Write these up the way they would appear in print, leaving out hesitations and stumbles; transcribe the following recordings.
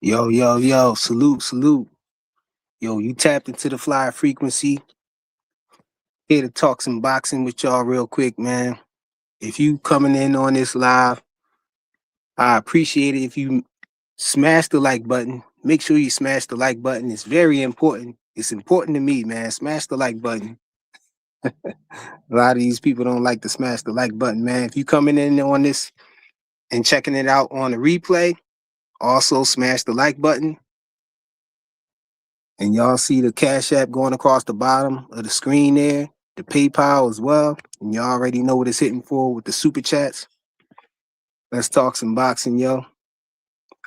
Yo, yo, yo, salute, salute. Yo, you tapped into the flyer frequency. Here to talk some boxing with y'all real quick, man. If you coming in on this live, I appreciate it if you smash the like button. Make sure you smash the like button. It's very important. It's important to me, man. Smash the like button. A lot of these people don't like to smash the like button, man. If you coming in on this and checking it out on the replay, also smash the like button. And y'all see the Cash App going across the bottom of the screen there, the PayPal as well. And y'all already know what it's hitting for with the super chats. Let's talk some boxing, yo.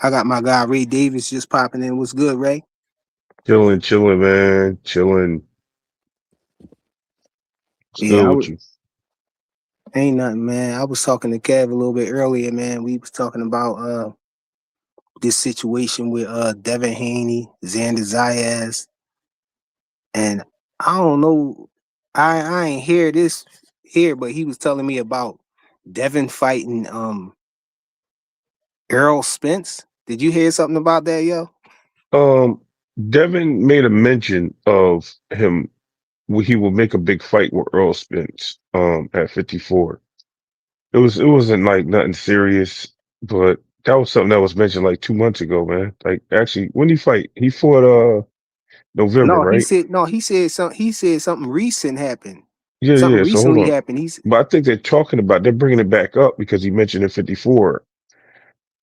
I got my guy Ray Davis just popping in. What's good, Ray? Chilling, chilling, man. Chilling. What's Yeah, good with you? ain't nothing, man. I was talking to Kev a little bit earlier, man. We was talking about this situation with Devin Haney, Xander Zayas, and I don't know. I ain't hear this here, but he was telling me about Devin fighting Errol Spence. Did you hear something about that, yo? Um, Devin made a mention of him. He will make a big fight with Earl Spence. At 54. It wasn't like nothing serious, but that was something that was mentioned like 2 months ago, man. Like actually, when he fight, he fought November, No, he right? said no. He said something recent happened. Yeah, Something yeah. So hold recently on, happened. He's but I think they're bringing it back up because he mentioned in 54.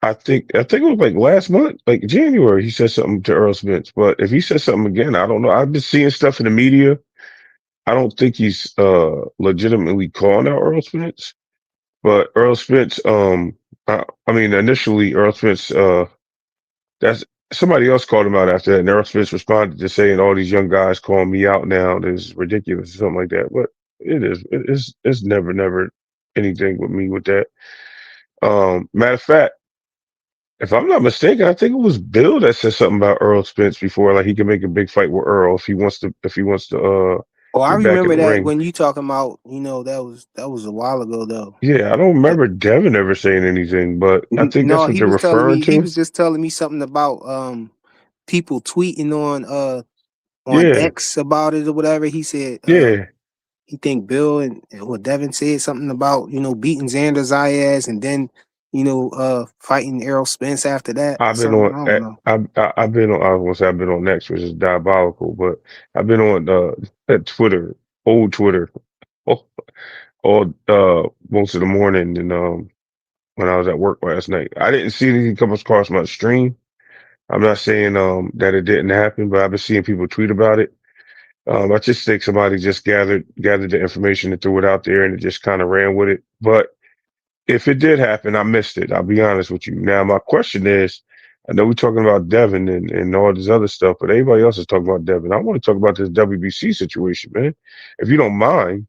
I think it was like last month, like January, he said something to Earl Spence. But if he says something again, I don't know. I've been seeing stuff in the media. I don't think he's legitimately calling out Earl Spence. But Earl Spence, I mean, initially Earl Spence, that's somebody else called him out after that, and Earl Spence responded to saying all these young guys calling me out now. This is ridiculous or something like that. But it is. It's never anything with me with that. Matter of fact. If I'm not mistaken, I think it was Bill that said something about Earl Spence before, like he can make a big fight with Earl if he wants to oh, I get back in remember the that ring. when you talking about, that was a while ago though. Yeah, I don't Uh, remember Devin ever saying anything, but I think that's no, what he they're was telling referring me he to. was just telling me something about people tweeting on Yeah, X about it or whatever. He said yeah. he think Bill and Devin said something about beating Xander Zayas and then fighting Errol Spence after that or I've been something. on. I don't know. I've been on. I was gonna say I've been on X, which is diabolical, but I've been on Twitter, old Twitter, all most of the morning, and when I was at work last night, I didn't see anything come across my stream. I'm not saying that it didn't happen, but I've been seeing people tweet about it. I just think somebody just gathered the information and threw it out there, and it just kind of ran with it. But if it did happen, I missed it. I'll be honest with you. Now, my question is, I know we're talking about Devin and all this other stuff, but everybody else is talking about Devin. I want to talk about this WBC situation, man. If you don't mind,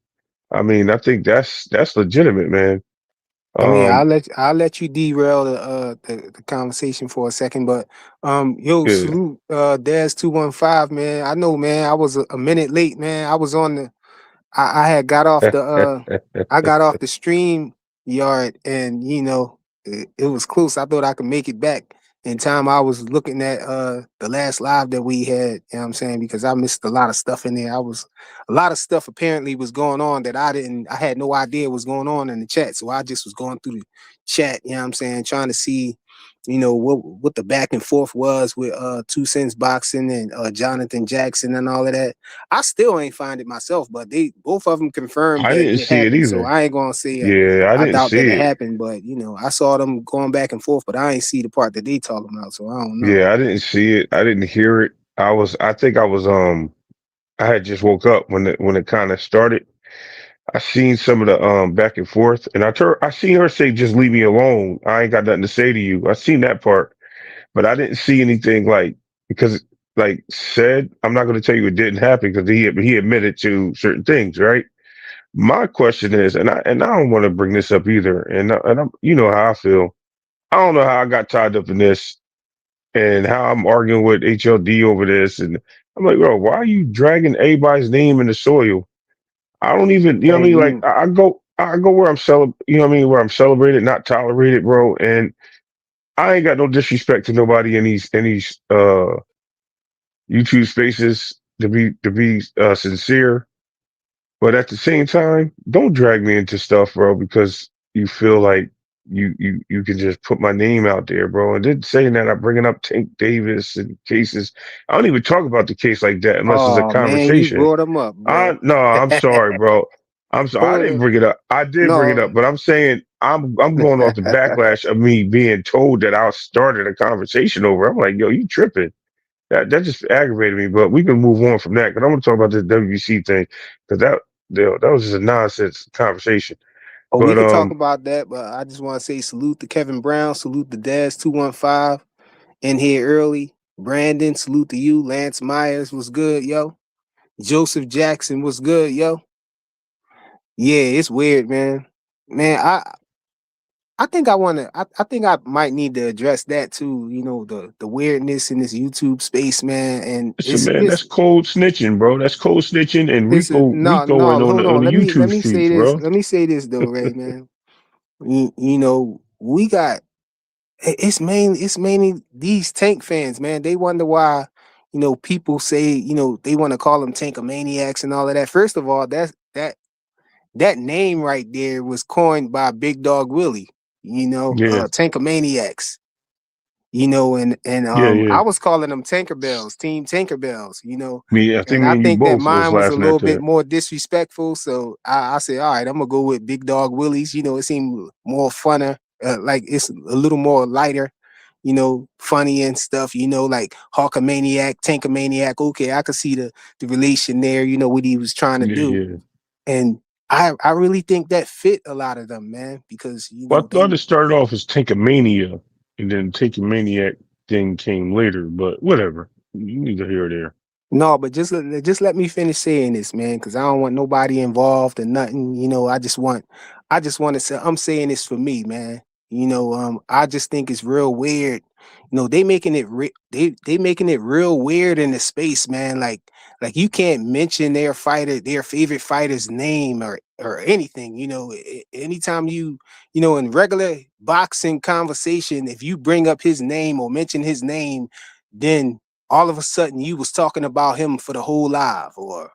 I mean, I think that's legitimate, man. I mean, Um, I'll let you derail the conversation for a second, but yo, yeah. salute Daz 215, man. I know, man. I was a minute late, man. I was on the I had got off the I got off the stream yard and it was close. I thought I could make it back in time. I was looking at the last live that we had, you know what I'm saying, because I missed a lot of stuff in there. A lot of stuff apparently was going on that I had no idea was going on in the chat. So I just was going through the chat, you know what I'm saying, trying to see what the back and forth was with Two Cents Boxing and Jonathan Jackson and all of that. I still ain't find it myself, but they both of them confirmed I that didn't it see it happened. So either. I ain't gonna say Yeah, I I didn't doubt that see it it. happened, but I saw them going back and forth, but I ain't see the part that they talking about, so I don't know. Yeah, I didn't see it. I didn't hear it. I think I had just woke up when it kind of started. I seen some of the back and forth, and I seen her say, "Just leave me alone. I ain't got nothing to say to you." I seen that part, but I didn't see anything like because like said. I'm not going to tell you it didn't happen because he admitted to certain things, right? My question is, and I don't want to bring this up either, and I'm you know how I feel. I don't know how I got tied up in this and how I'm arguing with HLD over this, and I'm like, bro, why are you dragging everybody's name in the soil? I don't even, you know what I Hey, mean? Like I go where I'm where I'm celebrated, not tolerated, bro. And I ain't got no disrespect to nobody in these YouTube spaces to be sincere. But at the same time, don't drag me into stuff, bro, because you feel like you can just put my name out there, bro. And then saying that I'm bringing up Tank Davis and cases. I don't even talk about the case like that unless it's a Oh man, you conversation. brought him up, I bro. no, I'm sorry, bro. I'm sorry. I Hold didn't on. bring it up. I did bring it No. up, but I'm saying I'm going off the backlash of me being told that I started a conversation over. I'm like, yo, you tripping. That just aggravated me, but we can move on from that because I want to talk about this WBC thing because that was just a nonsense conversation. Oh, we But could talk about that, but I just want to say salute to Kevin Brown, salute to Daz 215 in here early. Brandon, salute to you. Lance Myers was good, yo. Joseph Jackson was good, yo. Yeah, it's weird, man. Man, I think I want to. I think I might need to address that too. You know, the weirdness in this YouTube space, man. And listen, man, that's cold snitching, bro. That's cold snitching and no, Ricoing no. Hold on on. the Let YouTube me say streets, this. bro. Let me say this though, Ray, man. You know, we got it's mainly these Tank fans, man. They wonder why, you know, people say, you know, they want to call them Tankomaniacs and all of that. First of all, that name right there was coined by Big Dog Willie, you know, Yeah, Tankomaniacs. You know, and yeah, yeah. I was calling them Tinkerbells, Team Tinkerbells, you know. Me, I think And I me and you think that both was mine was a laughing at little bit that. more disrespectful. So I said, all right, I'm gonna go with Big Dog Willie's. You know, it seemed more funner, like it's a little more lighter, you know, funny and stuff, you know, like Hawkamaniac, Tankomaniac. Okay, I could see the relation there, you know, what he was trying to Yeah, do. yeah. And I really think that fit a lot of them, man, because you Well, I know they thought it started off as Tankomania, and then Tankomaniac thing came later. But whatever, you need to hear there. no, but just let me finish saying this, man, because I don't want nobody involved or nothing. You know, I just want to say I'm saying this for me, man. You know, I just think it's real weird. You know, they making it real weird in the space, man. Like you can't mention their favorite fighter's name or anything. You know, anytime you know in regular boxing conversation, if you bring up his name or mention his name, then all of a sudden you was talking about him for the whole live or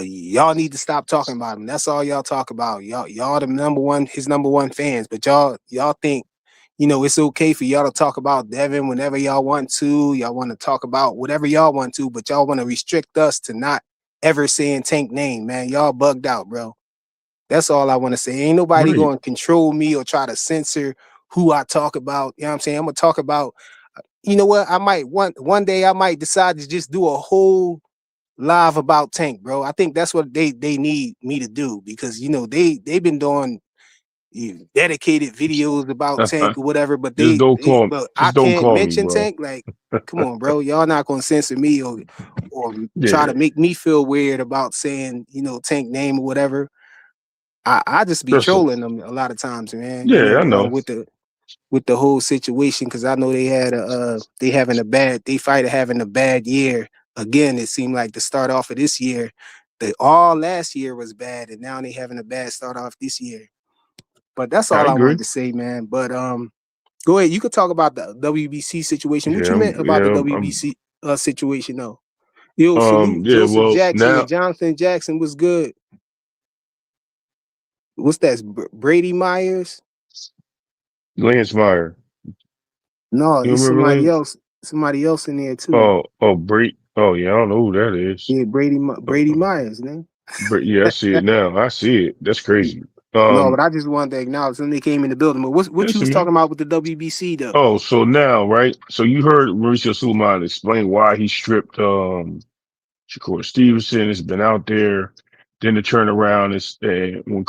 y'all need to stop talking about him. That's all y'all talk about. Y'all the number one his number one fans, but y'all think you know it's okay for y'all to talk about Devin whenever y'all want to. Y'all want to talk about whatever y'all want to, but y'all want to restrict us to not ever saying Tank name, man. Y'all bugged out, bro. That's all I want to say. Ain't nobody Right. going to control me or try to censor who I talk about. You know what I'm saying? I'm gonna talk about you know what? I might one day I might decide to just do a whole live about Tank, bro. I think that's what they need me to do because you know they've been doing dedicated videos about Tank or whatever, but but I Just don't can't call me, mention bro. Tank. Like, come on, bro, y'all not gonna censor me or try to Yeah, make me feel weird about saying you know Tank name or whatever. I just be listen. trolling them a lot of times, man. You Yeah, I know, know. with the whole situation because I know they had they having a bad they fight having a bad year again. It seemed like the start off of this year, the all last year was bad, and now they having a bad start off this year. But that's I all I agree. wanted to say, man. But go ahead. You could talk about the WBC situation. What you meant about the I'm WBC situation, though? Yo, salute yeah, Joseph well, Jackson and now Jonathan Jackson was good. What's that? Brady Myers? Lance Meyer. No, You it's remember somebody Lance? else. Somebody else in there too. Bree. Oh, yeah, I don't know who that is. Yeah, Brady Uh, Myers, man. but yeah, I see it now. I see it. That's crazy. No, Um, but I just wanted to acknowledge when they came in the building. But what you was listen, man. talking about with the WBC though? Oh, so now, right? So you heard Mauricio Sulaiman explain why he stripped Shakur Stevenson has been out there. Then to turn around is when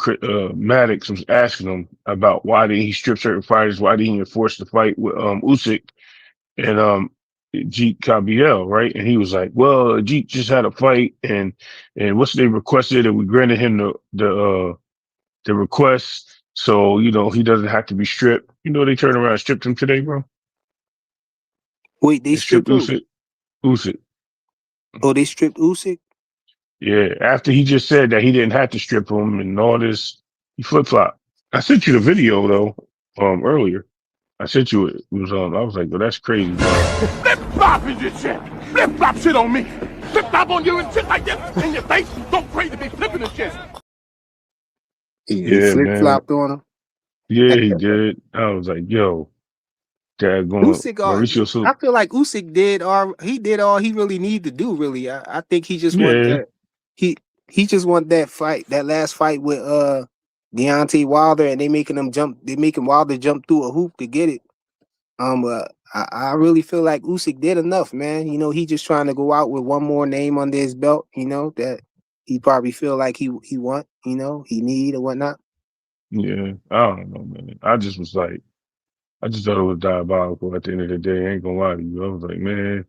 Maddox was asking him about why did he strip certain fighters, why did he enforce the fight with Usyk and Jeet Kabiel, right? And he was like, "Well, Jeet just had a fight, and what's they requested, and we granted him the request, so you know he doesn't have to be stripped. You know they turned around and stripped him today, bro. Wait, they They stripped stripped who? Usyk. Usyk. Oh, they stripped Usyk. Yeah, after he just said that he didn't have to strip him and all this, he flip flop. I sent you the video though, earlier. I sent you it. It was I was like, well, that's crazy, but Flip flop is your shit. Flip flop shit on me. Flip flop on you and shit like this in your face. Don't crazy be flipping the shit. He yeah, flip man. flopped on him. Yeah, he did. I was like, yo, dad going Usyk, Mauricio. I So feel like Usyk did all he really needed to do. Really, I think he just want yeah, that. He he just want that fight, that last fight with Deontay Wilder, and they making him jump. They making Wilder jump through a hoop to get it. I really feel like Usyk did enough, man. You know, he just trying to go out with one more name under his belt. You know that he probably feel like he want. You know, he need or whatnot. yeah. I don't know, man. I just was like, I just thought it was diabolical. At the end of the day, I ain't gonna lie to you. I was like, man,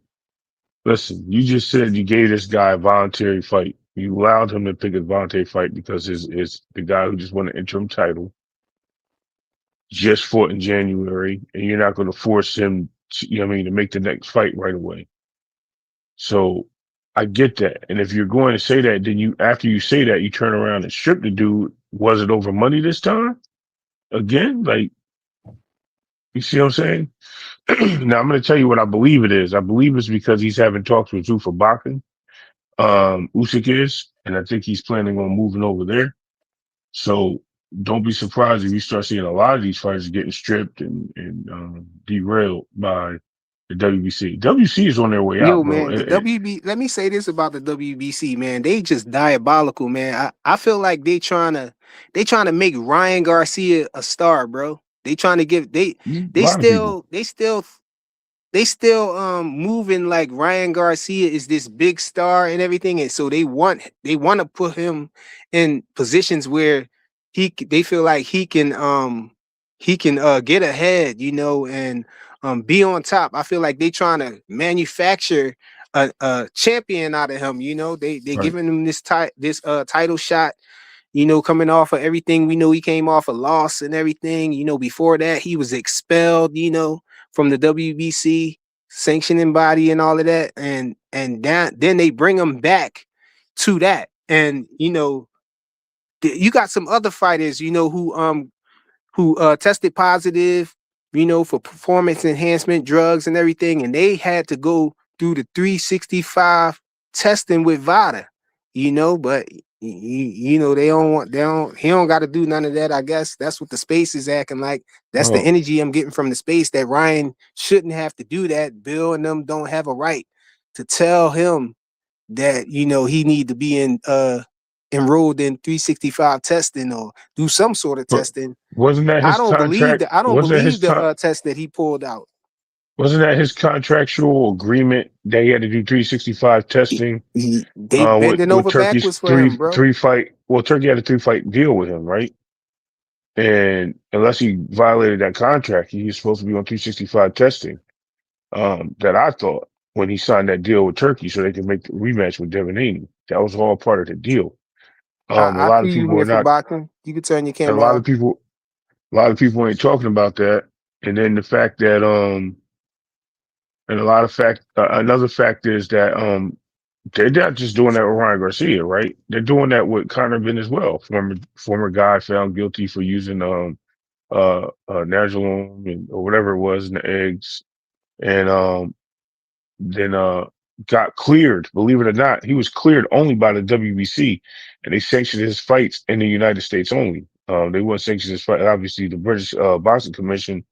listen, you just said you gave this guy a voluntary fight. You allowed him to pick a voluntary fight because his the guy who just won the interim title just fought in January, and you're not going to force him, to, you know what I mean, to make the next fight right away. So I get that. And if you're going to say that, then you, after you say that, you turn around and strip the dude. Was it over money this time? Again? Like, you see what I'm saying? Now I'm going to tell you what I believe it is. I believe it's because he's having talks with Zuffa Bakken. Usyk is, and I think he's planning on moving over there. So don't be surprised if you start seeing a lot of these fighters getting stripped and derailed by the WBC. WC is on their way Yo, out, bro. man, the WB. Let me say this about the WBC, man. They just diabolical, man. I feel like they trying to make Ryan Garcia a star, bro. They trying to give A they lot of people. still they still they still moving like Ryan Garcia is this big star and everything, and so they want to put him in positions where they feel like he can get ahead, you know, and be on top. I feel like they trying to manufacture a champion out of him. You know, they Right. giving him this title shot. You know, coming off of everything, we know he came off a loss and everything. You know, before that he was expelled. You know, from the WBC sanctioning body and all of that, and then they bring him back to that, and you know, you got some other fighters, you know, who tested positive, you know, for performance enhancement drugs and everything, and they had to go through the 365 testing with VADA, you know, but you know he don't got to do none of that. I guess that's what the space is acting like. That's the Oh, energy I'm getting from the space, that Ryan shouldn't have to do that. Bill and them don't have a right to tell him that, you know, he need to be enrolled in 365 testing or do some sort of but testing. wasn't that I his don't believe contract? that. I don't Wasn't that believe his the con- test that he pulled out. Wasn't that his contractual agreement that he had to do 365 testing? They With bending over Turkey's backwards for him, bro. three fight. Well, Turkey had a 3 fight deal with him, right? And unless he violated that contract, he was supposed to be on 365 testing. That I thought when he signed that deal with Turkey, so they could make the rematch with Devin Haney. That was all part of the deal. A I lot see of you people here are for not. boxing. You can turn your A camera lot of off. people. A lot of people ain't talking about that. And then the fact that and a lot of fact. Another fact is that they're not just doing that with Ryan Garcia, right? They're doing that with Conor Ben as well. Former guy found guilty for using Nagilum or whatever it was in the eggs, and then got cleared. Believe it or not, he was cleared only by the WBC, and they sanctioned his fights in the United States only. They wouldn't sanction his fight. Obviously, the British Boxing Commission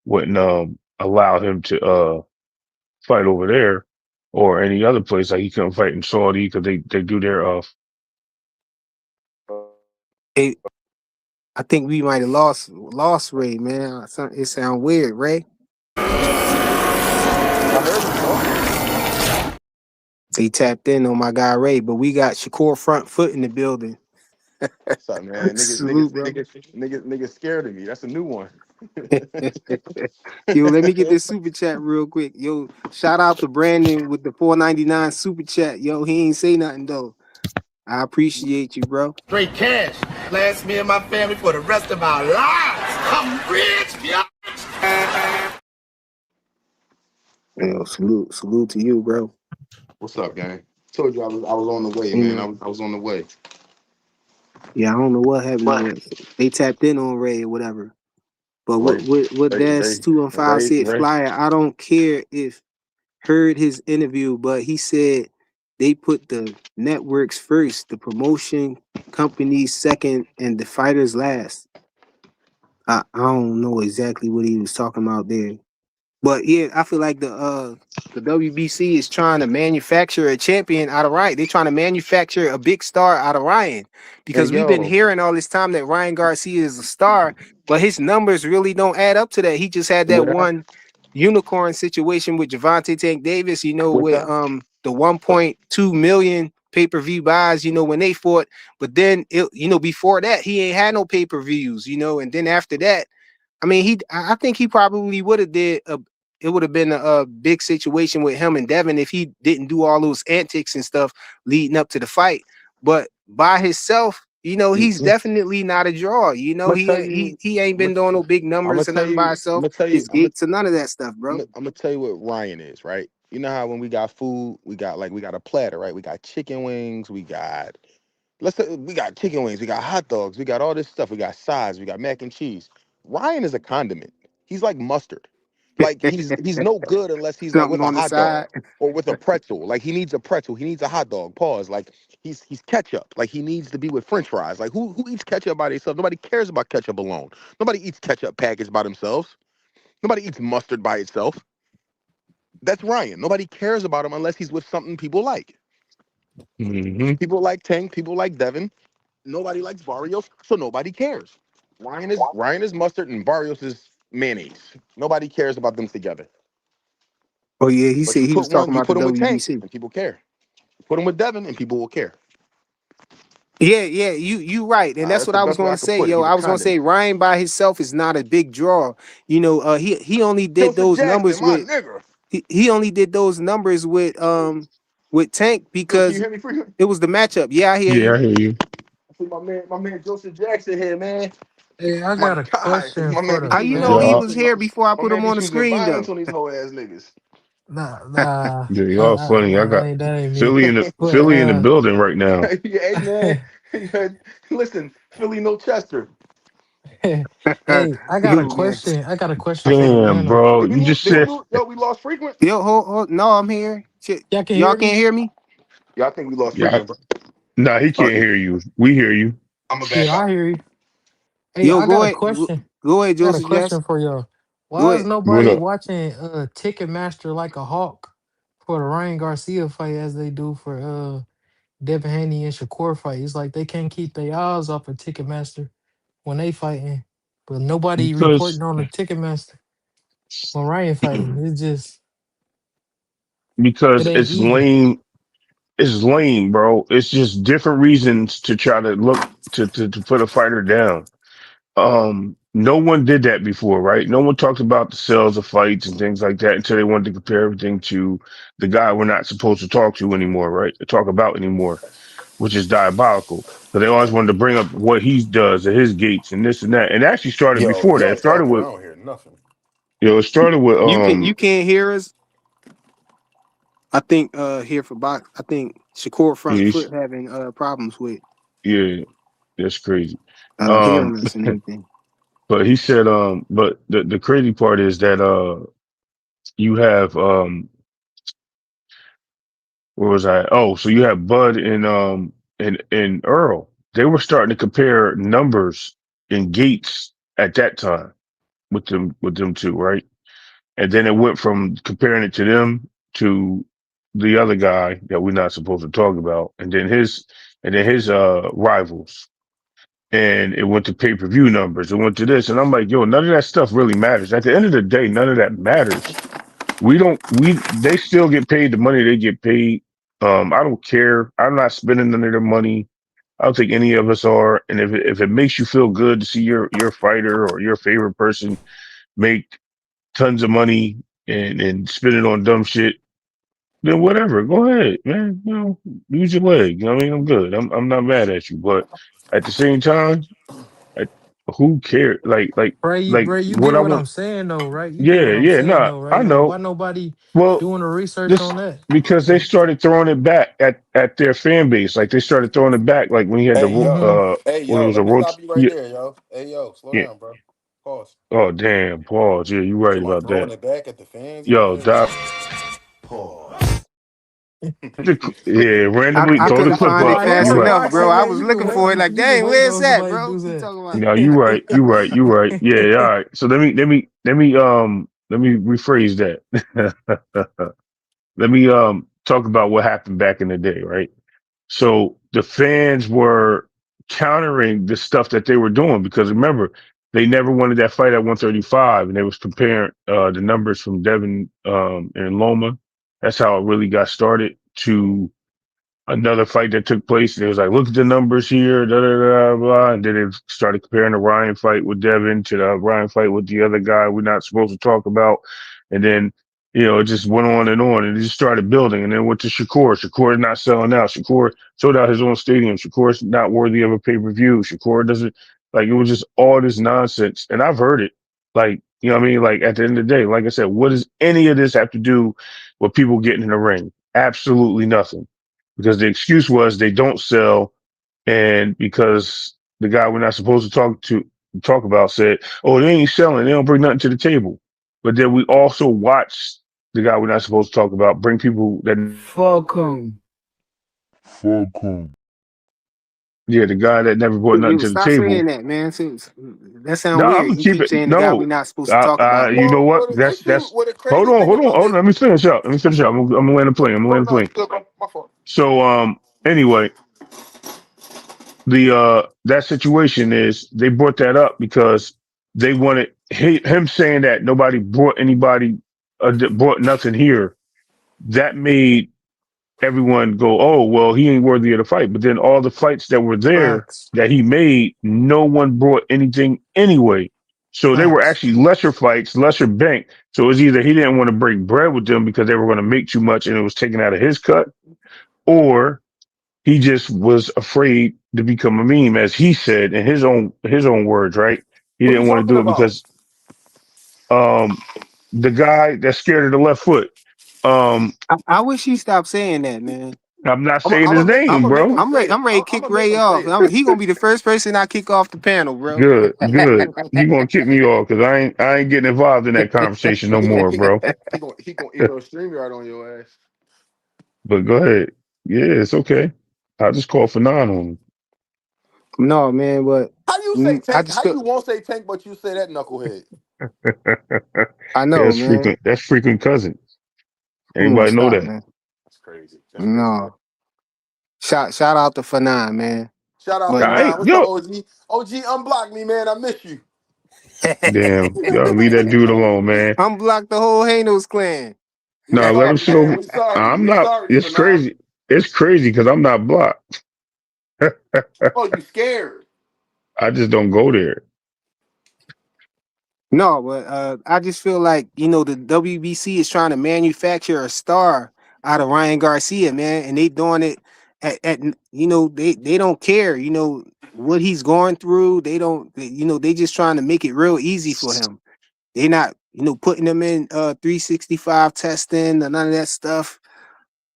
wouldn't allow him to fight over there or any other place. Like he couldn't fight in Saudi because they do their Hey, I think we might have lost Ray, man. It sound weird, Ray. They tapped in on my guy Ray, but we got Shakur front foot in the building. What's up, man? Salute, bro. Niggas scared of me. That's a new one. Yo, let me get this super chat real quick. Yo, shout out to Brandon with the 4.99 super chat. Yo, he ain't say nothing though. I appreciate you, bro. Straight cash. Last me and my family for the rest of our lives. I'm rich, bitch. Yo, salute to you, bro. What's up, gang? Told you I was on the way, You man. know, I was on the way. yeah, I don't know what happened. They tapped in on Ray or whatever. But Like what that's they 215 Ray said, Ray. Flyer, I don't care if heard his interview, but he said they put the networks first, the promotion companies second, and the fighters last. I don't know exactly what he was talking about there. But yeah, I feel like the WBC is trying to manufacture a champion out of Ryan. They're trying to manufacture a big star out of Ryan Hey because we've been yo, hearing all this time that Ryan Garcia is a star, but his numbers really don't add up to that. He just had that with that one unicorn situation with Javante Tank Davis, with with that the 1.2 million pay-per-view buys, when they fought. But then before that, he ain't had no pay-per-views, and then after that, I mean, I think he probably would have did a. It would have been a big situation with him and Devin if he didn't do all those antics and stuff leading up to the fight. But by himself, he's I'm definitely not a draw. gonna He tell he you he ain't I'm been doing no big gonna numbers or tell nothing by you I'm himself. gonna tell you His gates or none of that stuff, bro. I'm gonna tell you what Ryan is, right? You know how when we got food, we got a platter, right? We got chicken wings, let's say we got chicken wings, we got hot dogs, we got all this stuff, we got sides, we got mac and cheese. Ryan is a condiment. He's like mustard. Like he's no good unless he's like Something with a on the hot dog side. or with a pretzel. Like he needs a pretzel, he needs a hot dog. Pause. Like he's ketchup. Like he needs to be with French fries. Like who eats ketchup by themselves? Nobody cares about ketchup alone. Nobody eats ketchup packaged by themselves. Nobody eats mustard by itself. That's Ryan. Nobody cares about him unless he's with something people like. Hmm. People like Tank. People like Devin. Nobody likes Barrios, so nobody cares. Ryan is mustard and Barrios is mayonnaise. Nobody cares about them together. Oh yeah, he But said he was talking you about the put him with Tank WBC. and people care. You put him with Devin and people will care. Yeah, yeah, you right, and that's That's what the I was best way going I to could say, put it. yo. He's a I was going to say condiment. Ryan by himself is not a big draw. He only did Joseph those Jackson, numbers my with nigga. he only did those numbers with Tank Yo, can you because hear me free? it was the matchup. Yeah, I hear Yeah, I you. hear you. I see my man Joseph Jackson here, man. Hey, I My got a guy. question My for man be the How you choosing know he Yeah, was violence on here before I my put him man be on the choosing screen violence though? on these whole ass niggas. nah, nah, yeah, y'all funny. I got that ain't me. But Philly in the building right now. Hey man, listen, Philly no Chester. hey, I got a Yo, man. question. I got a question for the Damn, panel. bro. Did we You lose? just Did we said, lose? Yo, we lost frequent. Yo, hold, no, I'm here. Shit, Y'all can y'all hear can't me? hear me? Yeah, I think we lost yeah, frequent, bro. nah, he can't hear you. We hear you. I'm gonna back Yeah, I up. hear you. Hey, Yo, I got a question. go ahead, I got a Joseph question Jackson. for y'all. Go Why is ahead. What nobody up? watching Ticketmaster like a hawk for the Ryan Garcia fight as they do for Devin Haney and Shakur fight? It's like they can't keep their eyes off of Ticketmaster when they fighting, but nobody Because reporting on the Ticketmaster when Ryan fighting. It's just it because ain't it's even. lame. It's lame, bro. It's just different reasons to try to look to put a fighter down. No one did that before, right? No one talked about the sales of fights and things like that until they wanted to compare everything to the guy we're not supposed to talk to anymore, right? To talk about anymore, which is diabolical. So they always wanted to bring up what he does at his gates and this and that. And it actually started Yo, before that. y'all It started talking? I with, don't hear nothing. it started with, You can't hear us. I think here for box. I think Shakur front yeah, foot having problems with yeah, that's crazy. hearing Um, us and everything. but he said, but the crazy part is that, you have, where was I? Oh, so you have Bud and Earl. They were starting to compare numbers in gates at that time with them two, right? And then it went from comparing it to them to the other guy that we're not supposed to talk about, and then his rivals. And it went to pay-per-view numbers. It went to this. And I'm like, yo, none of that stuff really matters. At the end of the day, none of that matters. They still get paid the money they get paid. I don't care. I'm not spending none of their money. I don't think any of us are. And if it makes you feel good to see your fighter or your favorite person make tons of money and spend it on dumb shit, then whatever. Go ahead, man. Use your leg. You know what I mean? I'm good. I'm not mad at you. But at the same time, I, who cares? Bray, you What get I what want. I'm saying though, right? You get Yeah, what I'm yeah. saying No, though, I right? Like, why know. nobody Well, doing the research this on that? because they Like, started throwing it back at their fan base. Like they started throwing it back. Like when he had the Hey yo, mm-hmm. hey when it yo, was a let me roach. stop you right Yeah, there, yo. Hey yo, slow yeah. down, bro. Oh damn, pause. Yeah, you right about that. Throwing it back at the fans. Yo, Doc, Pause. yeah, randomly I throw the couldn't clip find it up. Nah, you fast You can right. enough, watch bro. it, I man. was looking for it. Like, You can dang, wait where's on that, somebody to bro? do You that. talking about? No, you right. Yeah, all right. So let me rephrase that. Let me talk about what happened back in the day, right? So the fans were countering the stuff that they were doing because remember, they never wanted that fight at 135, and they was comparing the numbers from Devin and Loma. That's how it really got started to another fight that took place. And it was like, look at the numbers here, da da da blah. And then it started comparing the Ryan fight with Devin to the Ryan fight with the other guy we're not supposed to talk about. And then, it just went on, and it just started building. And then went to Shakur. Shakur's not selling out. Shakur sold out his own stadium. Shakur's not worthy of a pay per view. Shakur doesn't like it was just all this nonsense. And I've heard it. Like, you know what I mean? Like at the end of the day, like I said, what does any of this have to do with people getting in the ring? Absolutely nothing because the excuse was they don't sell, and because the guy we're not supposed to talk about said, "Oh, they ain't selling. They don't bring nothing to the table." But then we also watched the guy we're not supposed to talk about bring people that, Fuck 'em. yeah, the guy that never brought nothing You to the stop table. saying that, man. That sound No, I'm weird. gonna You keep keep it. saying the guy we're No, not supposed to talk about, you know man. what? Well, the issue, That's. well, the Hold crazy on, thing hold on, about hold on. this. Let me finish up. I'm gonna land the plane. I'm gonna land the No, plane. no, it's good. My fault. So, anyway, the that situation is they brought that up because they wanted him saying that nobody brought anybody brought nothing here. That made everyone go, oh well, he ain't worthy of the fight. But then all the fights that were there Facts. that he made, no one brought anything anyway. So they were Facts. actually lesser fights, lesser bank. So it was either he didn't want to break bread with them because they were going to make too much and it was taken out of his cut, or he just was afraid to become a meme, as he said in his own words, right? He Who you didn't want to talking do it about? because um the guy that's scared of the left foot. Um I wish he stopped saying that, man. I'm not I'm saying his I'm name, gonna make him bro. say it. I'm ready to I'm kick gonna make Ray him say off. it. He gonna be the first person I kick off the panel, bro. Good, good. You gonna kick me off because I ain't getting involved in that conversation no He gonna more, he gonna bro. he gonna email StreamYard on your ass. But go ahead. Yeah, it's okay. I'll just call for nine on No, man, but How you say I tank? just How feel you won't say tank, but you say that knucklehead? him. I Yeah, know, man. that's frequent cousin. Come on, Everybody know stop, that. man. That's crazy. That's crazy work. No. Shout out to Fanon, man. Shout out But for Hey, now. What's up, yo, OG? OG, unblock me, man. I miss you. damn, yo, leave that dude alone, man. unblock the whole Hanos clan. We No, let him sorry, sit man. over. We sorry. I'm We not. sorry It's for now. crazy. It's crazy because I'm not blocked. Oh, you scared? I just don't go there. No, but I just feel like, the WBC is trying to manufacture a star out of Ryan Garcia, man, and they doing it they don't care, what he's going through. They just trying to make it real easy for him. They not, putting him in 365 testing and none of that stuff.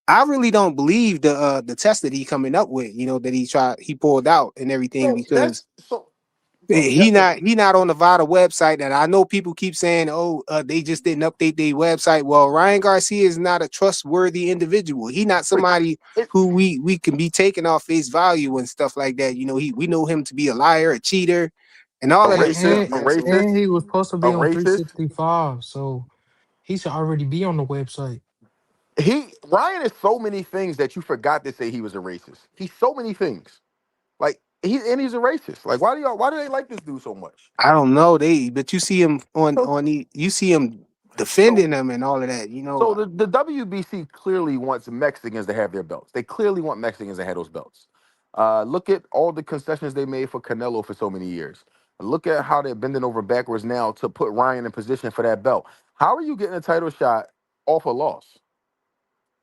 I really don't believe the test that he coming up with, that he pulled out and everything, So that's because so. So he that's not he not on the Vada website. And I know people keep saying, "Oh, they just didn't update their website." Well, Ryan Garcia is not a trustworthy individual. He not somebody it. who we can be taken off face value and stuff like that. We know him to be a liar, a cheater, and A all of that racist, stuff, And a man. So racist, and he was supposed to a be on racist. 365, so he should already be on the website. He Ryan is so many things that you forgot to say he was a racist. He's so many things. Like he's a racist. Like why do they like this dude so much? I don't know, but you see him So you see him so defending him and all of that. so the WBC clearly wants Mexicans to have their belts. They clearly want Mexicans to have those belts. Look at all the concessions they made for Canelo for so many years. Look at how they're bending over backwards now to put Ryan in position for that belt. How are you getting a title shot off a loss?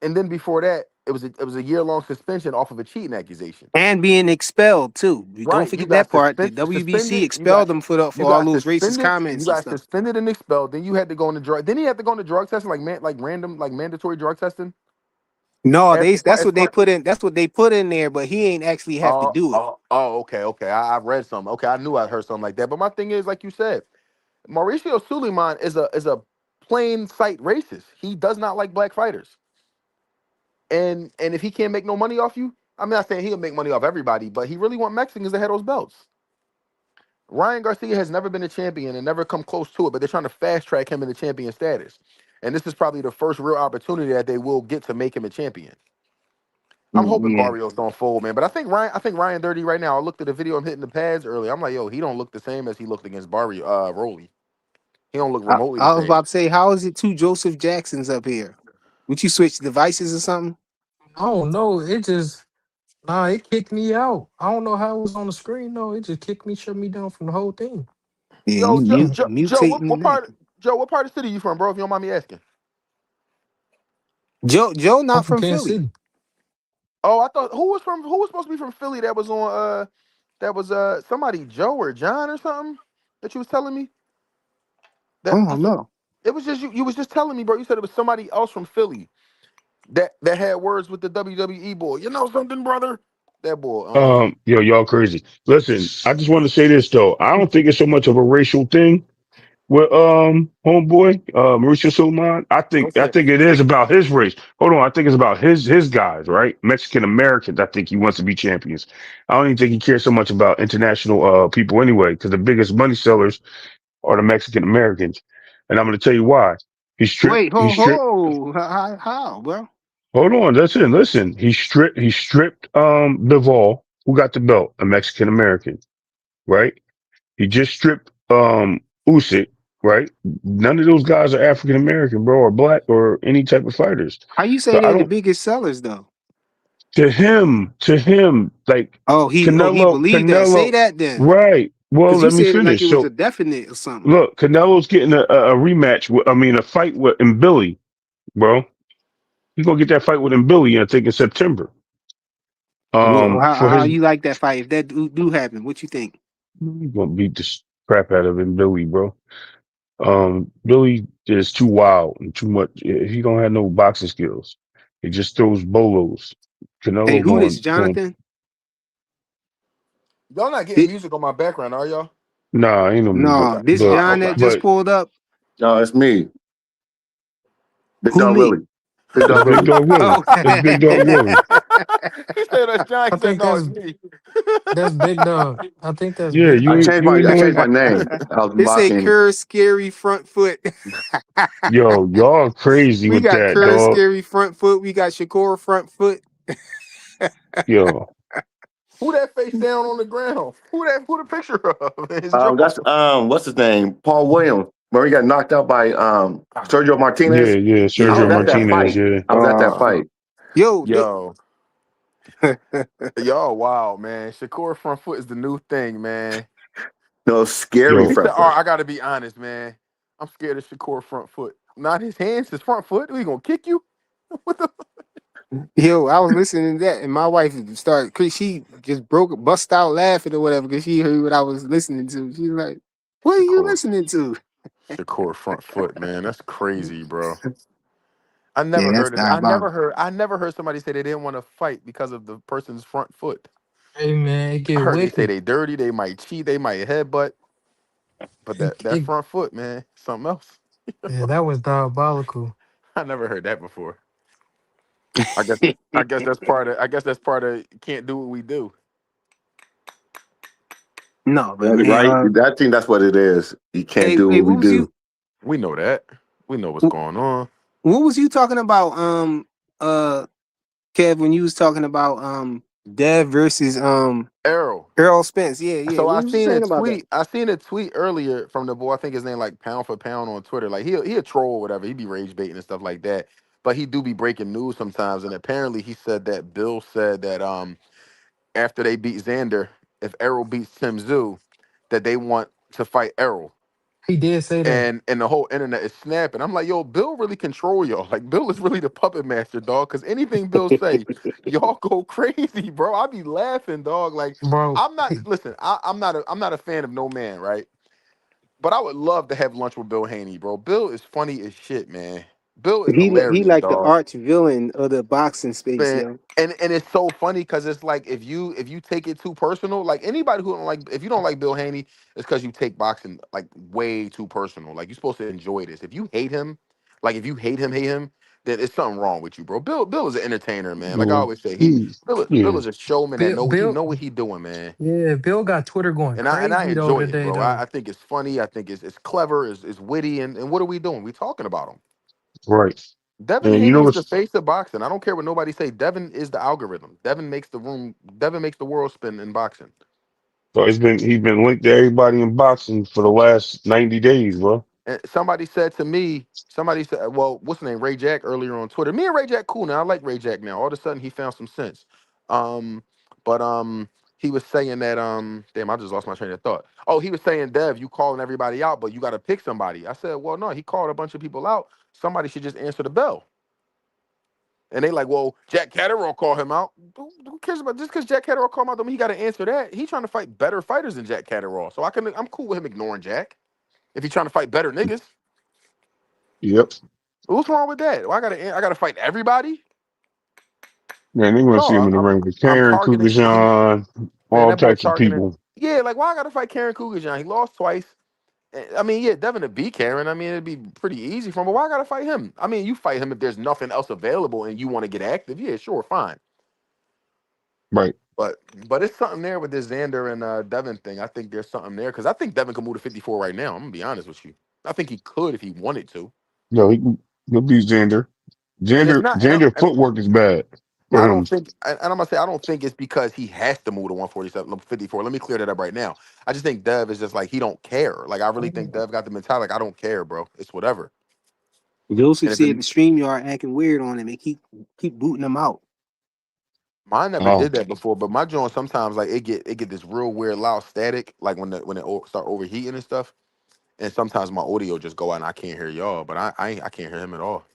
And then before that, it was a year-long suspension off of a cheating accusation. And being expelled too. Don't Right. You forget that got part. The WBC suspended. expelled him for all those racist You comments and got stuff. suspended and expelled. Then you had to go into drug. Then he had to go into drug testing, like random, like mandatory drug testing. No, As part, that's as what they part. put in. That's what they put in there, but he ain't actually have to do it. Okay. I read something. Okay, I knew I heard something like that. But my thing is, like you said. Mauricio Suleiman is a plain sight racist. He does not like black fighters. And if he can't make no money off you, I'm not saying he'll make money off everybody, but he really want Mexicans to have those belts. Ryan Garcia has never been a champion and never come close to it, but they're trying to fast track him into champion status. And this is probably the first real opportunity that they will get to make him a champion. I'm hoping Yeah. Barrios don't fold, man. But I think Ryan Dirty right now. I looked at the video of him hitting the pads earlier. I'm like, yo, he don't look the same as he looked against Barrio Rolly. He don't look remotely the I was same. about to say, how is it two Joseph Jacksons up here? Would you switch devices or something? I don't know. It just nah. It kicked me out. I don't know how it was on the screen though. It just kicked me, shut me down from the whole thing. Yeah, Yo, you Joe, Hmm. Joe, mutating that. what part of the city you from, bro? If you don't mind me asking. Joe I'm not from from Kansas Philly. City. Oh, I thought who was supposed to be from Philly that was on that was somebody Joe or John or something that you was telling me I that don't know. it was just you was just telling me, bro. You said it was somebody else from Philly that had words with the WWE boy. You know something, brother? That boy. Yo, y'all crazy. Listen, I just want to say this though. I don't think it's so much of a racial thing with homeboy Mauricio Sulaiman. What's I that? think it is about his race. Hold on, I think it's about his guys, right? Mexican Americans. I think he wants to be champions. I don't even think he cares so much about international people anyway, because the biggest money sellers are the Mexican Americans, and I'm going to tell you why. Wait, He ho stripped. ho. How, bro? Hold on, listen, listen. He stripped Bivol, who got the belt, a Mexican American, right? He just stripped Usyk, right? None of those guys are African American, bro, or black or any type of fighters. How you say So I they're the don't biggest sellers though? to him, like He believed that. Say that then, right. Well, because you let me said it like it finish. was a So definite or something. look, Canelo's getting a rematch with, I mean, a fight with and Billy, bro. He's gonna get that fight with him Billy, I think in September. Well, For how his you like that fight? If that do happen, what you think? he's gonna beat the crap out of him Billy, bro. Billy is too wild and too much. He don't have no boxing skills. He just throws bolos. Hey, Canelo who this, going. Jonathan? Y'all not getting Thi- music on my background, are y'all? Nah, ain't no music. no, Okay. this John Okay. that just But pulled up. No, it's me, Big Who Dog me? Willie. Big it's Dog Big Willie. Dog Willie. Oh, It's Big Dog Willie. He said that's John. I He said think no, it's me. that's Big Dog. I think that's Yeah, Big Dog. you ain't I know changed him. my name. I was it say mocking. Kerr scary front foot. Yo, y'all crazy We with got that, Kerr dog. scary front foot. We got Shakur front foot. Yo, Who that face down on the ground? Who the picture of? His jaw. That's what's his name? Paul Williams. Where he got knocked out by Sergio yeah, Martinez. yeah, I Sergio was at that Martinez. fight. Yeah, I was at that fight. Yo, Yo, yo, wow, man. Shakur front foot is the new thing, man. No, scary He yo, said, front "Oh, foot. I gotta be honest, man. I'm scared of Shakur front foot. Not his hands, his front foot. We gonna kick you? What the? yo, I was listening to that, and my wife started. She just bust out laughing or whatever because she heard what I was listening to. She's like, "What are you Shakur, listening to?" Shakur front foot, man. That's crazy, bro. Yeah, that's diabolical. I never heard somebody say they didn't want to fight because of the person's front foot. Hey man, it I get heard they say wicked. they dirty, they might cheat, they might headbutt, but that It front foot, man, something else. yeah, that was diabolical. I never heard that before. I guess I guess that's part of can't do what we do. No, but That's man, right. I think that's what it is. You can't do hey, what we do. We know that. We know what's what going on. was you talking about? Uh, Kev, when you was talking about Dev versus Arrow. Earl Spence. Yeah, yeah. So What was you saying about that? I seen a tweet earlier from the boy. I think his name like Pound for Pound on Twitter. Like he a troll or whatever. He be rage baiting and stuff like that. But he do be breaking news sometimes. And apparently he said that Bill said that after they beat Xander, if Errol beats Tim Zoo, that they want to fight Errol. He did say that. And the whole internet is snapping. I'm like, yo, Bill really control y'all. Like Bill is really the puppet master, dog. Cause anything Bill say, y'all go crazy, bro. I be laughing, dog. Like Bro, I'm not listen. I'm not a fan of no man, right? But I would love to have lunch with Bill Haney, bro. Bill is funny as shit, man. Bill is He hilarious, like the dog. arch villain of the boxing space, Man, yo. and it's so funny because it's like if you take it too personal, like anybody who don't like if you don't like Bill Haney, it's because you take boxing like way too personal. Like you're supposed to enjoy this. If you hate him, like if you hate him, then it's something wrong with you, bro. Bill is an entertainer, man. Like I No, always say, he, Bill yeah, is a showman that Bill, know he Bill, know what he doing, man. yeah, Bill got Twitter going And I crazy though enjoy it, today bro. though. I think it's funny. I think it's clever. It's witty. And what are we doing? We talking about him. right. Devin And you Haney know is the what's face of boxing. I don't care what nobody say. Devin is the algorithm. Devin makes the room. Devin makes the world spin in boxing. so he's been linked to everybody in boxing for the last 90 days, bro. And somebody said to me, somebody said, well, what's the name? Ray Jack earlier on Twitter. Me and Ray Jack cool now. I like Ray Jack now. All of a sudden he found some sense. Um, but he was saying that damn, I just lost my train of thought. Oh, he was saying, Dev, you calling everybody out, but you got to pick somebody. I said, well, no, he called a bunch of people out. Somebody should just answer the bell. And they like, well, Jack Catterall called him out. Who cares about just because Jack Catterall called him out? Don't mean he got to answer that. He trying to fight better fighters than Jack Catterall. So I'm cool with him ignoring Jack if he's trying to fight better niggas. Yep. What's wrong with that? Well, I gotta fight everybody. Man, they want to No, see him in the ring with I'm Karen targeting. Kugashan, Man, all that boy types of targeting. people. Yeah, like why I gotta fight Karen Cougar? He lost twice. I mean, yeah, Devin to beat Karen. I mean, it'd be pretty easy for him. But why I gotta fight him? I mean, you fight him if there's nothing else available and you want to get active. Yeah, sure, fine. Right. But but it's something there with this Xander and Devin thing. I think there's something there because I think Devin can move to 54 right now. I'm gonna be honest with you. I think he could if he wanted to. No, he'll beat Xander. And it's not. Xander footwork is bad for I him. don't think, and I'm gonna say I don't think it's because he has to move to 147, 54. Let me clear that up right now. I just think Dev is just like he don't care. Like I really think Dev got the mentality like I don't care, bro. It's whatever. Joseph And if said it, the StreamYard acting weird on him and keep booting him out. mine never Oh, did that before, but my joint sometimes like it get this real weird loud static, like when it start overheating and stuff. And sometimes my audio just go out and I can't hear y'all, but I can't hear him at all.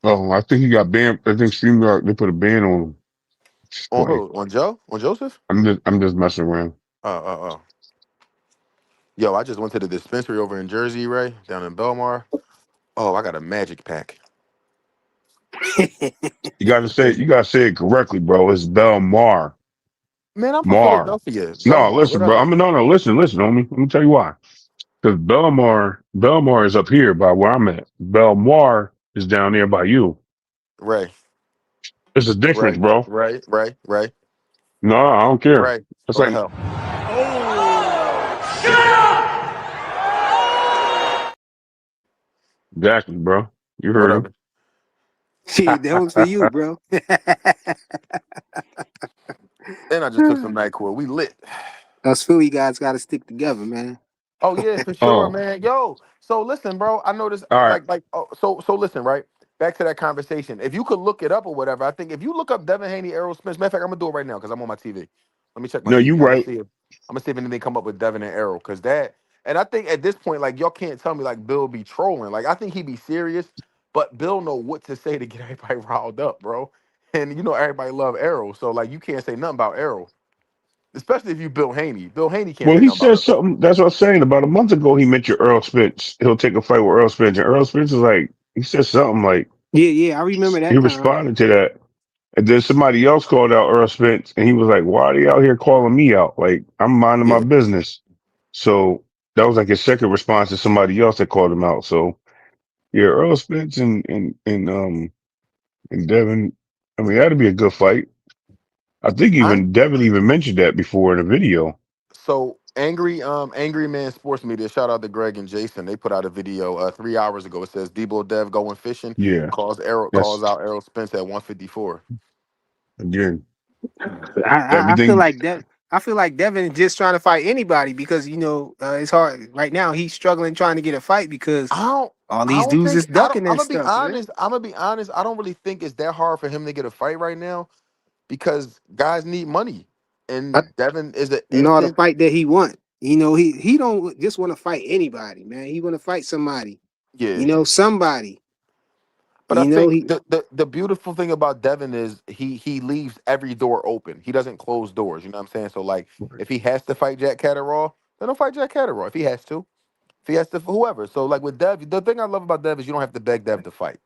oh, I think he got banned. I think StreamYard, they put a ban on him. It's On funny. who? On Joe? On Joseph? I'm just messing around. Uh. Yo, I just went to the dispensary over in Jersey, Ray, down in Belmar. Oh, I got a magic pack. You gotta say it correctly, bro. It's Belmar. Man, I'm from Mar. Philadelphia. No, Belmar, listen, bro. whatever. No, listen, homie. Let me tell you why. Because Belmar is up here by where I'm at. Belmar is down there by you. Ray, It's a difference, Ray, bro. Ray. No, I don't care. Ray, It's go to like hell. exactly, bro. You heard him. Whatever. Shit, that was for you, bro. And I just took some NyQuil. We lit. Us Philly guys got to stick together, man. Oh yeah, for sure, Oh, man. Yo, so listen, bro. I know this. all right. So listen, right. Back to that conversation. If you could look it up or whatever, I think if you look up Devin Haney, Errol Spence. Matter of fact, I'm gonna do it right now because I'm on my TV. Let me check my No, you TV. I'm gonna right. see if anything come up with Devin and Errol because that. And I think at this point, like y'all can't tell me like Bill be trolling. Like I think he be serious, but Bill know what to say to get everybody riled up, bro. And you know everybody love Errol, so like you can't say nothing about Errol, especially if you Bill Haney. Bill Haney can't Well, say he nothing about said him. something. That's what I was saying. About a month ago, he mentioned Earl Spence. He'll take a fight with Earl Spence, and Earl Spence is like, he said something like Yeah, I remember he that time. responded to that. And then somebody else called out Earl Spence, and he was like, "Why are they out here calling me out? Like I'm minding my Yeah, business." So that was like his second response to somebody else that called him out. So yeah, Earl Spence and Devin. I mean, that'd be a good fight. I think I even Devin even mentioned that before in a video. So Angry Man Sports Media. Shout out to Greg and Jason. They put out a video 3 hours ago. It says Debo Dev going fishing. Yeah, Calls that's out Errol Spence at 154. again I feel everything. like that. I feel like Devin is just trying to fight anybody because it's hard right now. He's struggling trying to get a fight because I don't. all I these don't dudes think. is I don't. ducking I'm and gonna be stuff, man. honest. I'm gonna be honest. I don't really think it's that hard for him to get a fight right now because guys need money, I and Devin is an know the instant. fight that he want. He don't just want to fight anybody, man. He want to fight somebody. Yeah. Somebody. But I You know think he. the beautiful thing about Devin is he leaves every door open. He doesn't close doors. You know what I'm saying? So like if he has to fight Jack Catterall, then he'll fight Jack Catterall if he has to. Fiesta for whoever. So like with Dev, the thing I love about Dev is you don't have to beg Dev to fight.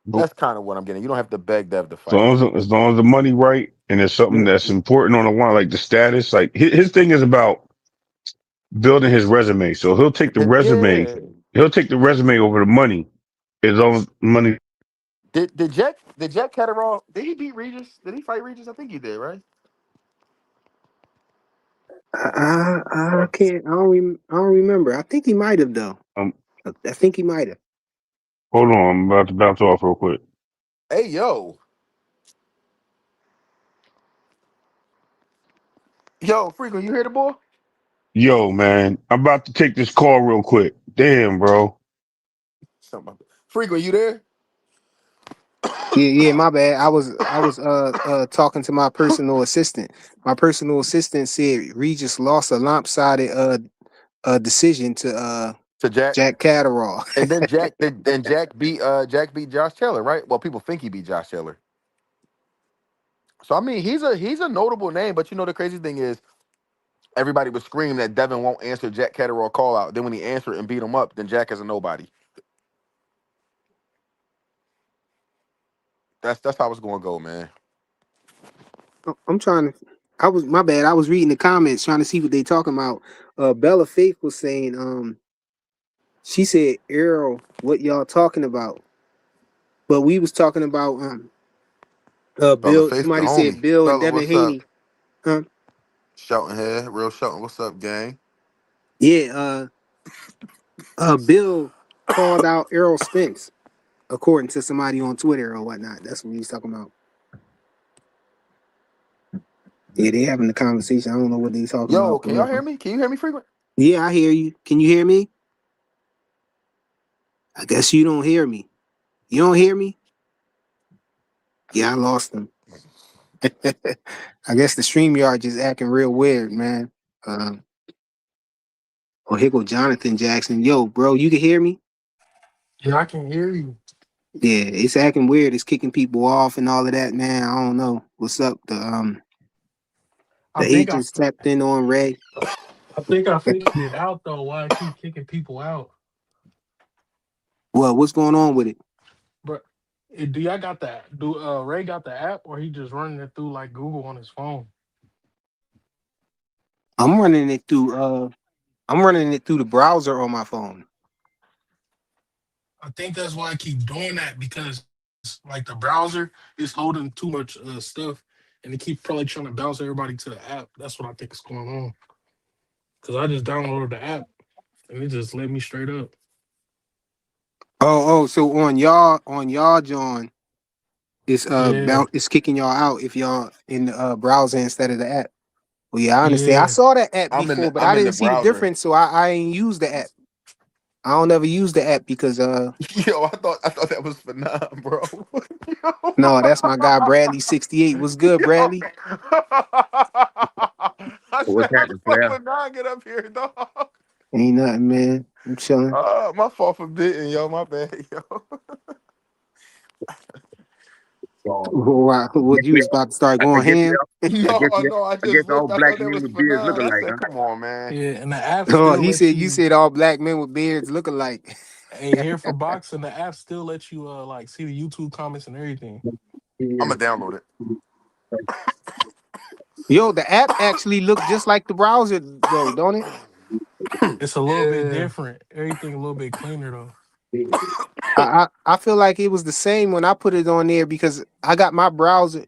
Nope. That's kind of what I'm getting. You don't have to beg Dev to As fight. long as long as the money right and there's something that's important on the line, like the status, like his thing is about building his resume. So Yeah. he'll take the resume over the money. As long as money. Did Jack Catterall, did he beat Regis? Did he fight Regis? I think he did, right? I can't. I don't remember. I think he might have though. Um, I think he might have. hold on, I'm about to bounce off real quick. Hey yo. Yo, Freako, you hear the boy? Yo, man, I'm about to take this call real quick. Damn, bro. Something. Freako, you there? Yeah, my bad. I was talking to my personal assistant. My personal assistant said Regis lost a lopsided decision to To Jack. Jack Catterall. And then Jack beat Josh Taylor, right? Well, people think he beat Josh Taylor. So I mean, he's a notable name, but you know the crazy thing is everybody was screaming that Devin won't answer Jack Catterall call out. Then when he answered and beat him up, then Jack is a nobody. That's how it's gonna go, man. I'm trying to. I was my bad. I was reading the comments trying to see what they talking about. Bella Faith was saying, she said, Errol, what y'all talking about? But we was talking about Bella Bill. Face the Somebody said homie. Bill and Bella, Devin what's up? Haney. Huh? Shouting here, real shouting. What's up, gang? Yeah. Bill called out Errol Spence, according to somebody on Twitter or whatnot. That's what he's talking about. Yeah, they having the conversation. I don't know what they talking Yo, about. can y'all hear me? Can you hear me frequent? Yeah, I hear you. Can you hear me? I guess you don't hear me. You don't hear me? Yeah, I lost him. I guess the StreamYard just acting real weird, man. Oh, here go Jonathan Jackson. Yo, bro, you can hear me? Yeah, I can hear you. Yeah, it's acting weird. It's kicking people off and all of that, man. I don't know. What's up? I The think I agents tapped in on Ray. I think I figured it out though. Why I keep kicking people out, Well, what's going on with it? but do y'all got that? Do Ray got the app, or he just running it through like Google on his phone? I'm running it through the browser on my phone. I think that's why I keep doing that because like the browser is holding too much stuff, and it keep probably trying to bounce everybody to the app. That's what I think is going on. Cause I just downloaded the app and it just let me straight up. So on y'all John, Yeah, it's kicking y'all out if y'all in the browser instead of the app. Well, yeah, I understand. I yeah. saw that app I'm in before, the but I'm I in the didn't see the browser. difference, so I ain't use the app. I don't ever use the app because Yo, I thought that was for none, bro. Yo. no, that's my guy Bradley 68. What's good, Bradley? I What's said, how the happening, fuck player? would nine get up here, dog? Ain't nothing, man. I'm chilling. My fault for bidding, yo. My bad, yo. What you was about to start I going guess ham? No, no, I I just guess looked. all I black thought that men was with for beards look none. I alike, said, huh? come on, man. Yeah, and the app Oh, still he lets said you you said all black men with beards look alike. ain't here for boxing. The app still lets you like see the YouTube comments and everything. I'm gonna download it. Yo, the app actually look just like the browser though, don't it? It's a little bit Yeah. different. Everything a little bit cleaner though. I feel like it was the same when I put it on there because I got my browser.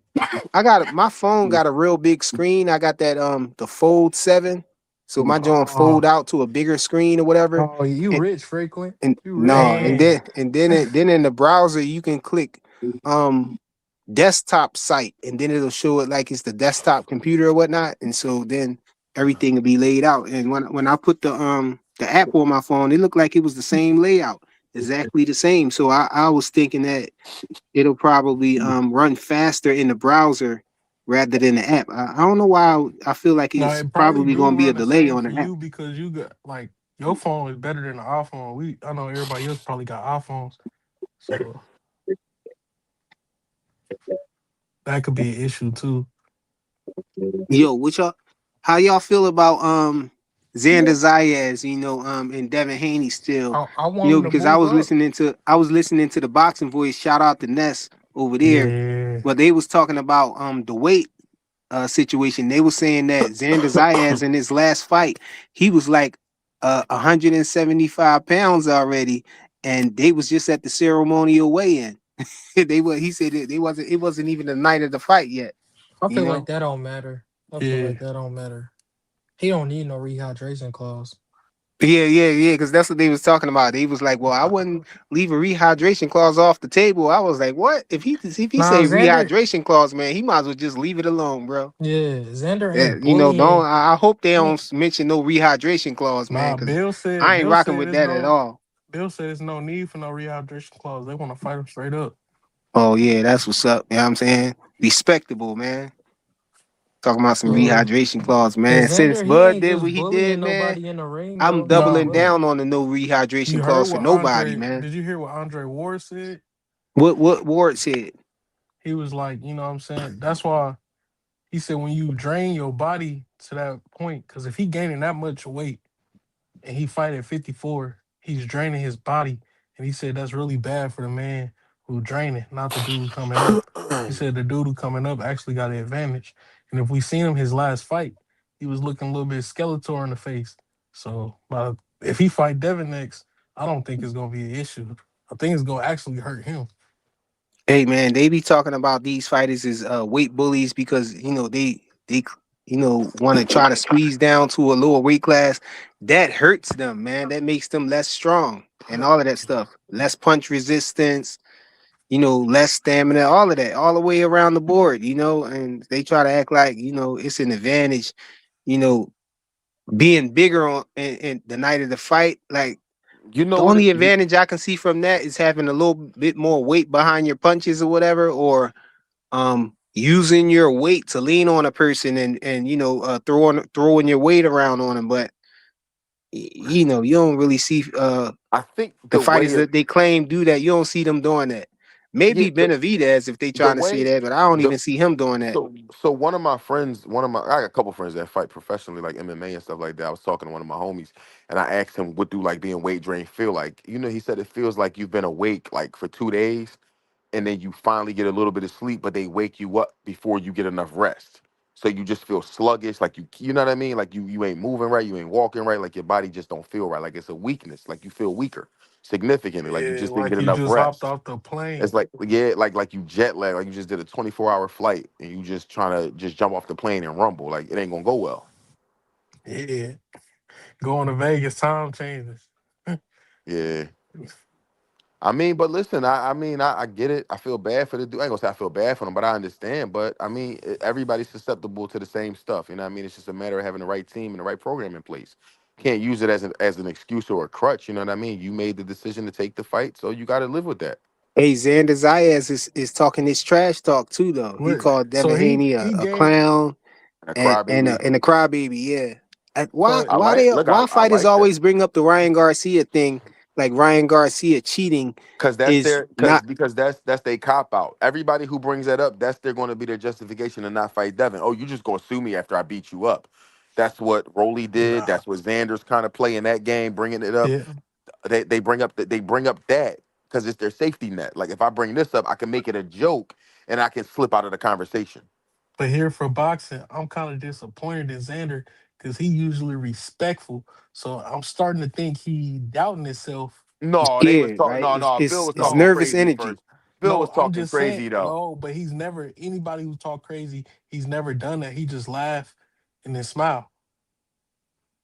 My phone got a real big screen. I got that the Fold 7. So my joint fold Oh, out to a bigger screen or whatever. oh, you And rich, frequent. and You no, rich, and man. then in the browser you can click um desktop site and then it'll show it like it's the desktop computer or whatnot. And so then everything will be laid out. And when I put the app on my phone, it looked like it was the same layout, exactly the same. So I was thinking that it'll probably run faster in the browser rather than the app. I don't know why I feel like No, it's it probably probably do gonna be a run the delay same on for the app. you because you got like your phone is better than the iPhone. I know everybody else probably got iPhones, so that could be an issue too. Yo, how y'all feel about Xander Zayas, and Devin Haney still, I want him to because I move was up. listening to the boxing voice. Shout out to Ness over there, Yeah. but they was talking about the weight situation. They were saying that Xander Zayas in his last fight, he was like 175 pounds already, and they was just at the ceremonial weigh-in. He said it wasn't even the night of the fight yet. I You feel like know. that don't matter. I feel Yeah. like that don't matter. He don't need no rehydration clause. Yeah, because that's what they was talking about. They was like, "Well, I wouldn't leave a rehydration clause off the table." I was like, "What? If he Nah, say Xander. rehydration clause, man, he might as well just leave it alone, bro." Yeah, Xander Yeah, ain't don't. bullying. I hope they He don't ain't, mention no rehydration clause, man, nah, because I ain't Bill rocking said with there's that at no all. Bill said there's no need for no rehydration clause. They want to fight him straight up. Oh yeah, that's what's up. You know what I'm saying? Respectable, man. Talking about some Uh, rehydration clause, and man. Since Xander, he Bud ain't did just what he did, bullying man, nobody in the ring I'm though. He ain't doubling bullying. down on the no rehydration You heard clause for what nobody, Andre? man. Did you hear what Andre Ward said? What Ward said? He was like, you know what I'm saying? That's why he said when you drain your body to that point, because if he gaining that much weight and he fight at 54, he's draining his body. And he said that's really bad for the man who draining, not the dude coming up. He said the dude who coming up actually got the advantage. And if we seen him his last fight, he was looking a little bit skeletal in the face. So if he fight Devin next, I don't think it's gonna be an issue. I think it's gonna actually hurt him. Hey man, they be talking about these fighters as weight bullies because they want to try to squeeze down to a lower weight class. That hurts them, man. That makes them less strong and all of that stuff. Less punch resistance, less stamina, all of that, all the way around the board, and they try to act like, it's an advantage, you know, being bigger in the night of the fight. Like You know the what? only advantage I can see from that is having a little bit more weight behind your punches or whatever, or using your weight to lean on a person and throwing your weight around on them. But you don't really see I think the the way fighters it, that they claim do that. You don't see them doing that. yeah, Maybe Benavidez if they the trying to say way that, but I don't the even see him doing that. so one of my friends, I got a couple friends that fight professionally, like MMA and stuff like that. I was talking to one of my homies, and I asked him, "What do like being weight drained feel like?" He said it feels like you've been awake like for 2 days, and then you finally get a little bit of sleep, but they wake you up before you get enough rest. So you just feel sluggish, like you know what I mean? Like you ain't moving right, you ain't walking right, like your body just don't feel right. Like it's a weakness, like you feel weaker significantly, like you Yeah, just didn't like get you enough just hopped rest. off the It's plane. like yeah, like you jet lag, like you just did a 24-hour flight and you just trying to just jump off the plane and rumble. Like it ain't gonna go well. Yeah. Going to Vegas, time changes. Yeah. I mean, but listen, I get it. I feel bad for the dude. I ain't gonna say I feel bad for him, but I understand. But I mean, everybody's susceptible to the same stuff. You know what I mean? It's just a matter of having the right team and the right program in place. Can't use it as an excuse or a crutch. You know what I mean? You made the decision to take the fight, so you got to live with that. Hey, Xander Zayas is talking this trash talk too, though. He What? called So Devin Haney he a gained, clown And a and crybaby. a crybaby. Yeah. Why but I why like. they Look, why I fighters like that. always bring up the Ryan Garcia thing? Like Ryan Garcia cheating Cause that's is their cause not. because that's their cop out. Everybody who brings that up, that's they're going to be their justification to not fight Devin. Oh, you just gonna sue me after I beat you up. That's what Rolly did. nah. That's what Xander's kind of playing that game, bringing it up. Yeah. They bring up that because it's their safety net. Like if I bring this up, I can make it a joke and I can slip out of the conversation. But here for boxing, I'm kind of disappointed in Xander because he usually respectful. So I'm starting to think he doubting himself. No, they was Yeah, talking. right. No, It's no. Bill it's was it's talking No, nervous crazy energy. first. Bill no, was I'm talking just saying crazy though. no. But he's never anybody who talk crazy. He's never done that. He just laugh and then smile.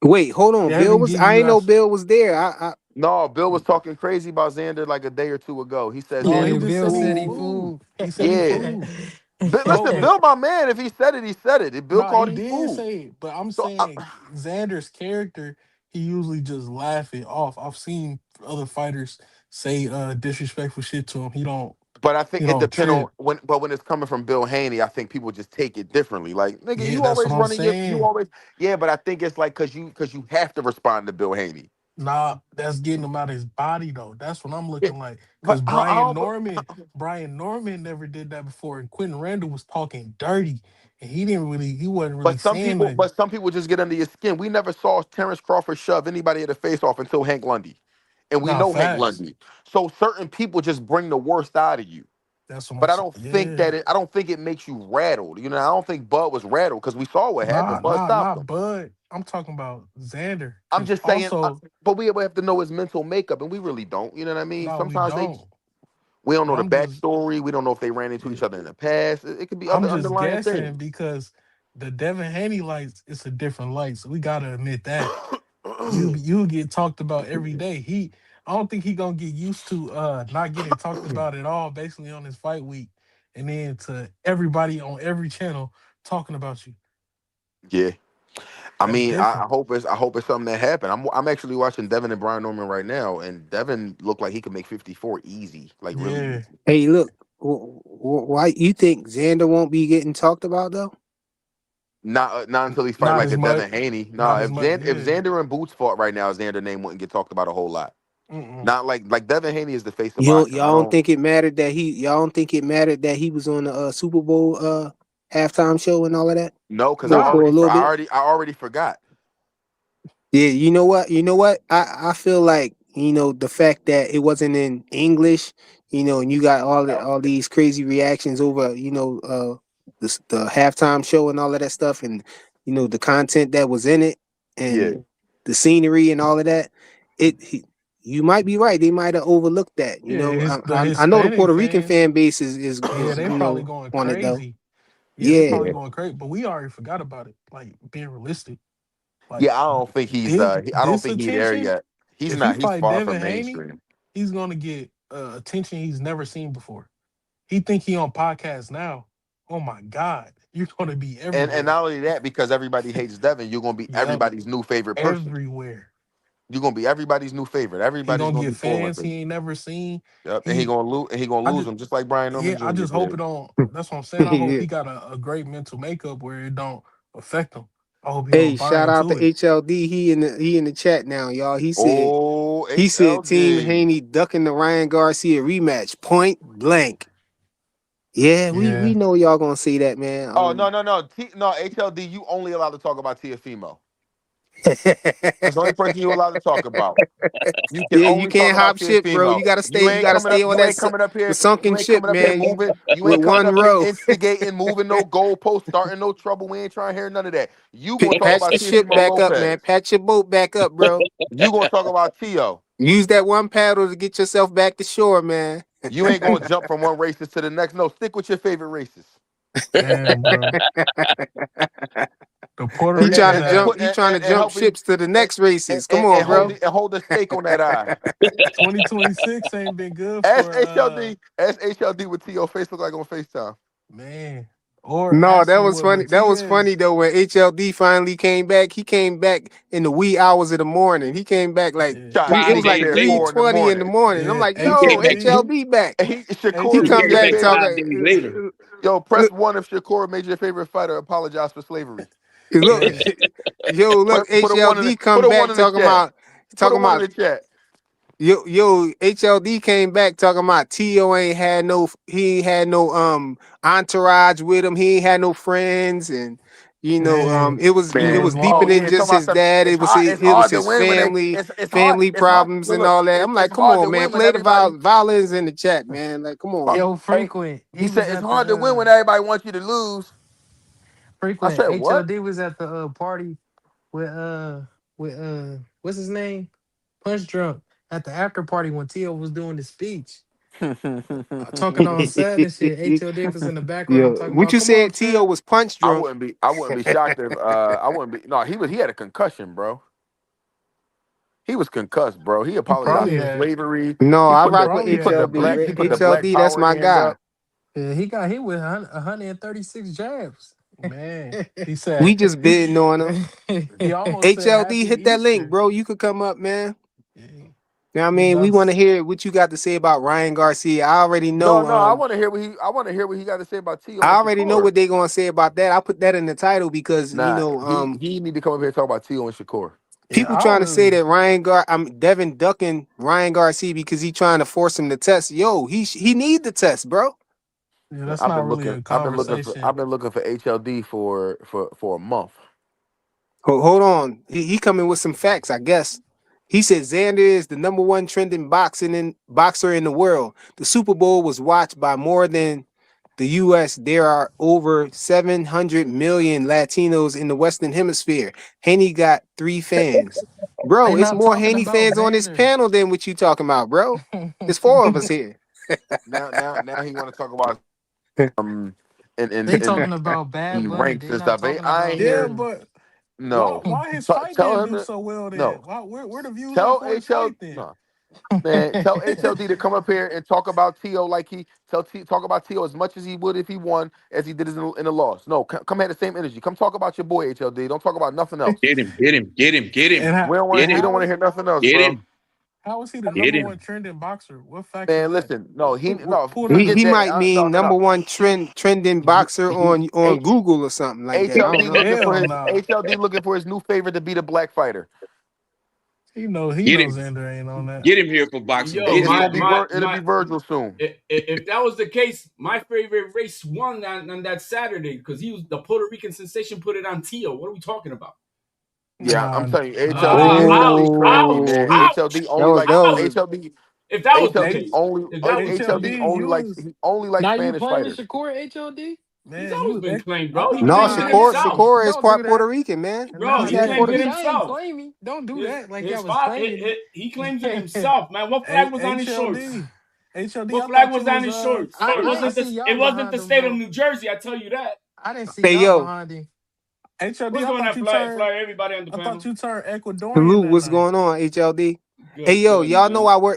Wait, hold on. Bill Devin was. give I you ain't know that. Bill was there. I No, Bill was talking crazy about Xander like a day or two ago. He said No, he Xander yeah, was just a said he fool. fool. He said he Yeah. fool. Listen, But Bill, my man, if he said it, he said it. If Bill no, called he him did fool. say it. But I'm So, saying Xander's character, he usually just laugh it off. I've seen other fighters say disrespectful shit to him. but I think He it don't depends on trip. when it's coming from Bill Haney, I think people just take it differently. Like, nigga, Yeah, you that's always what I'm running you saying. always, yeah, but I think it's like because you have to respond to Bill Haney. Nah, that's getting him out of his body though. That's what I'm Yeah, looking like. Cause but I don't. Brian Norman never did that before, and Quentin Randall was talking dirty, and he wasn't really But saying nothing. some people just get under your skin. We never saw Terrence Crawford shove anybody at the face off until Hank Lundy, and we Nah, know Hank facts. Lundy. So certain people just bring the worst out of you. That's what But I'm saying. Yeah. I don't think it makes you rattled. You know, I don't think Bud was rattled because we saw what happened. Bud stopped Not him. Bud. I'm talking about Xander. I'm Cause just saying, also, but we have to know his mental makeup, and we really don't. You know what I mean? no, we Sometimes don't. we don't But know the backstory. We don't know if they ran into yeah, each other in the past. It could be I'm other just underlying guessing things. because the Devin Haney lights, it's a different light. So we gotta admit that. You get talked about every day. I don't think he gonna get used to not getting talked about at all, basically on his fight week, and then to everybody on every channel talking about you. Yeah. I That's mean, different. I hope it's something that happened. I'm actually watching Devin and Brian Norman right now, and Devin looked like he could make 54 easy, like really Yeah, easy. Hey, look, why you think Xander won't be getting talked about though? Not until he fight not like as a much. Devin Haney. No, Not as much. If Yeah. Xander and Boots fought right now, Xander name wouldn't get talked about a whole lot. Mm-mm. Not like Devin Haney is the face of You don't, boxing. I y'all don't don't. think it mattered that he was on the Super Bowl halftime show and all of that No, because for a little bit? I already forgot. Yeah, you know what? You know what? I feel like, the fact that it wasn't in English, and you got all these crazy reactions over, the halftime show and all of that stuff, and the content that was in it, Yeah, and the scenery and all of that. It he, you might be right. They might have overlooked that. Yeah, the I know the Hispanic Puerto Rican fans. fan base is Yeah, they probably going on it though. crazy. Yeah, they Yeah. probably going crazy. But we already forgot about it. Like being realistic. Like yeah. I don't think he's. I don't this think he's there attention. yet. He's If he not. He's fight far from Devin Haney, mainstream. he's gonna get attention he's never seen before. He think he on podcast now. Oh my God, you're gonna be And everywhere. not only that, because everybody hates Devin, you're gonna be Yep, everybody's new favorite person. everywhere. You're gonna be everybody's new favorite. He Everybody's gonna gonna get be pulling fans for he you. ain't never seen. Yep. And He, he gonna I lose just, them just like Brian yeah, Norman I Jr. just hope it did. don't. That's what I'm saying. I hope Yeah. he got a great mental makeup where it don't affect him. I hope he Hey, don't buy shout out into to it. HLD. He in the chat now, y'all. Oh, He said Team HLD. Haney ducking the Ryan Garcia rematch point blank. Yeah, we Yeah, know y'all gonna say that, man. Oh no, HLD. You only allowed to talk about Tiafimo. That's the only person you allowed to talk about. You can Yeah, you only talk can't about hop ship, bro. Tiafimo. You gotta stay. You gotta stay on You that ain't coming up the here. You sunken ain't ship, coming up here man. moving. You With ain't coming one up here row. instigating, moving no goalposts, starting no trouble. We ain't trying to hear none of that. You gonna talk Patch about the ship Tiafimo back up, man. Lopez. Patch your boat back up, bro. You gonna talk about Tio. Use that one paddle to get yourself back to shore, man. You ain't gonna jump from one racist to the next. No, stick with your favorite racist. damn, bro. The Puerto He trying Ricans to have jump. He trying to And jump help him ships to the next races. Come on, bro. yeah. and hold the stake on that eye. 2026 ain't been good Ask for HLD. Ask HLD what T.O. face look like on FaceTime. man. Or No, that asking was what funny. That was funny Matias. though. When HLD finally came back, he came back in the wee hours of the morning. He came back like Yeah, Trying to three. It was like instigate at three 5 days later. four in the twenty in the morning. morning. I'm yeah. like, He yo, came back HLD. 10. HLD back. And He Shakur He made come came your back back favorite. 5 talking. days later. Yo, press Look, one if Shakur made your favorite fighter apologize for slavery. look, Yeah. yo, look, Put a one in HLD put come a one back in the talking chat. about Put a talking one in about the chat. yo, HLD came back talking about Tio ain't had no he ain't had no entourage with him. He ain't had no friends and Man. it Tio Man, was was deeper oh lost. than yeah, talking just about his some. dad. It's It was hard to his win when they. family, It's hard. family It's hard. problems and Look, all that. I'm like, it's come hard on, to man, win when play the everybody. violins in the chat, man. Like, come on. Fuck. Yo, Hey, frequent. he He was said it's at hard to win the when everybody wants you to lose. I frequent. said what? HLD was at the party with what's his name? Punch Drunk at the after party when Tio was doing the speech. Talking on sad and shit. HLD was in the background Yo, talking what about, you come on, said? Tio champ. was punch drunk. I wouldn't be shocked if I wouldn't be no, he had a concussion, bro. He was concussed, bro. He He apologized probably for had slavery. No, I rock with probably had a HLD. He put the breakdown. black HLD, that's power my hand guy. up. Yeah, he got hit with 136 jabs. Man, he We said just bidding on him. he almost said HLD, Happy hit that link, Easter. bro. You could come up, man. Yeah, You know what I he mean? We about want to to, hear what you got to say about Ryan Garcia. I already No, know. no, I want to hear what he got to say about Tio I and already know Shakur. what they gonna say about that. I put that in the title because Nah, he need to come up here and talk about Tio and Shakur. People I trying to say was. that I'm Devin ducking Ryan Garcia because he trying to force him to test. Yo, he need the test, bro. Yeah, that's I've not been really looking. a I've conversation. been looking for HLD for a month. Hold on. He coming with some facts, I guess. He said Xander is the number one trending boxer in the world. The Super Bowl was watched by more than the US. There are over 700 million Latinos in the Western Hemisphere. Haney got 3 fans. They Bro, it's not more talking Haney about fans on this Xander. panel than what you talking about, bro. There's 4 of us here. Now he want to talk about um in in They in talking about Bad in Bunny. ranks They and not stuff. talking I ain't about hear uh but no. why his fight Tell didn't him do to, so well then? no. Where the views at Tell for his HL fight then? no. Man, tell HLD to come up here and talk about T.O. like talk about T.O. as much as he would if he won, as he did in the loss. No, come have the same energy. Come talk about your boy HLD. Don't talk about nothing else. Get him, get him, get him, get him, And We don't get want. We him, don't how want to is hear nothing else, get bro. him, how is he the get number one him. trending boxer? What facts is Man, that? listen. No, Pull that He up. forget that. might mean No, no, number no. one trending boxer He on Google or something like that. I don't HLD know. looking for Hell his nah. HLD looking for his new favorite to be the black fighter. He Get knows him, Xander ain't on that. get him here for boxing. Yo, Get It's him. gonna be it'll be Virgil soon. if that was the case, my favorite race won on that Saturday because he was the Puerto Rican sensation. Put it on Tio. What are we talking about? Yeah, I'm Nah, telling you, nah. HLD crazy, Ouch! man. Oh, Ouch! HLD only that likes was Ouch! HLD. If that was the H, HLD case, only if that was the HLD case, HLD, only you likes was he only likes Now you Spanish claiming fighters. Shakur HOD? he's man. always been claimed, bro. He no claimed it Nah. himself, Shakur is Don't do part Puerto that. Rican, man. bro. Nah, He He's half yeah. claims Puerto it But Rican. y'all ain't himself. claiming. Don't do that like y'all His was father, claiming. he claims it himself, man. What flag was on his shorts? HLD. HLD. What I flag thought was you on was his shorts? I, It I ain't wasn't see this. It y'all wasn't behind the him state of though. New Jersey. I tell you that. I didn't see Hey y'all yo, behind him. HLD. What's I going thought on, you flag? turned. Flag. Everybody on the I thought panel. you turned Ecuadorian salute, that what's night. going on, HLD? Hey Good, yo, good, man.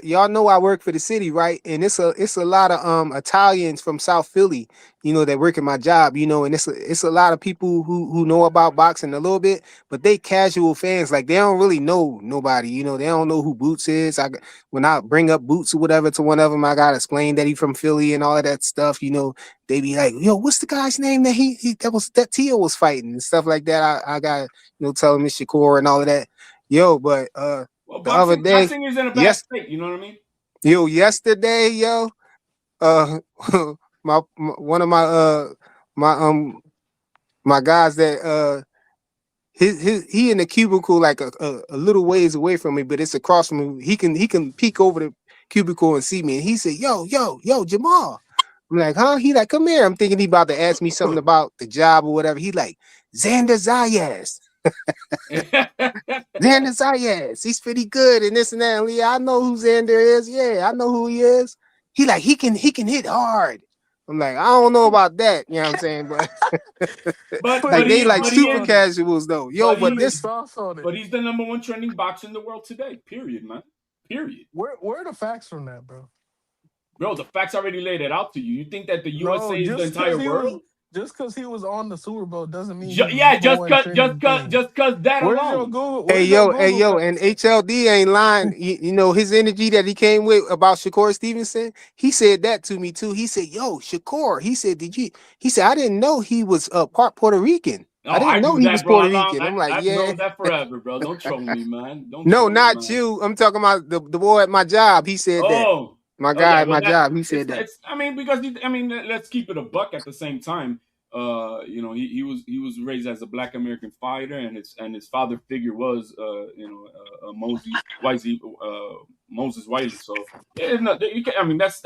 y'all know I work for the city, right? And it's a lot of Italians from South Philly, that work at my job, and it's a lot of people who know about boxing a little bit, but they casual fans, like they don't really know nobody, they don't know who Boots is. When I bring up Boots or whatever to one of them, I gotta explain that he from Philly and all of that stuff, they be like, yo, what's the guy's name that that Tio was fighting and stuff like that. I got tell him it's Shakur and all of that. Yo, but Well, the other day, boxing is in a bad yes, state. You know what I mean? yesterday, uh, one of my my guys that he in the cubicle like a little ways away from me, but it's across from me. He can peek over the cubicle and see me, and he said, yo, Jamal. I'm like, huh? He like, come here. I'm thinking he about to ask me something about the job or whatever. He like, Xander Zayas. Xander Zayas, he's pretty good and this and that. And yeah, I know who Xander is. Yeah, I know who he is. He like he can hit hard. I'm like, I don't know about that. You know what I'm saying? But but Putting like but the they he like but sauce he super is on it. casuals though. Yo, but but Putting he the this sauce on it. but he's the number one trending boxer in the world today. Period, man. Period. Where are the facts from that, bro? Bro, the facts already laid it out to you. You think that the No, USA is the entire world? just because he was on the Super Bowl doesn't mean he's the Yeah, number one trending thing. just cause that alone. hey Where's your Google yo, and facts? HLD ain't lying. His energy that he came with about Shakur Stevenson. He said that to me too. He said, "Yo, Shakur." He said, "Did you?" He said, "I didn't know he was part Puerto Rican. I Oh, I didn't know knew he that, was bro. Puerto Rican." I'm like, I've "Yeah." known that forever, bro. Don't troll me, man. Don't No, troll me, not man. you. I'm talking about the boy at my job. He said that. Oh, My oh guy yeah. at Well, my that job. He said that. it's. I mean, because let's keep it a buck at the same time. He was raised as a Black American fighter, and his father figure was Moses Wiley. So yeah, no, you can, I mean that's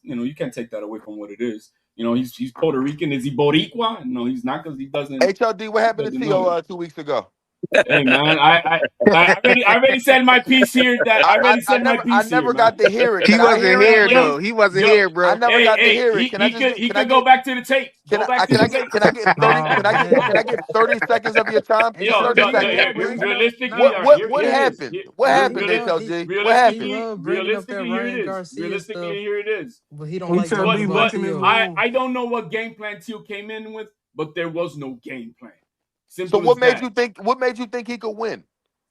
you can't take that away from what it is. He's Puerto Rican. Is he Boricua? No, he's not because HLD, what he happened to doesn't know it. T.O. 2 weeks ago? Hey man, I already said my piece here. That I already said my I piece here, never man. got to hear it. He Can I wasn't hear it, here Yo, though. please? He wasn't yo, here, I bro. never got to hear it. he could go back to the tape. Go back to the tape. Can I get 30 Oh can I man. get 30 seconds of your time, please? Yo, 30 yo, HOD yo, seconds, here, love please. bringing up realistically, What here it is. happened? What happened, HLD? What happened? Realistically, here it Ryan is. Garcia Realistically, stuff, here it is. but he don't like talking HLD about But breaking his Tio. rule. I don't know what game plan Teal came in with, but there was no game plan. So Simple as that. what made you think he could win?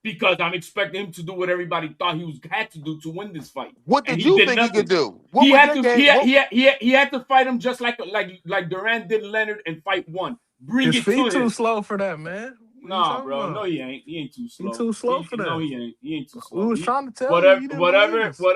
Because I'm expecting him to do what everybody thought had to do to win this fight, What and did he you did think he could nothing. do? What He was had your to game? What he had to fight him just like Durant did Leonard and fight one. Bring His it to feet too him. slow for that, man. What you Nah, talking bro. No, about? he ain't. He ain't too He slow. too slow for No, that. he ain't. He ain't too We slow. was trying to tell you. Whatever, You didn't believe whatever, us.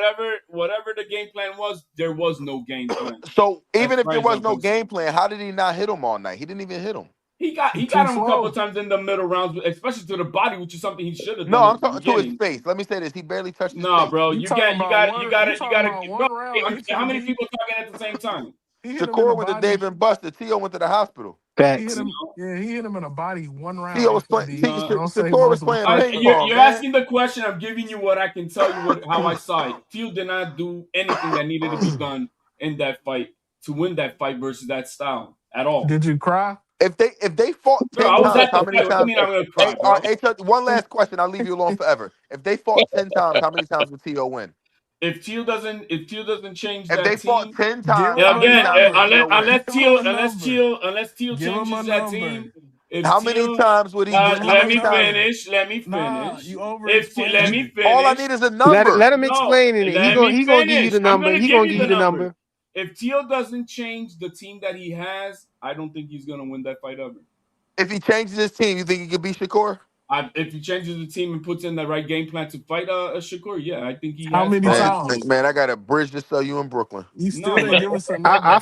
whatever the game plan was, there was no game plan. So As even if far there as was I'm no game concerned, plan, how did he not hit him all night? He didn't even hit him. he He got too him a couple slow. times in the middle rounds, especially to the body, which is something he should have No, done I'm at the talking to his beginning. face. Let me say this: he barely touched his Nah, face. bro, You you talking got, you about got, you one? got You to, you talking got to. about Bro, one round? how many HLD. people talking at the same time? He hit him in the Shakur went to body. Dave and Buster. T.O. went to the hospital. He hit Facts. You him. know, Yeah, he hit him in the body. One round. T.O. was playing. HLD. nah. Don't say Shakur was multiple. playing ping pong, You're man. asking the question. I'm giving you what I can tell you. How I saw it. Teal did not do anything that needed to be done in that fight to win that fight versus that style at all. Did you cry? If they fought Bro, 10 I was times, at how the many fight. What do you times? mean I'm gonna cry, Hey, bro? one last question. I'll leave you alone forever. If they fought 10 times, how many times would T.O. win? If Teal doesn't change If they that fought team 10 Give times, how him a many again, times would number. T.O. win? Give him a number. Unless Teal Give him a changes that number. team, if How many Teal, times would he win? Give How him a let many me times? number. finish. Let me Nah, finish. you over Let explaining me it. All I finish. need is a Let number. him No, explain it. let me He gonna give you finish. the I'm number. gonna He give gonna you give the you the number. number. If Teal doesn't change the team that he has, I don't think he's gonna win that fight ever. If he changes his team, you think he could beat Shakur? If he changes the team and puts in the right game plan to fight a Shakur, yeah, I think he How has many probably Man, the most. times? man, I got a bridge to sell you in Brooklyn. You still No, didn't man. give us a I number.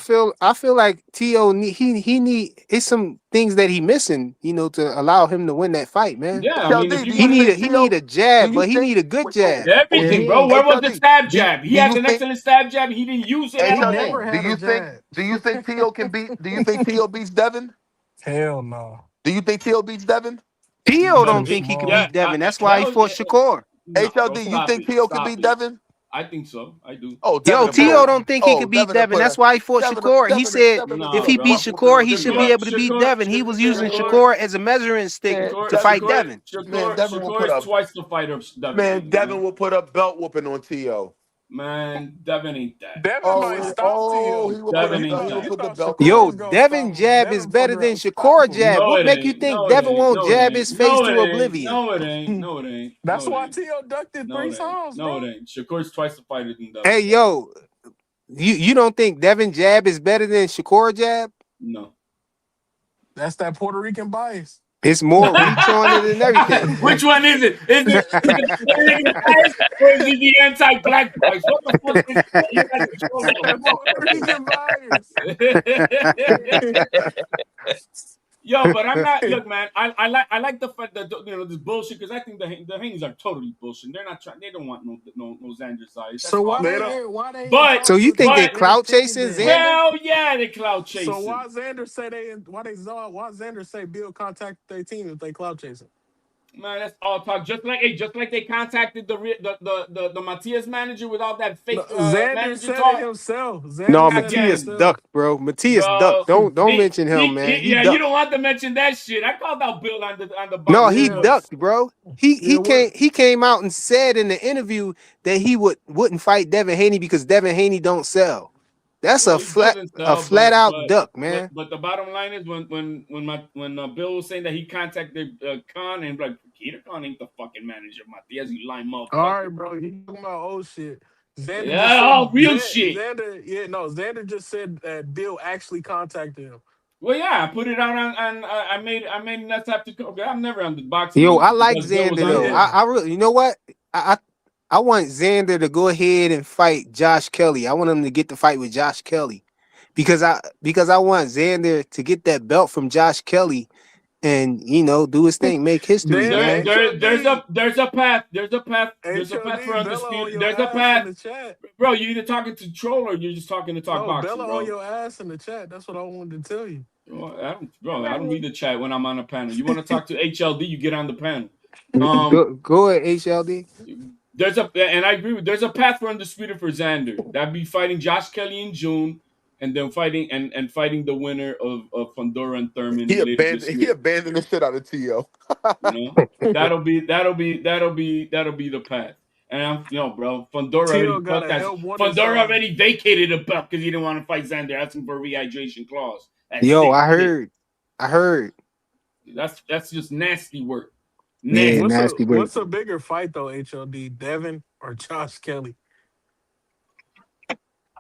feel like T.O. he need it's some things that he missing, to allow him to win that fight, man. Yeah, I mean, if HLD, do you you want think He T.O. need a Do jab, you but he think need a good jab. Yeah, everything, he bro, ain't. where was the HLD? stab Do, jab? He do has you an think excellent stab jab. He didn't use it at He HLD? never all. Do had a you think jab. do you think T.O. can beat? Do you think T.O. beats Devin? Hell no. Do you think T.O. beats Devin? He T.O. too don't think he could Yeah, small. beat Devin. That's why he hell fought yeah. Shakur. Nah, bro, HLD, you stop think it. T.O. can Stop beat it. Devin? I think so. I do. Oh, Yo, Devin to put T.O. a don't think he oh could beat Devin to Devin. put That's a why he fought Devin Shakur. He said Devin to if put Nah, a he beat bro. butt whooping Shakur, on he should be T.O. able to beat Devin. He was using Shakur as a measuring stick to fight Devin. Devin will Shakur put is a twice the fighter of Devin man. Haney, Devin man. will put a belt whooping on T.O. Man, Devin ain't that. Devin Oh, might stop T.O. he will put Devin a ain't he will that. You put the thought belt on Shakur Yo, was him. gonna stop Devin him. jab is Devin better fucking than Shakur unstoppable. jab. No, What it make you ain't. think No, it Devin ain't. won't No, it jab ain't. his face No, it to ain't. oblivion? No, it ain't. No, it ain't. That's No, it why ain't. T.O. ducked it No, three it ain't. times, No, it bro. ain't. Shakur's twice the fighter than Hey, Devin. yo, you don't think Devin jab is better than Shakur jab? No. That's that Puerto Rican bias. It's more reach on it and everything. Which one is it? Is it the Puerto Rican bias or is it the anti-black bias? What the fuck is it? You got control of That Puerto Rican bias. it. Yo, but I'm not. Look, man. I like the fact that this bullshit because I think the Haneys are totally bullshit. They're not trying. They don't want no Xander Zayas. That's So all. why They they don't. ain't why they ain't But So talk you with think they but clout anything chasing then? Xander? well, yeah, they cloud So chasing. why Xander say they why Xander say Bill contacted their team if they cloud chasing? Man, that's all talk. Just like they contacted the Matias manager with all that No, fake Xander manager said it talk. himself. No, Xander said it Matthias Again, himself. ducked, bro. Matthias ducked. bro. Don't mention him, man. He You ducked. don't want to mention that shit. I called out Bill on the No, box he Yeah, replay. ducked, bro. yeah. What? He came out and said in the interview that he wouldn't fight Devin Haney because Devin Haney don't sell. That's Well, he doesn't a sell, flat out duck, man. but the bottom line is when Bill was saying that he contacted Khan and like Peter Khan ain't the fucking manager, Matias, you lying All right, motherfucker. bro. You talking about old shit? Xander just Yeah, said all real shit. Xander. Yeah, no. Xander just said that Bill actually contacted him. Well, yeah, I put it out on I made nuts have to. Okay, I'm never on the boxing Yo, news I like because Bill was Xander on though. there. Yeah. I really, you know what? I want Xander to go ahead and fight Josh Kelly. I want him to get the fight with Josh Kelly because I want Xander to get that belt from Josh Kelly and do his thing, make history, Damn it, man. HLD. There's a path. There's a path for HLD. Bella on undisputed. your There's a ass in path, the chat. bro. You either talking to troll or you're just talking to talk No, boxing, Bella on bro. your ass in the chat. That's what I wanted to tell you. I don't read the chat when I'm on a panel. You want to talk to HLD, you get on the panel. Go ahead, HLD. And I agree with. There's a path for undisputed for Xander. That'd be fighting Josh Kelly in June, and then fighting the winner of Fundora and Thurman later this He year. abandoned the shit out of T.O. You know, that'll be the path. And bro, Fundora already Tio got put a that. help wanted Fundora sign. already vacated a belt because he didn't want to fight Xander, asking for a rehydration clause. That Yo, sick shit. I heard. That's just nasty work. Yeah, Nasty. nasty work. What's a bigger fight though, HLD? Devin or Josh Kelly?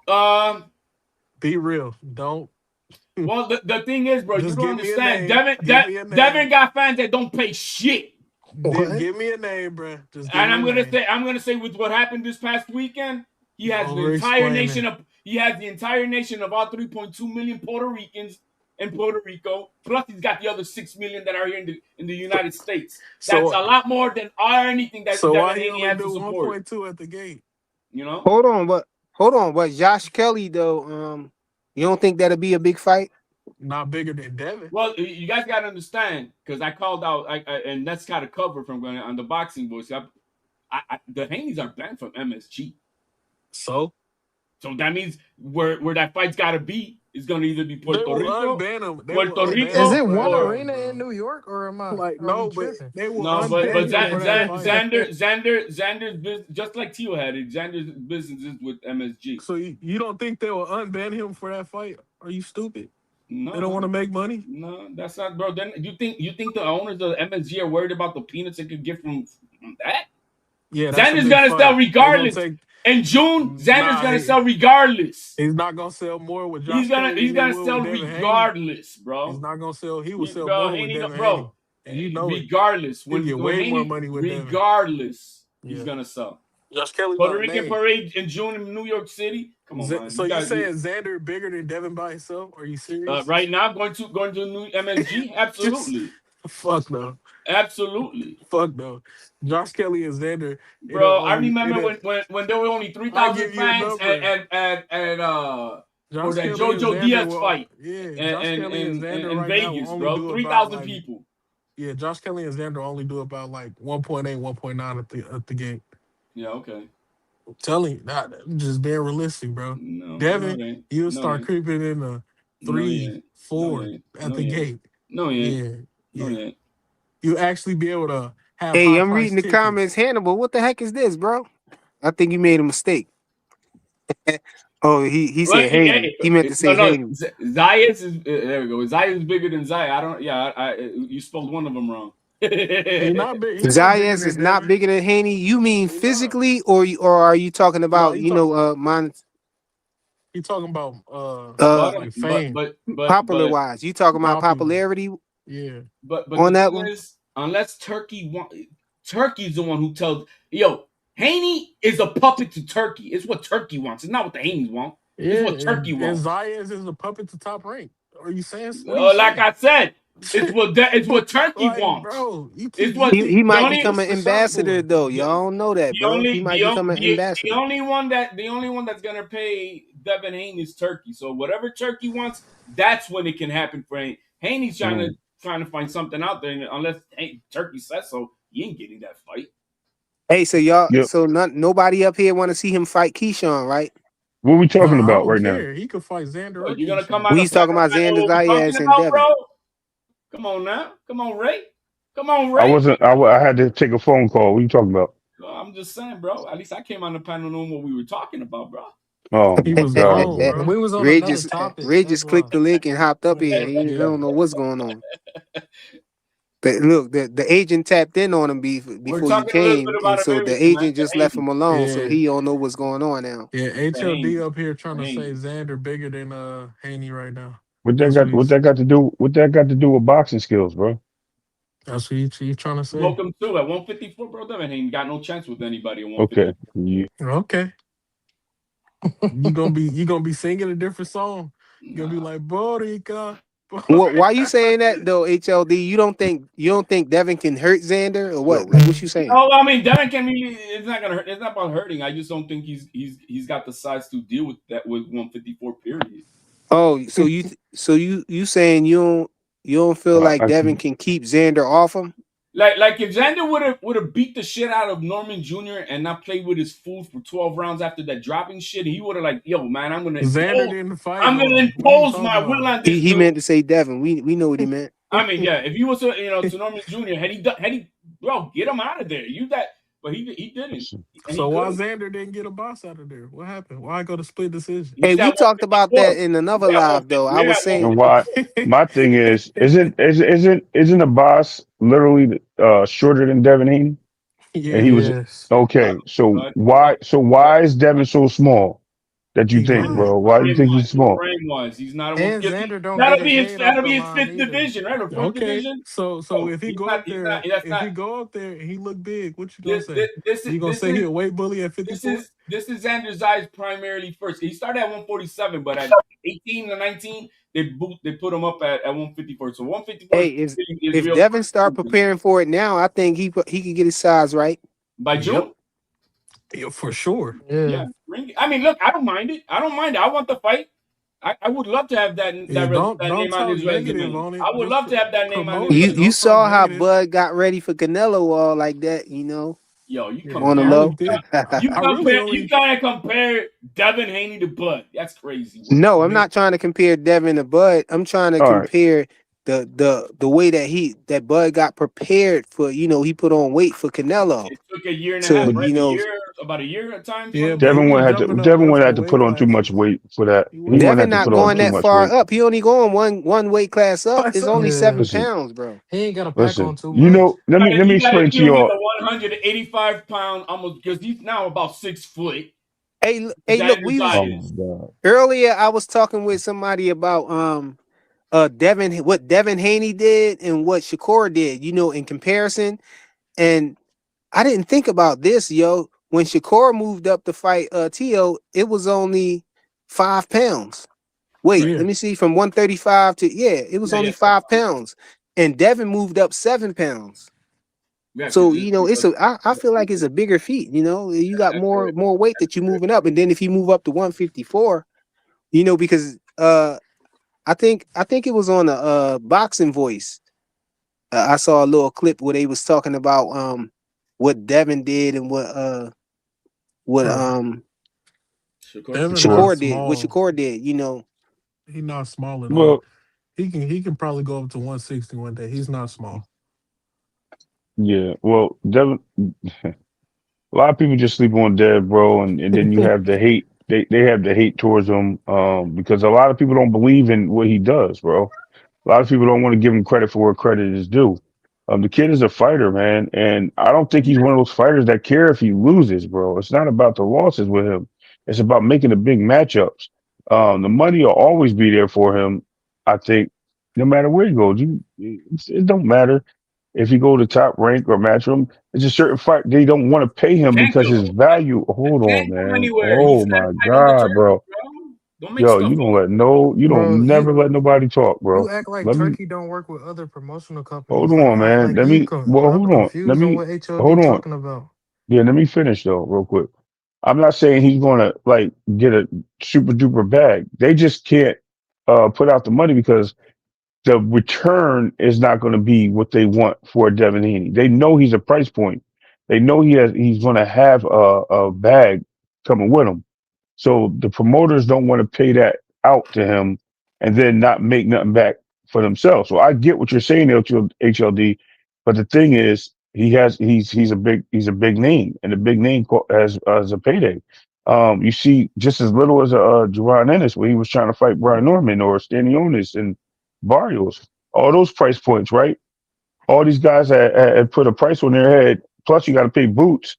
Um, Be real. Don't Well, the thing is, bro, you Just don't give me a understand. name. Give me a Devin name. got fans that don't pay shit. What? Give me a name, bro. Just give And me a name. I'm gonna say with what happened this past weekend, You over explaining. he has the entire nation of all 3.2 million Puerto Ricans in Puerto Rico. Plus, he's got the other 6 million that are here in the United States. That's So a lot more than anything that so why Devin he Haney only has to do support. 1.2 at the gate? You know. Hold on, but Josh Kelly though, you don't think that'll be a big fight? Not bigger than Devin. Well, you guys got to understand because I called out, and that's kind of covered from going on the boxing voice. The Haneys are banned from MSG. So So that means where that fight's got to be is going to either be they will unban him. They will unban Is him it for that one or fight, arena in bro. New York, or Like are we no, but tripping? they will no. But unban him for that fight. Xander's just like Tio had it. Xander's business is with MSG. So you don't think they will unban him for that fight? Are you stupid? They don't want No, to make money. no, that's not, bro. Then you think the owners of MSG are worried about the peanuts they could get from that? Yeah, that's a Xander's big gonna sell fight. They gonna regardless. take. In June, Xander's Nah, gonna sell regardless. he's not gonna sell more with He's Josh gonna Kelly he's than he gonna will with sell Devin Haney. regardless, He's bro. not gonna sell. He will sell Bro, more with Haney, Devin Haney, bro, and you know it. regardless, He'll get when way more Haney, money with Devin. regardless, he's Yeah, gonna sell. Josh Kelly Puerto not a Rican name. parade in June in New York City. Come on, man. So you saying Xander bigger than Devin by himself? Are you serious? Right now, going to new MSG. Just Absolutely, fuck no, absolutely, fuck no. Josh Kelly and Xander, it'll bro. I only remember it'll. when there were only three I thousand give you a fans number. for Josh that Kelly and JoJo Xander Diaz will. fight Yeah, Josh Kelly and Xander in right now will Vegas, only bro. do Three about thousand like. people. Yeah, Josh Kelly and Xander only do about like 1.8, 1.9 at the game. Yeah, okay. I'm telling you, not just being realistic, bro. No, Devin, it ain't. you'll No, it start ain't. creeping in the No, he three, ain't. No, he four ain't. at No, the he ain't. gate. No, he ain't. Yeah, No, yeah. he ain't. You actually be able to have Hey, high I'm price reading the comments. tickets. Hannibal, what the heck is this, bro? I think you made a mistake. Oh, he Well, said Haney. He meant to no, say no. Haney. Zayas is there we go. Zayas is bigger than Zay. I don't. Yeah, you spelled one of them wrong. He not big. He not bigger Zayas is than not Devin. bigger than Haney. You mean He not. physically, or are you talking No, about he talking about uh but like but fame, but but popular but wise? You talking about popular. popularity Yeah. but on the that thing one? is, unless Turkey's the one who tells yo Haney is a puppet to Turkey. It's what Turkey wants. It's not what the Haneys want. It's Yeah, what Turkey and wants. Zayas is a puppet to top rank. Are you saying? What are you Like saying? I said, it's what Turkey Like, wants. bro, It's you what He keep the might making only become an this a shot ambassador for. though. the, Y'all don't know that, the bro. only He might become an the ambassador. only one that's gonna pay Devin Haney is Turkey. So whatever Turkey wants, that's when it can happen for Haney. Haney's Mm. trying to find something out there, and unless Turkey says so, he ain't getting that fight. Hey, Yep. so nobody up here want to see him fight Keyshawn, right? What we No, talking I about don't right now? care. He could fight Xander Bro, or you're gonna come Keyshawn. out We of was talking about know Xander what we're talking Zayas and about, bro? Devin. Come on now, come on, Ray. Come on, I Ray. wasn't. I had to take a phone call. What you talking about? I'm just saying, bro. At least I came on the panel knowing what we were talking about, bro. Oh He my was God, gone, bro. bro. We was on Ray another just topic. Ray That's just why. clicked the link and hopped up here. He Yeah. don't know what's going on. But look, the agent tapped in on him We're before you talking a little came, bit and about so the everything, man. agent just left Haney. him alone, so Yeah. he don't know what's going on now. Yeah. It's the HLD Haney. up here trying to say Haney. Xander bigger than Haney right now. What that That's what got? What he's that got to do? What that got to do with boxing skills, bro? he's trying to say. Welcome to at 154, bro. Devin ain't got no chance with anybody at Okay. 154. Yeah. Okay. You gonna be singing a different song. You're gonna be Nah. like Borica. Why you saying that though, HLD? You don't think Devin can hurt Xander or what? Like what you saying? No, I mean Devin can really. It's not gonna hurt. It's not about hurting. I just don't think he's got the size to deal with that with 154. Period. Oh, so you saying you don't feel like I Devin can keep Xander off him? Like if Xander would have beat the shit out of Norman Jr. and not played with his food for 12 rounds after that dropping shit, he would have like, yo, man, Xander didn't fight I'm gonna Norman. What are you impose talking my will about? on this He dude. meant to say Devin. We know what he meant. I mean, yeah, if he was to Norman Jr. Had he bro, get him out of there. You that, but he didn't, and he So why couldn't. Xander didn't get a boss out of there? What happened? Why go to split decision? He's Hey, we at talked about 154. that in another We're at live though. 150. I We're was at saying and 150. why? My thing is, isn't the boss literally shorter than Devin Haney? And he Yeah. was Yes. okay. So But why? So why is Devin so small? that you He think, not. bro? Why do you think he's small? Frame wise, he's not a one. And Xander don't get That'll his be his. head off That'll the be his line fifth either. division, right? Or fourth Okay, division. so Oh, if he he's go not. up He's not. there, That's if not. he go up there and he look big, what you gonna This. say? This. This is. You gonna This say he is. a weight bully at This 54? is. This is Xander Zayas primarily first. He started at 147, but at 18 or 19, they put him up at 154. So 154 Hey, is is if real Devin start first preparing for it now, I think he could get his size right. by Yep, June. yeah, for sure. Yeah, Yeah. I mean, look, I don't mind it. I don't mind it. I want the fight. I would love to have Yeah, that don't name on talk his negative resume. on it. I would Just love to have that name on his promote You it. you Don't resume. talk saw how negative. Bud got ready for Canelo all like that, Yo, you Yeah, on the I compare only low. think you I really compare you only kind of compare Devin Haney to Bud. That's crazy work. No, I'm yeah. not trying to compare Devin to Bud. I'm trying to All right. compare the way that Bud got prepared for. He put on weight for Canelo It took a year and a half, to But right? About a year at times for Yeah, him to but he get Devin was wouldn't have jumping to. up Devin wouldn't have multiple to weight put on too much classes. weight for that. He He wasn't wouldn't Devin have to not put on going too that much far weight. up. He only going one weight class up. class It's up. only seven Yeah. Listen, pounds, bro. He ain't got to pack on listen. too You much. know, let me you got to explain to deal with y'all. a 185-pound almost because he's now about 6 foot. Hey, look, Xander we was Oh my Zayas. god. earlier. I was talking with somebody about Devin, what Devin Haney did and what Shakur did. In comparison, and I didn't think about this, yo. When Shakur moved up to fight Tio, it was only 5 pounds. Wait, Right. Yeah, let me see. From 135 to it was Yeah, only yeah, 5 pounds. And Devin moved up 7 pounds. yeah. So, Because I feel like it's a bigger feat, you got more weight that you're moving up. And then if you move up to 154, because I think it was on a boxing voice. I saw a little clip where they was talking about what Devin did and what bro. Shakur. Devin not Shakur. Shakur did. What small. Shakur did. He not small at all. Well, He can probably go up to 160 one day. He's not small. yeah. Well, Devin. A lot of people just sleep on Dev, bro, and then you have the hate. They have the hate towards him, because a lot of people don't believe in what he does, bro. A lot of people don't want to give him credit for where credit is due. The kid is a fighter, man, and I don't think he's one of those fighters that care if he loses, bro. It's not about the losses with him. It's about making the big matchups. The money will always be there for him. I think, no matter where he goes, it don't matter if he go to Top Rank or Matchroom. It's a certain fight they don't want to pay him Can't because his go. value. It Hold on, can't go man. anywhere. He's Oh got to my fight on the God, turf, bro. bro. Don't make Yo, stuff up. you Bro, don't never let nobody talk, you bro. act like Let me Turkey don't work with other promotional hold companies. on, man. Let me. Well, I'm hold on. Let confused on me what HOD hold on. talking about. Yeah, let me finish though, real quick. I'm not saying he's gonna like get a super duper bag. They just can't put out the money because the return is not going to be what they want for Devin Haney. They know he's a price point. They know he's going to have a bag coming with him. So the promoters don't want to pay that out to him and then not make nothing back for themselves. So I get what you're saying, HLD, but the thing is, he's a big name, and a big name has a payday. You see, just as little as Jerron Ennis, where he was trying to fight Brian Norman or Stanionis and Barrios, all those price points, right? All these guys had put a price on their head. Plus, you got to pay boots,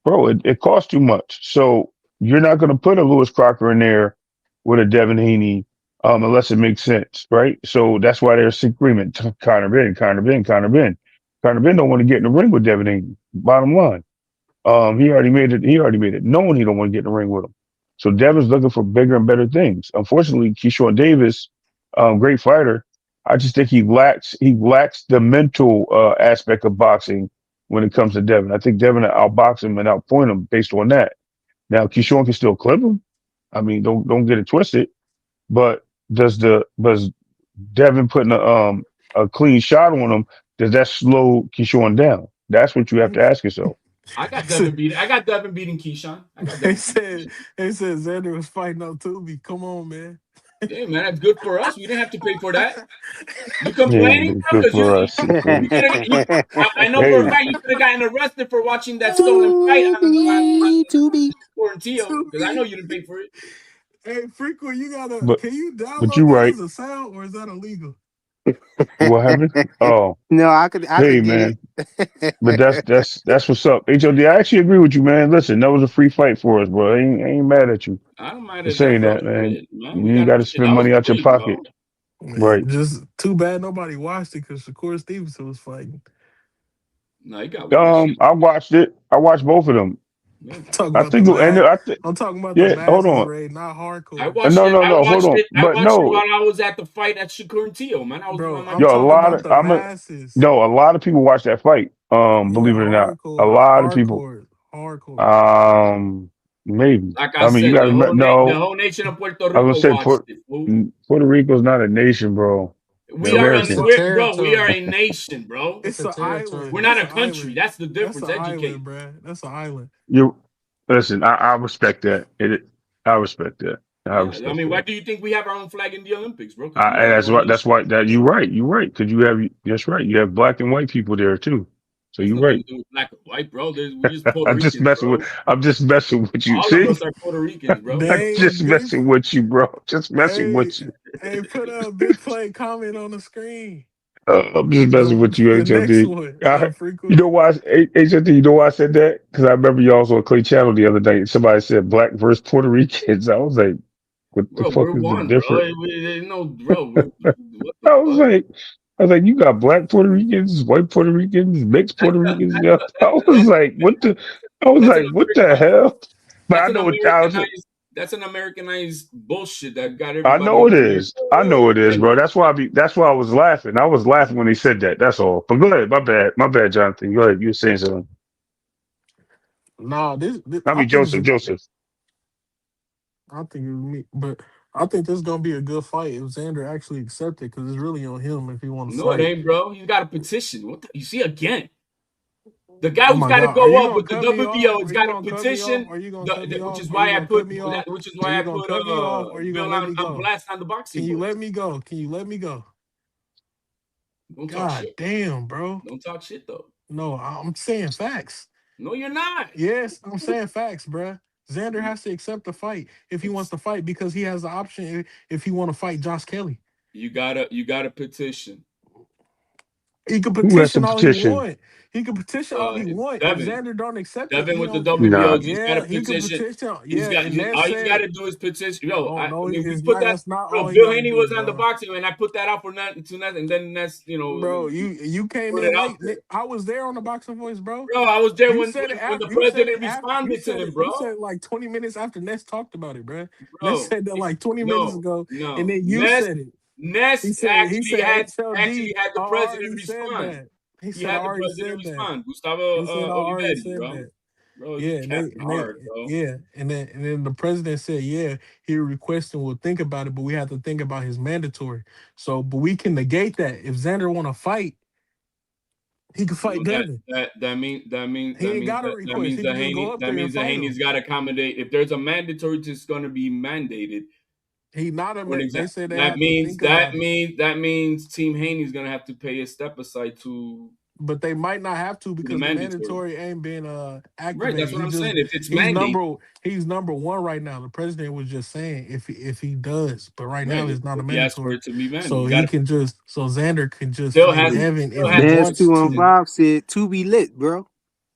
bro. It costs too much. So you're not going to put a Lewis Crocker in there with a Devin Haney, unless it makes sense, right? So that's why there's agreement. Conor Ben, Conor Ben, Conor Ben. Conor Ben don't want to get in the ring with Devin Haney. Bottom line. He already made it. He already made it known he don't want to get in the ring with him. So Devin's looking for bigger and better things. Unfortunately, Keyshawn Davis, great fighter. I just think he lacks the mental aspect of boxing when it comes to Devin. I think Devin will outbox him and outpoint him based on that. Now Keyshawn can still clip him. I mean, don't get it twisted. But does Devin putting a clean shot on him, does that slow Keyshawn down? That's what you have to ask yourself. I got Devin beating Keyshawn. I got They Devin beating said Keyshawn. they said Xander was fighting up Tubi. Come on, man. Yeah, man, that's good for us. We didn't have to pay for that. You Yeah, complaining good because for us. you could have. I know for a Hey, fact you could have gotten arrested for watching that stolen fight to be, to be. on Tio because I know Tubi. you didn't pay for it. Hey, Freako, but can you but download you're that right. as a sound or is that illegal? What happened? Oh, No, I hey could get man. it. But that's what's up. HOD, I actually agree with you, man. Listen, that was a free fight for us, bro. I ain't mad at you I don't mind for at that, saying bro. that, man. Shit, man, we You ain't got got to shit. spend That was money out your great, pocket. bro. Right. Man, just too bad nobody watched it because Shakur Stevenson was fighting. No, you got watch. I watched it. I watched both of them. Yeah. Talking I about the think, and bad. I think, I'm talking about the yeah, hold Madison on. raid, not I hardcore. watched No, it. no, I no, hold watched on. it. I But watched it while no, I was at the fight at Shakur and Tio, man. I was with Bro, my I'm yo, a talking people. lot about of, the I'm a, masses. no, a lot of people watch that fight. Yeah, Believe it or not, a hardcore, lot of people. hardcore, hardcore. Um, maybe. Like I I mean, you said, got to, the no, whole nation of Puerto I was Rico gonna say watched it, fool. Puerto Rico's not a nation, bro. They're We are Bro, a it's a American. bro. We are territory. a nation, bro. It's It's a an island. We're That's not an a country. island. That's the That's difference. an island, Educate. bruh. That's an island. You listen. I respect that. I respect that. I Yeah, I respect mean, why that. do you think we have our own flag in the Olympics, bro? Because we are That's our own why. That's nation. why. That you right. You right. Because you have. That's right. You have black and white people there too. So That's you nothing right. to do with black or white, bro. We just Puerto I'm just Ricans, messing with. bro. I'm just messing with you. All of See, us are Puerto Ricans, bro. I'm just They, messing with you, bro. Just messing hey, with you. hey, put a big play comment on the screen. I'm just messing with you, The next HOD. one, You frequent. know why, HOD? You know why I said that? Because I remember y'all was on Clay Channel the other night. Somebody said black versus Puerto Ricans. I was like, what the Bro, fuck we're is the one, bro. difference? No, bro. What the I was fuck? like, you got black Puerto Ricans, white Puerto Ricans, mixed Puerto Ricans. Yeah. I was like, what the? I was That's an like, what the hell? But I That's an know what I was. Americanized bullshit that got I everybody know it over here. is. I know it is, Yeah. bro. That's why That's why I was laughing. I was laughing when he said that. That's all. But go ahead. My bad. My bad, Jonathan. Go ahead. You were saying something. Nah, I I mean, think it's Joseph. a, Joseph. I think it was me, but I think this is gonna be a good fight if Xander actually accepted because it's really on him if he want to No, it fight. ain't, bro. He's got a petition. What you see again? The guy Oh who's my got to God, are go you up gonna with the cut me off? WBO has Are you got a gonna cut me off? petition. Are you gonna cut me Which off? is Are you why I gonna put cut me off? Are you gonna cut me off? Or are you gonna Bill let me on go? blast on the Can boxing you voice. let me go? Can you let me go? Don't talk God shit. damn, bro. Don't talk shit though. No, I'm saying facts. No, you're not. Yes, I'm saying facts, bruh. Xander You has to accept the fight if he wants to fight because he has the option if he want to fight Josh Kelly. you gotta petition. He can Who has to petition all he petition? want. He can petition all he want. If Devin. Xander don't accept it, Devin he with the don't. Nah. WBO just got a Yeah, he can petition. petition. Yeah, and that All he's got said, to do is petition. Yo, oh I no, mean, we it's put not. that. That's not Bro, all he Bill got to Haney do, was on the bro. boxing, and I put that out for nothing to nothing. And then that's Bro, you came put it in out late. there. I was there on the boxing voice, bro. Bro, I was there You when said it when after. the You said president it after. You responded to said him, it. bro. You said it like 20 minutes after Ness talked about it, bro. Ness Bro, said that like 20 minutes no, ago, and no. then you said it. He Ness said HLD. actually had I the president already said respond. that. He He said I had the already president said that. respond. Gustavo He said I already Olivetti, said bro. that. Bro, you Yeah, capping hard, bro. yeah, and then the president said, yeah, he requesting will think about it, but we have to think about his mandatory. So, but we can negate that. If Xander want to fight, he can No, fight Devin. He ain't got a that request. means He can just go up there and that fight Haney's him. got to accommodate. If there's a mandatory, it's going to be mandated. He not a. For an They example, said they have to think about it, that means Team Haney's going to have to pay a step aside but they might not have to to the because the mandatory. mandatory ain't been Right, that's activated. what He I'm just saying. If it's he's mandated, number one right now. The president was just saying if he does, but right right? now it's not a If he asks for mandatory. it to be mandated, So you got he to can just Xander can just still fight has Devin still if he has Naz wants to. 215 said to be lit, bro.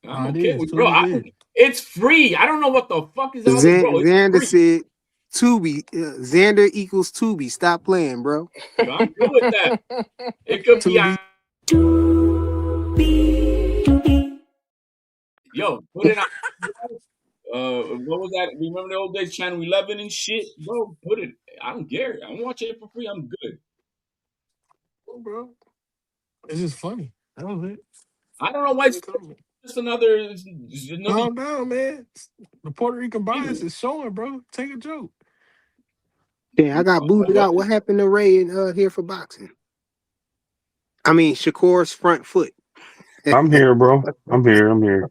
I'm Nah, it okay is with to bro. be lit. It's free. I don't know what the fuck is all this, bro. It's Xander free. said Tubi. Xander equals Tubi. Stop playing, bro. Yo, I'm good with that. It could be To be yo, put it on. What was that? Remember the old days, Channel 11 and shit, bro? Put it. I don't care. I'm watching it for free. I'm good. bro. It's just funny. That was it. I don't know why Funny it's comment. just another Calm down, man. The Puerto Rican bias angle. is showing, bro. Take a joke. Yeah, I got booted What? out. What happened to Ray in here for boxing? I mean, Shakur's front foot. I'm here, bro. I'm here. I'm here.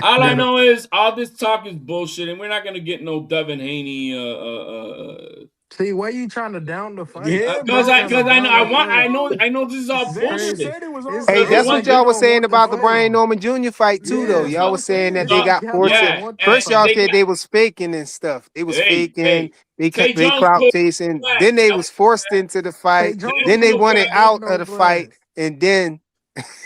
All I Gotta know is all this talk is bullshit, and we're not gonna get no Devin Haney. see why you trying to down the fight. Yeah, Cause bro. I Trying to cause I know down I the want fight. I know this is all Xander bullshit. said it was It's on. Hey, it that's Xander was what said he y'all was don't saying want the about the fight. Brian Norman Jr. fight too, though. Yes, Y'all I'm was saying saying that they he got have to forced. not yeah. want the First, And y'all fight. they said got they was faking and stuff. They was hey faking. hey Tay they Jones clout put chasing. flag. Then they That was was the forced flag. into the Hey, fight. Then Jones it Then was they no didn't wanted flag. give out of no the fight, flag. and then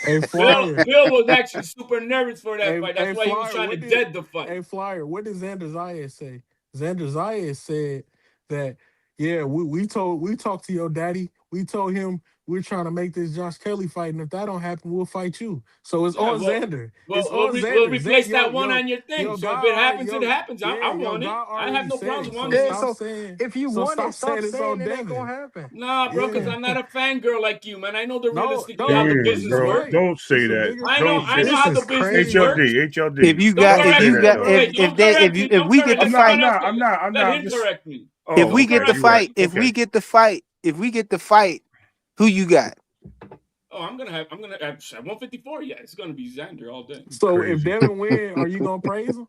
Hey, Bill Flyer. Bill was actually super nervous for that Hey, fight. That's hey, why he was Flyer. trying to What did dead the fight. Hey Flyer? What did Xander Zayas say? Xander Zayas said that yeah, we talked to your daddy. We told him we're trying to make this Josh Kelly fight, and if that don't happen, we'll fight you. So it's Yeah, on Xander. It's well, on we'll Xander. replace that one Yo on your thing. your So if guy it already happens, it happens. I your want it. guy I have already no said problems it. So wanting Yeah, it. so if you so want it, stop stop saying it's saying on it ain't Devin. gonna happen. Nah, bro, because Yeah. I'm not a fangirl like you, man. I know the No, realistically how no, the this Damn, business is bro. works. right. Don't say It's a that. bigger Don't I say know This how picture. the is business crazy. works. HLD, if HLD. you Don't got Don't correct say if you me. that, got though. Wait, don't if correct you me. if Don't we get correct. the I'm Let not, I'm someone fight, else not, I'm correct. not, I'm Let not. I'm him just, correct me. if oh, we Don't get okay. the correct You me. right. fight, Okay. if we get the fight, who you got? Oh, I'm gonna at 154. Yeah, it's gonna be Xander all day. So if Crazy. Devin win, are you gonna praise him?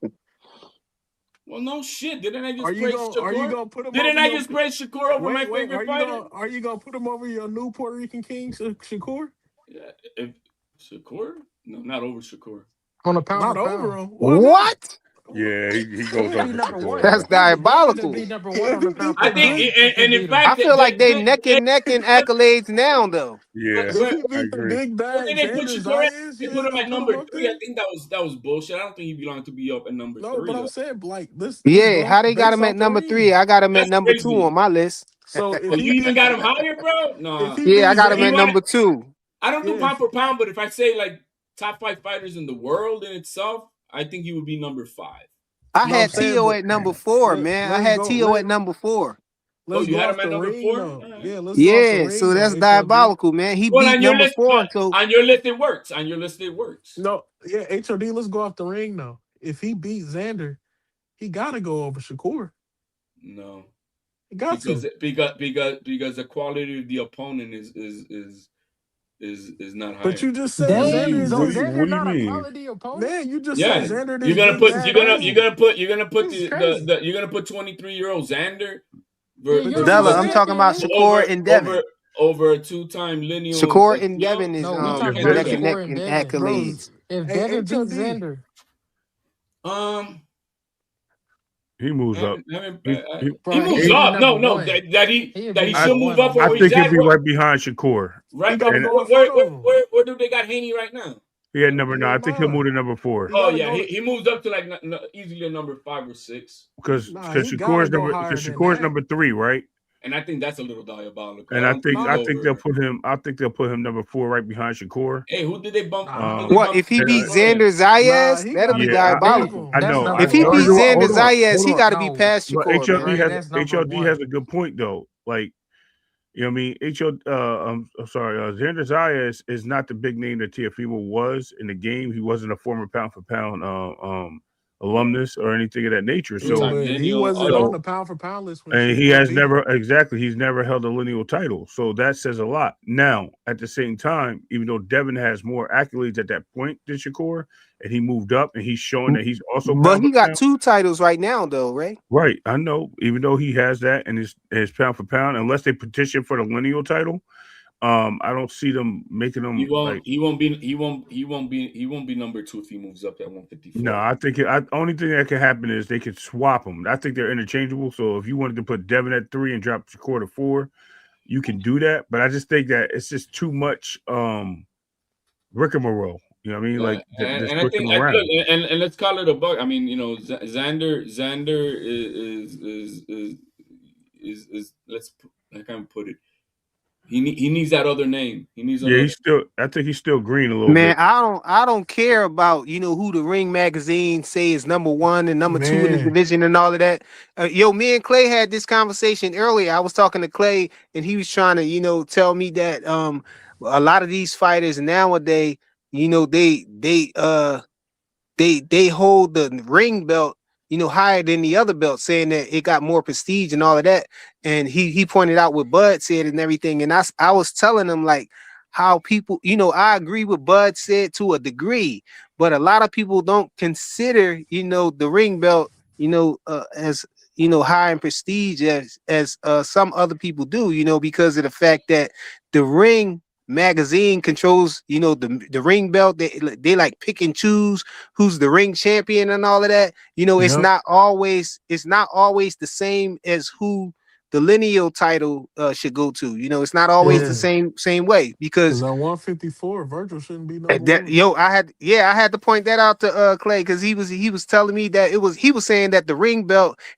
Well, no shit. Didn't I Are just you praise gonna are you Shakur? gonna put him over Didn't I your just praise Shakur over my wait? favorite fighter? Are you gonna put him over your new Puerto Rican king, Shakur? Yeah, if Shakur? No, not over Shakur. On a pound for Not over pound. him. Why not? What? Yeah, he goes He'll be over number Shakur, one. That's bro. He'll just diabolical. be number one on the pound for I If think, pound he and if he in beat him. I fact, feel like they neck and neck in accolades now, though. but, Yeah, if but he I beat the agree. big what bag did they put Xander Shakur at? Zayas, They you put ain't him gonna at put him number up three. I there? think that was bullshit. I don't think he belonged to be up at number No, but three. I'm saying like this Yeah, going how they got based him at off the number three? ring. I got him at That's number two on crazy. my list. So Oh, you even got him higher, bro? if Nah. he Yeah, I beats got him You at Xander, want? number two. I don't do yeah, pound for pound, but if I say like top five fighters in the world in itself, I think he would be number five. I no, I'm had saying, T.O. but at number four, man. I let's had go T.O. at number four. Oh, let's you go had off him at the number ring four? though. All right. Yeah, let's go off the Yeah, ring so though. that's HOD. diabolical, man. He Well, beat on your number list, four, so on your list it works. On your list it works. No, yeah, HOD. Let's go off the ring though. If he beats Xander, he gotta go over Shakur. No, He got to. because the quality of the opponent is not But higher. you just said What do Xander you, is So what do this. you, what Xander do you not a mean? quality opponent? Man, you just said Yeah, Xander you're this gonna big put This is bad crazy. animal. This is crazy. you're gonna put 23-year-old Xander Yeah, But you're you number Bella, just one I'm said talking about champion. Shakur over and over Devin. over a two-time lineal Shakur and champ. Devin is No, we No, Yeah, talking can't about do neck that. and neck Shakur and in Devin. bro. accolades. If Hey, Devin beats HOD. Xander, Um, he moves up. He, he bro, he moves he, would be up. number No, no, one. He'd that be he I, number should move one up on from I where mine. he's think he'll at. be right behind Shakur. He Right, but gotta And go in front of him. where do they got Haney right now? he had number He 9. at I think he'll move 9. to number 4 He Oh gotta yeah, go to he moved up to like easily a number 5 or 6. because nah, he gotta go higher than Shakur's that. number 3, right? And I think that's a little diabolical. And I don't think he's Nah, over. I think they'll put him number 4 right behind Shakur. Hey, who did they bump? Who did they nah. What bump if he to beat And, 24 then? Xander Nah, Zayas? he That'll be gotta yeah, be They diabolical. I that's know. number If I he know. beat one. Xander Hold on, Zayas, hold he on. got to be No, past But Shakur, man. Ray, that's number HOD has one. a good point though. Like, you know what I mean? I'm sorry, Xander Zayas is not the big name that Teofimo was in the game. He wasn't a former pound for pound Right. alumnus or anything of that nature. yeah, So, Two-time but he lineal, all wasn't that. on the so pound for pound list when and he Shakur has beat him. he's never held a lineal title. So that says a lot. Now, at the same time, even though Devin has more accolades at that point than Shakur, and he moved up and he's showing that he's also But pound he for got pound. 2 titles right now, though, Ray. Right. I know. Even though he has that and his pound for pound, unless they petition for the lineal title, I don't see them making He them won't. like. He won't be. He won't. He won't be. He won't be number 2 if he moves up at No, 154. I think only thing that can happen is they could swap them. I think they're interchangeable. So if you wanted to put Devin at 3 and drop Shakur to 4, you can do that. But I just think that it's just too much rigmarole. You know what I mean? Yeah, Like to and I switch think them look, around. and let's call it a bug. I mean, Xander is I can't put it. He needs that other name. He needs Yeah, another. I think he's still green a little Man, bit. I don't care about who the Ring magazine say is number 1 and number 2 in the Man, division and all of that. Me and Clay had this conversation earlier. I was talking to Clay and he was trying to tell me that a lot of these fighters nowadays, they hold the ring belt, higher than the other belt, saying that it got more prestige and all of that. And he pointed out what Bud said and everything. And I was telling him like how people, I agree with Bud said to a degree, but a lot of people don't consider, the ring belt, as high in prestige as some other people do, because of the fact that the ring magazine controls, the ring belt. They like pick and choose who's the ring champion and all of that. It's Yep. not always the same as who the lineal title should go to. It's not always the Yeah. same way Because because at 154, Virgil shouldn't be number that one. I had to point that out to Clay because he was telling me that he was saying that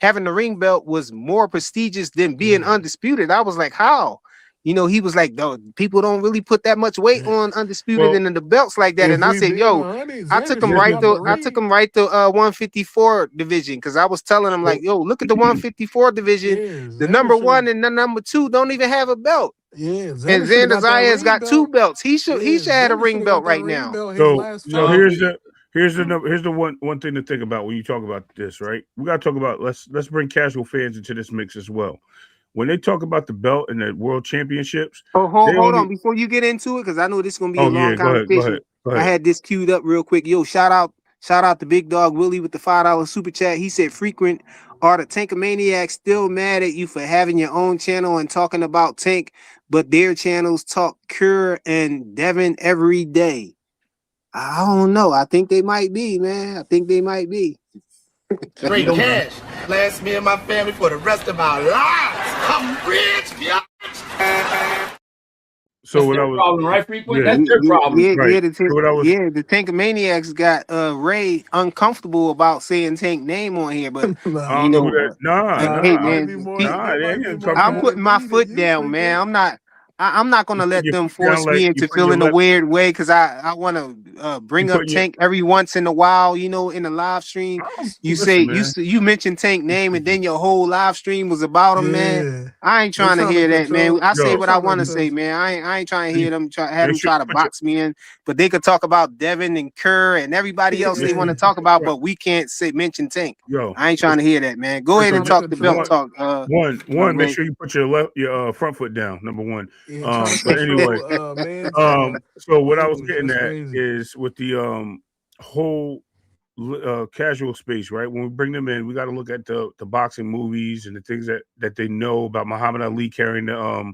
having the ring belt was more prestigious than being Yeah. undisputed. I was like, how? He was like, no, people don't really put that much weight Yeah. on undisputed Well, and the belts like that. If And I we said, being yo, honest, I took Xander him should have here's right got the to ring. 154 division because I was telling him like, well, yo, look at the 154 division. Yeah, The Xander number should have. one and the number two don't even have a belt. Yeah, And Xander should have Xander got that Zayas ring got two belt. belts. He should Yeah, have a Xander should ring have got belt that right ring now. belt his so last so fight. here's the one thing to think about when you talk about this, right? We got to talk about let's bring casual fans into this mix as well. When they talk about the belt and the world championships, Oh, they hold on only before you get into it, because I know this is gonna be a oh long yeah, go ahead, conversation. go I ahead. had this queued up real quick. Yo, shout out to Big Dog Willie with the $5 super chat. He said, "Frequent are the Tankamaniacs still mad at you for having your own channel and talking about Tank, but their channels talk Cure and Devin every day?" I don't know. I think they might be, man. I think they might be. Straight cash. Last me and my family for the rest of our lives. I'm rich, bitch. So That's what I their was problem, right, Frequent? yeah, That's their problem. right. So what I was The Tankamaniacs got Ray uncomfortable about saying Tank name on here, but I Nah, you don't know who know, that. Nah, nah, hey that nah, might be man, more. he, nah. That It might ain't be more I'm uncomfortable. putting mad my me than foot you, down, man. freaking. I'm not You gonna put let your them foot down force like me you into putting your feeling a left. weird way because I want to You bring up putting your. Tank every once in a while, in the live stream. Listen, man. You mentioned Tank name and then your whole live stream was about him, man. Yeah, I ain't they trying to trying to hear that, man. control. I say They Yo, what I trying to want to say, cause. man. I ain't trying to hear make them have them sure try you to put your. box me in, but they could talk about Devin and Kerr and everybody else Make they sure want Yeah, to you put talk about, your. but we can't mention Tank. Yo, I ain't trying to listen. hear that, man. Go they ahead So and trying to talk the belt control. talk, one. Make Ray. sure you put your front foot down. Number one. Yeah, trying to But anyway, control. Man talk. So what I was English. getting That's at crazy. is with the whole casual space, right? When we bring them in, we got to look at the boxing movies and the things that they know about Muhammad Ali carrying the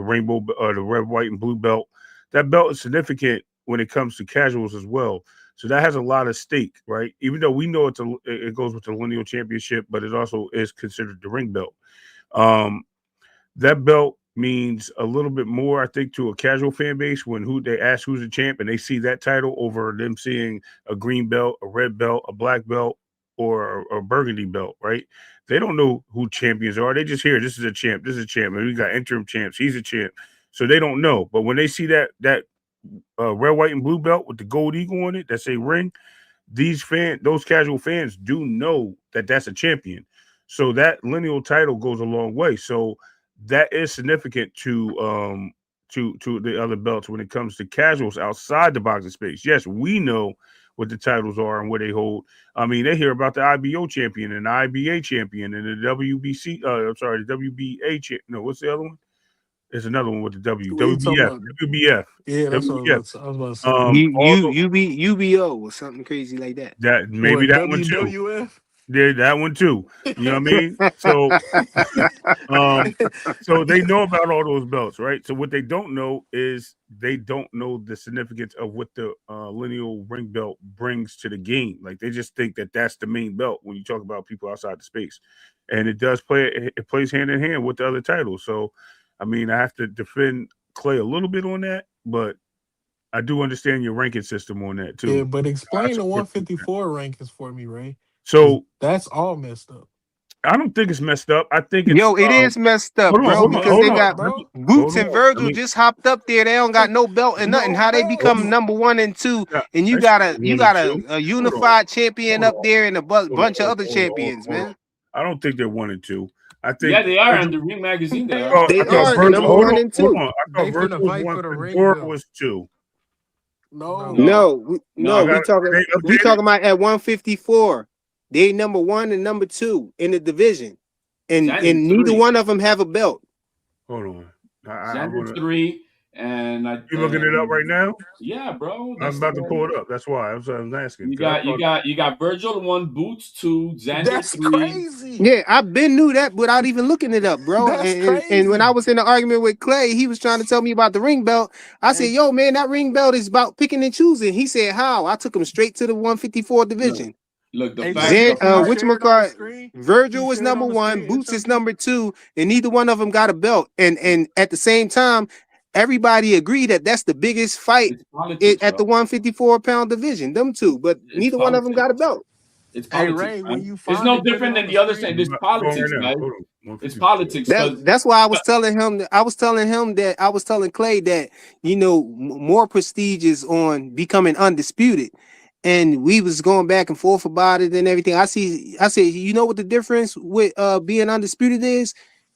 rainbow the red, white, and blue belt. That belt is significant when it comes to casuals as well. So that has a lot of stake, right? Even though we know it goes with the lineal championship, but it also is considered the ring belt. Um, that belt means a little bit more, I think, to a casual fan base when who they ask who's the champ and they see that title over them seeing a green belt, a red belt, a black belt, or a burgundy belt, right? They don't know who champions are. They just hear this is a champ, this is a champ, and we got interim champs. He's a champ, so they don't know. But when they see that red, white, and blue belt with the gold eagle on it that say ring, those casual fans do know that that's a champion. So that lineal title goes a long way. So that is significant to the other belts when it comes to casuals outside the boxing space. Yes, we know what the titles are and what they hold. I mean, they hear about the IBO champion and the IBA champion and the WBC. I'm sorry, the WBA. No, what's the other one? There's another one with the W. What you talking WBF. about? WBF. Yeah, that's what WBF. I was about to say. All the UBO or something crazy like that. that maybe What that one too. WWF? Yeah, that one too. You know what I mean? So um so they know about all those belts, right? So what they don't know is they don't know the significance of what the lineal ring belt brings to the game. Like they just think that that's the main belt when you talk about people outside the space. And it does it plays hand in hand with the other titles. So I mean, I have to defend Clay a little bit on that, but I do understand your ranking system on that Yeah, too. but I explain the support you. 154 rankings for me, Ray. Because So that's all messed up. I don't think it's messed up. I think it's Yo, it is messed up, hold on, It's bro, hold on, because messed hold they on. up, got bro. Hold Boots and on. I Virgil mean, just hopped up there. They don't got no belt and nothing. No, How they hold become bro. on. number one and two, Yeah, and you I said got a you one and got two. a Hold on, unified champion hold up on, there and a hold on, bunch of hold on, other hold on, champions, hold on. man. I don't think they're one and two. I Yeah, think they are Virgil. under Ring Magazine. They They are. Oh, are. I They They thought are Virgil. number said Hold one on, and hold two. on. I they thought finna Virgil was fight one. for the ring Pandora belt. was two. No, No, No, no. we Are talking they we updated? talking about at 154. They number one and number two in the division, and Xander's neither three. one of them have a belt. Hold on. I Xander's want to. three, and You looking it up right now? Yeah, bro. I'm about to pull it up. That's why I was asking. You got Virgil 1, Boots 2, Xander That's 3. crazy. Yeah, I've been knew that without even looking it up, bro. That's And when I crazy. was in the argument with Clay, he was trying to tell me about the ring belt. I said, "Yo, man, that ring belt is about picking and choosing." He said, "How?" I took him straight to the 154 division. Look, the Hey, fact, Chubby, the can you fact. share it on the Whatchamacallit, screen? Can you Virgil is share it number on the one, screen, Boots is HOD? number two, and neither one of them got a belt. And at the same time, everybody agreed that that's the biggest fight It's politics, at the bro. 154-pound division. Them two, but It's neither one of them got a politics. belt. It's Hey, politics, Ray, when man. you It's find no it, put it different on than the the other side. screen. It's I'm going politics, right now. man. Hold on. It's 154. politics because That's why I was telling him that I was telling Clay that more prestige is on becoming undisputed, and we was going back and forth about it and everything. I said, you know what the difference with being undisputed is?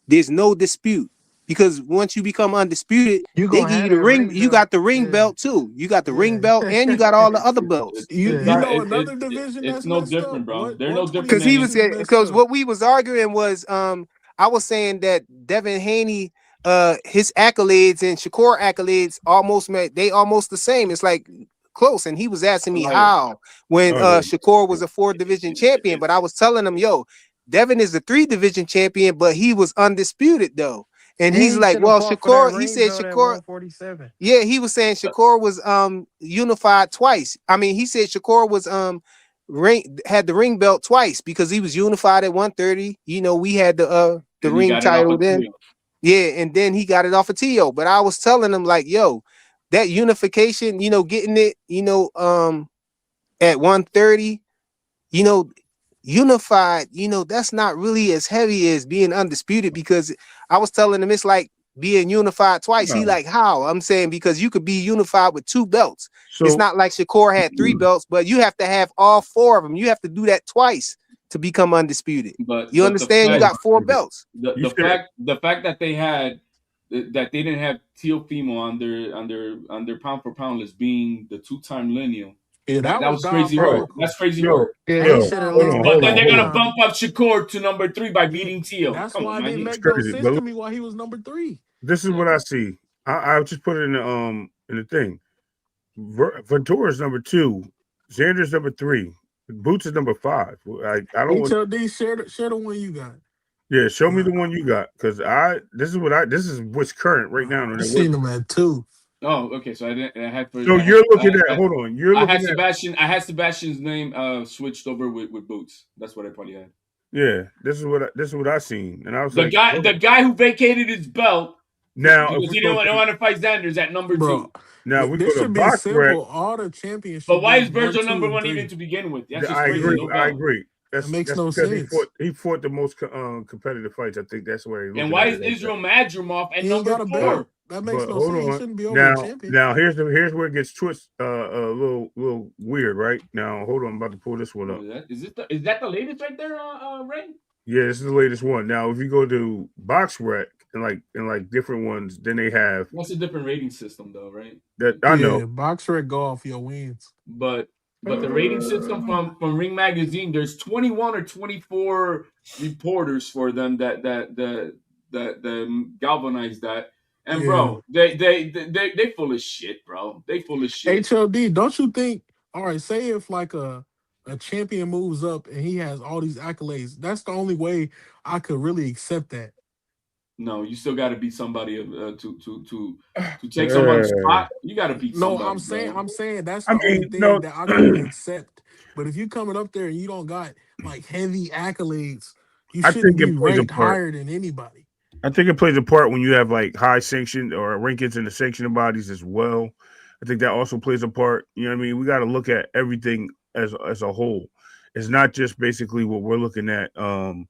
There's no dispute, because once you become undisputed, You they gonna give have you the that ring. ring You belt. got the ring Yeah, belt too. You got the ring yeah, belt, and you got all the other belts. You know another division it's that's no messed up? different, bro. What They're no different Because he than was 126 is messed because up. what we was arguing was I was saying that Devin Haney his accolades and Shakur accolades almost the same. It's like close. And he was asking a me liar. how when Oh, Shakur was a 4 division champion, but I was telling him, yo, Devin is a 3 division champion, but he was undisputed though. And and he's he like, should have well, fought for that Shakur, he ring said belt at Shakur, 147. yeah, he was saying Shakur was unified twice. I mean, he said Shakur was had the ring belt twice because he was unified at 130. We had the And he ring got it off title of then. Tio. Yeah, and then he got it off of Tio. But I was telling him like, yo, that unification, getting it, at 130, you know, unified, that's not really as heavy as being undisputed, because I was telling him it's like being unified twice. He no. like, how? I'm saying because you could be unified with 2 belts. It's So not like Shakur had 3 belts, but you have to have all 4 of them. You have to do that twice to become undisputed. You But the understand? You fact got 4 belts. you said the fact that they had that they didn't have Teofimo on their pound for pound list being the 2-time lineal. Yeah, That that was was crazy work. bro, diabolical. That's crazy yo, work. Yeah, That he was yo, should have at hold least on, But been hold then on, they're hold two gonna on. time. bump up Shakur to number 3 by Yeah, beating Tio. that's Come on, why it man. didn't It's make no crazy. sense But to look, me why he was number 3. this is what I see. I just put it in the thing. Ventura's number 2, Xander's number 3, Boots is number 5. I don't want. HLD, share the one you got. Yeah, show me Uh, the one you got, because this is what's current right now. I seen him at 2. Oh, okay. So I didn't. So you're looking at. Hold on, you're I looking had at. Sebastian. I had Sebastian's name switched over with Boots. That's what I probably had. Yeah, this is what I seen, and I was like, The bro. guy who vacated his belt Now if because we he go didn't to want to fight Xander's at number Bro, 2. now we go this to should be box rec. simple. All the But championships why be is 1, Virgil 2, number and 1 even 3. to begin with? That's just I crazy. agree. Yeah, No I belt. agree. that makes That's no because sense. he fought the most competitive fights. I think that's why he's And looking why at it is like that. Israel Madrimov at He ain't number got a But belt. 4? That makes but no hold sense. He on. shouldn't be over a champion. Now here's where it gets a little weird, right? Now hold on, I'm about to pull this one Oh, up. is that the latest right there, Ray? Yeah, this is the latest one. Now if you go to box rec and like different ones, then they have That's a different rating system, though, right? that I know. Yeah, box rec go off your wins. But the rating system Uh, from Ring Magazine, there's 21 or 24 reporters for them that galvanized that. And Yeah. bro, they full of shit, bro. They full of shit. HLD, don't you think? All right, say if like a champion moves up and he has all these accolades, that's the only way I could really accept that. No, you still got to beat somebody to take someone's spot. You got to beat No, somebody, bro. I'm saying that's I the only mean, thing no. that I could really accept. But if you coming up there and you don't got like heavy accolades, you I shouldn't think be it plays a ranked part. higher than anybody. I think it plays a part when you have like high sanctioned or rankings in the sanctioning bodies as well. I think that also plays a part. You know what I mean? We got to look at everything as a whole. It's not just basically what we're looking at on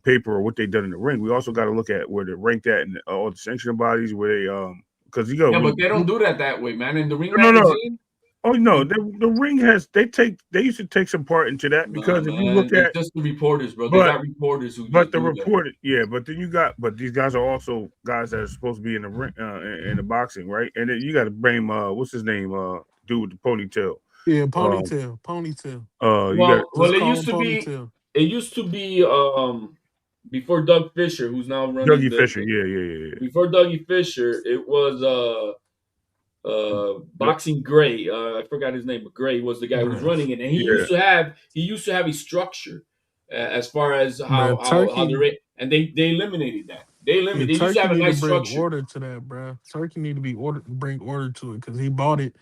paper or what they done in the ring. We also got to look at where they're ranked at in all the sanctioning bodies, where they because you go Yeah, but they don't do that way, man. In the Ring no. Magazine, Oh no, the ring has they used to take some part into that nah, because if you look man, it's at just the reporters, bro. They but got reporters who But just the do that. reported, yeah. But these guys are also guys that are supposed to be in the ring, in the boxing, right? And then you got to blame what's his name, dude with the ponytail. Yeah, Um, ponytail. you got Well, Just it call used him to be ponytail. it used to be before Doug Fisher, who's now running Dougie Fisher. Yeah. before Dougie Fisher, it was Boxing Gray. I forgot his name, but Gray was the guy who was Bruh. running it, and he Yeah. used to have a structure as far as Bruh, how the rate, and they eliminated that. Yeah, They used to Turkey have a need to nice bring structure. order to that, bruh. Turkey need to be bring order to it because he bought it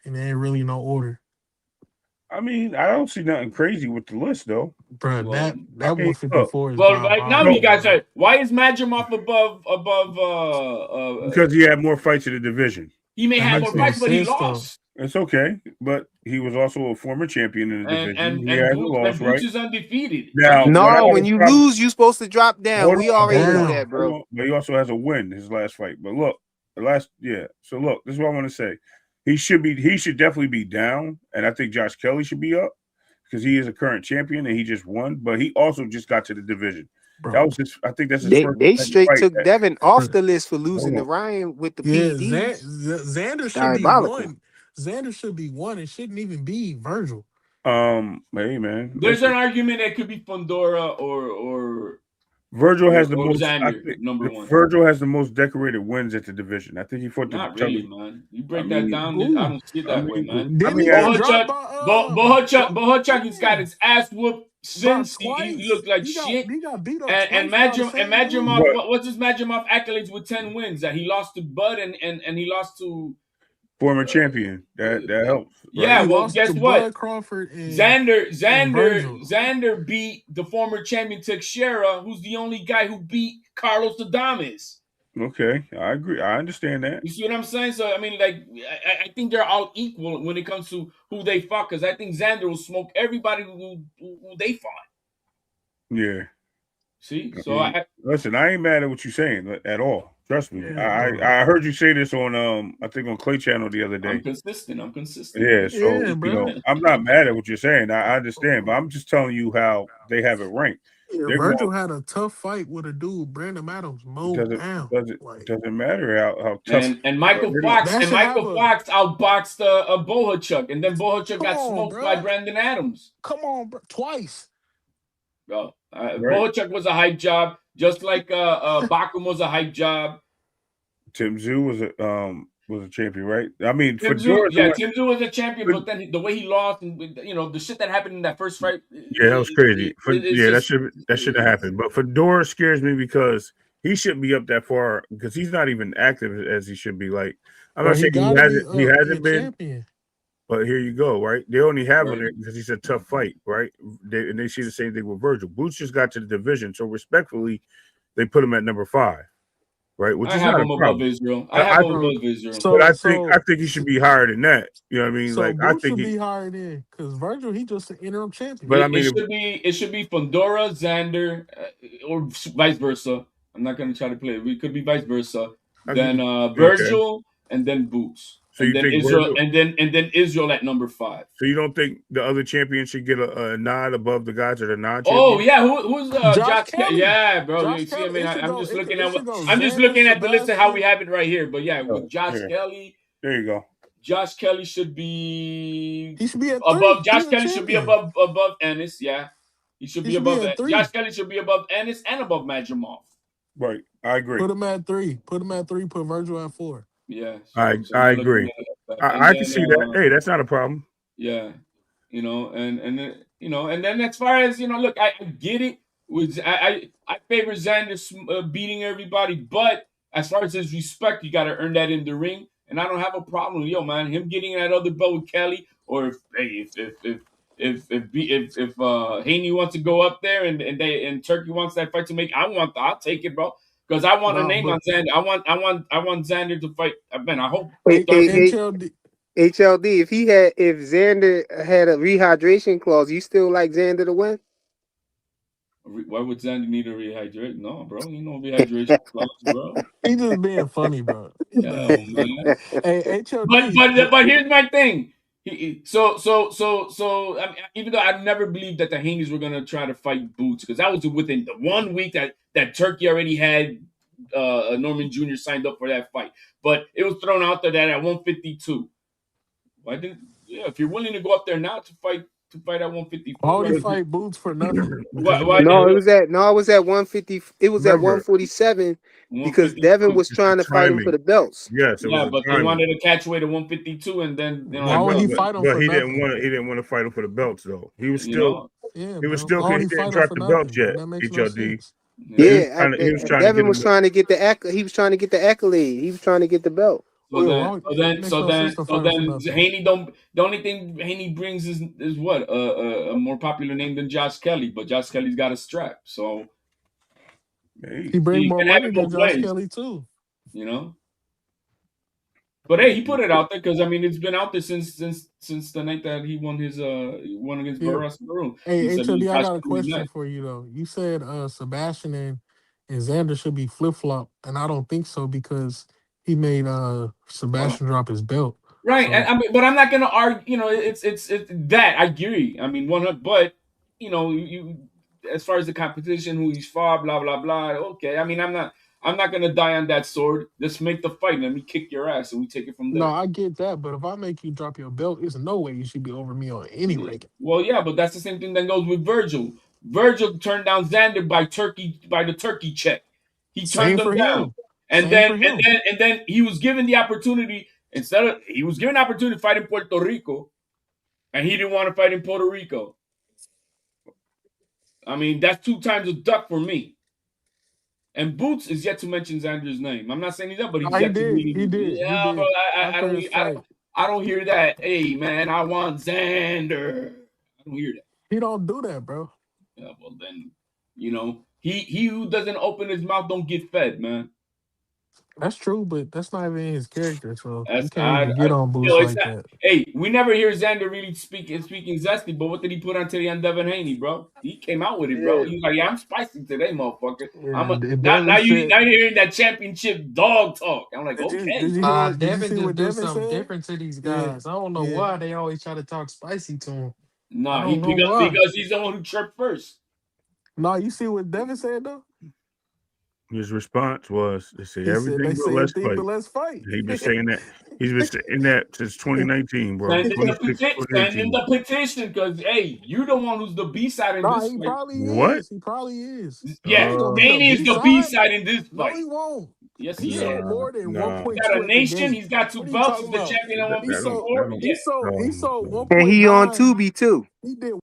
and there ain't really no order. I mean, I don't see nothing crazy with the list though. Bruh, Well, that I mean, look, 154 is well, right now you diabolical, guys bro. are. Why is Madrimov because he had more fights in the division. he may That have makes more no fights, but he sense though. lost. It's okay, but he was also a former champion in the division. He And has a loss, Boots right? is undefeated. Now, what I No, have when a you problem. lose, you supposed to drop down. Hold We on, already hold knew on, Damn. that, hold bro. on. But he also has a win his last fight. But look, the last, yeah. So look, this is what I want to say. He should definitely be down, and I think Josh Kelly should be up because he is a current champion and he just won. But he also just got to the division. That Bro. was his. I think that's his They first they second straight fight. took Devin off Bruh. the list for Hold losing to on. Ryan with the Yeah, PEDs. Xander should be Diabolical. one. Xander should be one. It shouldn't even be Virgil. Hey man, There's listen. an argument that could be Fondora Virgil has the or most. I Xander think number the one. Virgil has the most decorated wins at the division. I think he fought the Not really, toughest. man. You I break that mean, down, I Who? don't see it I that way, mean, man. I Didn't he mean, get dropped Bohachuk, by bro, Bohachuk has got yeah, his ass whooped bro, since he twice. looked like shit. He got beat up twice by the And same dude. Madrimov, but what's his Madrimov accolades with 10 wins? That he lost to Bud and he lost to former champion that helps, right? yeah, He well, lost to guess what? Bud Crawford and Virgil. Xander beat the former champion Teixeira, who's the only guy who beat Carlos Adames. Okay, I agree. I understand that. You see what I'm saying? So I mean, like, I think they're all equal when it comes to who they fought, because I think Xander will smoke everybody who they fought. Yeah. See, I so mean, listen, I ain't mad at what you're saying at all. Trust me. Yeah, bro. I heard you say this on I think on Clay Channel the other I'm day. consistent. I'm consistent, Yeah, man. so Yeah, bro. I'm not mad at what you're saying. I understand, but I'm just telling you how they have it ranked. Yeah, They're Virgil going had a tough fight with a dude, Brandon Adams, mowed doesn't down. doesn't Like doesn't matter how tough. And Michael It is. Fox that should have a outboxed Bohachuk, and then Bohachuk come got on, smoked by bro. Brandon Adams. Come on, bro. Twice. Bro, Right. Bohachuk was a hype job, just like Bakum was a hype job. Tim Zoo was a champion, right? I mean, Tim Tszyu, Fedora's the yeah, one. Tim Tszyu was a champion, but then the way he lost, and the shit that happened in that first fight, Yeah, that was crazy. it's Yeah, just that shouldn't have happened. But Fedora scares me because he shouldn't be up that far because he's not even active as he should be. Like I'm Bro, not he saying gotta be he be a hasn't been, champion. but here you go, right? They only have him right. there because he's a tough fight, right? And they see the same thing with Virgil. Boots just got to the division, so respectfully, they put him at number 5, right? Which I is have not a him above problem. Israel. I I, have I him Bro, above Israel. but so I so think he should be higher than that. You know what I mean? so Like I Boots think should he, be higher than because Virgil, he just an interim champion. but I It mean, should be Fondora, Xander, or vice versa. I'm not gonna try to play it. It could be vice versa. I'll give Then you okay. Virgil, and then Boots, So and you then think Israel, Virgil? and then Israel at number 5. So you don't think the other champion should get a nod above the guys that are Oh non-champions? yeah, who's Josh Josh? Kelly. Yeah, bro. You Josh see, I Kelly. mean, It should I'm go. just looking It at should go. I'm just Xander, looking at the list of how we Sebastian. have it right here. But yeah, with Oh, Josh yeah. Kelly, There you go. Josh Kelly should be He should be at 3. above. He Josh a Kelly should be champion. above Ennis. Yeah, he should He be should be above. at Josh 3. Kelly should be above Ennis and above Madrimov. Right. I agree. Put him at 3. Put him at 3. Put Virgil at 4. Yeah, so I we're looking agree. at it like that. And I can then see that. Hey, that's not a problem. yeah, and then, and then as far as look, I get it. I favor Xander beating everybody, but as far as his respect, you got to earn that in the ring, and I don't have a problem, man, him getting that other belt with Kelly, or if Haney wants to go up there and Turkey wants that fight to make, I'll take it, bro. Because I want a Nah, name on but Xander. I want Xander to fight. Man, I hope Hey, hey, hey, HLD. HLD, if Xander had a rehydration clause, you still like Xander to win? Why would Xander need a rehydrate? No, bro. You know rehydration clause, bro. He just being funny, bro. Yeah, man. Hey, But HLD. but but here's my thing. So I mean, even though I never believed that the Haney's were gonna try to fight Boots, because that was within the 1 week that Turkey already had Norman Jr. signed up for that fight. But it was thrown out there that at 152. Why didn't if you're willing to go up there now to fight to fight at 154? Why would he What? fight Boots for nothing? Because What? he What? make No, it more. was at 150. It was at Remember, 147 because Devin 152. was it's the trying to fight him for timing. the belts. Yes, it was Yeah, the but they timing. wanted to catch weight at 152, and then Why I would know, he but fight him but for he didn't nothing? want to. He didn't want to fight him for the belts, though. He was you still. know, Yeah, He was bro. still. Why would He he didn't fight him drop for the belts nothing? yet. That makes no HLD. sense. He yeah. was Yeah, trying to. He was trying to get Devin was him. trying to get the he was trying to get the accolade. He was trying to get the belt. So Yeah, why then, would, so it then, makes so no sense then, to so fight him for then, nothing. Haney don't. The only thing Haney brings is what a more popular name than Josh Kelly, but Josh Kelly's got a strap, so Hey, He bring he more can have money it than both Josh ways, Kelly too. you know. But hey, he put it out there because I mean it's been out there since the night that he won against Yeah. Barras Peru. Hey, He said me HOD, and I Josh got a Kelly question met. for you though. You said Sebastian and Xander should be flip flop, and I don't think so because he made Well, Sebastian drop his belt. right, and So I mean, but I'm not gonna argue. You know, it's that I agree. I mean, but as far as the competition, who he's fought, blah blah blah. Okay, I mean, I'm not gonna die on that sword. Let's make the fight. Let me kick your ass, and we take it from no, there. I get that, but if I make you drop your belt, there's no way you should be over me on any Yeah. ranking. Well, yeah, but that's the same thing that goes with Virgil. Virgil turned down Xander by the turkey check. He turned Same them for down, him. and Same then for and him. then and then he was given the opportunity. He was given the opportunity to fight in Puerto Rico, and he didn't want to fight in Puerto Rico. I mean, that's 2 times a duck for me. And Boots is yet to mention Xander's name. I'm not saying he's up, but No, he's he yet to did. really. He did. He Yeah, bro. did. I After don't. his fight, I don't hear that. Hey, man, I want Xander. I don't hear that. he don't do that, bro. Yeah, well then, he who doesn't open his mouth don't get fed, man. That's true, but that's not even his character, so you That's can't even get on Boots still it's like not. that. Hey, we never hear Xander really speaking zesty, but what did he put on today on Devin Haney, bro? He came out with it, bro. Yeah, He was like, "Yeah, I'm spicy today, motherfucker. I'm yeah. a not Devin now you said, now you're hearing that championship dog talk." I'm like, Did okay, you hear? Did you Devin see just what do Devin something said? different to these Yeah, guys. I don't know yeah. why they always try to talk spicy to him. I no, he don't know because why. because he's the one who chirped first. No, you see what Devin said though? his response was to say He said everything they but say let's anything but fight. let's fight. He's been saying that. He's been saying that since 2019, bro. 26, Send in 2018. the petition, because hey, you the one who's the B side in No, this he fight. probably What? is. He probably is. He Yeah, ain't gonna be the Haney is B the B side. side in this No, fight. he won't. Yes, He he is. sold Nah, more than nah. He's 1.2 got a at the nation. gate. He's got two What are you belts. talking He's the about? champion at That, that don't. That 154. don't. Yeah. He sold And he on 1.9. Tubi too. He did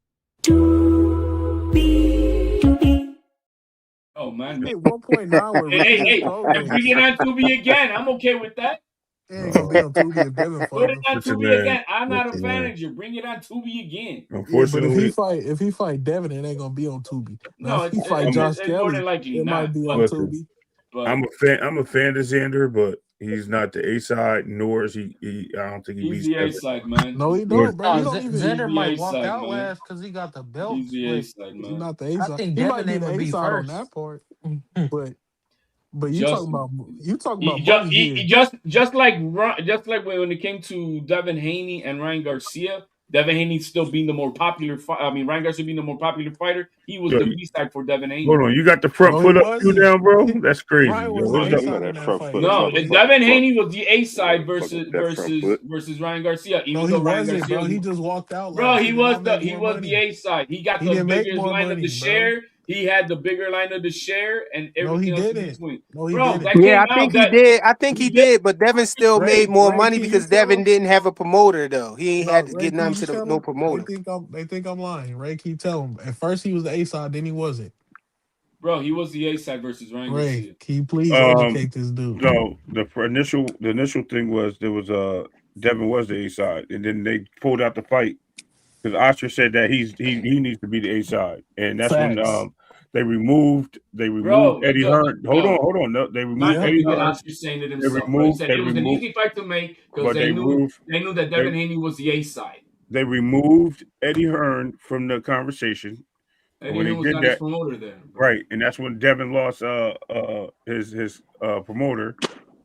Oh he man, did 1.9 with hey, hey, Radiance hey, Pro and bring it Race. on Tubi again. I'm okay with that. He ain't gonna be Oh, on Tubi if Devin Put fight it him. on listen, Tubi man. again. I'm not a Listen, fan man. of you. Bring it on Tubi again. Yeah, but Unfortunately, if he fight Devin, it ain't gonna be on Tubi. Now No, if he fight I'm a Josh it's more than Kelly, likely it not. might be on But listen. Tubi. but I'm a fan. I'm a fan of Xander, but he's not the A side, nor is he. I don't think he he's beats the A Devin. side, man. No, he Nor, don't, bro. He No, don't even. He's Xander the might A walk side, out man. last because he got the He's belts, the A but side, He's man. not the A I side. think He might Devin be name the would A be side on first. that part, but you Just talking about He money he here. just like when it came to Devin Haney and Ryan Garcia. Devin Haney still being the more popular. I mean, Ryan Garcia being the more popular fighter. He was yo, the B side for Devin hold Haney. on, you got the front No, he foot up, you wasn't. down, bro? That's crazy. Ryan Yo, was the what's A up? You know side on that that front fight, foot is No, nothing HOD. and but Devin front. Haney was the A Yeah, side fuck versus with that front versus foot. versus Ryan Garcia. No, Even he though Ryan wasn't, Garcia, bro. He just walked out bro, last. He he did was not the make he more was the money. A side. He got He the didn't make biggest more line of the money, bro. share. He had the bigger line of the share and No, he everything else in didn't. between. No, he Bro, didn't. that Yeah, came I out think he that did. I think he he did. did, but Devin still made more Ray, money can you because tell Devin him? didn't have a promoter though. He ain't No, had to Ray, get can nothing you to tell no him? promoter. They think I'm lying. Ray, can you tell him? At first he was the A side, then he wasn't. Bro, he was the A side versus Ryan Ray, Garcia. can you please Um, educate this dude? no, the initial thing was there was Devin was the A side, and then they pulled out the fight because Oscar said that he needs to be the A side, and that's when Facts. they removed Bro, Eddie Hearn. no, Hold on, no, they not removed Yep. Eddie even Hearn. Oscar saying it They himself, bro. He removed said they it was an removed easy fight to make because but they knew that they Devin Haney was the A side. they removed Eddie Hearn from the conversation, and Eddie when they Hearn was did not his that, promoter there, bro. right, and that's when Devin lost his promoter.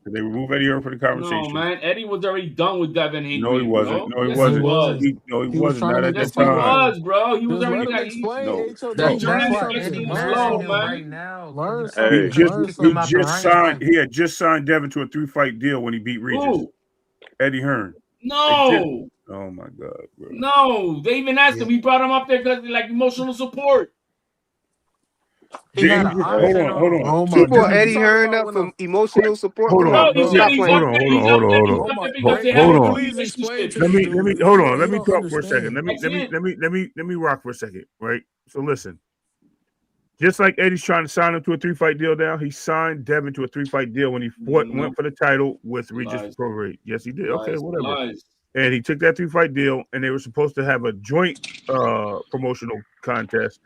They removed Eddie Hearn from the No, conversation. man. Eddie was already done with Devin No, he Haney, wasn't. bro. No, he Yes, No, he he wasn't. was. wasn't. No, he He was wasn't. trying to Not make at the Yes, that he fight time. was, happen. bro. He was Just already let him got explain, No, HOD. The the no. Learn journey tournament starts Eddie something. moving Learn mad at slow, him something. right man. now because Learn He Hey, something. just Learn he he about the something. just right signed fight. he had just signed Devin to a 3-fight deal when he beat Regis. Who? Eddie Hearn. They just No. Oh my god, bro. No, they even asked him. We brought him up there because like emotional support. He had Didn't an he hold option on, hold on. on. Oh So my You brought didn't God. You Eddie talking Hearn about up when a for emotional support. hold Come on, No, on, he bro. let me said Stop he's playing. up hold on, there. hold on, He's up hold on, there. hold He's on. Oh up my there because they Hold have Ray, a on. good please explain relationship. to this Let me dude. hold on. He Let me don't talk for a second. understand. That's it. Let me rock for a second, right? So listen. Just like Eddie's trying to sign him to a 3-fight deal now, he signed Devin to a 3-fight deal when he No went for the title with Regis lies, Prograde. Yes, he did. Okay, lies, whatever. lies. And he took that 3-fight deal, and they were supposed to have a joint promotional contest.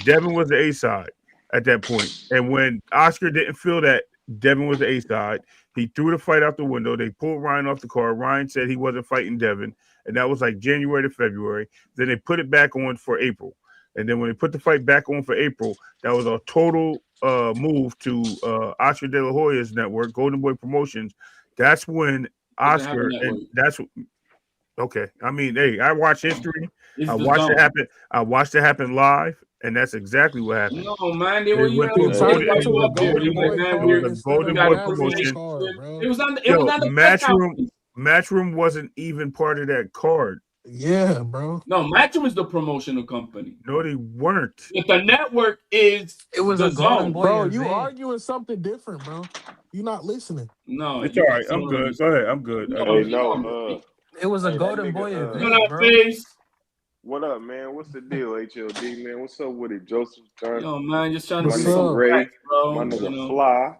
Devin was the A side at that point, and when Oscar didn't feel that Devin was the A side, he threw the fight out the window. They pulled Ryan off the card. Ryan said he wasn't fighting Devin, and that was like January to February. Then they put it back on for April, and then when they put the fight back on for April, that was a total move to Oscar De La Hoya's network, Golden Boy Promotions. That's when Doesn't have a Oscar, and network. that's okay. I mean, hey, I watch history. It's I the watched it zone. happen. I watched it happen live, and that's exactly what happened. No, man, they They were, you went know, to He a they turned golden. it brought It to you was a a up there. They golden was golden. like, boy man, It was card a instead we of golden got a a boy good matchroom promotion. card, relationship. It bro. was on. It was Yo, on the press conference. Matchroom wasn't even part of that card. Yeah, bro. No, Matchroom is the promotional company. No, they weren't. But the network is it was the a Golden zone. Boy Bro, you event. arguing something different, bro. You not listening. No, It's all you right. still I'm don't good. Go understand. ahead. I'm good. I No, got Hey, you. you no, don't understand. It was a hey, that Golden nigga, Boy You event, know, bro. face. what up, man? What's the deal, HLD, man? What's up with it? Joseph Turn, Yo, man, just trying to my give What's some nigga up? Ray, respect, my bro. You nigga know, Fly.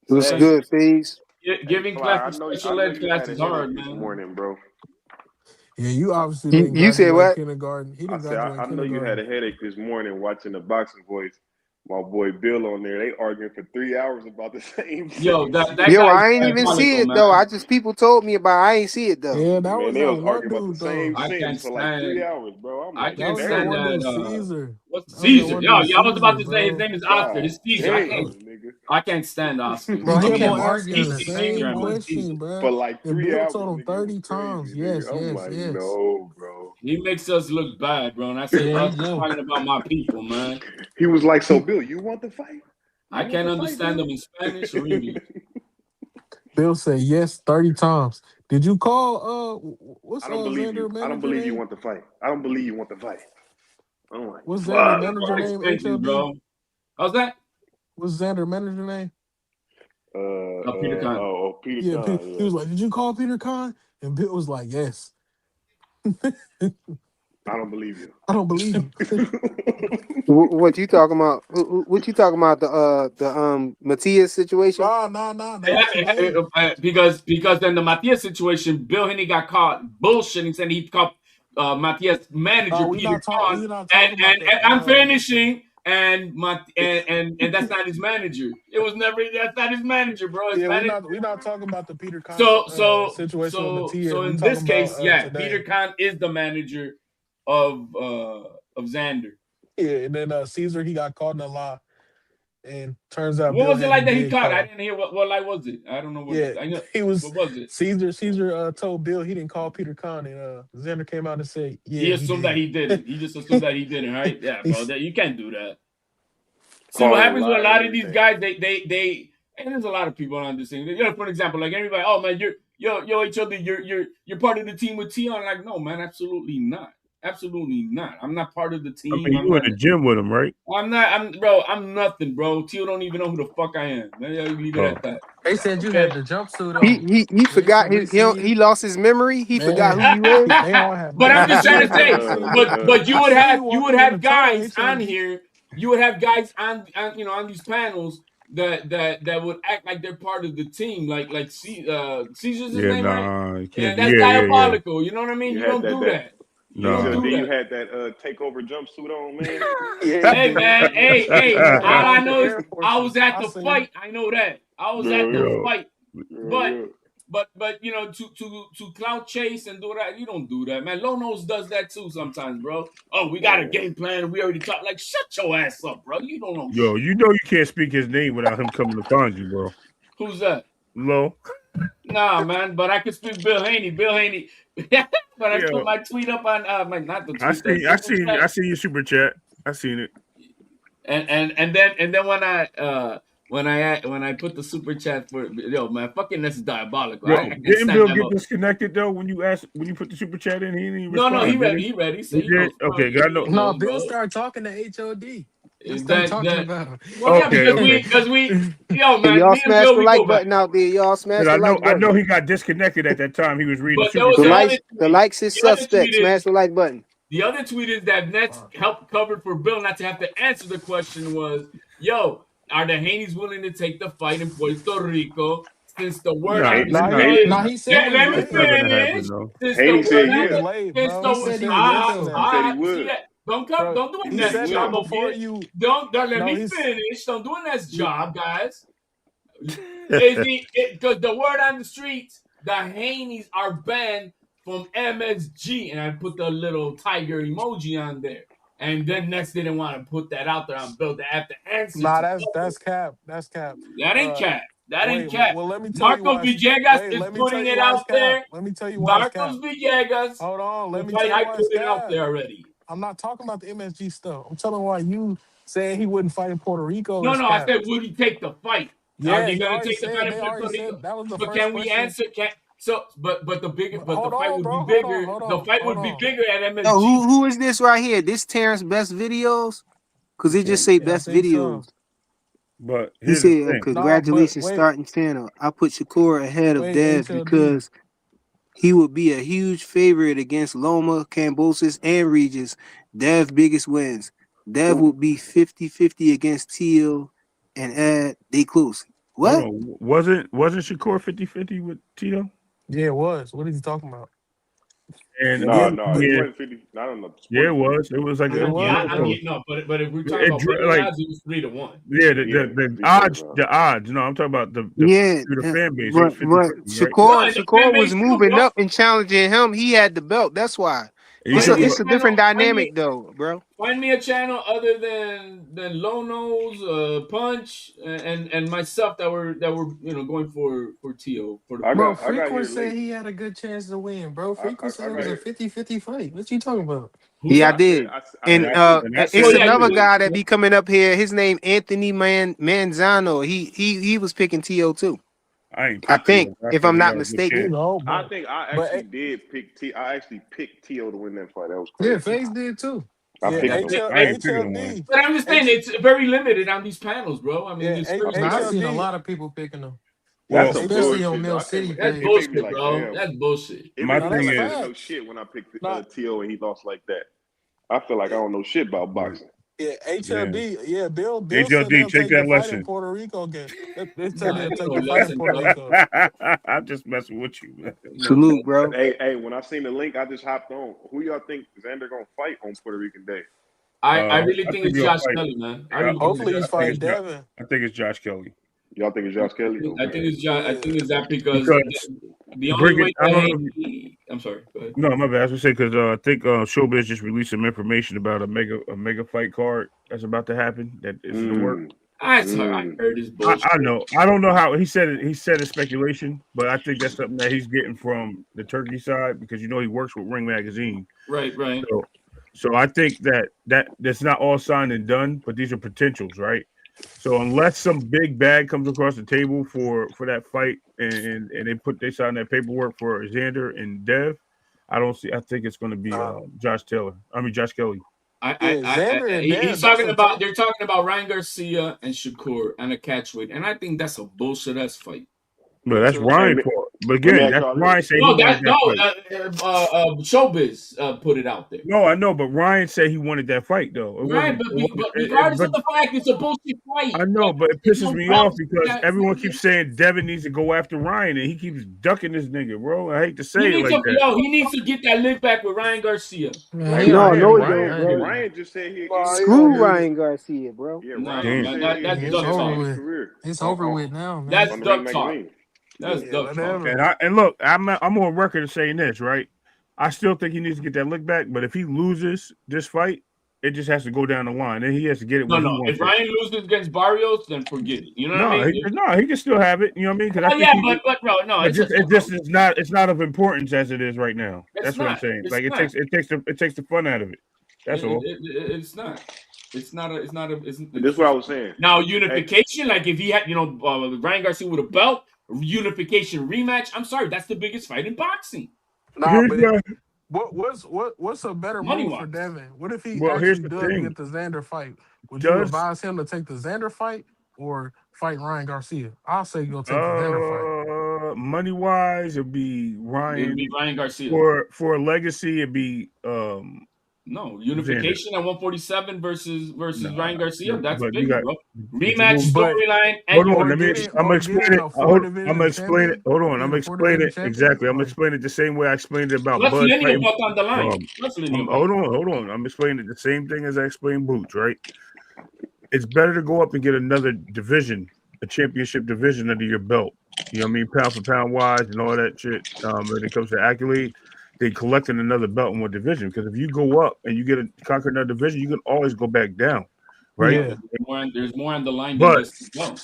What's Hey, good, Fees? hey, giving Fly, class I special know ed you class had a is headache hard, this man. morning, bro. Yeah, you I, obviously You, didn't you said graduate what? kindergarten. He I didn't said, graduate I know you had kindergarten. a headache this morning watching the Boxing Voice. My boy Bill on there, they arguing for 3 hours about the Yo, same that shit. Yo, guy's I ain't even see diabolical, it man. though. I just people told me about. I ain't see it though. Yeah, that Man, was they that was one arguing about the dude same though. I sentence can't for like 3 stand. hours, bro. I'm I like, That can't was that stand one damn, dude, that. Caesar. What's That was that Caesar? one Yo, dude, yeah, I was about Caesar, to say his bro. name is Oscar. God It's Caesar. damn, nigga. I can't stand Oscar. Bro, He he I kept mean, kept on arguing asking the the Caesar. same same I mean one. Caesar. question, bro. For like And 3 Bill hours, told him nigga. It was 30 crazy, times. nigga. Yes, I'm yes, like, yes. no, bro. He makes us look bad, bro. And I said, Yeah, bro, he stop do. talking about my people, man. He was like, so Bill, you want the fight? You I want can't the fight, understand Bill? them in Spanish or English. Bill said yes 30 times. Did you call what's I don't believe you. Xander I don't manager believe you name? want the fight. I don't believe you want the fight. I'm like, What's Xander fuck, manager For bro. name? extensions, HLD? bro. How's that? What's Xander manager name? Peter Khan. Peter Yeah, Khan, he yeah. was like, "Did you call Peter Khan?" And Bill was like, "Yes." I don't believe you. I don't believe you. What you talking about? What you talking about? The Matias situation? Nah. That was today. Because then the Matias situation, Bill Haney got caught bullshitting, saying he caught Matias manager Peter Khan, We not talking about the and I'm finishing, and and that's not his manager. It was never that's not his manager, bro. His yeah, manager. we not talking about the Peter Khan situation with So Matias. We in this talking about case, yeah, Peter today. Khan is the manager of Xander. Yeah, and then Caesar he got caught in a lie, and turns out What Bill was it Haney like that he did caught? I call. didn't hear what lie was it. I don't know what Yeah, I know. he was What was it? Caesar told Bill he didn't call Peter Khan, and Xander came out and said, He "Yeah, he assumed that did." he didn't. He just assumed that he didn't, right? Yeah, bro. He's, That you can't do that. See what Call it a happens with a lie and lot of these everything. guys. They and there's a lot of people on this thing. You know, for example, like everybody. Oh man, yo each other. You're part of the team with Tion. Like no man, absolutely not. Absolutely not. I'm not part of the I team. mean, I'm you in not. the gym with him, right? I'm not. I'm bro. I'm nothing, bro. Tio don't even know who the fuck I am. Man, you leave it Oh, at that. They said you had Okay. the jumpsuit He on. he he Yeah, they forgot said we his seen he you. lost his memory. He forgot who man, you is. they all have But I'm memory. just trying to I say, seen you. but I seen you you would walking in the have tunnel, guys on HLD. here, you would have guys on you know on these panels that would act like they're part of the team, like Caesar's his yeah, name, right? nah, you can't And do. that's Yeah. diabolical. You know what I mean? You You had don't that do that that. You don't Nah. do HLD, you that. had that takeover jumpsuit on, man. Yeah, he Hey did. man, He hey, had all on I like the know is Air I was Forces. at I the seen him. fight. I know that. I was at Yeah, the Yo, fight. But yeah. you know, to clout chase and do that, you don't do that, man. Lonos does that too sometimes, bro. Oh, we got a Man. game plan and we already talked. Like, shut your ass up, bro. You don't know yo, shit. you know you can't speak his name without him coming to find you, bro. Who's that? Low. Nah, man. But I could speak Bill Haney. Bill Haney. But I put Yo, my tweet up on not the tweet, the super I chat. seen your super chat. I seen it. And then when I when I put the super chat for man, fucking this is diabolical. Yo, I can't didn't stand Bill that. get disconnected though when you put the super chat in? He didn't even No, respond, he did read. he? He read. He said He he did. knows. Bro, Okay, got no. he No, knows, Bill bro. started talking to HOD. He'll start That talking that. about him. Well, yeah, Okay, because okay. Hey, man, y'all me and smash Bill, the we go like back. button out there. Y'all smash Because the like I know button. he got disconnected at that time. He was reading the But there super was The the chat. other likes, the tweet. likes is The other tweet suspect. is Smash the like button. The other tweet is that Nets helped covered for Bill not to have to answer the question was, yo, are the Haneys willing to take the fight in Puerto Rico since the word Nah, on the it's Haney, Nah, not. he street Haney, is, No, nah, he said he was let me It's willing. not gonna happen finish. though. Since the Haney word said he on was the, yeah. late, since bro. He He said he said was yes to willing. He that, said he see would. that? bro. Don't do a He Said he Nets said that job would. up before here. you. Let No, me he's finish. Don't do a Nets you. job, guys. Because the word on the streets, the Haneys are banned from MSG, and I put the little tiger emoji on there. And then Nets didn't want to put that out there on Bill. They have to answer Nah, to that's cover. cap. That's cap. That ain't Uh, cat. That wait. ain't cat. Well, let me tell you Marcos why. Villegas Wait, is let me tell putting you it why it's out cap. there. Let me tell you why it's cap. Marcos Villegas, Hold on. the Let me tell fight you I why it's put it out cap. there already. I'm not talking about the MSG stuff. I'm telling why you saying he wouldn't fight in Puerto Rico No, is no, I cap. said, would he take the fight? Are Yeah, they he going to already take the fight said. in They Puerto already Rico? said that was the But first can we question. answer? But But the hold fight on, would be bro. Hold on. bigger. Hold The on. fight Hold would be on. bigger at Yo, MSG. who is this right here? This Terrence Best Videos? Cause it just say Yeah, I best think so. videos. But He here's the said, thing. Nah, but "Congratulations, wait, starting channel. I put Shakur ahead of wait, Dev HLD. because he would be a huge favorite against Loma, Cambosis, and Regis. Dev biggest wins. Dev would be 50-50 against Teal and add they close. Hold What? on. Wasn't Shakur 50-50 with Tito? Yeah, it was. What is he talking about? And Yeah, again, No, he but yeah, wasn't 50. Not on the yeah, sports book. it was like It it was Yeah, was, real bro. close. no, but if we're talking It about betting like odds, it was 3-1. yeah, Yeah, the three odds, touchdowns. the odds. No, I'm talking about the yeah, through the yeah, fan base. It was but 50-50, right? No, Shakur and the fan Shakur was base too, moving bro. up and challenging him. He had the belt. That's why. And you Find said me a It's a different channel. dynamic though, bro. Find me a channel other than Lonos, Punch, and myself that were going for Tio for the fight. Bro, I got Frequent here said late. he had a good chance to win, bro. Frequent said I it got was a here. 50-50 fight. What you talking about? Who Yeah, I said? I said did. I and And said I said Oh it's yeah, you another did. guy that be coming up here. His name Anthony Manzano. He was picking To too. I ain't I picked think, Tito. I if think I'm he not got a good You mistaken. chance. know, I but think I but actually did pick T. I actually picked T.O. to win that fight. That was yeah, crazy. FaZe did too. I Yeah, Yeah, picked him. I ain't picking him one. HLD. but I'm just saying H it's very limited on these panels, bro. I mean, yeah, it's crazy. Now, I've seen a HLD. lot of people picking them, That's Well, some HL especially on bullshit though. Mill I can't. City That's It page. made me bullshit, like, bro. damn. That's bullshit. It my made No, me feel that's thing like I is, didn't know facts. shit when I picked Not T.O. and he lost like that. I feel like I don't know shit about boxing. yeah, yeah, HLD. Yeah, Bill said HLD, they'll take take the that fight in lesson. Puerto Rico again. They said Nah, they'll ain't take no the fight in lesson, Puerto bro. Rico. I'm just messing with you, man. No, no. Salute, bro. Hey, when I seen the link, I just hopped on. Who y'all think Xander gonna fight on Puerto Rican Day? I really I think think it's he'll Josh fight. Kelly, man. I really think it's Hopefully he's Josh I think fighting it's Kelly. Devin. I think it's Josh Kelly Y'all think it's Josh Kelly? I think Okay. it's Josh. I Yeah. think it's that because because the only bringing. way I that don't know. Haney. I'm sorry. Go ahead. No, my bad. I was gonna say because I think Showbiz just released some information about a mega fight card that's about to happen. That is in the work. Mm, I mm. heard this I bullshit. know. I don't know how he said it. He said it's speculation, but I think that's something that he's getting from the Turkey side because he works with Ring Magazine. Right, right. So, so I think that's not all signed and done, but these are potentials, right? So unless some big bag comes across the table for that fight and they sign that paperwork for Xander and Dev, I don't see. I think it's going to be Nah. Josh Taylor. I mean Josh Kelly. Yeah, Xander and He's Dev, that's talking a about. tough. They're talking about Ryan Garcia and Shakur and a catchweight, and I think that's a bullshit ass fight. But Me that's too. Hey, Ryan fault. But let me again, ask that's y'all this. Ryan say he No, wanted that fight. Showbiz put it out there. No, I know, but Ryan said he wanted that fight though. It Right, wasn't. but It wasn't. regardless But of the fact, it's a bullshit fight. I know, Like, but it there's pisses no me off grounds for because that. everyone keeps saying Devin needs to go after Ryan, and he keeps ducking this nigga, bro. I hate to He say it needs like to, that. he needs to get that live back with Ryan Garcia. Man, he Wait, No, already no, Ryan, it did. don't, Ryan, I ain't bro. even. Ryan just said he'll end Nah, his he don't Screw career. need it. Ryan Garcia, bro. Yeah, No, Ryan just Damn. man, said he'll that's end, It's duck he'll over end talk. his with. career It's over on, with now, man. That's on the Ring duck talk. Magazine. That's Yeah, duck talk. whatever. And look, I'm on record of saying this, right? I still think he needs to get that lick back, but if he loses this fight, it just has to go down the line, and he has to get it No, where no. he If wants it. Ryan loses against Barrios, then forget it. You know what I No, mean? he can still have it. You know what I mean? Because I Oh think yeah, he. but bro, no, But it's just just it just is not. It's not of importance as it is right now. it's That's what I'm not. saying. It's Like not. it takes the fun out of it. That's all. It's not. It's not a. It's not a. It's, But this is what I was saying. now Hey, unification. Like if he had, Ryan Garcia with a belt, unification rematch. I'm sorry, that's the biggest fight in boxing, Nah, Here's but my what's a better money move for wise. Devin? What if he well. Here's actually the does thing. get the Xander fight? Would you Does advise him to take the Xander fight or fight Ryan Garcia? I'll say go take the Xander fight. money wise, it'd be It would be Ryan Ryan Garcia. for a legacy. It'd be No, Xander. unification at 147 versus Nah, Ryan Garcia. That's but you big, got bro. but you Rematch move. But storyline, and Hold you on, or can let me. push. getting I'm or gonna getting explain it. a four I'm division gonna explain it. champion, Hold on, I'm getting gonna a four explain division it champion, exactly. I'm gonna like explain it the same way I explained it about Plus Bud lineal fighting. belt on the line. Um, Plus lineal belt. hold on. I'm explaining it the same thing as I explained Boots. Right? It's better to go up and get another division, a championship division under your belt. You know what I mean, pound for pound wise and all that shit. When it comes to accolade, they collecting another belt in one division. Because if you go up and you get a conquer another division, you can always go back down, right? No, yeah. there's more on the line than But just the belt.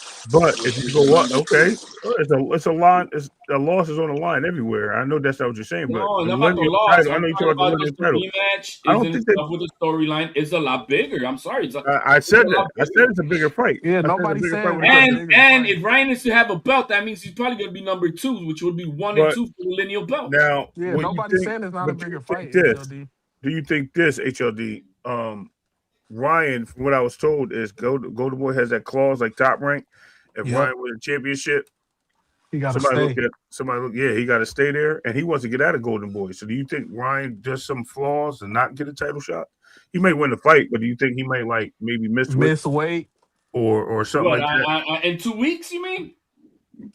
if you go up, okay, it's a line. It's a loss is on the line everywhere. I know that's not what you're saying, but No, the not about the lineal loss. title. I I'm know you talk talking about the about lineal just the title. rematch I is don't in think that. stuff with the storyline is a lot bigger. I'm sorry, I it's said a that. lot I said bigger. it's a bigger fight. Yeah, I said it's a nobody's bigger fight saying when it it's a comes to. bigger And fight. if Ryan is to have a belt, that means he's probably going to be number two, which would be 1 and 2 But for the lineal belt. now, Yeah, what you nobody's think? saying it's not a But do you bigger think fight, this? HLD. Do you think this HLD? Ryan, from what I was told, is Golden Boy has that clause like Top Rank. If Yep. Ryan wins a championship, He gotta stay. somebody look. Yeah, he got to stay there, and he wants to get out of Golden Boy. So, do you think Ryan does some flaws and not get a title shot? He may win the fight, but do you think he might like maybe miss weight Miss weight. or something What, like that? in 2 weeks, you mean?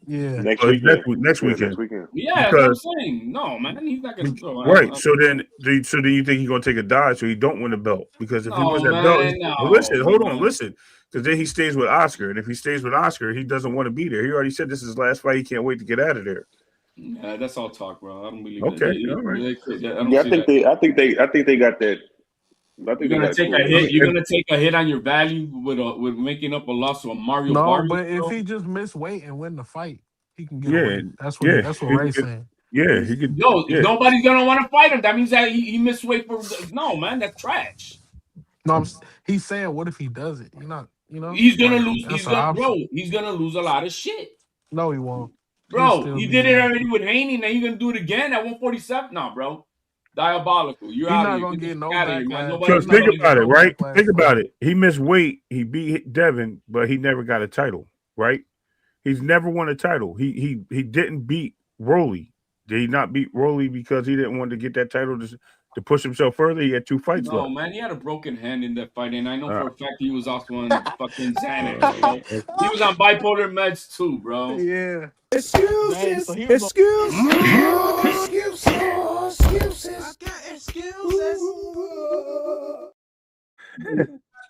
Yeah. next Well, it's weekend. next Yeah, next weekend weekend. Yeah, that's what I'm because saying. No, man, he's not going Be- to. No, right. So then, do you think he's gonna take a dive so he don't win the belt? Because if he wins no, that belt, man, well, listen, no, hold on, man. listen, because then he stays with Oscar, and if he stays with Oscar, he doesn't want to be there. He already said this is his last fight. He can't wait to get out of there. Yeah, that's all talk, bro. I don't believe that. Okay, all right. I don't Yeah, see that. I think they got that. I think You're they gonna got it take a pulled I off. hit. mean, You're gonna take a hit on your value with making up a loss to a Mario No, Barrios, but if bro. he just miss weight and win the fight, he can get yeah, away. yeah, That's what he could Ray's get, saying. yeah, he could, Yo, if yeah. nobody's gonna want to fight him, that means that he missed weight for. No, man, that's trash. No, he's saying what if he does it? You're not, He's gonna like lose. that's an option. He's gonna lose a lot of shit, No, he won't. He'll bro. still He be did it there. already with Haney. Now you're gonna do it again at 147? No, bro. Diabolical. You're He's out of not here. gonna Get the get fuck no out of here, man. backlash. Because He's Nobody's not think gonna listening get to about it, no him. right? backlash Think for about that. it. He missed weight. He beat Devin, but he never got a title, right? He's never won a title. He didn't beat Rolly. Did he not beat Rolly because he didn't want to get that title to push himself further? He had 2 fights No, left. man, he had a broken hand in that fight, and I know Uh, for a fact he was also on fucking Xanax, bro. uh, He was on bipolar meds too, bro. Yeah. Dang, so Excuses, he was on. excuses. I got excuses.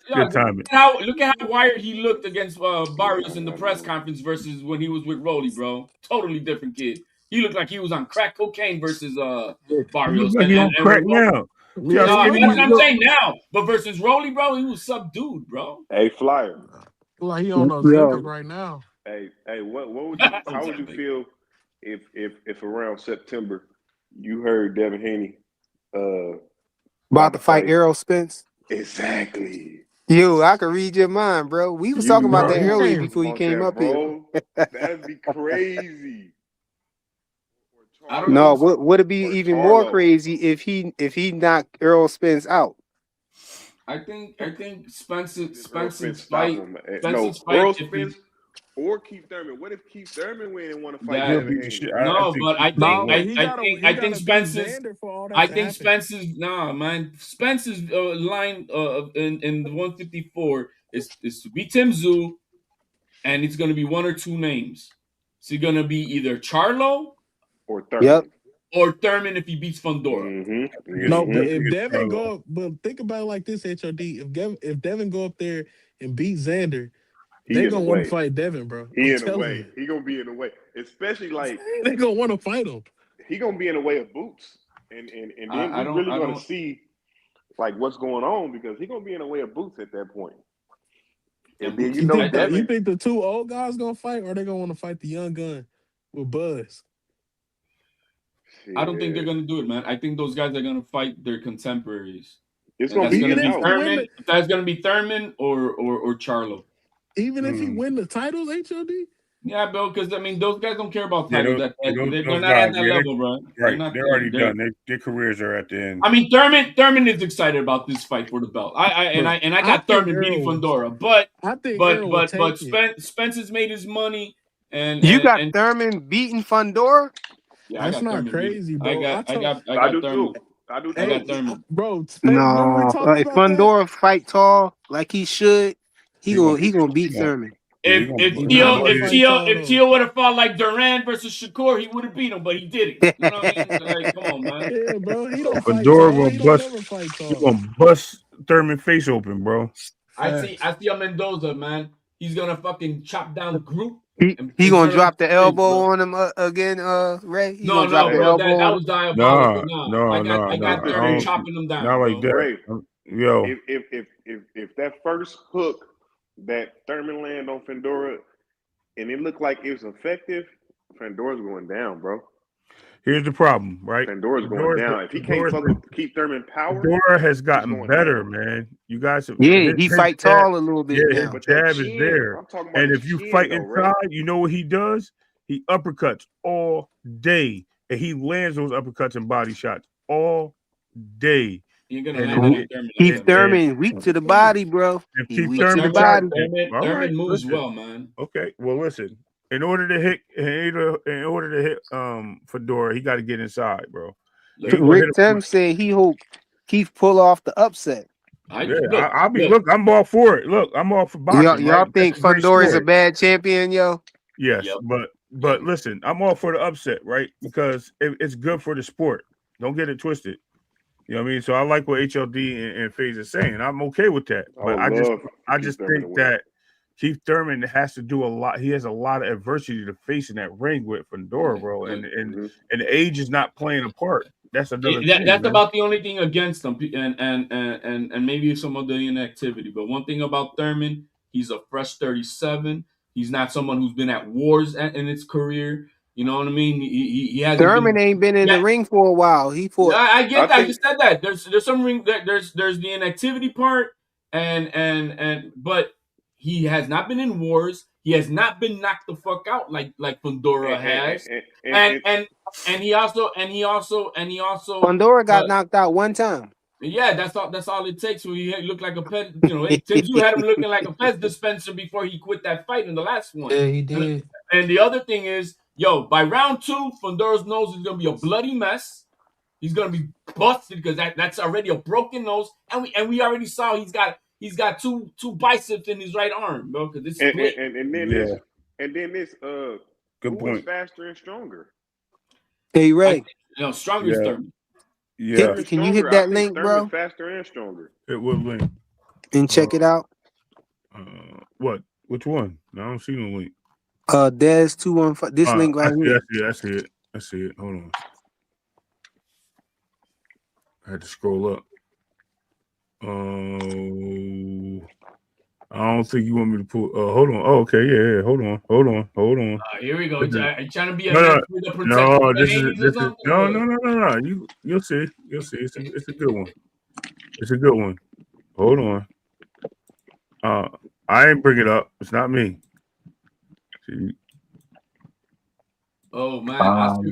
Yeah, good timing. look at how wired he looked against Barrios in the press conference versus when he was with Rolly, bro. Totally different kid. He looked like he was on crack cocaine versus He looks Barrios, like he on and with crack Rolly. now. See how Yeah, he No, skinny looked that's he like what I'm look. saying now. But versus Rolly, bro, he was subdued, bro. Hey, Flyer. he on Ozempic Yo, right now. Hey, what would you? How would you Ozempic. feel if around September you heard Devin Haney about about to to fight fight? Errol Spence. Exactly. Yo, I could read your mind, bro. We was You talking about Bro, that he know earlier can't. before you about came that, up here. bro? That'd be crazy. Or I don't know. No, Charlo. would it be Or even more Charlo. crazy if he knocked Errol Spence out? I think What if Earl Spence stop him? Spence's No, fight Earl if he Spence or Keith Thurman. What if Keith Thurman win and want to fight He'll that Devin beat the Haney? shit. I no, think but he's gonna No, but win. he I think gotta beat Spence's Xander for all that I to think happen. Spence's nah, man. Spence's line in the 154 is to beat Tim Zoo, and it's gonna be one or two names. It's gonna be either Charlo Or Yep. Thurman? or Thurman if he beats Fundora. No, but I think if it's Devin Charlo. go up, but think about it like this, HOD. If Devin go up there and beat Xander, He they in the gonna want to way. fight Devin, bro. I'm He in the telling way. you, He gonna be in the way. Especially like they gonna want to fight him. he gonna be in the way of Boots. And then we really I gonna don't. see like what's going on because he gonna be in the way of Boots at that point. And And then Boots you is know You Devin, think the two old guys gonna fight, or they gonna want to fight the young gun with Buzz? I don't think they're shit. gonna do it, man. I think those guys are gonna fight their contemporaries. It's And gonna that's be gonna in be doubt. Thurman. That's gonna be Thurman or Charlo. Even if he win the titles, HOD. Yeah, bro. Because I mean, those guys don't care about Yeah, titles. They're those not guys, at that yeah, level, bro. They're right. not. They're already done. Their careers are at the end. I mean, Thurman is excited about this fight for the belt. I Bro, got think Thurman beating Earl. Fedora, but I think Earl will take it. Spence has made his money, and You got and Thurman beating Fundora? yeah, I That's got not Thurman beating. crazy, bro. I I got do Thurman. too. I do I got too. Hey, Thurman. bro, Spence, remember we No. talked If about that? Fundora fight tall like he should, He gonna he beat. gonna beat He gonna, Thurman. yeah, he If He gonna not Tio gonna beat. fight tall if though. Tio would have fought like Duran versus Shakur, he would have beat him, but he didn't. You know what I mean? Like, come on, man. Yeah, bro. He don't fight Fedora tall. gonna He don't bust. never fight He tall. gonna bust Thurman face open, bro. Facts. I see a Mendoza, man. He's gonna fucking chop down Group He and gonna turn him drop into the face, elbow bro. on him again, Ray. He No, gonna drop no, the Hey, bro. That elbow. was diabolical. Nah, Nah, no, I no, no. got listen, I Thurman Ray. don't. chopping him Not down, like bro. that. Ray, Yo, if that first hook that Thurman land on Fedora and it looked like it was effective, Fedora's going down, bro. here's the problem, right? Fedora's going down. If he can't keep Thurman power, Fedora has he's gotten going better, down. man. You guys, Yeah, he his fight jab, tall a little bit yeah, his now. But that jab is chin, there. I'm talking about And his if you chin fight though, Ray. inside, you know what he does? He uppercuts all day, and he lands those uppercuts and body shots all day. You're gonna And land that and on Thurman like Keith that, bro. Thurman weak to the body, bro. and He keep weak But to the Thurman body. all right, Thurman moves listen. well, man. Okay, well, listen. In order to hit Fedora, he got to get inside, bro. He Look, ain't gonna hit Rick him. Tim said he hope Keith pull off the upset. Yeah, look, I'll be. look. Look, I'm all for it. Look, I'm all for boxing. Y'all Right? That's think a great Fundora is a sport. bad champion, yo? Yes, Yep. but listen, I'm all for the upset, right? Because it's good for the sport. Don't get it twisted. You know what I mean? So I like what HLD and FaZe is saying. I'm okay with that. I But would I love Keith just Thurman to think win. that Keith Thurman has to do a lot. He has a lot of adversity to face in that ring with Fedora, bro. And Mm-hmm. age is not playing a part. That's another thing, That's man. about the only thing against him, and maybe some of the inactivity. But one thing about Thurman, he's a fresh 37. He's not someone who's been at wars in his career. You know what I mean? He hasn't Thurman been. ain't been in Yeah, the ring for a while. He yeah, fought. I get I that. I think just said that. There's some ring. There's the inactivity part, but he has not been in wars. He has not been knocked the fuck out like Fundora has, and and and and he also Fundora uh, got knocked out one time. yeah, that's all it takes. So he looked like a pet. You know, Tim Zoo had him looking like a pet dispenser before he quit that fight in the last one. Yeah, he And, did. and the other thing is, yo, by round 2, Fundora's nose is gonna be a bloody mess. He's gonna be busted because that's already a broken nose, and we already saw he's got two biceps in his right arm, bro, because it's split. Yeah, and then this good who is point. faster and stronger? Hey I Ray, think, stronger is Yeah, Thurman. yeah. can you hit I that think link, Thurman bro, faster and stronger. It will link. and check it out? What? Which one? No, I don't see no link. Des 215. This link I right see. here. I see it. I see it. Hold on. I had to scroll up. I don't think you want me to pull. Hold on. Oh, okay. Yeah. Hold on. Here we go. This is, You trying to be a no, Netflix to protect no. the This is Haney's or something? Or what? no. You'll see. It's a good one. It's a good one. Hold on. I ain't bring it up. It's not me. See, Oh man, Oscar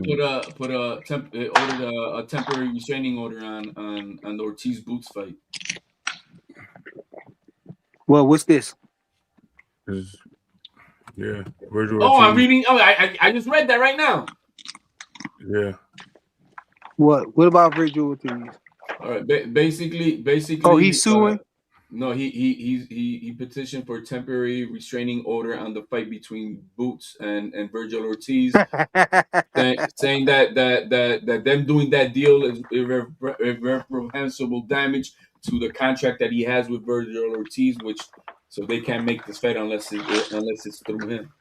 ordered a temporary restraining order on the Ortiz Boots fight. Well, what's this? yeah. Virgil Oh, I'm Ortiz. reading. Oh, I just read that right now. Yeah. What about Virgil Ortiz? All right, basically. Oh, he's suing. No, he petitioned for a temporary restraining order on the fight between Boots and Virgil Ortiz, saying that them doing that deal is irreprehensible damage to the contract that he has with Virgil Ortiz, so they can't make this fight unless it's through him.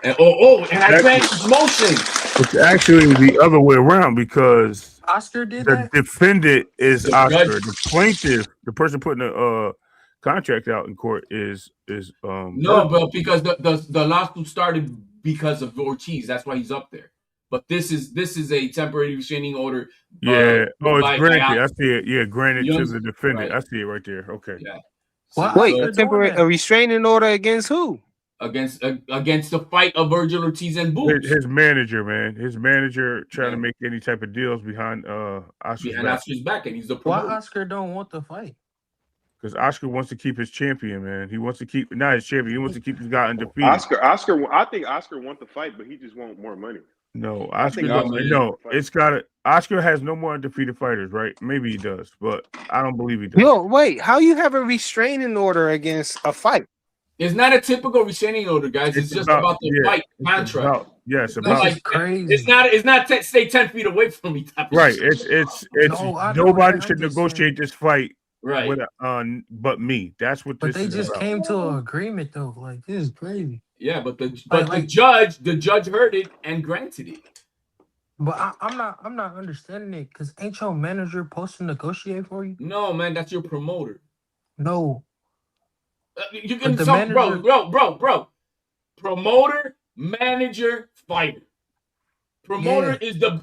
And and I grant his motion. It's actually the other way around because Oscar did the that? defendant is The Oscar. judge. The plaintiff, the person putting the contract out in court is No, Virgil. bro, because the lawsuit started because of Ortiz. That's why he's up there. But this is a temporary restraining order. Yeah. Oh, it's By granted. I see it. Yeah, granted to Young's the defendant. right. I see it right there. Okay. Yeah. Why See, Wait, a Oscar so doing temporary a that? restraining order against who? against the fight of Virgil Ortiz and Boots His manager, man. His manager trying to and make any type of deals behind Oscar's behind back. Oscar's back, and he's the Why promoter. Oscar don't want the fight? Because Oscar wants to keep his champion, man. He wants to keep not his champion. He wants to keep his guy undefeated. Oscar. I think Oscar wants the fight, but he just wants more money. No, I Oscar think No, don't. Oscar man. wants No, the fight. it's got to. Oscar has no more undefeated fighters, right? Maybe he does, but I don't believe he does. Yo, wait, how you have a restraining order against a fight? It's not a typical restraining order, guys. It's just about the fight contract. It's This about is crazy. It's not stay 10 feet away from me type of right. shit. It's No, I know nobody that. should I'm just negotiate this fight Right. with but me. That's what But this they is just about. came to an agreement though. Like this is crazy. Yeah, but the Like- judge heard it and granted it. But I'm not understanding it because ain't your manager supposed to negotiate for you? No, man, that's your promoter. No. You can the some manager- bro. Promoter, manager, fighter. Promoter is the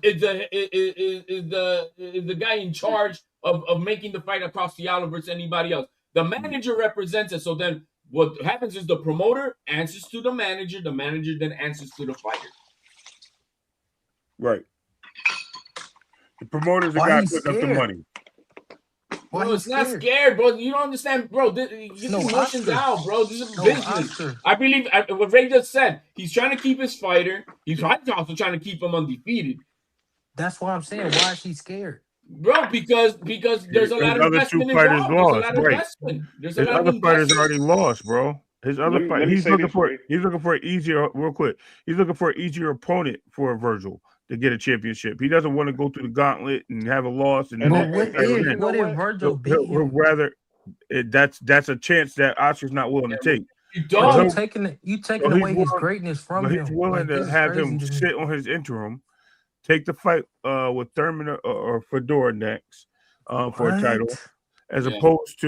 guy in charge of making the fight across the aisle versus anybody else. The manager represents it. So then what happens is the promoter answers to the manager then answers to the fighter. Right. The promoter's the Why guy he putting up the scared? money. Why Bro, he it's not scared? scared, bro. You don't understand, bro. Get No, emotions Oscar. out, bro. This is No, business. Oscar. I believe what Ray just said. He's trying to keep his fighter. He's also trying to keep him undefeated. That's what I'm saying. Why is he scared? Bro, because there's a lot of other two investment fighters involved. There's a lost, lot of right. investment. There's a His lot of other fighters investment. already lost, bro. His other Let fight, me he's say looking this, for Ray. he's looking for an easier real quick. He's looking for an easier opponent for Virgil to get a championship. He doesn't want to go through the gauntlet and have a loss and And But then what and if you know what? Virgil beat he'll him? rather that's a chance that Oscar's not willing to take. You But don't. you taking So he's away his willing- greatness from But him. he's willing Like, to this is have crazy him to me. sit on his interim, take the fight with Thurman or Fedor next for a title, What? as Yeah. opposed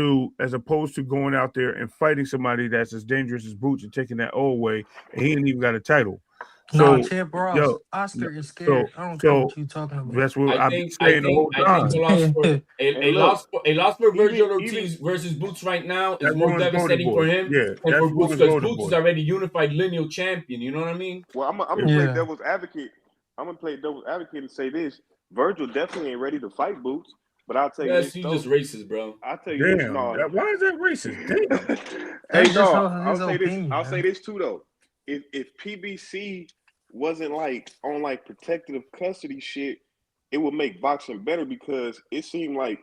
to going out there and fighting somebody that's as dangerous as Boots and taking that O away, and he ain't even got a title. No, So Champ Ross. yo, Oscar is scared. I don't care what you talking about. that's what I I've been think saying the whole time. a look, loss for Virgil even- Ortiz versus Boots right now is That more ruins Golden devastating Boy. for him Yeah, and that's for Boots ruins because Golden Boots is Boy. already unified lineal champion. You know what I mean? Well, I'm gonna play devil's advocate. I'm gonna play devil's advocate and say this: Virgil definitely ain't ready to fight Boots. But I'll tell you Yes, this you though. just racist, bro. I'll tell you this. Damn, No. why is that racist? Damn. Hey, That's just no. his opinion. I'll say man. this too though. If PBC wasn't like on like protective custody shit, it would make boxing better because it seemed like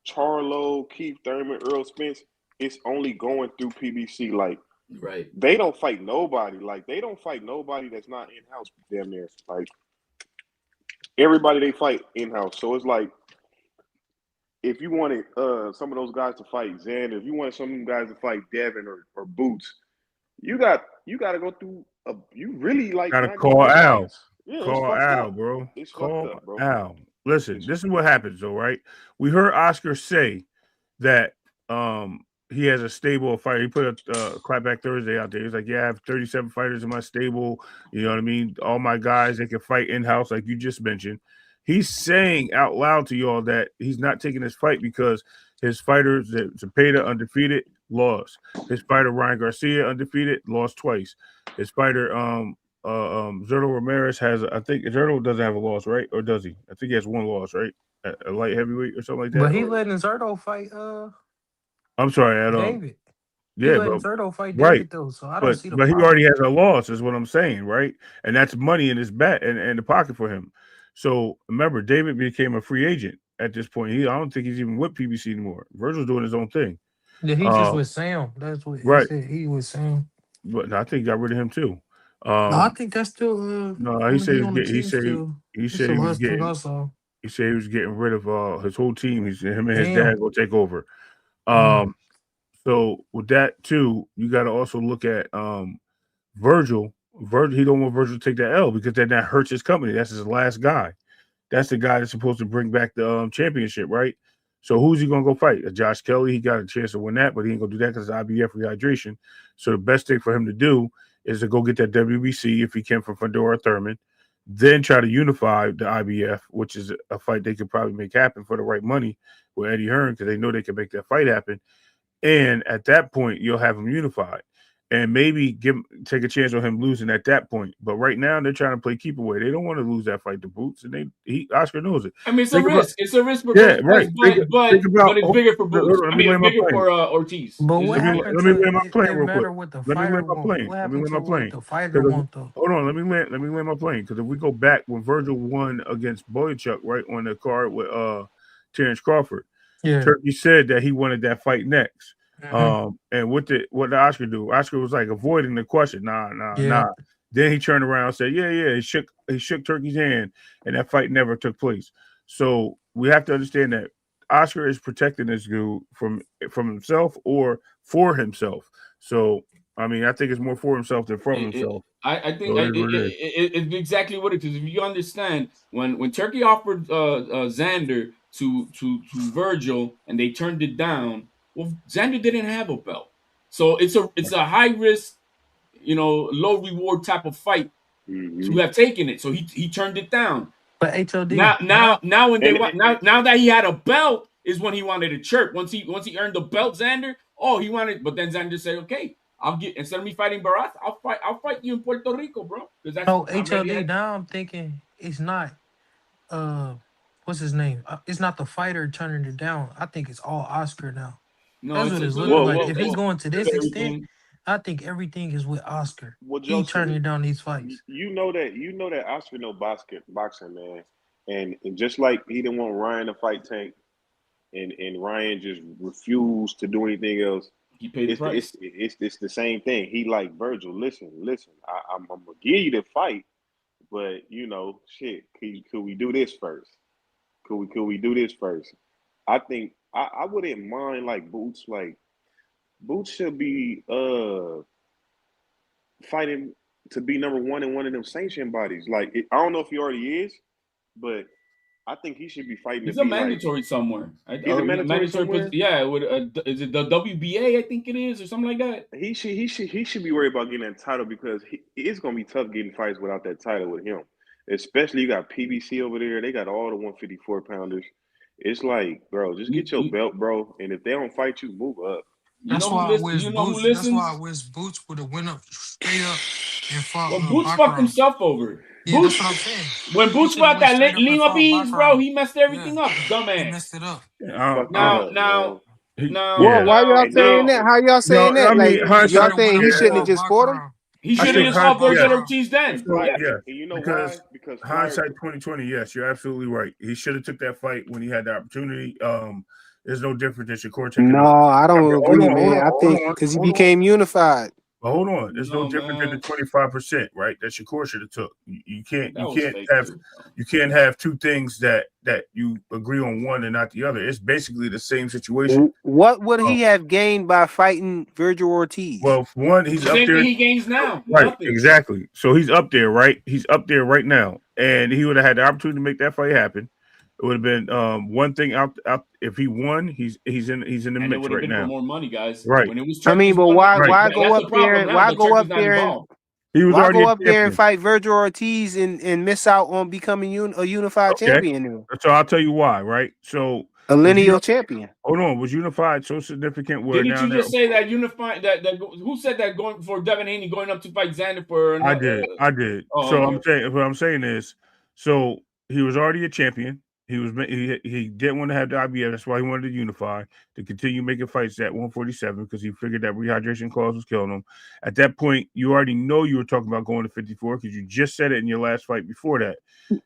Charlo, Keith Thurman, Earl Spence, it's only going through PBC. Like Right. they don't fight nobody. Like they don't fight nobody that's not in house. Damn near. Like everybody they fight in house. So it's like if you wanted some of those guys to fight Xander, if you wanted some of them guys to fight Devin or Boots, you got to go through you really like Gotta not call going to Al. fights. Yeah, it's Call fucked Al, up. bro. It's Call fucked up, bro. Al. Listen, this is what happens though, right? We heard Oscar say that he has a stable of fighter. He put a clapback Thursday out there. He's like, yeah, I have 37 fighters in my stable. You know what I mean? All my guys, they can fight in-house, like you just mentioned. He's saying out loud to y'all that he's not taking this fight because his fighters, Zepeda, undefeated, lost. His fighter, Ryan Garcia, undefeated, lost twice. His fighter, Zerto Ramirez I think Zerto doesn't have a loss, right? Or does he? I think he has one loss, right? A light heavyweight or something like that. But he letting Zerto fight I'm sorry, David. He yeah, letting but Zerto fight right. David though, so I don't see the But he problem. already has a loss, is what I'm saying, right? And that's money in his bet and the pocket for him. So remember, David became a free agent at this point. I don't think he's even with PBC anymore. Virgil's doing his own thing. Yeah, he's just with Sam. That's what right. he said. He was Sam. But no, I think he got rid of him too. No, I think that's still no, he said he said he was getting he said he was getting rid of his whole team. Him and his dad will take over. So with that too, you got to also look at Virgil. He don't want Virgil to take that L because then that hurts his company. That's his last guy. That's the guy that's supposed to bring back the championship, right? So who's he gonna go fight? Josh Kelly. He got a chance to win that, but he ain't gonna do that because of IBF rehydration. So the best thing for him to do is to go get that WBC if he can from Fedor Thurman. then try to unify the IBF, which is a fight they could probably make happen for the right money with Eddie Hearn because they know they can make that fight happen. And at that point, you'll have him unified, and maybe take a chance on him losing at that point. But right now, they're trying to play keep away. They don't want to lose that fight to Boots, and Oscar knows it. I mean, it's a Think about risk. It's a risk for yeah, both right. sides, but About it's bigger for Boots. let I me mean, it's land my bigger plane. for Ortiz. But It's what just bigger. happened Let me to land my it? plane It real quick. matter what the Let me fighter land my want. plane. What Let me happened land to my what plane. the fighter Because want though? hold on, let me land my plane. Because if we go back when Virgil won against Boychuk, right on the card with Terrence Crawford, Yeah. Turkey said that he wanted that fight next. Hmm. And what did Oscar do? Oscar was like avoiding the question. Yeah. Nah. Then he turned around and said, yeah. He shook Turkey's hand, and that fight never took place. So we have to understand that Oscar is protecting this dude from himself or for himself. So I mean, I think it's more for himself than from himself. I So think it is what it is. it's exactly what it is. If you understand, when Turkey offered Xander to Virgil and they turned it down, well, Xander didn't have a belt, so it's a high risk, low reward type of fight to Mm-hmm. have taken it. So he turned it down. But HOD, Now when they And, want now that he had a belt is when he wanted to chirp. Once he earned the belt, Xander. Oh, he wanted, but then Xander said, "Okay, I'll get instead of me fighting Barat, I'll fight you in Puerto Rico, bro, because no I'm ready." HOD. Now I'm thinking it's not uh what's his name? It's not the fighter turning it down. I think it's all Oscar now. No, That's it's what it's it's a looking little like. well, If bit. he well, going to It's this extent, everything. I think everything is with Oscar. well, He Joseph, turning down these fights. you know that Oscar know boxing, man, and just like he didn't want Ryan to fight Tank, and Ryan just refused to do anything else. He paid the price. It's the same thing. He like Virgil. Listen. I'm gonna give you the fight, but shit. Could we do this first? Could we do this first? I think I wouldn't mind like Boots. Like Boots should be fighting to be number one in one of them sanction bodies. Like I don't know if he already is, but I think he should be fighting to He's a be like mandatory somewhere, he's a or mandatory mandatory. somewhere. Yeah, is it the WBA? I think it is, or something like that. He should be worried about getting that title because it's gonna be tough getting fights without that title with him. Especially you got PBC over there. They got all the 154 pounders. It's like, bro, just You, get your you, belt, bro. And if they don't fight you, move up. you That's know who why I listens. wish You know who Boots. That's why I listens. wish Boots would have went up straight up and fought Well, Boots fucked Baccarat. himself over. Yeah, that's Boots what I'm saying. when He Boots should have fought went that straight up and Lima fought Beans, bro, Baccarat. he messed Yeah, everything up. he Dumbass. messed it up. Fucked it Now, up, now, man. now, Well, Yeah. why now, y'all And saying then now, that? How y'all No, saying that? I mean Like He should y'all hindsight. have went saying up he and shouldn't have Yeah, fought just fought him? Baccarat. he I should Should have have think just fought fought Virgil yeah. Baccarat. Ortiz then. and, So Yeah. yeah, and you know why? because Because Fire. hindsight 2020. Yes, you're absolutely right. He should have took that fight when he had the opportunity. It's no different than Shakur taking No, the. I don't Hold agree, on, hold man. on, I hold think on, because he hold on. became unified. But hold on, it's no No, different than the man, 25%, right? That Shakur should have took. You can't, that was fake too. Bro. you can't have two things that you agree on one and not the other. It's basically the same situation. What would Uh, he have gained by fighting Virgil Ortiz? well, for one, he's The up same there. thing he gains now. Right, Nothing. exactly. So he's up there, right? He's up there right now, and he would have had the opportunity to make that fight happen. It would have been one thing out. If he won, he's in the And it mix would have right been for now. more money, guys. Right, When it was I mean, Turkey's but money, right. why go that's the up there problem and now. why That go Turkey's up not there and involved. He was why already go a up there and champion. fight Virgil Ortiz and miss out on becoming a unified Okay, champion, now? so I'll tell you why. Right. So A was you lineal champion. hold on? Was unified so significant where Didn't now you they're just say that unifying that who said that going for Devin Haney going up to fight Xander for I another? did. I did. Oh, So I'm okay. saying what I'm saying is, so he was already a champion. He didn't want to have the IBF. That's why he wanted to unify to continue making fights at 147 because he figured that rehydration clause was killing him. At that point, you already know you were talking about going to 54 because you just said it in your last fight before that.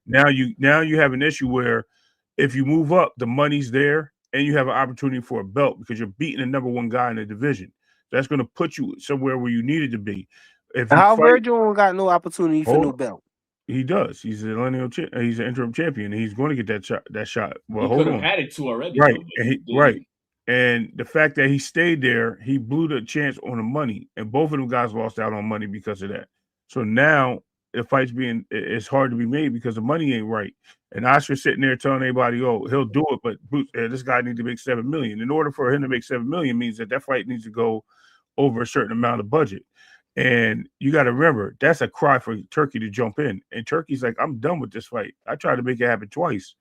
Now you have an issue where if you move up, the money's there and you have an opportunity for a belt because you're beating the number one guy in the division. That's going to put you somewhere where you needed to be. If you How fight, Virgil don't got no opportunity for hold no belt? he does. He's a lineal. He's an interim champion, and he's going to get that shot. That shot. Well, He hold could have on. had it too already Right, though, but and he right, didn't. and the fact that he stayed there, he blew the chance on the money, and both of them guys lost out on money because of that. So now the fight's it's hard to be made because the money ain't right. And Oscar's sitting there telling everybody, "Oh, he'll do it," but this guy needs to make 7 million. In order for him to make 7 million, means that fight needs to go over a certain amount of budget. And you got to remember, that's a cry for Turkey to jump in. And Turkey's like, I'm done with this fight. I tried to make it happen twice.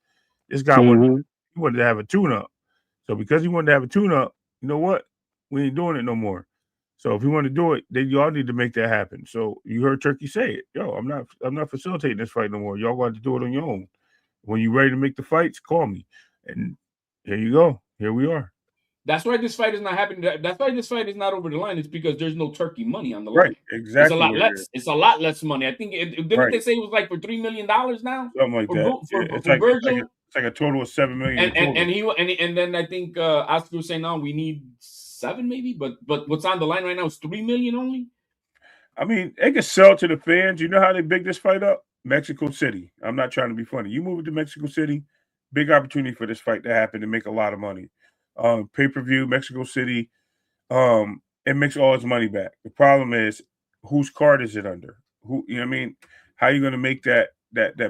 This guy Mm-hmm. wanted to have a tune-up. So because he wanted to have a tune-up, you know what? We ain't doing it no more. So if you want to do it, then y'all need to make that happen. So you heard Turkey say it. Yo, I'm not facilitating this fight no more. Y'all got to do it on your own. When you're ready to make the fights, call me. And here you go. Here we are. That's why this fight is not happening. That's why this fight is not over the line. It's because there's no Turkey money on the Right. line. It's a Exactly lot what it is. less. It's a lot less money. I think didn't Right. they say it was like for $3 million now Something like for that. Yeah, for Virgil? it's like a total of 7 million in total. And then I think Oscar was saying, "No, we need 7 maybe." But what's on the line right now is 3 million only. I mean, they can sell to the fans. You know how they big this fight up? Mexico City. I'm not trying to be funny. You move it to Mexico City, big opportunity for this fight to happen to make a lot of money. Pay-per-view, Mexico City, it makes all its money back. The problem is whose card is it under? Who you know what I mean? How are you gonna make that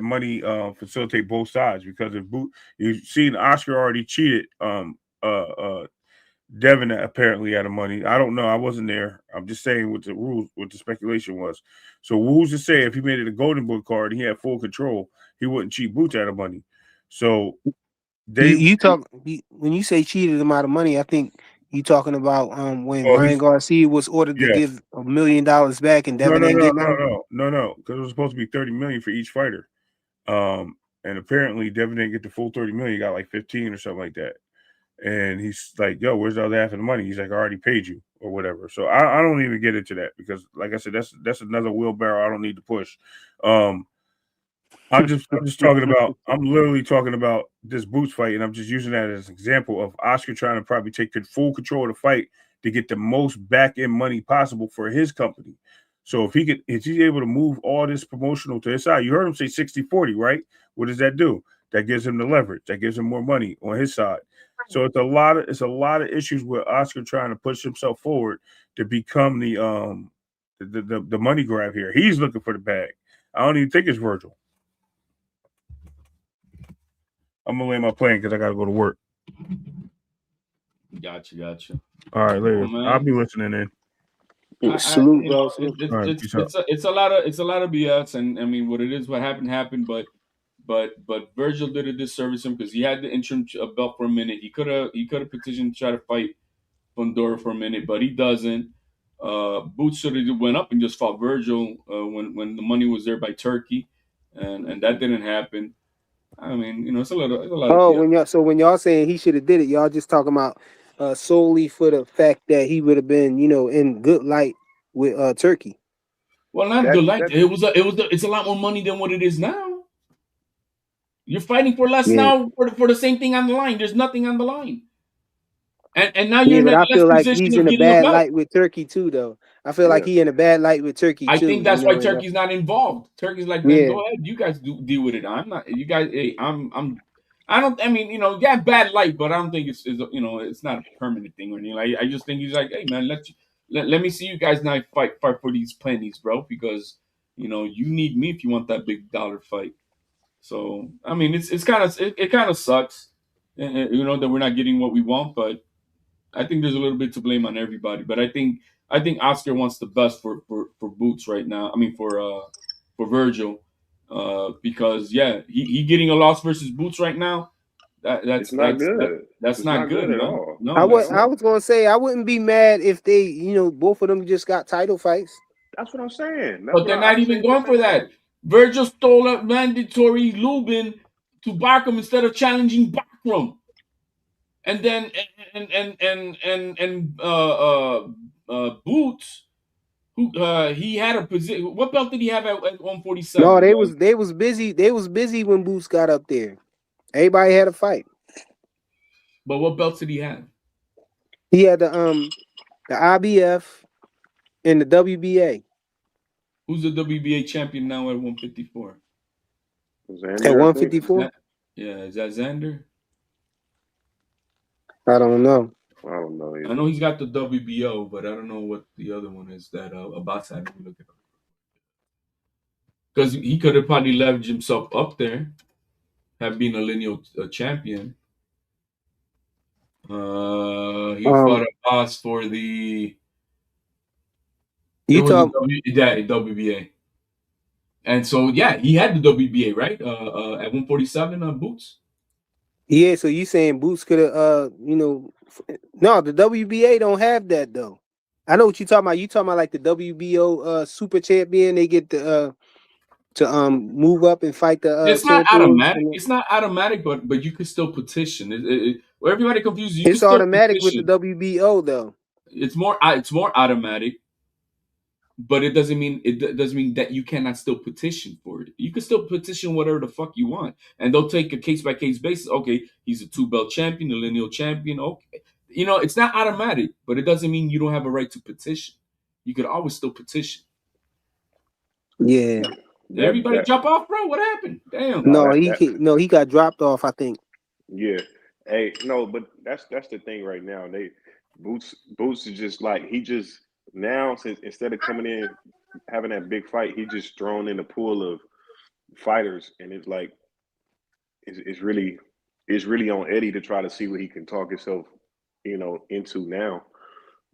money facilitate both sides? Because if you've seen Oscar already cheated Devin apparently had the money. I don't know. I wasn't there. I'm just saying what the rules, what the speculation was. So who's to say if he made it a golden boy card, he had full control, he wouldn't cheat Boots out of money. So they, When you say cheated him out of money, I think you talking about when oh, Ryan Garcia was ordered to yes, give $1 million back and no, Devin no, ain't no, get no, none. no, no, no, because it was supposed to be 30 million for each fighter. And apparently Devin didn't get the full 30 million. He got like 15 or something like that. And he's like, "Yo, where's the other half of the money?" He's like, "I already paid you, or whatever." So I don't even get into that because, like I said, that's another wheelbarrow I don't need to push. Um, I'm just talking about. I'm literally talking about this Boots fight, and I'm just using that as an example of Oscar trying to probably take full control of the fight to get the most back end money possible for his company. So if he's able to move all this promotional to his side, you heard him say 60-40, right? What does that do? That gives him the leverage. That gives him more money on his side. So it's a lot of issues with Oscar trying to push himself forward to become the money grab here. He's looking for the bag. I don't even think it's Virgil. I'm gonna lay my plane because I gotta go to work. Gotcha. All right, Oh later. I'll man, be listening in. Salute, bro. Salute. All right, peace out. it's a lot of BS, and I mean what it is, what happened, but Virgil did a disservice to him because he had the interim belt for a minute. He could have petitioned to try to fight Fundora for a minute, but he doesn't. Boots should have went up and just fought Virgil when the money was there by Turkey, and that didn't happen. I mean, it's a lot of Oh, BS. when y'all saying he should have did it, y'all just talking about solely for the fact that he would have been, in good light with Turkey. Well, not That good. Like that it's a lot more money than what it is now. You're fighting for less Yeah. now for the same thing on the line. There's nothing on the line, and now you're Yeah, in but a I less feel like position he's of in a getting a bad belt. light with Turkey too, though. I feel like yeah. he in a bad light with Turkey I too, think that's why and Turkey's not involved. Turkey's like, then yeah. go ahead, you guys deal with it. I'm not. You guys, hey, I don't. I mean, yeah, bad light, but I don't think it's not a permanent thing or anything. Like, I just think he's like, hey, man, let me see you guys now fight for these pennies, bro, because you need me if you want that big dollar fight. So I mean, it kind of sucks, that we're not getting what we want, but I think there's a little bit to blame on everybody, but I think Oscar wants the best for Boots right now. I mean for Virgil, because yeah, he getting a loss versus Boots right now. It's not good. That's It's not not good, good at man. all. No, that's I not. was gonna say I wouldn't be mad if they, both of them just got title fights. That's what I'm saying. That's But what they're I not was even saying the going for same that. thing. Virgil stole a mandatory Lubin to Barkham instead of challenging Barkham, and then Boots. Who he had a position? What belt did he have at No, 147? they was busy. They was busy when Boots got up there. Everybody had a fight. But what belts did he have? He had the IBF and the WBA Who's the WBA champion now at 154? at Xander, I think. Is 154. that is that Xander? I don't know. I don't know I either. know he's got the WBO, but I don't know what the other one is that Abasa. Let me look it up because he could have probably leveraged himself up there, have been a lineal champion. He fought Um, a boss for the It You was a talk, WBA. And so yeah, he had the WBA right at 147 Boots. yeah. So you saying Boots could have, no, the WBA don't have that though. I know what you talking about. You talking about like the WBO super champion? They get to move up and fight the It's not champions. automatic. It's not automatic, but you could still petition. Where everybody confused, you can It's still automatic with the petition. WBO though. It's more automatic, but it doesn't mean that you cannot still petition for it. You can still petition whatever the fuck you want, and they'll take a case by case basis. Okay, he's a two belt champion, a lineal champion. Okay, it's not automatic, but it doesn't mean you don't have a right to petition. You could always still petition. Yeah. Did That everybody that jump off, bro? What happened? Damn. no No, that he that can't, no, he got dropped off. I think. yeah. Hey, no, but that's the thing right now. Boots is just like he just now since instead of coming in having that big fight, he just thrown in the pool of fighters, and it's like it's really on Eddie to try to see what he can talk himself, into now.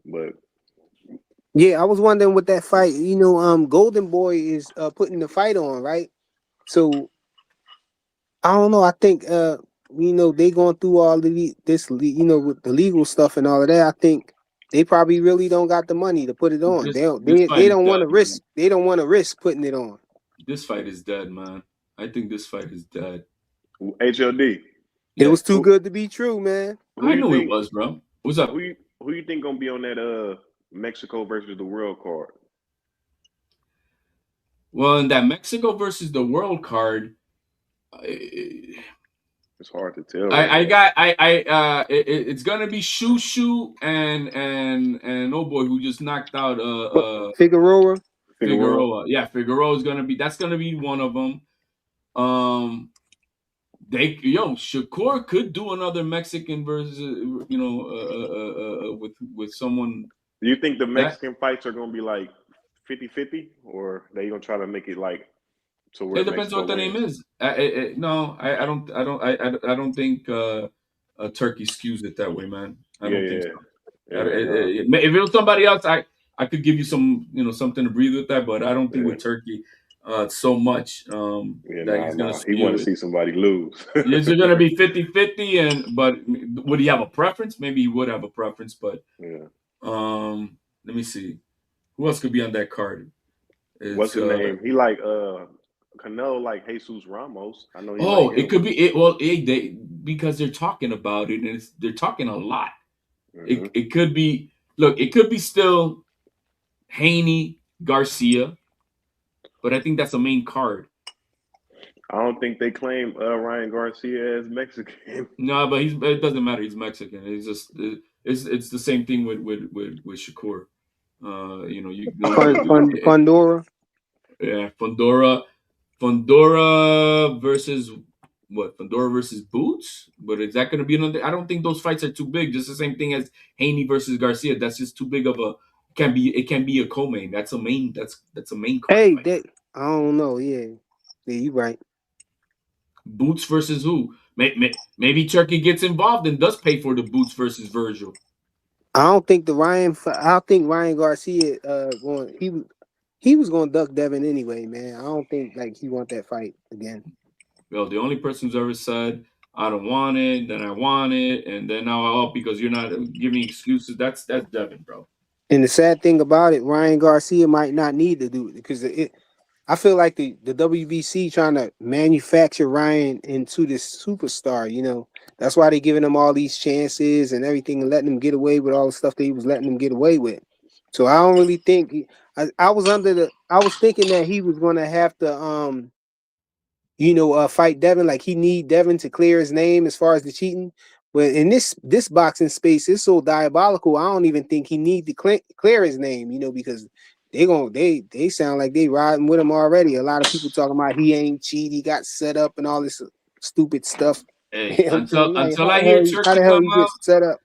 But Yeah, I was wondering with that fight. Golden Boy is putting the fight on, right? So I don't know. I think they going through all of with the legal stuff and all of that. I think they probably really don't got the money to put it on. This They don't this fight they is don't want dead, to man. risk. They don't want to risk putting it on. This fight is dead, man. I think this fight is dead. HLD, It Yeah, was too who good to be true, man. who I you knew it think was, bro. What's up? who you think gonna be on that Mexico versus the world card? Well, in that Mexico versus the world card, I, It's hard to tell right I now. got it's gonna be Shushu and oh boy, who just knocked out But Figueroa, Figueroa. Figueroa. Yeah, Figueroa is gonna be one of them. Um, Shakur could do another Mexican versus with someone Do you think the that Mexican fights are gonna be like 50-50, or they gonna try to make it like to where it depends Mexico what the name wins? is. No, I don't think Turkey skews it that way, man. I Yeah, don't think yeah, so. yeah. No, If it was somebody else, I could give you something to breathe with that, but I don't think yeah, with Turkey so much yeah. that Nah, he's gonna nah. He want skew to it. see somebody lose. Is it gonna be 50-50 but would he have a preference? Maybe he would have a preference, but Yeah. let me see. Who else could be on that card? What's It's his name? He like Canelo like Jesus Ramos. I know he like oh, it him. could be it. Well, because they're talking about it and they're talking a lot. Hmm. It could be. Look, it could be still Haney Garcia, but I think that's the main card. I don't think they claim Ryan Garcia as Mexican. No, but it doesn't matter. He's Mexican. It's just it's the same thing with Shakur. Pandora. Yeah, Fondora versus what? Fondora versus Boots? But is that going to be another? I don't think those fights are too big. Just the same thing as Haney versus Garcia. That's just too big of a. It can be a co-main. That's a main. That's a main card Hey, fight. that I don't know. Yeah, you right. Boots versus who? Maybe Turkey gets involved and does pay for the Boots versus Virgil. I don't think the Ryan. I don't think Ryan Garcia going. He was going to duck Devin anyway, man. I don't think like he want that fight again. Well, the only person who's ever said I don't want it, then I want it, and then now because you're not giving excuses. That's Devin, bro. And the sad thing about it, Ryan Garcia might not need to do it because I feel like the WBC trying to manufacture Ryan into this superstar. That's why they giving him all these chances and everything, and letting him get away with all the stuff that he was letting him get away with. So I don't really think I was I was thinking that he was going to have to fight Devin. Like he need Devin to clear his name as far as the cheating. But in this boxing space, it's so diabolical. I don't even think he need to clear his name. Because they sound like they riding with him already. A lot of people talking about he ain't cheat, he got set up and all this stupid stuff. Hey, I'm until saying, like, until I hear how Turkey the hell come he get out, set up?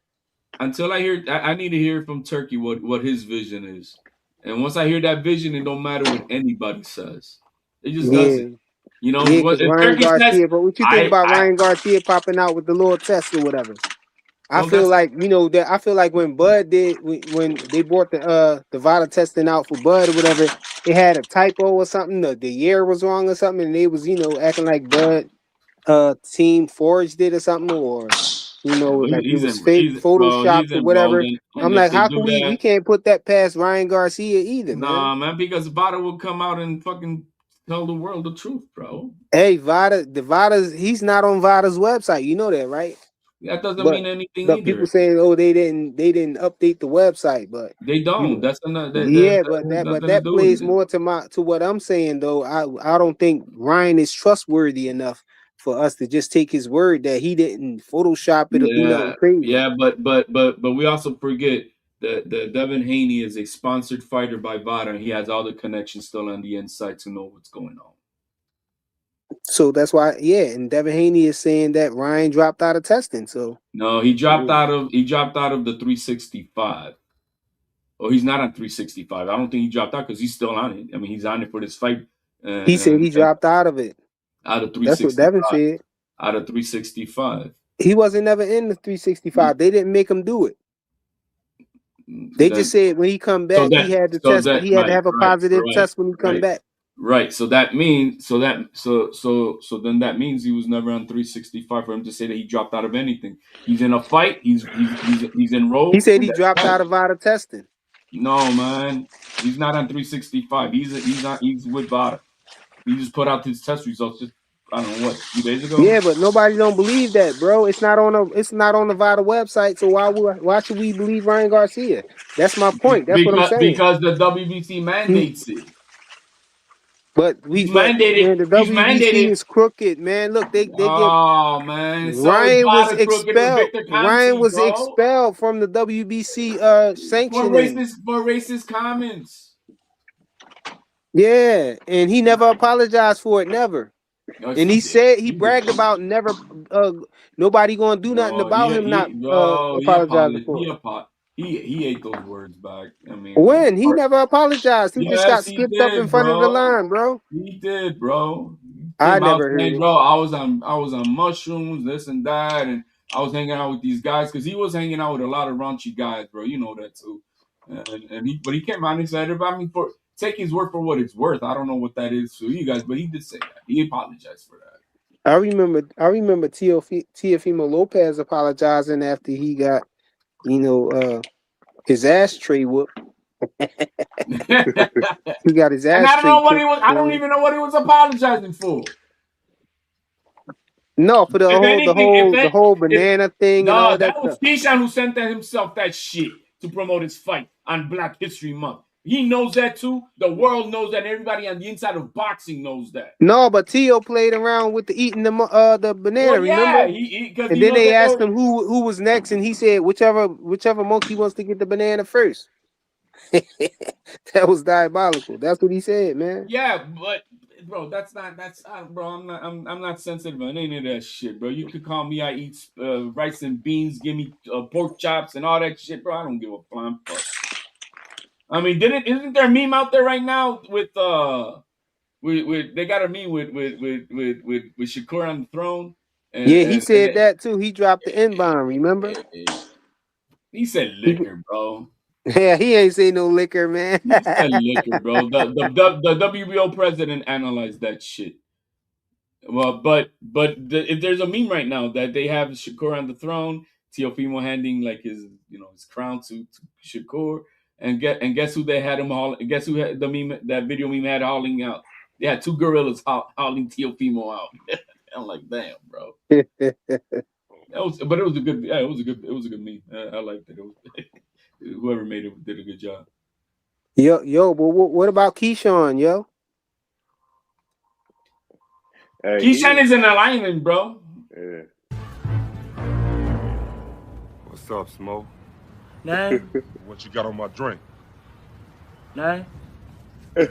until I hear, I need to hear from Turkey what his vision is. And once I hear that vision, it don't matter what anybody says. It just Yeah, doesn't. yeah, because If Ryan Turkey says, Garcia. But what you think I, about I, Ryan Garcia popping out with the little test or whatever? I feel like that. I feel like when Bud did when they brought the Vada testing out for Bud or whatever, it had a typo or something. The year was wrong or something, and they was acting like Bud team forged it or something, or like it was fake photoshopped he's or enrolled whatever. in, I'm and if like, they how do can we that, can't put that past Ryan Garcia either, man. nah, man, because Vada will come out and fucking tell the world the truth, bro. Hey, Vada's he's not on Vada's website. You know that, right? That doesn't But mean anything but people either. saying, oh, they didn't update the website, but They you don't. know. That's that Yeah, but has nothing to that do with plays it. more to what I'm saying though. I don't think Ryan is trustworthy enough for us to just take his word that he didn't Photoshop it or do nothing crazy. Yeah, but we also forget that Devin Haney is a sponsored fighter by Vada, and he has all the connections still on the inside to know what's going on. So that's why, yeah, and Devin Haney is saying that Ryan dropped out of testing. So No, he dropped out of the 365. Oh, he's not on 365. I don't think he dropped out because he's still on it. I mean, he's on it for this fight. he said he And dropped out of it. out of That's what Devin 365. said. Out of 365. He wasn't never in the 365. They didn't make him do it. They just Then said when he come so back, he that had to so test. that He had to have a positive right, test when he come right. back. Right. So that means so then that means he was never on 365 for him to say that he dropped out of anything. He's in a fight. He's He enrolled said in he that dropped fight. out of Vada testing. No, man. He's not on 365. He's with Vada. He just put out his test results just I don't know what 2 days ago. Yeah, but nobody don't believe that, bro. It's not on the Vada website. So why should we believe Ryan Garcia? That's my point. That's what I'm saying. Because the WBC mandates it. But man, the He's WBC mandated. is crooked, man. Look, they give Oh man, so is Ryan was Vada crooked with expelled. Victor Ryan Conti, was bro. expelled from the WBC For sanctioning. racist comments. Yeah, and he never apologized for it, never. Yes, And he he did. said he He did. bragged about never nobody gonna do nothing No, about him not he apologizing apologized. for it. He ate those words back. I mean, When he never apologized, he just got yes, he skipped up in did, front of the bro. line, bro. He did, bro. He I came out never heard saying, it. bro, I was on mushrooms, this and that, and I was hanging out with these guys because he was hanging out with a lot of raunchy guys, bro. You know that too. But he came out and he said, I mean, for take his word for what it's worth. I don't know what that is for you guys, but he did say that. He apologized for that. I remember Teofimo Lopez apologizing after he got, his ashtray whooped. He got his And I don't ashtray know what he kicked. was. I don't even know what he was apologizing for. No, for the If whole the anything, whole the whole banana thing and no, all that that was stuff. Keyshawn who sent that himself that shit to promote his fight on Black History Month. He knows that too. The world knows that. Everybody on the inside of boxing knows that. No, but Tio played around with eating the banana. Well, Remember? yeah, because And he then knows they that. asked him who was next, and he said whichever monkey wants to get the banana first. That was diabolical. That's what he said, man. Yeah, but bro, bro. I'm not sensitive on any of that shit, bro. You could call me. I eat rice and beans. Give me pork chops and all that shit, bro. I don't give a flying fuck. I mean, isn't there a meme out there right now with they got a meme with Shakur on the throne Yeah, he said and that too. He dropped the N-bomb, remember? he said He, liquor, bro. yeah, he ain't say no liquor, man. He said liquor, bro. The WBO president analyzed that shit. Well, if there's a meme right now that they have Shakur on the throne, Teofimo handing like his crown to Shakur, and guess who they had him hauling? Guess who had the meme that video meme had hauling out? They had two gorillas hauling Teofimo out. I'm like, damn, bro. But it was a good. Yeah, it was a good meme. I liked it. It was, whoever made it did a good job. Yo, but what about Keyshawn, yo? Hey, Keyshawn is an alignment, bro. Yeah. What's up, Smoke? Nah. What you got on my drink? Nah. He's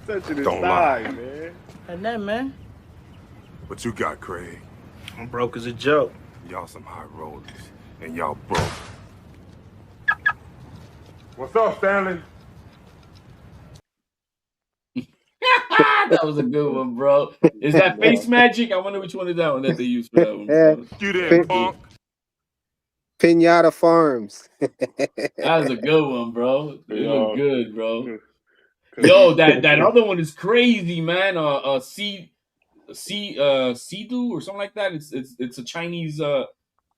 touching his Don't thigh, lie. man. And that, man. What you got, Craig? I'm broke as a joke. Y'all some high rollers, and y'all broke. What's up, Stanley? That was a good one, bro. Is that face magic? I wonder which one is that one that they use for that one, bro. You then, Pin- punk. Pinata Farms. That was a good one, bro. It looked Y'all, good, bro. cause he, Yo, that other one is crazy, man. Sidu or something like that. It's a Chinese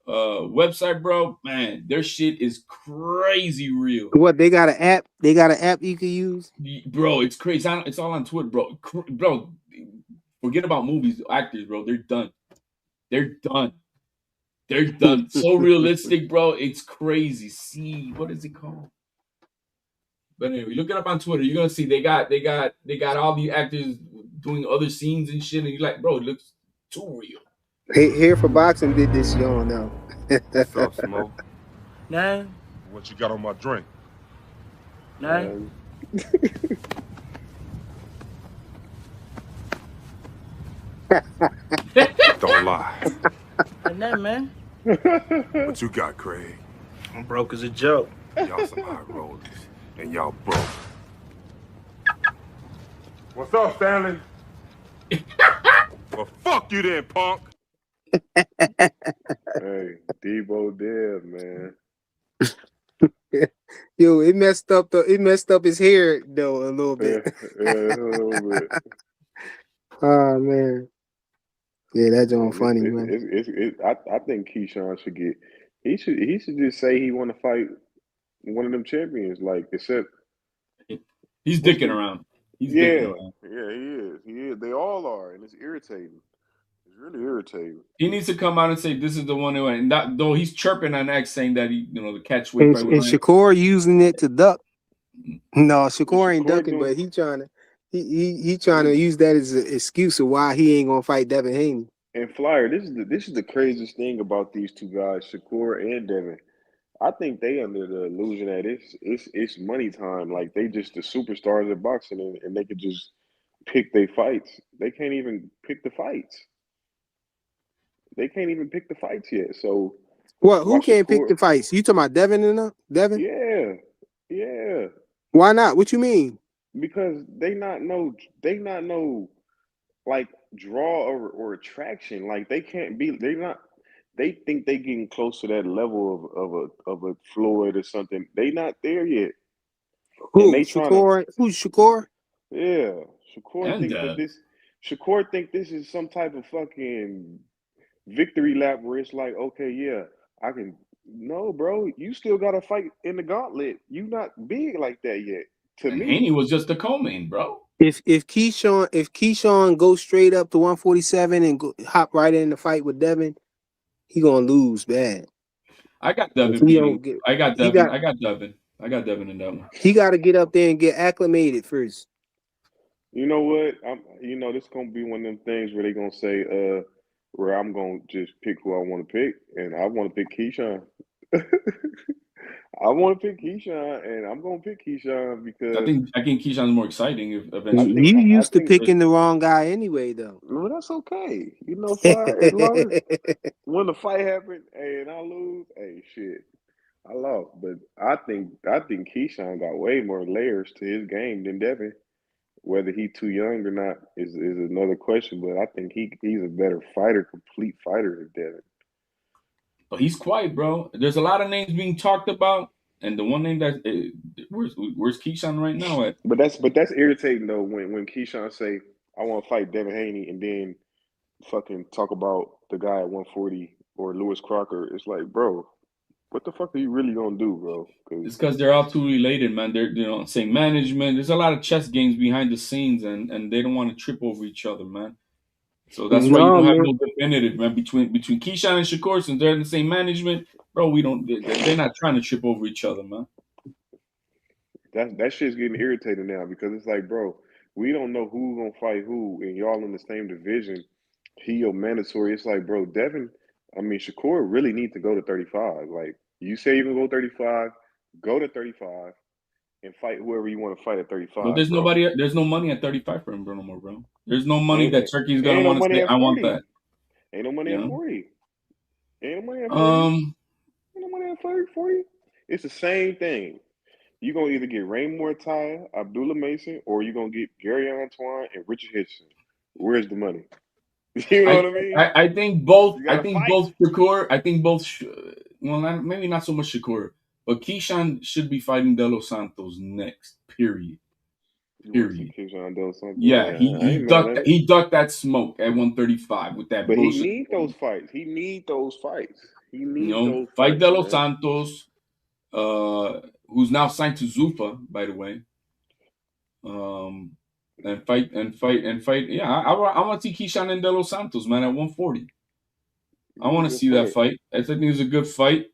website, bro. Man, their shit is crazy real. What, they got an app? They got an app you can use? Bro, it's crazy. It's all on Twitter, bro. Bro, forget about movies, actors, bro. They're done. They're done. They're done. So realistic, bro. It's crazy. See, what is it called? But anyway, look it up on Twitter. You're gonna see they got all the actors doing other scenes and shit, and you're like, bro, it looks too real. Here for Boxing did this, y'all know. What's up, Smoke? Name? What you got on my drink? Name? Don't lie. Ain't that, man? What you got, Craig? I'm broke as a joke. Y'all some high rollers, and y'all broke. What's up, Stanley? Well, fuck you then, punk. hey, Debo Dev, man. Yo, it messed up his hair though a little bit. Yeah, a little bit. Oh man. Yeah, that's all funny, man. I think Keyshawn should get. He should just say he want to fight one of them champions. Like except He's what's dicking the around. He's dicking yeah around. yeah he is. He is. They all are, and it's irritating. It's really irritating. He needs to come out and say this is the one who, and that, though he's chirping on X saying that the catch weight And, right and behind. Shakur using it to duck. No, And Shakur ain't Shakur ducking, doing but he trying to use that as an excuse of why he ain't gonna fight Devin Haney. and Flyer. This is the craziest thing about these two guys, Shakur and Devin. I think they under the illusion that it's money time. Like they just the superstars of boxing, and they could just pick their fights. They can't even pick the fights. They can't even pick the fights yet. So What? why Who can't pick Shakur? the fights? You talking about Devin and Devin? Yeah, yeah. Why not? What you mean? Because they not know like draw or attraction. Like they can't be. They not. They think they getting close to that level of a Floyd or something. They not there yet, and Who? they trying to. Shakur? Who's Shakur? Yeah, Shakur And think that this. Shakur think this is some type of fucking victory lap where it's like, okay, yeah, I can. No, bro, you still got to fight in the gauntlet. You not big like that yet. To and Haney me, was just the co-main, bro. Keyshawn goes straight up to 147 and hop right in the fight with Devin, he gonna lose bad. I got If Devin he beating. don't get, I got he Devin. got I got Devin. I got Devin in that one. he got to get up there and get acclimated first. you know what? This gonna be one of them things where they gonna say, where I'm gonna just pick who I want to pick, and I want to pick Keyshawn. I want to pick Keyshawn, and I'm gonna pick Keyshawn because I think Keyshawn's more exciting if I eventually. think You I used to think picking the wrong guy anyway, though. well, that's okay. Fly as long as when the fight happened, hey, and I lose, hey, shit, I lost. But I think Keyshawn got way more layers to his game than Devin. Whether he too young or not is another question. But I think he's a better fighter, complete fighter than Devin. But he's quiet, bro. There's a lot of names being talked about, and the one name that where's Keyshawn right now at? But that's irritating though when Keyshawn say I want to fight Devin Haney and then fucking talk about the guy at 140 or Lewis Crocker. It's like, bro, what the fuck are you really gonna do, bro? Because It's because they're all too related, man. They're same management. There's a lot of chess games behind the scenes, and they don't want to trip over each other, man. So that's why you No, don't have man. no definitive, man. Between Keyshawn and Shakur, since they're in the same management, bro, we don't. They're not trying to trip over each other, man. that shit's getting irritating now because it's like, bro, we don't know who's gonna fight who, and y'all in the same division. He your mandatory. It's like, bro, Shakur really need to go to 35. Like you say, you can go 35, go to 35 and fight whoever you want to fight at But 35, there's bro. nobody. There's no money at 35 for him, bro, no more, bro. There's no money Ain't that Turkey's gonna ain't no want to money say, at "I want 40. that." Ain't no money You at know. 40. Ain't no money at 40. Ain't no money at 40. It's the same thing. You gonna either get Raymore Ty, Abdullah Mason, or you gonna get Gary Antoine and Richard Hitchson. Where's the money? You know I, what I mean? I think both. You I gotta think fight. both Shakur. I think both. Well, maybe not so much Shakur, but Keyshawn should be fighting De Los Santos next. Period. You want to see Period. Keyshawn Dos Santos? Yeah, Yeah, I ain't mad at it. he ducked that smoke at 135 with that But he bullshit. need those fights. He need those fights. He You need know, those fight fights, De Los man. Santos, who's now signed to Zufa, by the way. Um, and fight. Yeah, I want to see Keyshawn and De Los Santos, man, at 140. I Yeah, want to good see that fight. fight. I think it's a good fight.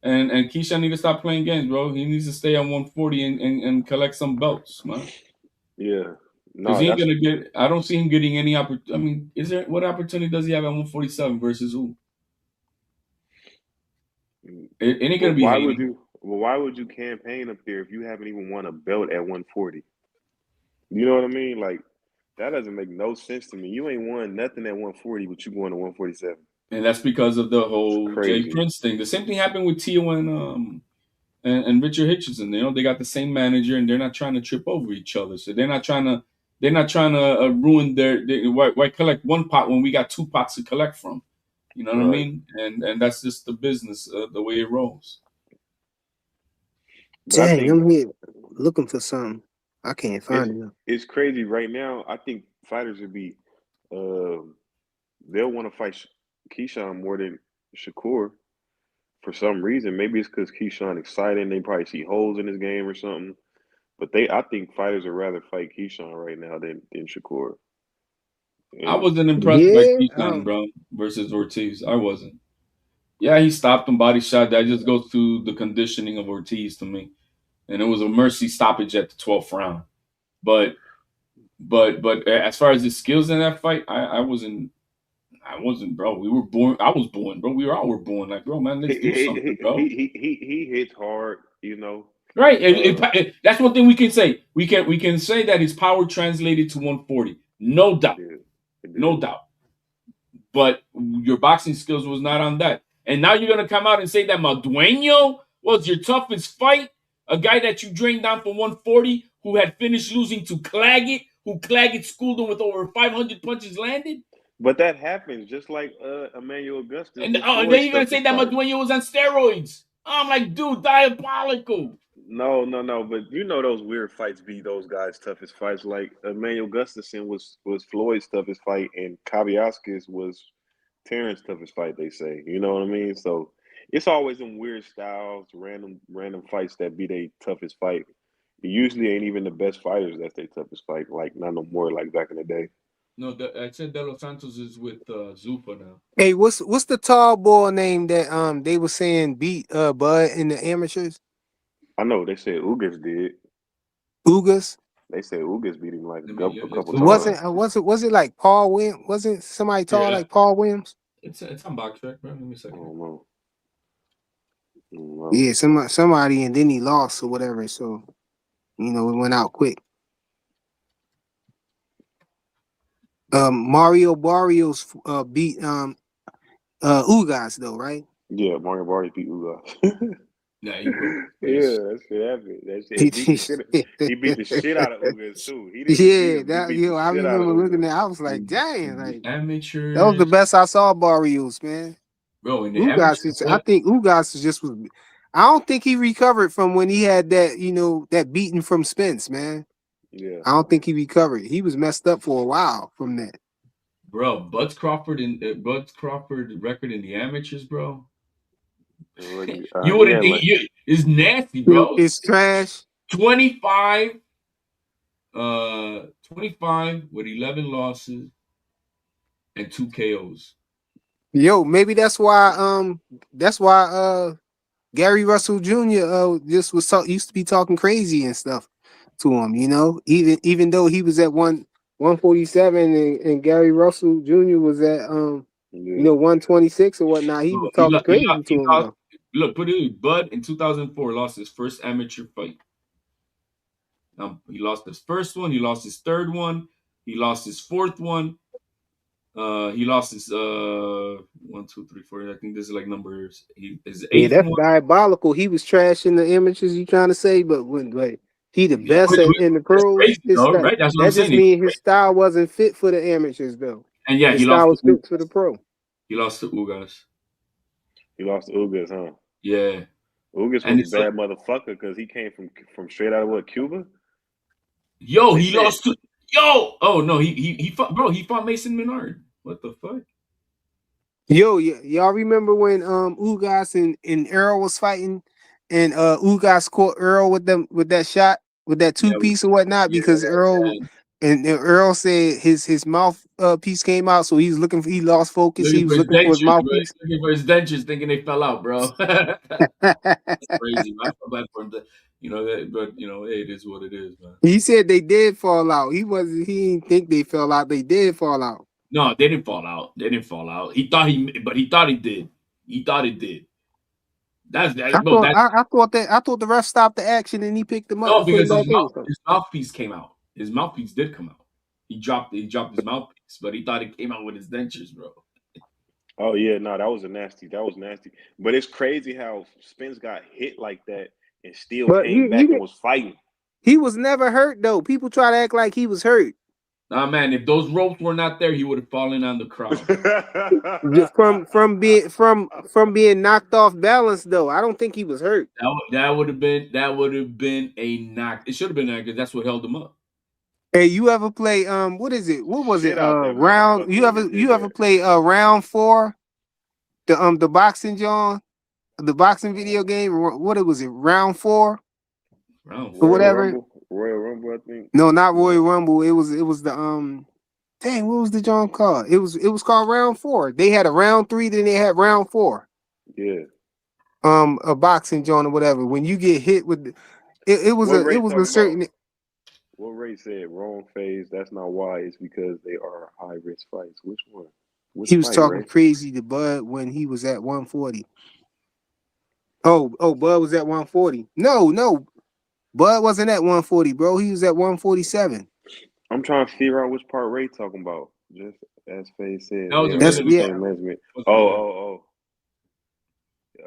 And Keyshawn need to stop playing games, bro. He needs to stay on 140 and collect some belts, man. Yeah. Because No, he ain't that's gonna get. I don't see him getting any opportunity. I mean, is there what opportunity does he have at 147 versus who? It ain't but gonna be why would Haney. you why would you campaign up there if you haven't even won a belt at 140? You know what I mean? Like that doesn't make no sense to me. You ain't won nothing at 140, but you going to 147. And that's because of the It's whole Jay crazy. Prince thing. The same thing happened with Tio and Richard Hitchison. You know, they got the same manager, and they're not trying to trip over each other. So they're not trying to ruin their why collect one pot when we got two pots to collect from. You know what I Right. mean? And that's just the business, the way it rolls. But I Dang, think I'm here looking for something. I can't it's find it. it's crazy right now. I think fighters would be um they'll want to fight Keyshawn more than Shakur for some reason. Maybe it's because Keyshawn excited and they probably see holes in his game or something. But I think fighters would rather fight Keyshawn right now than Shakur. I And wasn't impressed by Yeah, Keyshawn, bro, versus Ortiz. I wasn't. Yeah, he stopped him, body shot. That just goes to the conditioning of Ortiz to me. And it was a mercy stoppage at the 12th round. But but as far as his skills in that fight, I wasn't, bro. We were born. I was born, bro. We all were born. Like, bro, man, he let's do something, he he bro. he, he hits hard, you know. Right? Uh, That's one thing we can say. We can say that his power translated to 140, no it doubt, did, it no did. doubt. But your boxing skills was not on that. And now you're gonna come out and say that Madueño was your toughest fight, a guy that you drained down for 140, who had finished losing to Claggett, who Claggett schooled him with over 500 punches landed. But that happens just like Emmanuel Augustus And was and then Floyd's you're gonna say toughest that fight. Madueño was on steroids. I'm like, dude, diabolical. No, no, no. But you know those weird fights be those guys' toughest fights. Like Emmanuel Gustafsson was Floyd's toughest fight, and Kabiaskis was Terrence's toughest fight. They say, you know what I mean. So it's always in weird styles, random fights that be their toughest fight. It usually ain't even the best fighters that's their toughest fight. Like not no more like back in the day. No, I said De Los Santos is with Zupa now. Hey, what's the tall boy name that they were saying beat Bud in the amateurs? I know they said Ugas did. Ugas? They said Ugas beat him like Let me a let's couple look it times. up. Was it like Paul Williams? Wasn't somebody tall Yeah, like Paul Williams? it's on box track, bro. Let me a I second. don't know. I don't know. Yeah, somebody, and then he lost or whatever. So it went out quick. Mario Barrios beat Ugas though, right? Yeah, Mario Barty beat Ugas. Yeah, he broke his Yeah, face. that shit happened. That shit he beat the shit. He beat the shit out of Ugas too. He didn't just beat Yeah, him. He beat the I shit out of remember looking Ugas. at. I was like, In dang, the like that was the amateurs, best I saw Barrios, man. bro. In the Ugas, amateurs, I what? think Ugas is just was. I don't think he recovered from when he had that beating from Spence, man. Yeah, I don't think he recovered. He was messed up for a while from that. Bro, Bud Crawford record in the amateurs, bro. You he wouldn't had think like it's nasty, bro. It's trash. 25, 25 with 11 losses and 2 KOs. Yo, maybe that's why Gary Russell Jr. Just used to be talking crazy and stuff to him, even though he was at 147 and Gary Russell Jr. was at yeah. 126 or whatnot, he Bro, was talking crazy to he him lost. though. Look, put it. Bud in 2004 lost his first amateur fight. He lost his first one. He lost his third one. He lost his fourth one. He lost his 1, 2, 3, 4. I think this is like numbers. His Yeah, eighth that's one. diabolical. He was trashing the amateurs. You trying to say, but when like he the Yeah, best in the that's pros, crazy his though, style, right? That's what I'm that just saying. He, means his style wasn't fit for the amateurs though. and yeah, His style was fit for the pro. he lost to Ugas. He lost to Ugas, huh? Yeah, Ugas and was a it's like, bad motherfucker because he came from straight out of what, Cuba? yo, They he said lost to yo. Oh no, he fought, bro. He fought Mason Menard. What the fuck? Yo, y'all remember when Ugas and Earl was fighting, and Ugas caught Earl with them with that shot with that Yeah, two piece or whatnot yeah, because Earl yeah. and Earl said his mouth piece came out, so he was looking for he lost focus. He Looking for was his looking for his dentures, bro. mouthpiece. Looking for his dentures, thinking they fell out, bro. That's crazy. Man. I feel bad for him. But hey, it is what it is, man. He said they did fall out. He didn't think they fell out. They did fall out. No, they didn't fall out. They didn't fall out. He thought he did. He thought it did. That's that, bro. That I thought the ref stopped the action and he picked him up no, and put him because back in. his mouthpiece came out. His mouthpiece did come out. He dropped his mouthpiece, but he thought it came out with his dentures, bro. oh yeah, no, that was nasty. But it's crazy how Spence got hit like that and still But came back and was fighting. he was never hurt though. People try to act like he was hurt. Nah, man, if those ropes were not there, he would have fallen on the crowd. From being knocked off balance though. I don't think he was hurt. That would have been a knock. It should have been that because that's what held him up. Hey, you ever play what is it? What was it? Shit out that Round motherfucker when he did you ever that. play round 4? The boxing John? The boxing video game? What it was it? Round 4 Round or Royal four. whatever? Rumble, Royal Rumble, I think. No, not Royal No, Rumble. It was the dang, what was the John called? It was called round 4. They had a round 3, then they had round 4. yeah. A boxing John or whatever. When you get hit with it was What a it Ray was a talking about? certain What Ray said? Wrong phase. That's not why. It's because they are high risk fights. Which one? Which he was fight, talking Ray? crazy to Bud when he was at 140. Oh, Bud was at 140. No, Bud wasn't at 140, bro. He was at 147. I'm trying to figure out which part Ray talking about. Just as Faye said, That they was are That's in the ability yeah. same measurement. battle.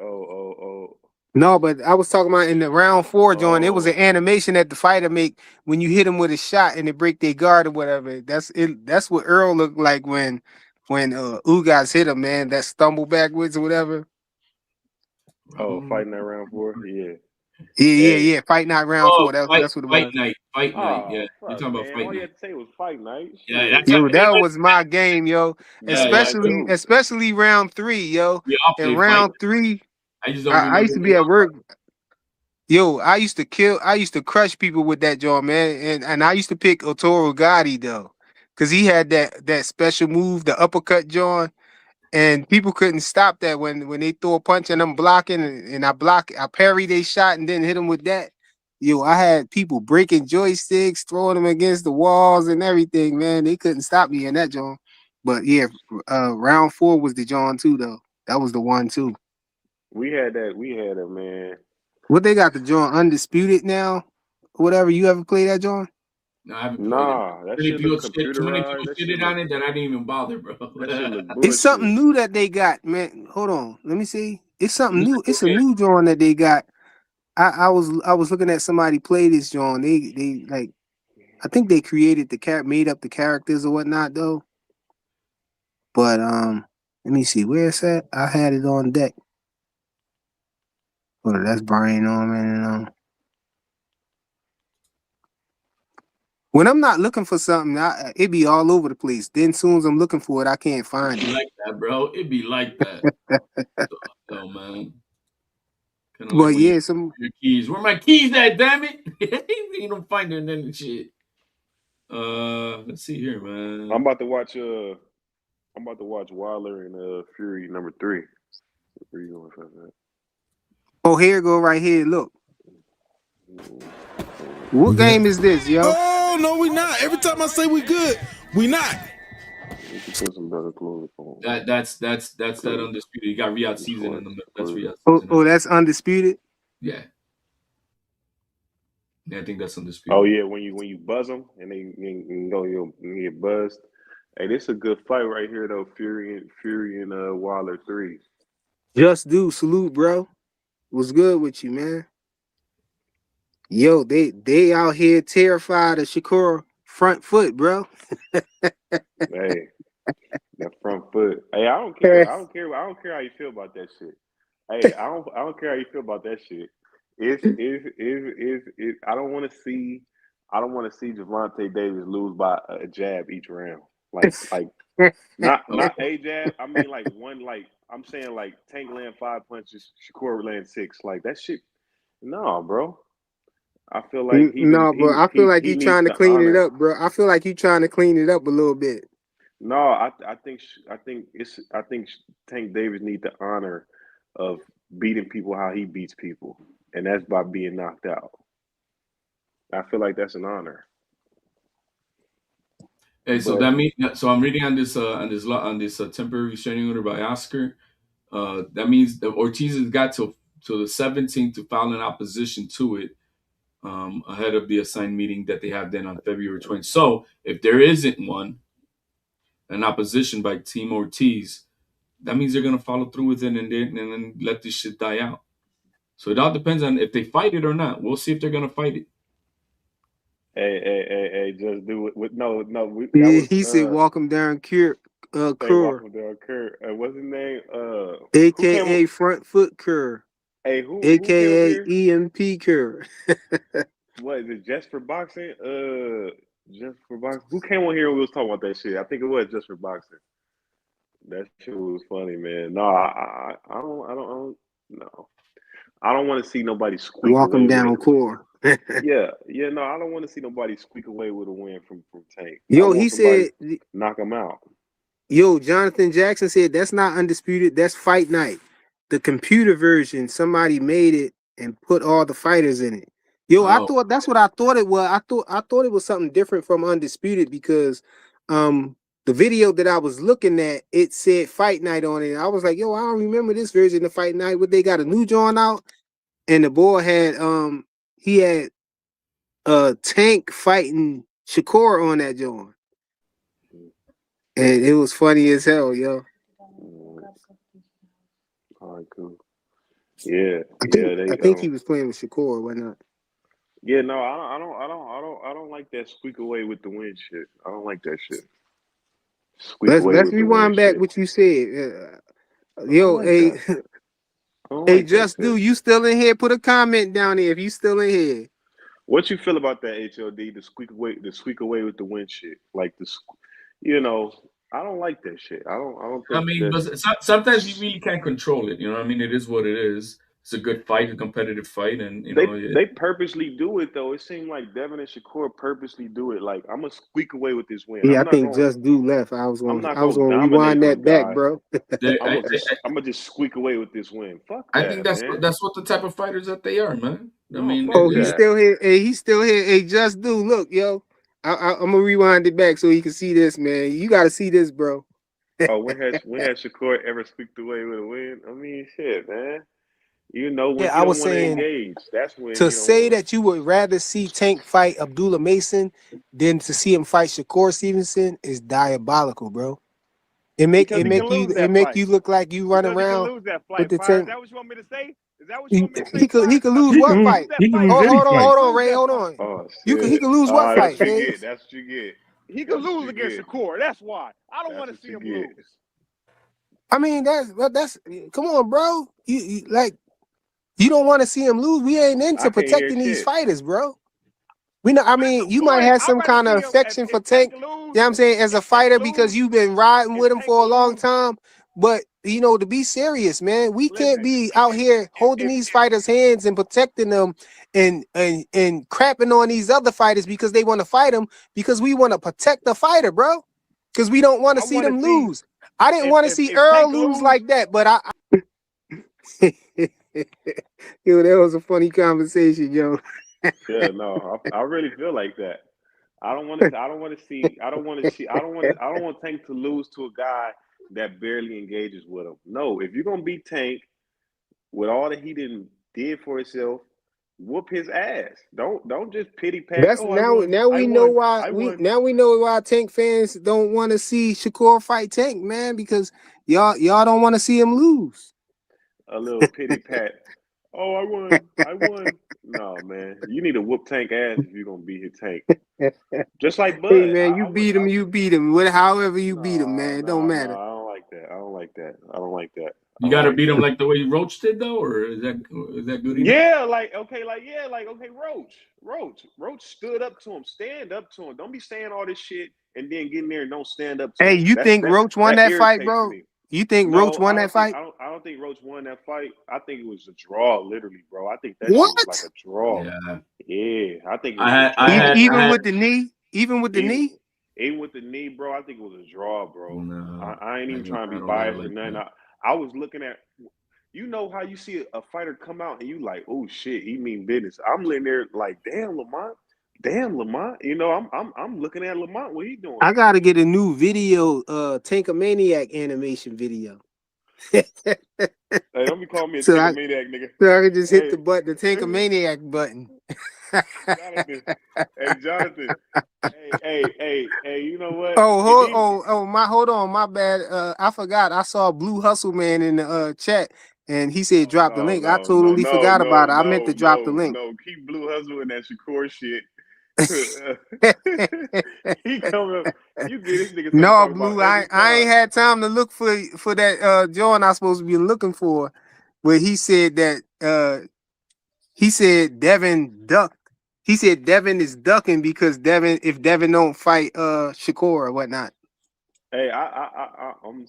Oh. No, but I was talking about in the round 4, John. It was an Oh. animation that the fighter make when you hit him with a shot and they break their guard or whatever. That's it. That's what Earl looked like when Ugas hit him, man. That stumble backwards or whatever. Oh, Round. fighting that round 4? Yeah. Hey, Yeah. Fight night round 4. That's what it fight was. night, fight night. Yeah, Oh, you're fuck, talking about man. fight All you night. had to say was fight night. Yeah, Shit. that's how, Yo, hey, that was my game, yo. Nah, yeah. mine too. Especially round 3, yo. We all In play fight. round 3, I just don't I remember used to the be at round. work. Yo, I used to crush people with that joint, man. And I used to pick Otoro Gotti though. Cause he had that special move, the uppercut joint. And people couldn't stop that when they throw a punch and I'm blocking and I parry they shot and then hit them with that. Yo, I had people breaking joysticks, throwing them against the walls and everything, man. They couldn't stop me in that joint. But yeah, round 4 was the John too, though. That was the one too. We had that. We had a man. What they got the John undisputed now? Whatever you ever play that John? No, I haven't played it. Nah, that shit look Too many people computerized. shitted on it that I didn't even bother, bro. That shit look It's bullshit. something new that they got, man. Hold on, let me see. It's something It's new. a new It's a game. new John that they got. I was looking at somebody play this John. They like I think they created made up the characters or whatnot though. But let me see where it's at. I had it on deck. Oh, that's Brian Norman and when I'm not looking for something, it be all over the place. Then soon as I'm looking for it, I can't It'd find be it. like that, bro. It'd be like that. So, man. Kind of like But when you yeah, some your keys. Where my keys at, damn it? You don't find them and shit. Let's see here, I'm man. about to watch. I'm about to watch Wilder and Fury #3. Where you going for that? oh here it go right here. Look, Hold what game is this, yo? Oh no, we not. Every time I say we good, we not. on. Need to put some better clothes on. That's that Cause undisputed. You got Riyadh this season in white the middle. That's clothes. Riyadh season. That's undisputed. Yeah. Yeah, I think that's Oh undisputed. yeah, when you buzz them and they you go you get buzzed. Hey, this is a good fight right here though. Fury and Wilder 3. Just do salute, bro. What's good with you, man? Yo, they out here terrified of Shakur front foot, bro. Hey, that front foot. Hey, I don't care. I don't care how you feel about that shit. Hey, I don't care how you feel about that shit. I don't want to see. I don't want to see Javante Davis lose by a jab each round. Like not Oh, a jab. I mean like one. Like I'm saying like Tank land 5 punches, Shakur land 6. Like that shit. No, bro. I feel like No, but I feel like he you needs trying to to clean it honor. up, bro. I feel like you trying to clean it up a little bit. No, I think Tank Davis need the honor of beating people how he beats people, and that's by being knocked out. I feel like that's an honor. hey, so But that means so I'm reading on this temporary restraining order by Oscar. That means that Ortiz has got till the 17th to file an opposition to it ahead of the assigned meeting that they have then on February 20th. So if there isn't an opposition by Team Ortiz, that means they're gonna follow through with it and then let this shit die out. So it all depends on if they fight it or not. We'll see if they're gonna fight it. hey, just do it. With no, that Yeah, was he said walk him down say Cur, welcome down Kurt. What's his name? Who came? aka front foot Cur, Hey, who came up aka here? EMP Cur. What is it? Just for boxing? Just for boxing. Who came on here and we was talking about that shit? I think it was just for boxing. That shit was funny, man. No, no. I don't want to see nobody squeak Walk him away with it. down Core. Yeah, no, I don't want to see nobody squeak away with a win from Tank. I Yo, he want somebody said, knock him out. yo, Jonathan Jackson said that's not undisputed. That's fight night. The computer version, somebody made it and put all the fighters in it. Yo, I Oh, thought that's what I thought it was. I thought it was something different from undisputed because um the video that I was looking at, it said fight night on it. I was like, yo, I don't remember this version of fight night. What they got a new joint out, and the boy had he had Tank fighting Shakur on that joint. And it was funny as hell, yo. Mm, all right, cool. Yeah, I think yeah, I they think he was playing with Shakur, why not? yeah, no, I don't like that squeak away with the win shit. I don't like that shit. Squeak away Let's with the win rewind back shit. what you said. I don't Yo, like hey, that. I don't hey, like that just do shit. you still in here? Put a comment down there if you still in here. What you feel about that HLD? The squeak away with the win shit. Like you know, I don't like that shit. I don't I think mean, that's but sometimes you really can't control it. You know, what I mean, it is what it is. It's a good fight, a competitive fight, and they purposely do it though. It seemed like Devin and Shakur purposely do it. Like I'm gonna squeak away with this win. Yeah, I think just do left. I'm not I was gonna gonna dominate rewind my that back, guy. bro. they, I'm gonna just squeak away with this win. Fuck I think that, man. that's what the type of fighters that they are, man. I No, mean, fuck Oh, he's that. still here. Hey, he's still here. Hey, just do look, yo. I'm gonna rewind it back so you can see this, man. You gotta see this, bro. Oh, when has Shakur ever squeaked away with a win? I mean, shit, man. You know when Yeah, he I don't was want to saying engage. That's when to he don't say want. that you would rather see Tank fight Abdullah Mason than to see him fight Shakur Stevenson is diabolical, bro. Because he can lose It that make fight. you look like you run Because he can around lose that with fight. the Fire. Is tank. that what you want me to say? Is that what you want me to say, He Fire? could Because lose he what can lose fight? that He can fight. lose Oh, any He fight. can hold on, lose Ray, that hold fight. on. Oh He shit! could lose what That's fight, what you man? get. That's what you get. He can That's what lose you against get. Shakur. That's why. I don't That's want to what see you him get. lose. I mean, that's come on, bro. You like you don't want to see him lose. We ain't I into can't hear protecting these shit. fighters, bro. We know. I That's mean, the you might point. have I'd some rather kind of see him affection for if Tank Tank. You lose. know what I'm saying? As a If Tank fighter, because lose. you've been riding If with him Tank for a long lose. time. But to be serious, man, we can't Listen. be out here holding If these fighters' hands and protecting them and crapping on these other fighters because they want to fight them because we want to protect the fighter, bro. Because we don't want to I see want to them see lose. I didn't want to see if Earl Tank lose lose. like that, but I yo, that was a funny conversation, yo. Yeah, no, I really feel like that. I don't want to. I don't want to see. I don't want to see. I don't want to. I don't want Tank to lose to a guy that barely engages with him. No, if you're gonna beat Tank with all that he did for himself, whoop his ass. Don't just pity pat. That's Oh, now I we know won, why I won. we know why Tank fans don't want to see Shakur fight Tank, man, because y'all don't want to see him lose. A little pity pat. Oh, I won. No, man, you need to whoop Tank ass if you're gonna beat his Tank. Just like Hey Bud. man, you beat him, you beat him. However you beat him, man, it don't No, matter. I don't like that. I don't like that. I don't like that. I You don't got to like beat him that. like the way Roach did, though, or is that good enough? Yeah, okay, Roach stood up to him, stand up to him. Don't be saying all this shit and then getting there and don't stand up to Hey, him. you think Roach won That that fight, irritates bro? me. You think Roach No, won that fight? I don't think Roach won that fight. I think it was a draw, literally, bro. I think that shit was like What? a draw. Yeah, Yeah, I think it was a draw, I Even bro. had. with the knee? Even with the Even knee? even with the knee, bro, I think it was a draw, bro. No, I ain't even trying to be I don't got it biased or like nothing. that. I was looking at, you know how you see a fighter come out and you like, oh shit, he mean business. I'm laying there like, damn Lamont. You know, I'm looking at Lamont. What he doing? I gotta get a new video, Tankamaniac animation video. Hey, don't be calling me a so tinker I maniac, nigga. so I can just hit Hey, the button, the Tankamaniac button. Jonathan. Hey, Jonathan. Hey, you know what? If Oh, he hold on, my bad. I forgot. I saw Blue Hustle Man in the chat, and he said Oh drop the no, link. I no, no, totally no, forgot about no, it. I meant to no, drop the no, link. no. Keep Blue Hustle in that Shakur shit. He coming up. You get this nigga something to No, talk about Blue, every I ain't time. had time to look for that joint I supposed to be looking for, where he said that he said Devin ducked. He said Devin is ducking because if Devin don't fight Shakur or whatnot. Hey, I'm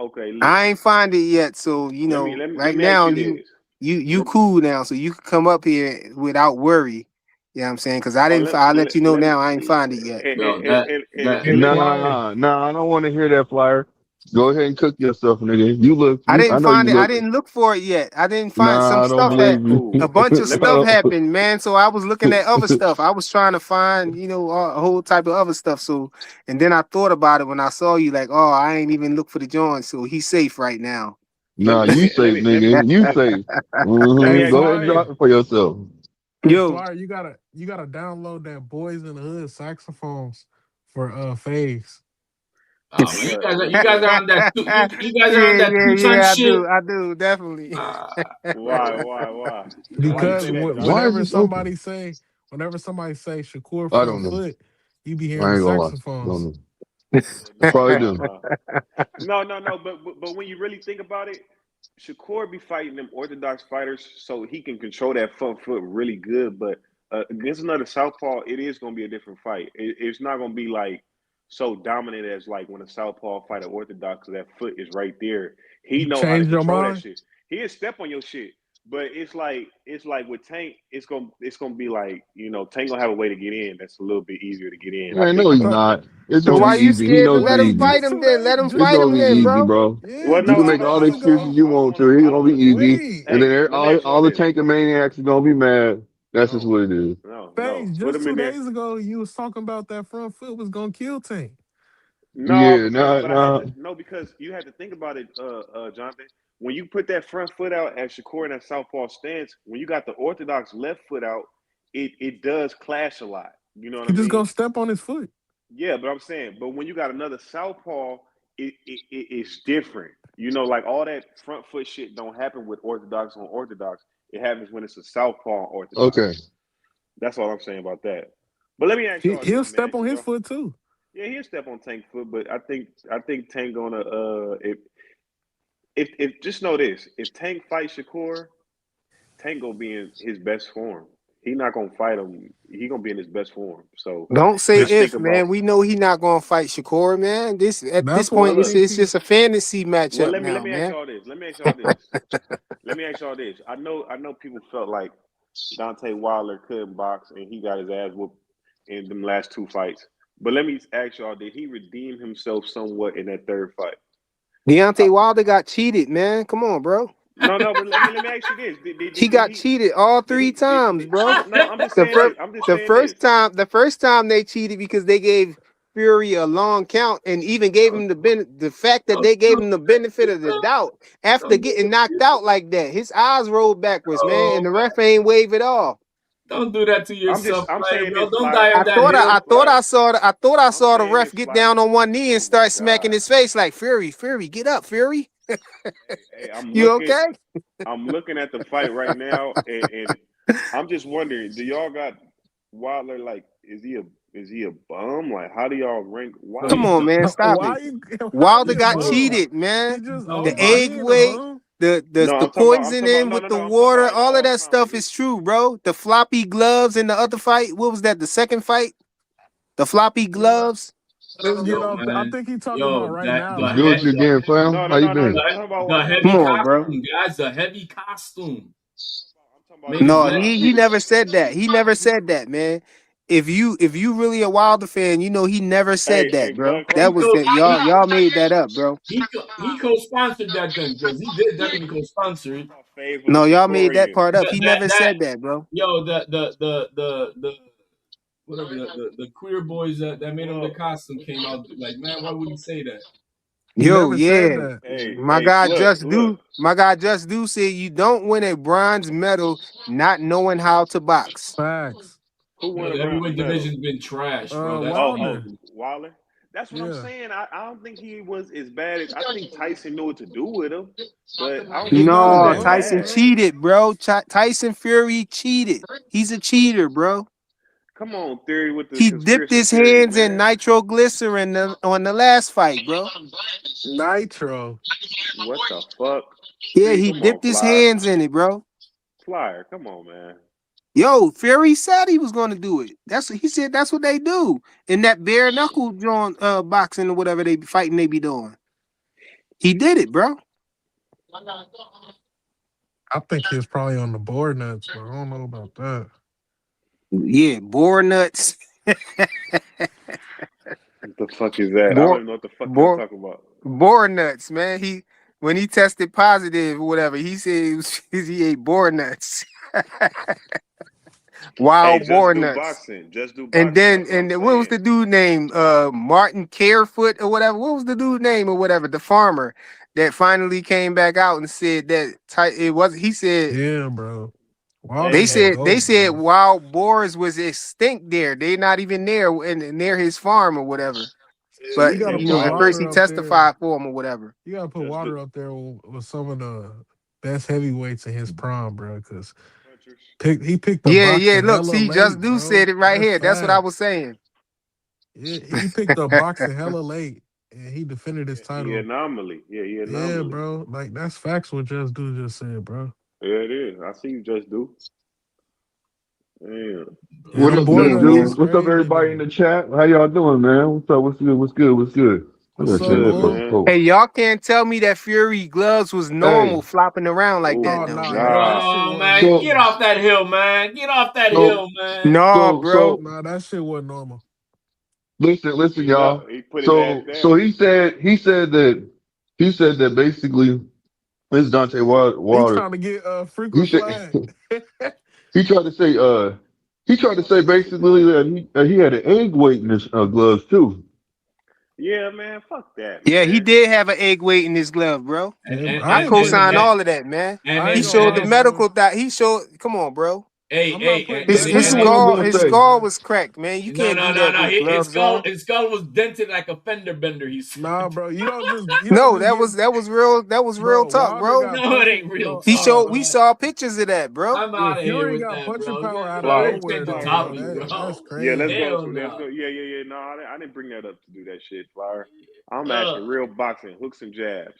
okay. I Listen, ain't find it yet, so let right me ask now you this. you Let, cool now, so you can come up here without worry. You know what I'm saying? Because oh, I'll let you know now. I ain't find it yet. Yo, and Hey, listen. Flyer. Nah, I don't want to hear that flyer. Go ahead and cook yourself, nigga. You look, I didn't I know find you it. I look. didn't look for it yet. I didn't find some Nah, I don't stuff All right, believe had you. a cool. bunch of Let stuff me. happened, man. So I was looking at other stuff. I was trying to find, a whole type of other stuff. So, and then I thought about it when I saw you, like, oh, I ain't even look for the joint. So he's safe right now. Nah, you safe, nigga. You safe. Let Hey, me ask Go you. ahead and drop Flyer. it for yourself. Hey, Yo, Flyer. You gotta download that Boys in the Hood saxophones for phase. Oh man, What? you guys are on that you guys are on that two time yeah, shit. I do, definitely. Uh, Why you Because say that, Why Jonathan? is whenever this open? whenever somebody say Shakur I front don't know. foot, you be hearing I the ain't gonna lie. I don't saxophones. know. Yeah, I probably no, do. no. No. But when you really think about it, Shakur be fighting them orthodox fighters, so he can control that front foot really good. But against another southpaw, it is going to be a different fight. It's not going to be like so dominant as like when a southpaw fight an orthodox. That foot is right there. He You know how to change your control that mind. shit. He'll step on your shit. But it's like with Tank, it's gonna be like Tank gonna have a way to get in. That's a little bit easier to get in. I Man, think no, I he he's gonna. thought not. It's So gonna be why you easy. He scared to knows it's let him wait, easy. fight just him two then? days, Let him It's just fight gonna him be then, easy, bro. bro. yeah, Well, You no, can just I two make don't. all I the days don't. I excuses ago. you don't, I don't want want to. to. It's I gonna don't be want to. easy. And Wait, then Hey, let me ask all y'all the this. tankomaniacs is gonna be mad. That's just No, what it is. no. Paige, Put just him two in there. days ago, you was talking about that front foot was gonna kill Tank. No, Yeah, but I had nah. to no because you had to think about it, Jonathan. When you put that front foot out at Shakur in that southpaw stance, when you got the orthodox left foot out, it does clash a lot. You know what I He just mean? gonna step on his foot. Yeah, but I'm saying, but when you got another southpaw, it's different. Like all that front foot shit don't happen with orthodox on orthodox. It happens when it's a southpaw on orthodox. Okay. That's all I'm saying about that. But let me ask y'all He'll this, step man, on because his y'all, foot too. yeah, he'll step on Tank foot, but I think Tank gonna if just know this, if Tank fights Shakur, Tank gonna be in his best form. He not gonna fight him. He gonna be in his best form. So Don't say That, just think if, about. man. We know he not gonna fight Shakur, man. This at this that's why Well, point, I look. think it's he. just a fantasy Well, matchup let now, me ask man. y'all this. Let me ask y'all this. Let me ask y'all this. I know people felt like Deontay Wilder couldn't box and he got his ass whooped in them last two fights. But let me ask y'all, did he redeem himself somewhat in that third fight? Uh, Deontay Wilder got cheated, man. Come on, bro. no, but let me ask you this: He did got he cheated all did three he times, did bro. no? I'm just The saying first this. I'm just the saying first this. time the first time they cheated because they gave Fury a long count and even gave him the fact that they gave him the benefit of the doubt after getting knocked out like that. His eyes rolled backwards, man, and the ref ain't wave it off. Don't do that to yourself, I'm player, saying bro. this, Don't Flyer. die on that hill. I thought I saw the saying ref this, get Flyer. down on one knee and Oh my start smacking God. his face like Fury, get up, Fury. Hey, You okay? I'm looking at the fight right now, and I'm just wondering, do y'all got Wilder? Like, is he a bum? Like, how do y'all rank Bro, Come Wilder? he's on, man, stop Why it. you? Why is Wilder he a got bum? cheated, man. He just no, The bro. he egg ain't a weight, bum. No, the I'm talking about poisoning no, with no, the no. I'm talking about water, like all of all that time. stuff is true, bro. The floppy gloves in the other fight. What was that? The second fight? The floppy gloves? Let's get Yo, off. I man. think he's talking Yo, about right that now, the What's good with head man. you again, fam? No, How no, you no, no, been? no. I'm talking about the I'm Come heavy on, bro. costume, guys. The heavy costume talking about made this his No, neck fight. he look. never said that. He never said that, man. If you really a Wilder fan, you know he never said Hey, that, bro. Bud, come He That was co that y'all made that up, bro. he co-sponsored that then because he did definitely co-sponsor it. Fave was No, a y'all made that Taurian. part up. That He that never that said that, bro. yo the whatever the queer boys that made him the Well, costume came out like, man, why would he say that? He Yo, never said yeah. that. My guy just do say you don't win a bronze medal not knowing how to box. Facts. who Yo, won a the bronze heavyweight medal? division's been trash, bro. That's the Oh, Wilder. thing. Wilder. That's what I'm Yeah. saying. I don't think he was as bad as I think Tyson knew what to do with him, but I don't He think he never was No, that was, Tyson bad. bro. cheated, bro. Tyson Fury cheated. He's a cheater, bro. Come on, Theory with the He dipped conspiracy his theories, hands in man. nitroglycerin on the last fight, bro. Nitro. What the fuck? Yeah, See, he come on, dipped his Flyer. hands in it, bro. Flyer, come on, man. Yo, Fury said he was gonna do it. That's what he said. That's what they do in that bare knuckle joint, boxing or whatever they be fighting. They be doing. He did it, bro. I think he was probably on the board nuts, but I don't know about that. Yeah, boar nuts. What the fuck is that? I don't Boar, even know what the fuck y'all boar, talking about. boar nuts, man. When he tested positive or whatever, he said he ate boar nuts. Hey, Wild just boar do nuts. boxing. Just do And boxing. then That's what I'm what was saying. the dude name? Martin Carefoot or whatever. What was the dude name or whatever? The farmer that finally came back out and said that it was. He said Yeah, bro. Hey, Wilder's the hey, they GOAT, said bro. wild boars was extinct there. They not even there and near his farm or whatever. Yeah, But you gotta and you know, put at Wilder first Wilder he up there. testified for him or whatever. You gotta put just do Wilder up there with some of the best heavyweights in his prime, bro. Because punchers. he picked the Yeah, yeah. boxing Look, hella see, Just late, Do said bro. it right That's here. That's what I facts. was saying. Yeah, he picked up boxing hella late, and he defended his He title. anomaly. Yeah, he Yeah, anomaly. bro. Like that's facts. What Just Do just said, bro. Yeah, it is. I see you just do. Yeah. Yeah, What them What's up, board good, just nuts do? is man? What's up, crazy everybody in though. the chat? How y'all doing, man? What's up? What's good? What's good? What's good? I What's gotta up, say that Good, for Bull? the man. post. Hey, y'all can't tell me that Fury gloves was Hey, normal flopping around like Oh that Oh my though, nah, man. that God. shit Oh wasn't man, so get normal. off that hill, man. Get off that so hill, man. No, so bro. so Nah, that shit wasn't normal. listen, Yep, y'all. he put his ass So down. he said that basically this Dante He Wilder. trying to get He frequent said flag. he tried to say basically that he had an egg weight in his gloves too. Yeah, man. Fuck that, Yeah, he man. did have an egg weight in his glove, bro. And Yeah, and I I and ain't and putting co-sign and that. all of that, man. and I He ain't his gonna showed and the lie, his medical bro. that he showed. Come on, bro. hey I'm not hey putting and that. This His is That what I shit was skull, gonna wasn't his say. normal, skull man. was cracked, man. You no can't no do no that no with his gloves skull on. was dented like a fender bender. He Nah, said, bro. You don't No, just get, that was real bro. talk, Wilder bro. got "No, it punching. ain't real No, He talk, showed. We man. saw pictures of that, bro. I'm yeah. out of here Fury with got that, punching bro. power out of Don't Flyer, nowhere extend the though, flyer. bro. topic, That's bro. Yeah, let's crazy. go. Hell Let's no. go. Yeah. No, I didn't bring that up to do that shit, Flyer. I'm Uh, asking real boxing, hooks and jabs.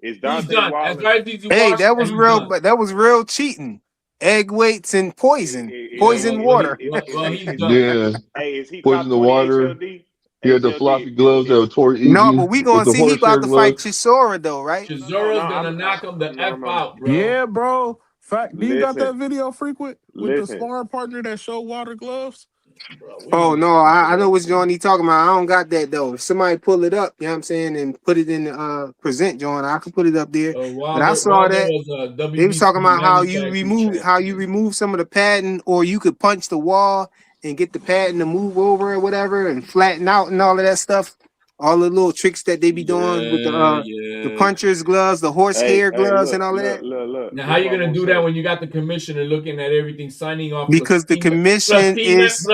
Is he's Dante done. As Wilder? far as DZ Hey, Wallace, that was he's real, done. but that was real cheating. Egg weights and poison, Yeah, poison water. he's Is he? done. Yeah, Hey, is he poison top the 20 water. HLD? He had the HLD floppy gloves that is were tore No, easy but we with gonna the see. He about horsehair to fight gloves. Chisora though, right? no. Chizora's gonna knock him the F No. out, bro. Yeah, bro. Fact. Do you got Listen, that video frequent with the listen. sparring partner that showed Water gloves? Bro, what are Oh you no, talking I know about, what man? John he talking about. I don't got that though. If somebody pull it up, you know what I'm saying, and put it in the present John, I can put it up there. But I saw Wilder that was a they was WBC talking about heavy tag team champ. how you remove some of the padding or you could punch the wall and get the padding to move over or whatever and flatten out and all of that stuff. All the little tricks that they be doing with the Yeah. puncher's gloves, the horsehair Hey, gloves, and look, all of look, that. look, look. Now, This how is you what I'm gonna gonna do that say. when you got the commissioner looking at everything, signing off Because the commission is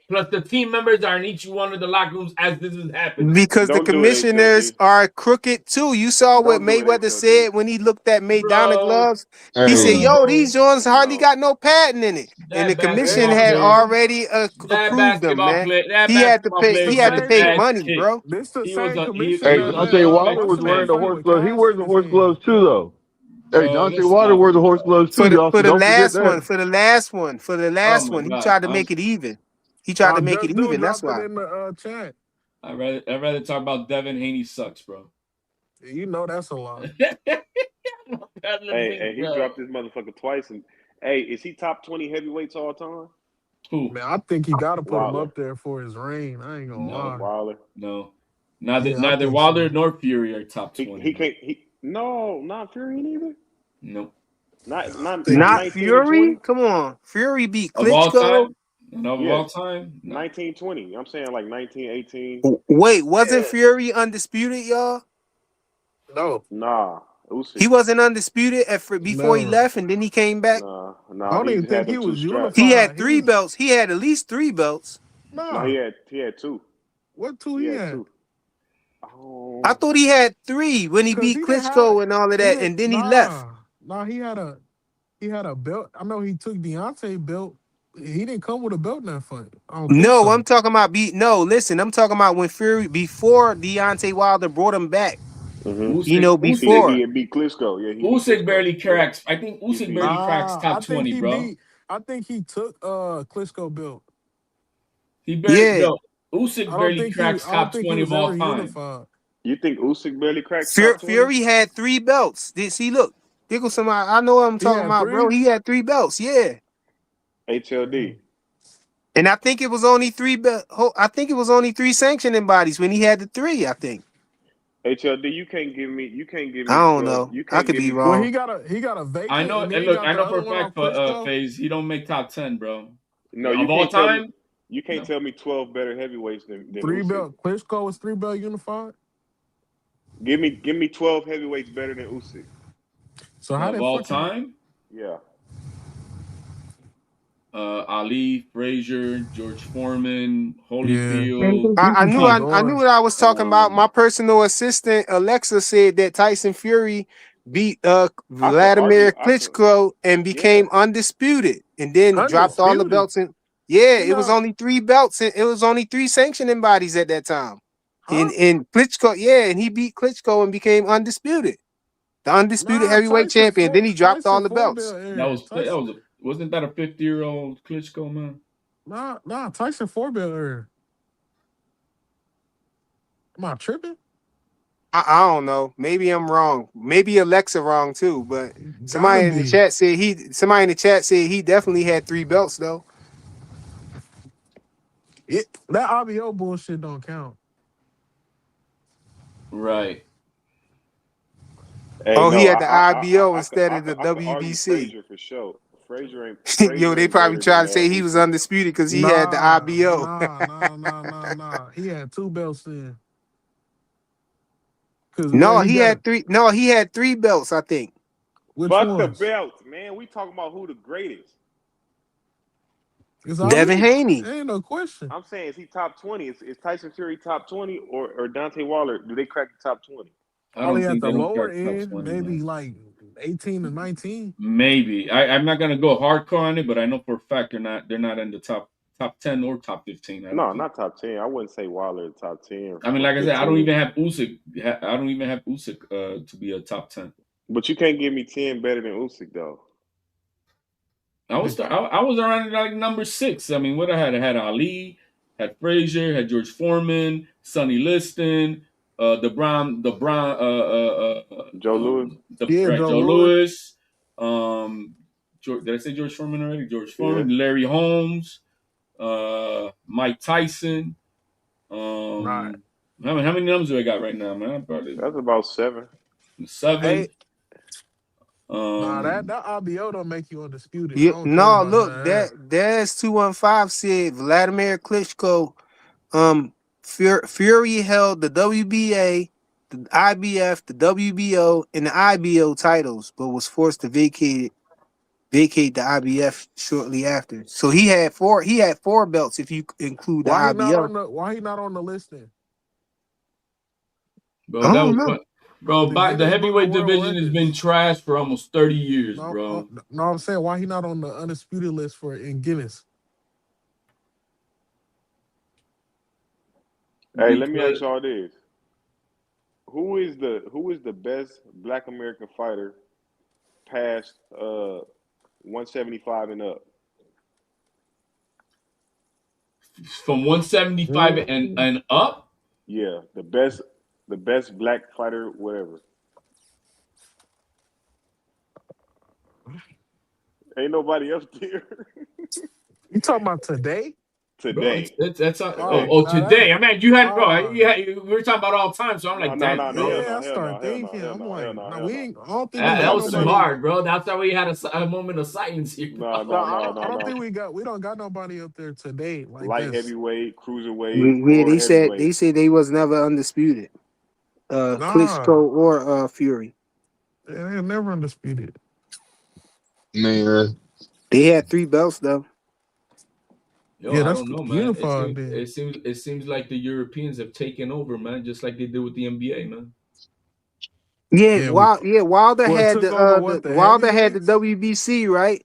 plus the team members are in each one of the locker rooms as this is happening? because the Don't do it, commissioners HLD. are crooked too. You saw what Don't do it, Mayweather HLD. said when he looked at Maidana Bro, gloves. He said, Hey, "Yo, these joints hardly No. got no padding in it," and the that commission basketball had player, already approved them. Man, that he had to basketball pay. player He The had got to his same. pay ass money, kicked. bro. This the He was same a commission he hey, was that let Deontay Wilder what's was the man. name wearing the fight horse with gloves. He cash wears in the his horse hand. gloves too, though. Hey, Bro, Deontay let's Wilder stop wears the it. horse gloves For too, the y'all. for So the don't forget last one, that. for the last one, for the Oh last my one, he god, tried to make it even. He tried to make it Just do even. That's dropped it why. in the chat. I'd rather talk about Devin Haney sucks, bro. You know that's a lot. Hey, he dropped this motherfucker twice. And hey, is he top 20 heavyweights all time? Who? Man, I think he got to put him Wilder. up there for his reign. I ain't gonna No, lie. Wilder. no. Neither Yeah, I neither think Wilder so. nor Fury are top 20, He bro. can't. He no, not Fury neither. Nope. Not Think Not 19 and Fury. 20. Come on, Fury beat Of all Klitschko. time? No, of Yeah, all time? No. 1920. I'm saying like 1918. Wait, wasn't yeah. Fury undisputed, y'all? No, Nah, He Usyk. wasn't undisputed before he never. left, and then he came back. I Nah. don't He even just had think them he two was straps. He unified. had He three was belts. He had at least three belts. No, nah. he had two. What two He he had had? two. I Oh, thought he had three when he Cause beat he didn't have Klitschko and all of he that, didn't and then he left. nah he had a belt. I know he took Deontay belt. He didn't come with a belt in that fight. I don't think No, I'm so. talking about No, listen, I'm talking about when Fury before Deontay Wilder brought him back. You know, he before. had beat Klitschko. Yeah, he beat Usyk Klitschko. barely Yeah, cracks. I think he Usyk beat him. barely cracks Nah, top 20, bro. I think he took Klitschko belt. He barely Yeah, yo, Usyk barely cracks I don't top think he 20 of was all ever time. unified. You think Usyk barely cracks top 20? Fury had three belts. Did see? Look, there goes somebody. I know what I'm He talking had about, bro. three. He had three belts. Yeah, HLD. and I think it was only I think it was only three sanctioning bodies when he had the three. I think. HLD, you can't give I me don't 12. know. You I can't could give be me Well, wrong. he got a I vacant, know, and then and he look, got I the know other for a one on fact for Klitschko. Phase, he don't make top 10, bro. No, Of all time, you can't no. tell me 12 better heavyweights than Three Usyk. belt. Klitschko was three belt unified. Give me 12 heavyweights better than Usyk. So how Of did all fucking time, Yeah. Ali, Frazier, George Foreman, yeah? Holyfield. I You can knew keep I knew going. what I was talking about. Um, My personal assistant Alexa said that Tyson Fury beat I could argue. Vladimir I could. Klitschko and Yeah. became undisputed, and then dropped all the Undisputed. belts. And yeah, He it was got only three belts, and it was only three sanctioning bodies at that time. huh? In Klitschko, yeah, and he beat Klitschko and became undisputed, the undisputed Nah, heavyweight champion. Then he dropped all Tyson the four belts. belt era. wasn't that a 50-year-old Klitschko, man? Nah, Tyson four belt era. Am I tripping? I don't know. Maybe I'm wrong. Maybe Alexa wrong too. But Gotta somebody in the be. chat said he definitely had three belts though. That RBO bullshit don't count. Right. Hey, Oh, he no, had the IBO instead of the I could argue WBC. Frazier for sure. Yo, Frazier they ain't probably better than tried to say he was Usyk. undisputed because he had the Nah, IBO. nah, nah, nah, nah, nah. He had two belts then. Cause No, he he got a had three. No, he had three belts. I think. which Fuck the ones? belts, man. We talking about who the greatest. It's Devin Ali. Haney. Ain't no question. I'm saying, is he top 20? Is Tyson Fury top 20 or Dante Waller? Do they crack the top 20? I Ali don't at think the they don't lower crack top end, 20, maybe man. like 18 to 19. Maybe. I'm not gonna go hardcore on it, but I know for a fact they're not in the top 10 or top 15. I don't No, think. not top 10. I wouldn't say Waller top 10 I mean, or like I said, I don't 15. even have Usyk. I don't even have Usyk to be a top 10. But you can't give me 10 better than Usyk, though. I was around like number 6. I mean, what I had Ali, had Frazier, had George Foreman, Sonny Liston, Joe Louis? Yeah, Joe Joe Lewis. Lewis. Did I say George Foreman already? George Yeah. Foreman, Larry Holmes, Mike Tyson. Right. How many numbers do I got right now, man? Probably That's about 7. 7. Hey, Nah, that Um, that IBO don't make you undisputed. I Yeah, don't care no, about none look, of that. that's 215 said Vladimir Klitschko, Fury held the WBA, the IBF, the WBO, and the IBO titles, but was forced to vacate the IBF shortly after. So he had four belts if you include the IBF. Why he not on the list then? I bro, that don't was know. what, bro. The The Guinness Book of heavyweight World division has been Records. trashed for almost 30 years, No, bro. no, I'm saying why he not on the undisputed list for in Guinness? Hey, let me ask Because y'all this: who is the best Black American fighter past 175 and up? from 175 and up, Yeah, the best black fighter, whatever. Ain't nobody up there You talking about today? bro. today. That's Today. That's today. I mean, you had bro. oh We were talking about all time, so I'm No, like, no, damn, no, no, bro. hell yeah. no, I hell no, start hell no, thinking. hell I'm no, hell like, no, no, hell we no. ain't. I don't think I'm we That talking got about was too today. nobody. hard, bro. That's why we had a moment of silence here, bro. No, No, no, no, I no, don't think no. we don't got nobody up there today like Light this. heavyweight, cruiserweight, Yeah, or they heavyweight. said they was never undisputed. Nah, Klitschko or Fury. they're never undisputed. Man, They had three belts though. Yo, Yeah, I that's don't know, man. unified then. It seems like the Europeans have taken over, man, just like they did with the NBA, man. Yeah, Yeah, we what took over what the Wilder had the heavyweights? WBC, right?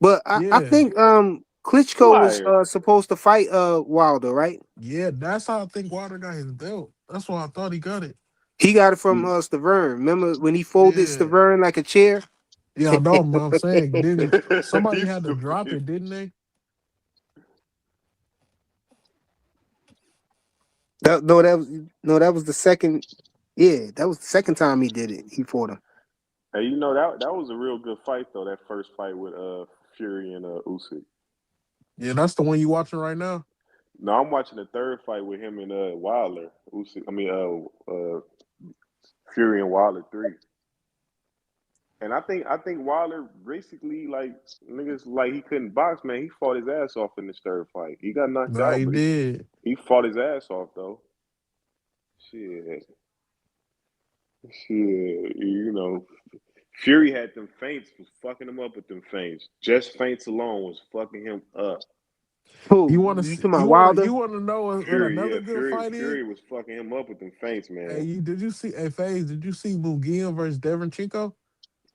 But I Yeah, think Klitschko was Liar. supposed to fight Wilder, right? yeah. That's how I think Wilder got his belt. That's why I thought he got it. He got it from Stavern. Remember when he folded Yeah, Stavern like a chair? yeah. I know, but I'm saying, didn't somebody He's had to drop stupid. it? Didn't they? That, no, that was that was the second. Yeah, that was the second time he did it. He fought him. Hey, that was a real good fight though. That first fight with Fury and Usyk. Yeah, that's the one you watching right now. No, I'm watching the third fight with him and Wilder. Usyk, I mean Fury and Wilder 3. And I think Wilder basically like niggas like he couldn't box, man. He fought his ass off in this third fight. He got knocked Nah, out, he but he did. he fought his ass off though. Shit, shit, Fury had them feints, was fucking him up with them feints. Just feints alone was fucking him up. You Who want you to talking about Wilder? you want to know what Fury, yeah, another good Fury, fight is? Fury was fucking him up with them feints, Hey, man. did you see? Hey, FaZe, did you see Mugian versus Devin Chico?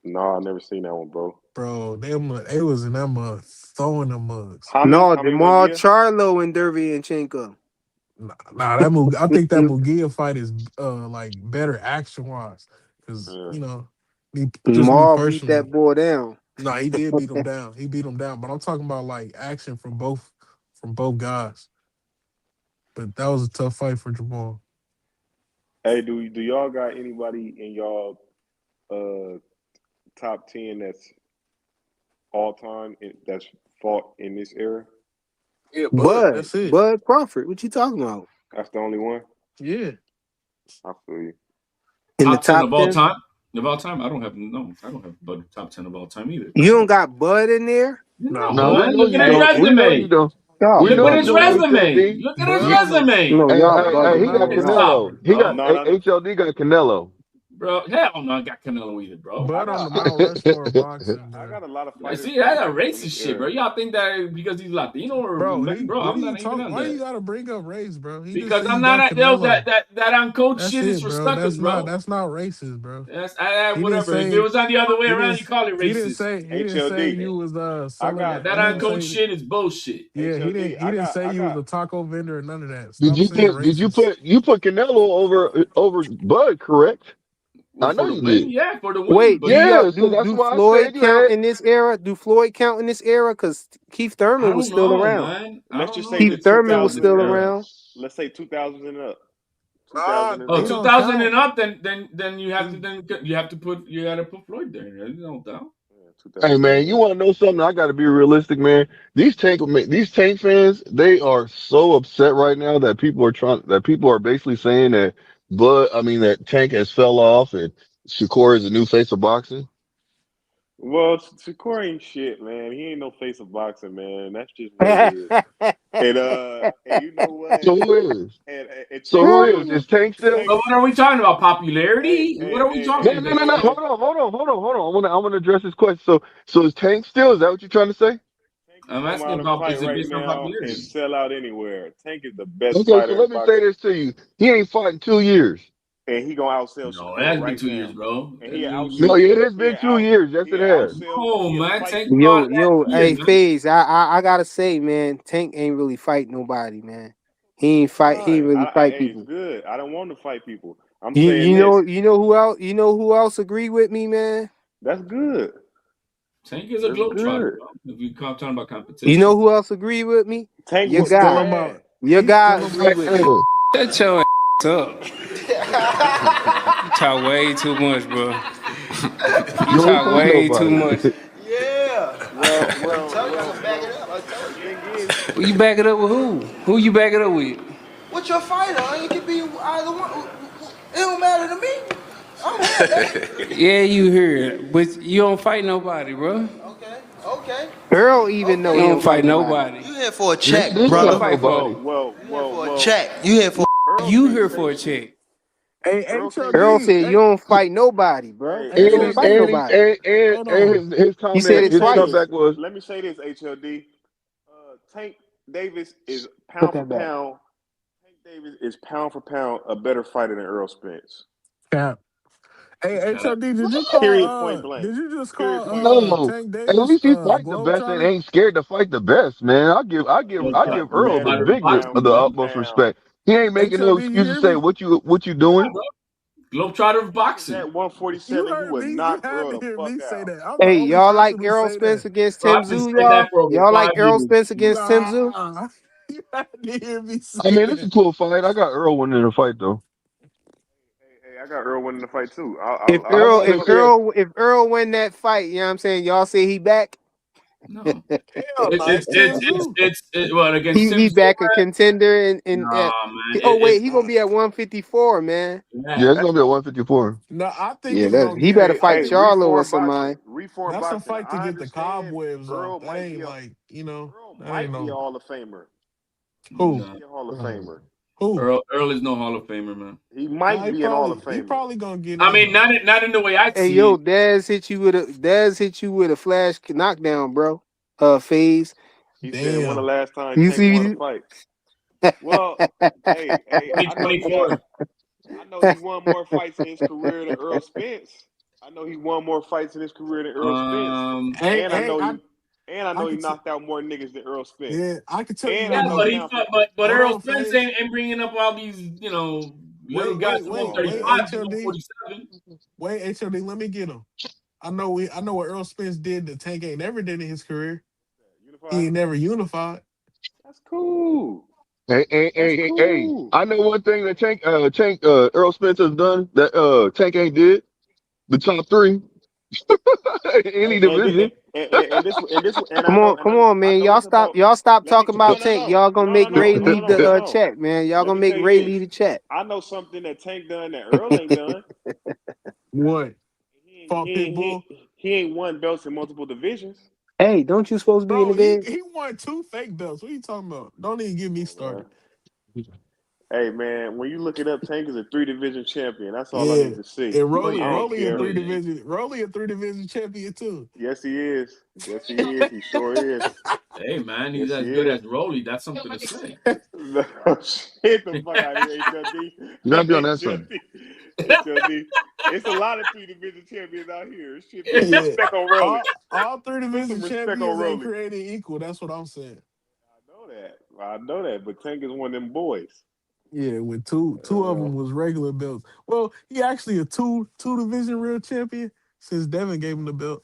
Nah, I never seen that one, bro. Bro, they was in that mug throwing them mugs. How many? No, How many Demar Mugia? Charlo and Derevyanchenko. Nah, that I think that Mugia fight is like better action wise, because Yeah. me Demar beat personally. that boy down. No, he did beat him down. He beat him down, but I'm talking about like action from both guys. But that was a tough fight for Jamal. Hey, do y'all got anybody in y'all uh top 10 that's all time that's fought in this era? Yeah, but that's it. Bud Crawford. What you talking about? That's the only one. Yeah. I feel you. In the Top 10 top of all 10? time. Of all time, I don't have no. I don't have but top 10 of all time either. You don't got Bud in there? Nah, No, no, we but man. know Look you at his hey, don't. We know you resume. don't. Y'all We Look know at you his bugging. don't. resume. HLD. Look at his but resume. No, Hey, y'all hey, hey, he bugging, got nah, man. Stop Canelo. it, He bro. got No, no, no. HLD got Canelo. Bro, hell no, I got Canelo either, bro. I but on got the I, Mount Rushmore of boxing, I bro. got a lot of I fighters see, I from got from this racist shit, era. bro. Y'all think that because he's Latino or Bro, bro? what are I'm you not even talking? on Why do that you gotta bring up race, bro? He just because said I'm he not got yo Canelo. that uncoached That's shit is it, for bro. suckers, bro. That's not racist, bro. That's He didn't whatever. If it say was on the other way he around, didn't you call it racist. he didn't say HLD. you was I selling got that. That He didn't uncoached say shit is bullshit. yeah, HLD. he didn't say I you was got a taco vendor or none of that. Did Stop you saying put? Did you racist. put? You put Canelo over Bud? Correct. Well, I for know the you win, did. yeah, for the win. Wait, But Yeah, so that's do why I Floyd said you count had. in this era? Do Floyd count in this era? Because Keith I Thurman was don't still know, around. man. I let's don't just know if say Keith it's Thurman was 2000s still and up. around. Let's say 2000s and up. Ah, 2000 and Oh, he up. don't 2000 and count. up, then you got to put Floyd there. There's no doubt. Yeah, Hey 2000 man, and you up. want to know something? I got to be realistic, man. These tank fans, they are so upset right now that people are basically saying that that Tank has fell off and Shakur is the new face of boxing. Well, Shakur ain't shit, man. He ain't no face of boxing, man. That's just what it is. And you know what? So who is? And So Tank who is? still Is Tank still? Tank. But what are we talking about? Hey, Popularity? hey, What are we hey, No, talking hey, no, about? no, hey, no. hey. I want to address this question. So is Tank still? Is that what you're trying to say? Tank can I'm come asking out and about fight is it right based on now and popularity? sell out anywhere. Tank is the best Okay, so fighter in let me say boxing, this to you. He ain't fought in 2 years. and he gonna outsell No, it Shakur has been right 2 years, now. bro. And I he No, mean, outsell. it has been 2 years. Yes, He it has. outsell. no, He'll man. fight. Tank came out last year, Hey, man. FaZe, I gotta say, man, Tank ain't really fight nobody, man. He ain't It's fight. He ain't fine. really fight Hey, it's people. good. I don't want to fight people. I'm You saying you this. know you know who else? You know who else agree with me, man? That's good. Tank is a That's globetrotter, good. bro. If we come talking about You competition. know who else agree with me? Tank Your He's whooped his still guy. about. ass. Your He's guy still agree about. with me. Shut your ass up. You talk way too much, bro. You You ain't talk fight way too nobody. much. Well. The thing is, Well, you back it up with who? Who you back it up with? What's your fighter? It could be either one. It don't matter to me. I'm happy. Yeah, you heard, but you don't fight nobody, bro. Okay. Earl even know You he don't don't fight fight nobody. nobody. You here for a He check, did Who you fight brother? fight for? nobody. For a well. check. You here for Earl You can't here say for a shit. check? Hey, Earl can't Earl say HLD. said you shit. don't fight nobody, bro. Hey, You And don't he, fight HLD. and he, nobody. Hold on. his He said Let comment, me it his say twice. this. comeback was, Let me say this. HLD. Tank Davis is Put pound for that back. pound. Tank Davis is pound for pound a better fighter than Earl Spence. Cap. Hey, Cap. HLD, did you call Period. Point blank. did you just Period. call Point blank. no. Tank At Davis least he fight the best and Globetrotter? ain't scared to fight the best, man. I give Earl the Man, Globetrotter of biggest, boxing, the bro. pound for utmost pound. respect. He ain't making no HLD, you excuse to hear say me? what you Yeah, doing. bro. Globetrotter of Niggas boxing. at You 147, he heard would me. You knock had Earl to the hear fuck me say out. that. I'm the Hey, only y'all person like who Errol say Spence that. against Bro, Tim I've been Zoo, saying that y'all? for over Y'all like 5 Errol years. Spence against Tim Zoo? Nah. You had to hear me I say mean, it's a that. cool fight. I got Earl winning the fight though. Hey, I got Earl winning the fight too. If I I'll Earl want stand if to on see that. it. Earl win that fight, you know what I'm saying? Y'all say he back? No. Hell no, it's Tim Zoo. Well, against He Tim back a Zuma. contender and Nah, man. oh wait, he gonna be at 154, man. Yeah, Yeah. it's gonna be at 154. No, I think Yeah, it's gonna he better get fight Hey, Charlo or reform boxing. somebody. Reform that's a boxing. fight to I get the understand cobwebs off. Earl That might be ain't a like, Earl that ain't might be a no Hall of Famer. He who? might Nah. be a Hall of Famer. Who? Earl is no Hall of Famer, man. He Nah, might be an Hall of he Famer. probably gonna get I in mean, though. not in the way I Hey see yo, it. Daz hit you with a flash knockdown, bro. Phase. He said when the Damn. last time You Tank won a see? fight. Well, hey, I know he got. 2024. I know he won more fights in his career than Earl Spence. I know he won more fights in his career than Earl Spence. Hey, And I hey, know I he and I I know he could knocked out more niggas than Earl Spence. yeah, I could tell you And Yeah, I what know but though. he out there. but Hold Earl on, Spence Face. ain't bringing up all these little guys from Oh Wait, 135 to man. HLD. 147. Wait, HLD, let me get him. I know what Earl Spence did that Tank ain't never did in his career. Unify? He ain't never unified. That's cool. That's Hey, cool. I know one thing that Earl Spence has done that Tank ain't did. The top three in any division. Come on, I man. know it's about. Y'all stop Let me talking no about no Tank. no Y'all gonna no no make no Ray no lead no the no no. chat, man. Y'all Let gonna me make tell you Ray this. lead the chat. I know something that Tank done that Earl ain't done. What? He Fought he Pitbull? he ain't won belts in multiple divisions. Hey, don't you supposed to be in Bro, the bed? he won two fake belts. What are you talking about? Don't even get me Come on, man. started. Hey man, when you look it up, Tank is a 3 division champion. That's all I Yeah. need to see. And No, he Rolly, I ain't. don't Rolly a care. No, three he ain't. division, Rolly a 3 division champion too. Yes, he is. Yes, he is. He sure is. Hey, man, he's Yes, he as good is. as Rolly. That's something to say. No, shit the fuck out of here, HLD. You gotta be on that side. HLD. It's a lot of 3 division champions out here. Shit, put some Yeah. respect on Rolly. All three Put some division respect on champions ain't Rolly. created equal. That's what I'm saying. I know that. But Tank is one of them boys. Yeah, with two of them was regular belts. Well, he actually a two division real champion since Devin gave him the belt.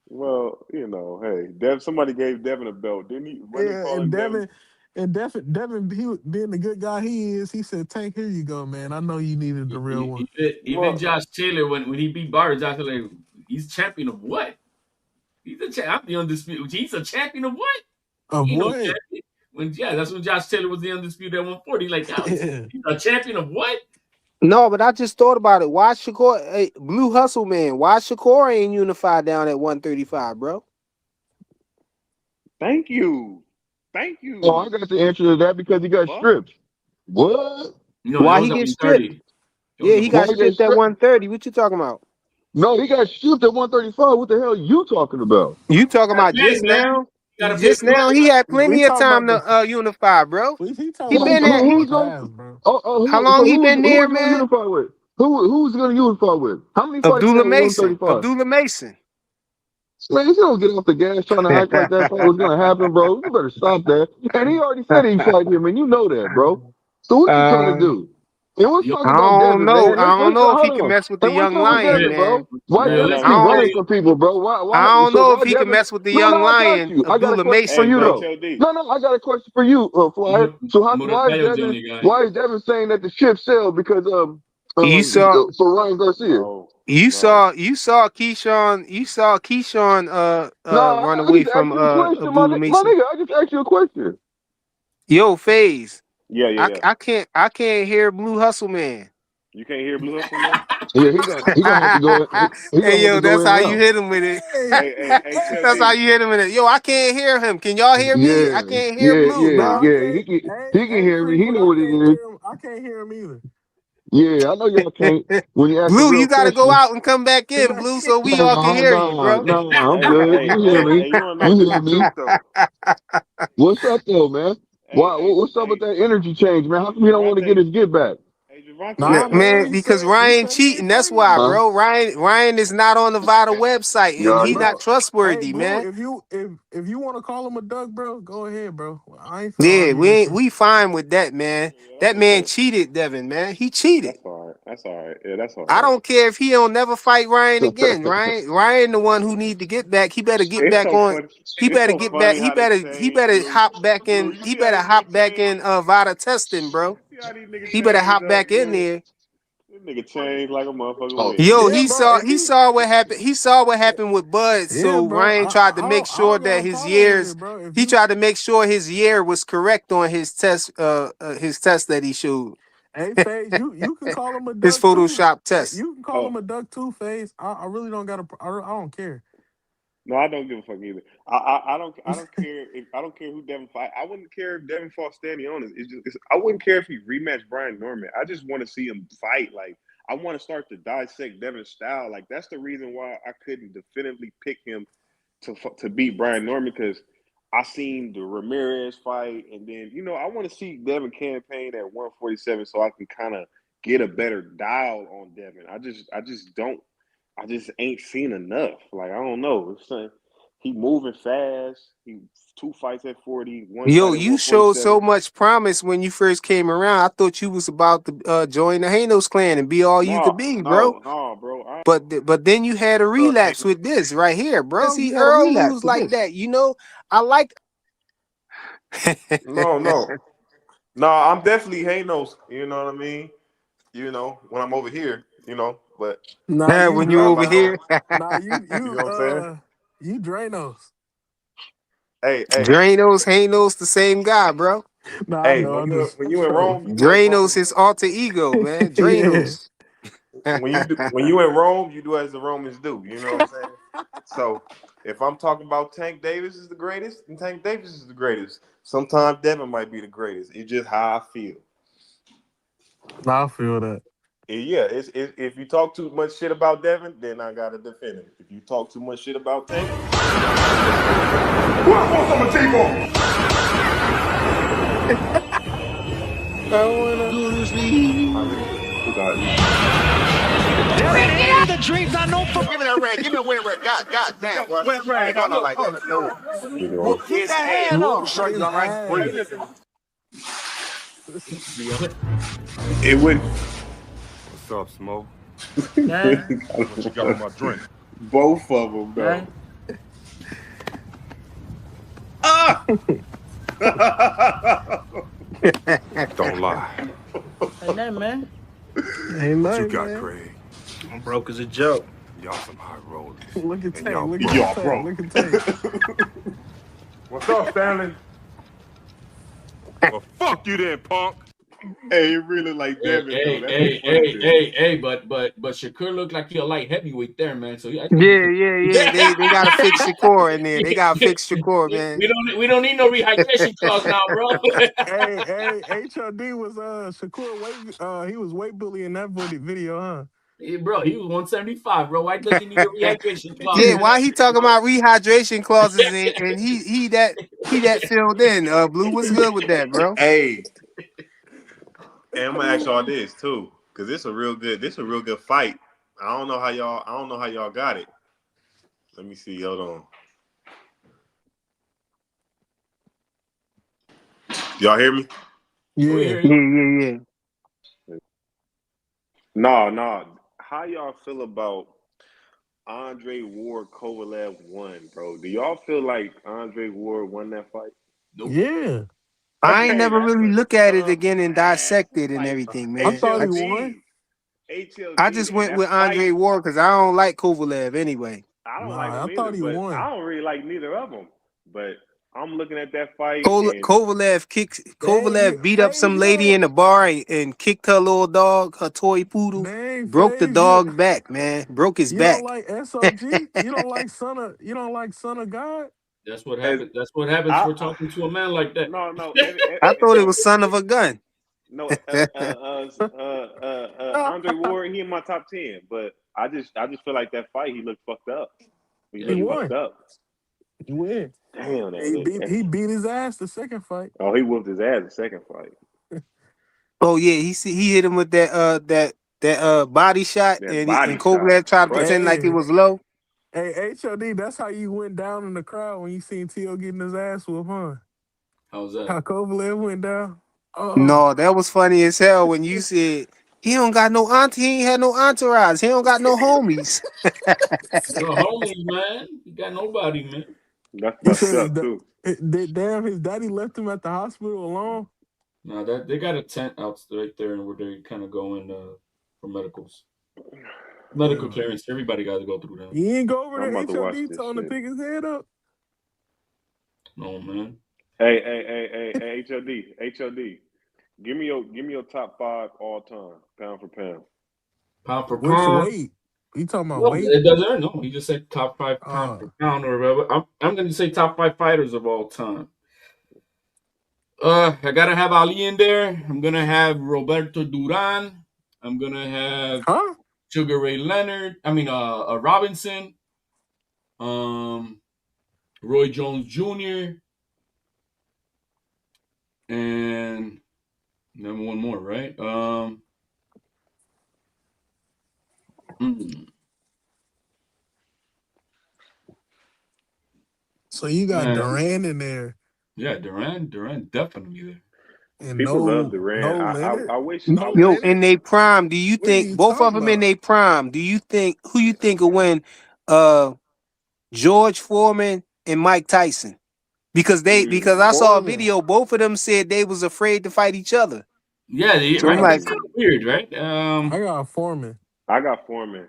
Well, hey, somebody gave Devin a belt. Didn't he? Wasn't he Yeah, calling Devin? Devin, being the good guy he is, he said, "Tank, here you go, man. I know you needed the real one." Even Well, Josh Taylor, when he beat Barber, Josh Taylor, like, he's champion of what? He's a I'm the undisputed. He's a champion of what? Of He ain't no what? champion. That's when Josh Taylor was the undisputed at 140. Like, yo, Yeah. he's a champion of what? No, but I just thought about it. Why Shakur, hey, Blue Hustle Man? Why Shakur ain't unified down at 135, bro? Thank you. Oh, I got the answer to that because he got Fuck. stripped. What? No, it Why was he at get stripped? 130. Yeah, he Why got he got stripped at stripped? 130. What you talking about? No, he got stripped at 135. What the hell are you talking about? You talking Gotta about pay, just man. now? You gotta pay Just for the now, money, he man. had We plenty of talking time about to unify, bro. he talking He about been the at recent Who's he. going? past, bro. How So long he been who there, is going to man? unify with? Who's going to unify with? How many fights he Abdullah got with Mason. 135? Abdullah Mason. Man, you don't get off the gas trying to act like that fight was going to happen, bro. You better stop that. And he already said he fight him, and you know that, bro. So what you trying to Uh, do? And let's Yo, talk I about don't Devin, know. man. I don't Let's know if hold he can on. mess with the Hey, what's young up with man, lion, Devin, man. bro? Why man, Devin let I keep me don't. running tell from people, bro? I Why? don't So know if why he can Devin? mess with the No, young I got lion, you. I got a Abdullah question for Mason, Hey, you hey, bro. though. Tell D. No, I got a question for you, Flyer. you. So why is Morocayo's the Devin? only guy. Why is Devin saying that the ship sailed because You saw, for Ryan Garcia? Bro, you bro. saw, you saw Keyshawn, you saw Keyshawn, No, run I away just from asked you a question, Abdullah my Mason. nigga. I just asked you a question. Yo, Faze, Yeah, yeah, yeah. I can't hear Blue Hustle Man. You can't hear Blue Hustle, man? Yeah, he gonna have to go. He gonna Hey, have to yo, go that's in how and you out. hit him with it. Hey, Tell That's how D. you hit him with it. Yo, I can't hear him. Can y'all hear me? I Yeah, can't hear yeah, Blue, yeah, No, bro. I yeah. can't. He can hear me. He Frequent, know I what it can't is. hear him. I can't hear him either. Yeah, I know y'all can't when you ask a Blue, real you gotta go question. out and come back in, Blue, so we all can hear you, bro. No, I'm Hey, good. hey, You hear hey, me? hey, you wanna know You this hear the me? truth though? What's up though, man? Hey, hey, What's up with hey, that energy change, man? How come he don't want to get Javante. his get back? Hey, Javante, Yeah, Nah, look. man, man, because he Ryan said he cheating. ain't That's fighting why, yet. Huh? bro. Ryan is not on the Vital website, and he Got it. not Bro, hey trustworthy, Blue, man. if you want to call him a duck, bro, go ahead, bro. I ain't finna Yeah, argue with you. we fine with that, man. Yeah, That man that's cheated, Devin, man. He cheated. that's all right. That's all right. Yeah, that's all I right. don't care if he don't never fight Ryan again. Ryan, the one who need to get back. He better get It's back so on. funny. He It's better so get back. funny He how they better change, Blue. hop back Blue, in. you He see how better these hop niggas back change? in Vita testing, bro. You see how these niggas He better change hop up, back in Blue? there. This nigga changed like a motherfucking Oh, weed. Yo, Yeah, bro. If he he, saw what happened. He saw what happened with Bud. yeah, So bro. Ryan I, tried to I make don't, I sure don't got that a his problem with years. it, bro. If He you, tried to make sure his year was correct on his test that he showed. hey, Phase, you can call him a His duck too. Photoshop Hey, test. you can call Oh, him a duck too, Phase. I really don't got a. I don't care. no, I don't give a fuck either. I don't care if I don't care who Devin fight. I wouldn't care if Devin fought Stanionis. I wouldn't care if he rematched Brian Norman. I just want to see him fight. Like I want to start to dissect Devin's style. Like that's the reason why I couldn't definitively pick him to beat Brian Norman because I seen the Ramirez fight, and then I want to see Devin campaign at 147 so I can kind of get a better dial on Devin. I just ain't seen enough. Like I don't know. He moving fast. He 2 fights at 40, one Yo, fight at you showed so 147. much promise when you first came around. I thought you was about to join the Hanos clan and be all you could No, be, bro. no, bro. But then you had a relapse with this right here, bro. See, Earl lose like that. I like. No, no, no. I'm definitely Hanos. You know what I mean? When I'm over here. But Nah, you When you not over like that. here, nah you You you know what I'm saying? you Dranos. Hey, Dranos, Hanos, the same guy, bro. Nah, I hey. know. I'm just When you in trolling. Rome, you do as Dranos, Rome. his alter ego, man. Yeah. Dranos. When you in Rome, you do as the Romans do. You know what I'm saying? So if I'm talking about Tank Davis is the greatest, then Tank Davis is the greatest. Sometimes Devin might be the greatest. It's just how I feel. Nah, I feel that. And yeah, if you talk too much shit about Devin, then I gotta defend him. If you talk too much shit about Tank, Who else wants some of T-Bone? I wanna. who got it? Give me that red. Give me a win red. God damn, bro. I ain't got no like that. No. Give me the one. Get that hand Whoop off. his ass. It would. What's up, Smoke? Nah, What you got on my drink? Both of them nah. though. Ah! Don't lie. Ain't that, man? Ain't What you nothing, got, man. Craig? I'm broke as a joke. Y'all some high rollers. Look at And Tank. y'all Look at broke. Tank. Look at Tank. What's up, Stanley? Well, fuck you then, punk. Hey, he really like Devin though. That's the Hey, funny thing. but Shakur looked like he a light heavyweight there, man. So I think he Yeah, can. yeah, yeah. They gotta fix Shakur in there. They gotta fix Shakur, man. We don't need no rehydration clause now, bro. HOD was Shakur weight he was weight bullying that video, huh? Hey, bro, he was 175, bro. Why does he need a rehydration clause, Yeah, man? why he talking about rehydration clauses and he that filled in? Blue, what's good with that, bro? Hey, and I'm gonna ask y'all this too, because this a real good fight. I don't know how y'all got it. Let me see. Hold on. Y'all hear me? We Yeah. hear Yeah, you. yeah, yeah. No, no. How y'all feel about Andre Ward Kovalev won, bro? Do y'all feel like Andre Ward won that fight? Nope. Yeah. I ain't Hey, never that's really a look at it tough again and ass dissect it and fight. everything, I man. thought he won. I HLD, just and went with that fight. Andre Ward because I don't like Kovalev anyway. I don't like Nah, I them either, thought he but I won. don't really like neither of them. But I'm looking at that fight, and Dang, Kovalev beat up Faves, some you lady don't in the bar and kicked her little dog, her toy poodle, dang broke the Faves, you dog's back, man. Broke his you don't back. like SOG? You don't like Son of God? That's what as happened. That's what happens for I talking to a man like that. no, no, I thought it was son of a gun. no, Andre Ward, he in my top 10, but I just feel like that fight he looked fucked up. He Yeah, He he looked was. fucked won. up. He win. Damn, that look. He beat his ass the second fight. Oh, he whooped his ass the second fight. Oh yeah, he hit him with that body shot That and body shot, Kovalev tried to crushed pretend him. like it Hey, was low. hey, HOD, that's how you went down in the crowd when you seen T.O. getting his ass whooped, huh? How's that? How Kovalev went down? Oh, No, that was funny as hell when you said he don't got no auntie, he ain't had no entourage, he don't got no homies. No homies, man. You got nobody, man. That's he fucked said up too. damn, his daddy left him at the hospital alone. No, that they got a tent out right there, and where they kind of go in for medical Damn. clearance. Everybody got to go through that. He ain't go over I'm to about to watch HOD this telling him to shit. pick his head up. No, man. Hey, HOD. Give me your top 5 all time, pound for pound. Pound for Which pound. weight? You talking about No, weight? it doesn't. No, he just said top 5 pound Uh, for pound or whatever. I'm going to say top 5 fighters of all time. I gotta have Ali in there. I'm gonna have Roberto Duran. I'm gonna have huh? Sugar Ray Leonard. I mean, Robinson. Um, Roy Jones Jr. and then one more, right? Mm, So you got man, Duran in there yeah, Duran, definitely there. and People love no Durant. Leonard? I No wish. Yo, in Leonard? their prime, do you What are think you both of talking them in about? their prime? Do you think who you think will win? Uh, George Foreman and Mike Tyson because I saw a Foreman. video. Both of them said they was afraid to fight each other. Yeah, So I'm right. That's like, kind Mm, of weird, right? I got Foreman. I got Foreman.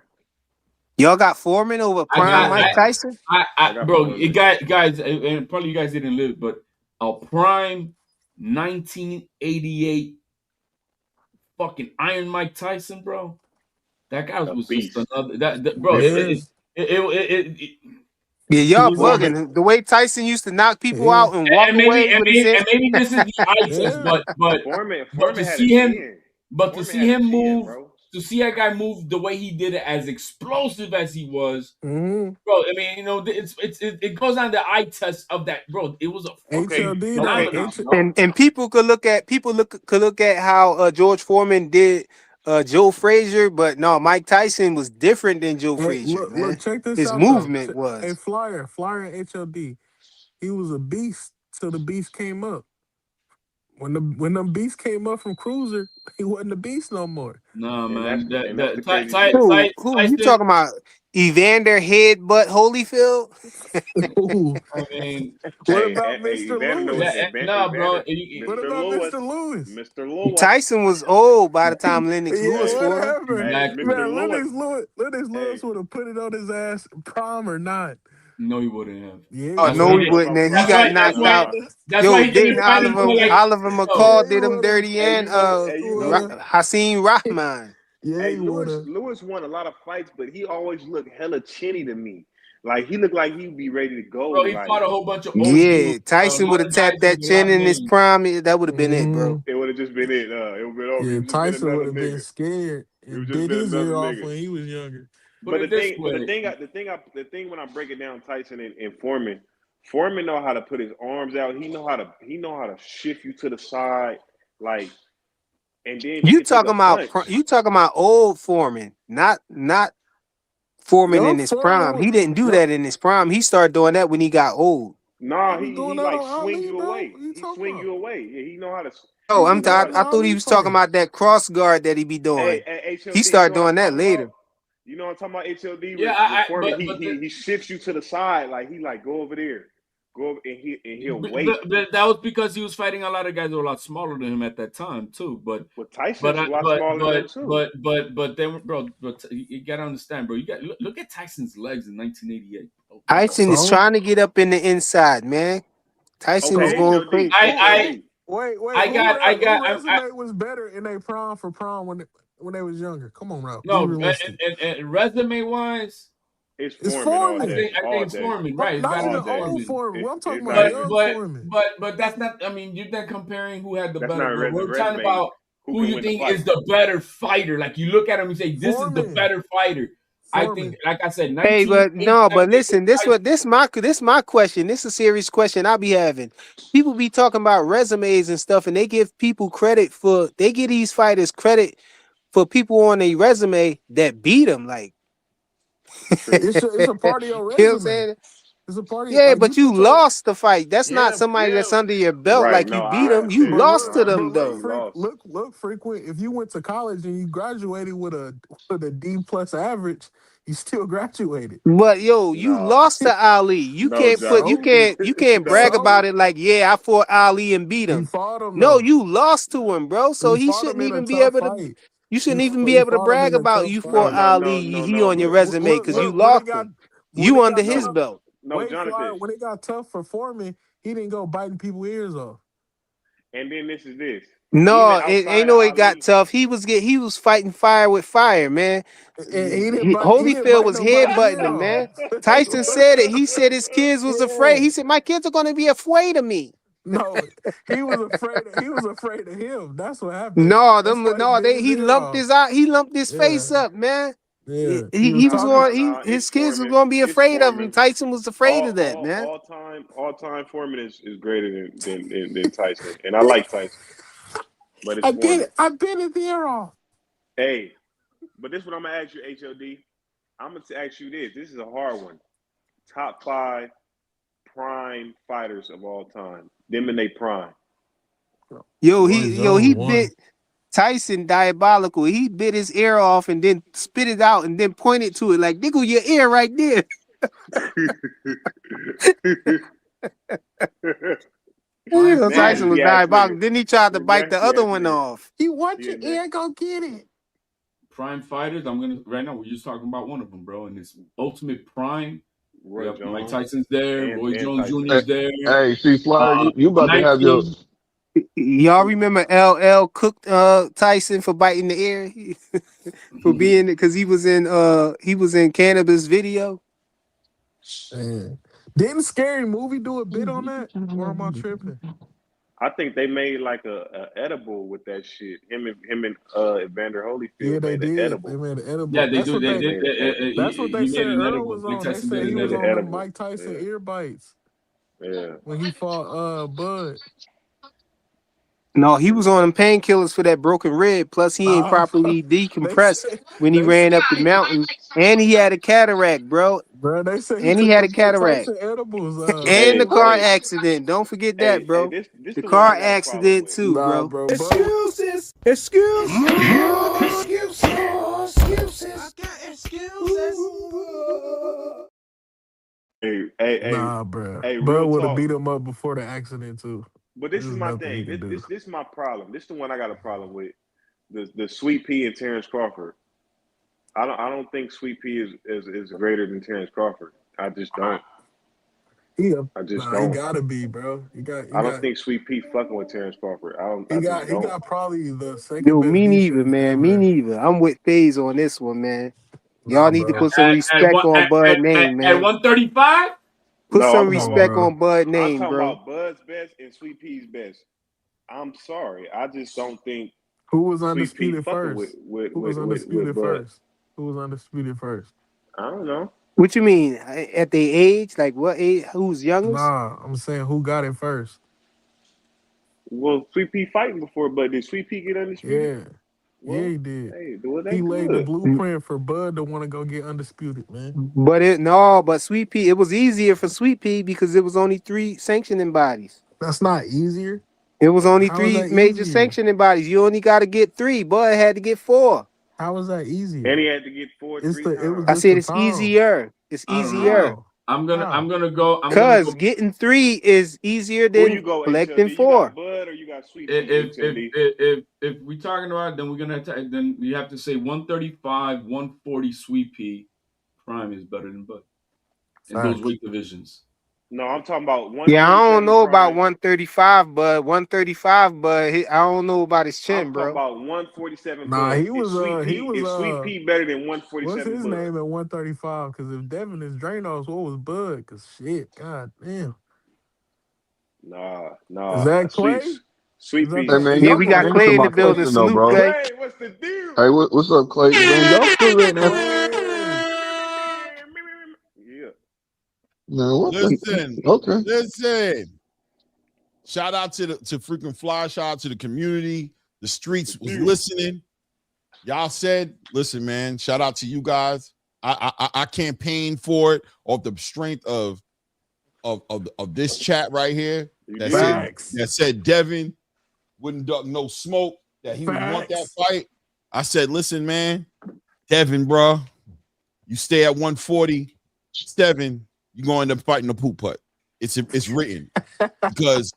y'all got Foreman over I prime got, Mike Yeah. Tyson? I got bro, you Foreman. guys, and probably you guys didn't live, but a prime 1988 fucking Iron Mike Tyson, bro. That guy A was just beast. another bro. Yes. Yeah, To y'all be more, bugging. The way Tyson used to knock people Yeah. out and walk and maybe away with his head. and maybe this is the eye test, Yeah. but Foreman to had a see him, chin. but to Foreman see had a him chin, move, bro. to see that guy move the way he did it, as explosive as he was, Mm-hmm. bro. I mean, it goes on the eye test of that, bro. It was a fucking Okay, HLD though. okay. phenomenon, bro. And people could look at how George Foreman did Joe Frazier, but no, Mike Tyson was different than Joe Hey, Frazier, look, man. check this His out though. movement Hey, was. Flyer and HLD. He was a beast till the beast came up. When them beasts came up from Cruiser, he wasn't a beast no more. No, man. And that's the crazy shit. Who you Tyson. talking about? Evander Headbutt Holyfield? Ooh. I mean, What about Hey, Mr. Evander, yeah, Lewis? nah, bro. Evander, What Mr. about Lewis, Mr. Lewis? Mr. Lewis. Tyson was old by the time Lennox Yeah, Lewis Hey, fought him. whatever. hey, Exactly. Mr. Man, Lewis. Lennox Lewis Hey, would have put it on his ass, prom or not. No, he wouldn't have. Yeah, he Oh That's why no, he he would. didn't. wouldn't have. He That's got why. That's knocked Yeah, he why. out. would have. That's why Yo, he didn't didn't fight until like. Oliver Yo, McCall Yeah, he did him would have. dirty Hey, and you know, hey, you know, Hasim Rahman. Yeah, hey, he would Lewis, have. Lewis won a lot of fights, but he always looked hella chinny to me. Like he looked like he'd be ready to go. bro, he Like fought a whole bunch of old Yeah, dudes. A Tyson would lot have of guys tapped with that a lot chin of in his names. prime. That would have been it, bro. Mm-hmm. it would have just been it. It would have been over. He Yeah, would just been Tyson another would have been nigga. scared He would and just bit been his another ear off nigga. when he was younger. Put it this way. The thing when I break it down, Tyson and Foreman, Foreman know how to put his arms out. He know how to shift you to the side, like, and then he You can take a talking about punch. you talking about old Foreman, not Foreman Young in his Foreman prime. was He didn't do young. that in his prime. He started doing that when he got old. He Nah, was doing he that like on swing Ali, you bro. away. What you He talking swing about? you away. Yeah, he know how to. He Oh, did that in the I thought he Ali was talking fight. about that cross guard that he be Hey, doing. He HLD, you started know what I'm doing that talking about? later. You know what I'm talking about? HLD Yeah, with Foreman, but he shifts you to the side, like he like go over there, go over, and he'll wait. but that was because he was fighting a lot of guys that were a lot smaller than him at that time too. But Tyson's a lot smaller than him too. But then, bro, but you gotta understand, bro. You got look at Tyson's legs in 1988. Bro. Those are Tyson is So, trying to get up in the inside, man. Tyson was Okay, so going HLD, crazy. I HLD. wait, I got I got who resume was better in their prime for prom when they was younger? Come on, bro. Be no realistic. and resume wise, It's It's Foreman all Foreman. day, I all think it's day, Foreman, right? It's Not gotta all even be day. old Foreman. Foreman. I'm talking It's about not But even. young Foreman. that's not. I mean, you're then comparing who had the That's better. not a Bro, we're talking resume. about Who who can you win the think fight? is the better fighter. Like you look at him and say, "This is the Foreman. better fighter." I think, Foreman. like I said, Hey, but no, but 1988 listen, this my question. This is a serious question I be having. People be talking about resumes and stuff, and they give people credit for they give these fighters credit for people on a resume that beat them. Like, True. you It's a part of your know what I'm resume. saying? It's a part of Yeah, like you but you put your lost the fight. That's not somebody yeah. that's under your belt. Right. Like No, you beat I them, you understand. lost to But them He though. lost. look frequent. If you went to college and you graduated with a D plus average, you still graduated. But yo, you No, lost to Ali. no, Johnny. So You can't brag No. about so it like, yeah, I fought Ali and beat he him. fought him No, though. you lost to him, bro. So He he fought him shouldn't in a even be tough able to fight. you shouldn't even be He able to fought him brag in a about tough you No, fought fight. no, no, Ali. no, He on your no. resume because you Look when it lost got him. when You it under got his No, tough. belt. no, Wait for Jonathan. it. When it got tough for Foreman, he didn't go biting people's ears off. And then this is this. No, Even it outside ain't of no it got Ali, tough. He was fighting fire with fire, man. And he didn't Holyfield bite was nobody's headbutting ear him, off. man. Tyson said it. He said his kids was afraid. Yeah. He said, my kids are gonna be afraid of me. No, he was afraid of him. That's what happened. No, That's why he bit his he ear lumped off. his eye, he lumped his Yeah. face up, man. Yeah. He was talking it's His kids was Foreman. gonna be It's afraid of him. Foreman. Tyson was afraid of that, man. All time Foreman is greater than Tyson. And I like Tyson, but it's Foreman. I bit his ear off. Hey, but this is what I'm gonna ask you, HOD. I'm gonna ask you this. This is a hard one. Top 5 prime fighters of all time. Them in they prime. Roy He Jones bit won. Tyson diabolical. He bit his ear off and then spit it out and then pointed to it like, nigga, your ear right there. Tyson was Nasty ass nigga. diabolical. Then he tried to bite the Nasty other ass one nigga. off. You want He a your nasty. ear? Go get it. prime fighters. I'm gonna right now. We're just talking about one of them, bro. And this ultimate prime. We Roy have Mike Jones Tyson's there. Roy and Jones Tyson. Jr. is there. Hey, see, Flyer, you about to have your 19. Y'all remember LL cooked Tyson for biting the ear for being because he was in Cannabis video. Man. Didn't Scary Movie do a bit on that? Or am I tripping? I think they made like a edible with that shit. Him and Evander Yeah, Holyfield they made an did. They edible. made an Yeah, edible. they do. They made an edible. That's what they He said made an Earl edible. was Mike on. They Tyson said did He he an made was an on edible. the edible. Mike Tyson Yeah. ear bites Yeah. when he fought Bud. No, he was on them painkillers for that broken rib. Plus, he ain't Nah, properly they decompressed said when he they ran said up the mountain, and he had a cataract, bro. bro, they said he And he took had a them Mike cataract Tyson edibles. and the car Hey, accident. Don't forget that, bro. this The the one car I got a problem accident with. too, Nah, bro. bro. Excuses. Excuses. Excuses. I got excuses. Nah, bro. Bud Real would have talk. beat him up before the accident too. But this is There's my nothing he thing. could do. This is my problem. This is the one I got a problem with. The Sweet Pea and Terrence Crawford. I don't think Sweet Pea is greater than Terrence Crawford. I just don't. I just He don't. gotta be, bro. I don't think Sweet Pea fucking with Terrence Crawford. I just He don't. got probably the second Yo, best me neither, defense man. Me ever. neither. I'm with FaZe on this one, man. Y'all Nah, need to bro. put some respect on Bud name, At man. 135? Put No, some I'm Come talking on, about respect bro. on Bud name, bro. Bud's best and Sweet Pea's best. I'm sorry. I just don't think Who was Sweet Pea undisputed fucking with first? with Who with was with, with undisputed Bud. first? Who was undisputed first? I don't know. What you mean? At their age? Like what age? Who's youngest? Nah, I'm saying who got it first. Well, Sweet Pea fighting before, but did Sweet Pea get undisputed? Yeah. Yeah, Well, he did. hey, well, they He laid the good. blueprint for Bud to want to go get undisputed, man. But Sweet Pea, it was easier for Sweet Pea because it was only 3 sanctioning bodies. That's not easier. It was only How is 3 that major easier? sanctioning bodies. You only got to get 3. Bud had to get 4. How is that And easier? he had to get four It's three the it was I times. just said the it's time. easier. It's I don't know. easier. How? I'm How? gonna Cause go. getting 3 is easier Who than you go, H collecting M D? You got 4. Bud or you got Sweet Pea, If if HMD? if if, if we talking about, then we're gonna then we have to say 135, 140 Sweet Pea Prime is better than Bud in those Facts. weight divisions. No, I'm talking about Yeah, I don't 147 know about prime. 135, but 135, but I don't know about his I'm chin, talking bro. about 147 Nah, Bud. he was Is Sweet Pea better than what's 147 his Bud? name at 135? Because if Devin is Dranos, what was Bud? Because shit, god damn. Is Nah. that Clay? Is Sweet that Pea, Hey the man, Yeah, y'all we Sweet didn't got Pea. answer Clay in my the building. question though, Salute, bro. Clay. Clay, what's the deal? Hey, what's up, Clay? Man, y'all still didn't answer. Clay? Yeah. Man, what the? Listen, Okay. listen. Shout out to freaking Fly. Shout out to the community. The streets was listening. Y'all said, listen, man. Shout out to you guys. I campaigned for it off the strength of this chat right here You that did. said Devin wouldn't duck no smoke, that he would want that Facts. fight. I said, listen, man, Devin, bro, you stay at 147, you're going to end up fighting the poop putt. It's written because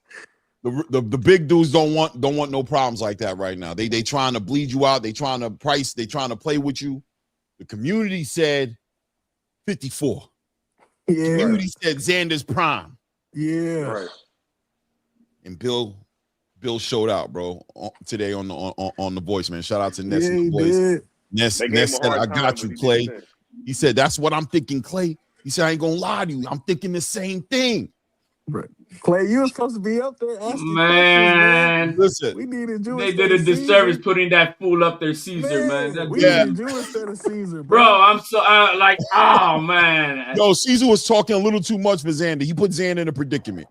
the big dudes don't want no problems like that right now. They trying to bleed you out. They trying to play with you. The community said 54. Yeah. Community said Xander's prime. Yeah. Right. And Bill showed out, bro, today on the voice, man. Shout out to Ness Yeah, in the he voice. did. Ness They gave him a said, hard I time, got but you, he did his Clay. thing. He said, that's what I'm thinking, Clay. He said, I ain't gonna lie to you. I'm thinking the same thing. Right. Clay, you were supposed to be up there asking questions, man. Man, Listen, We needed you they instead did a of disservice Caesar. putting that fool up there, Caesar. Man, Man, that we yeah. dude, needed you instead of Caesar, bro. bro. I'm so like, oh man. Yo, Caesar was talking a little too much for Xander. He put Xander in a predicament.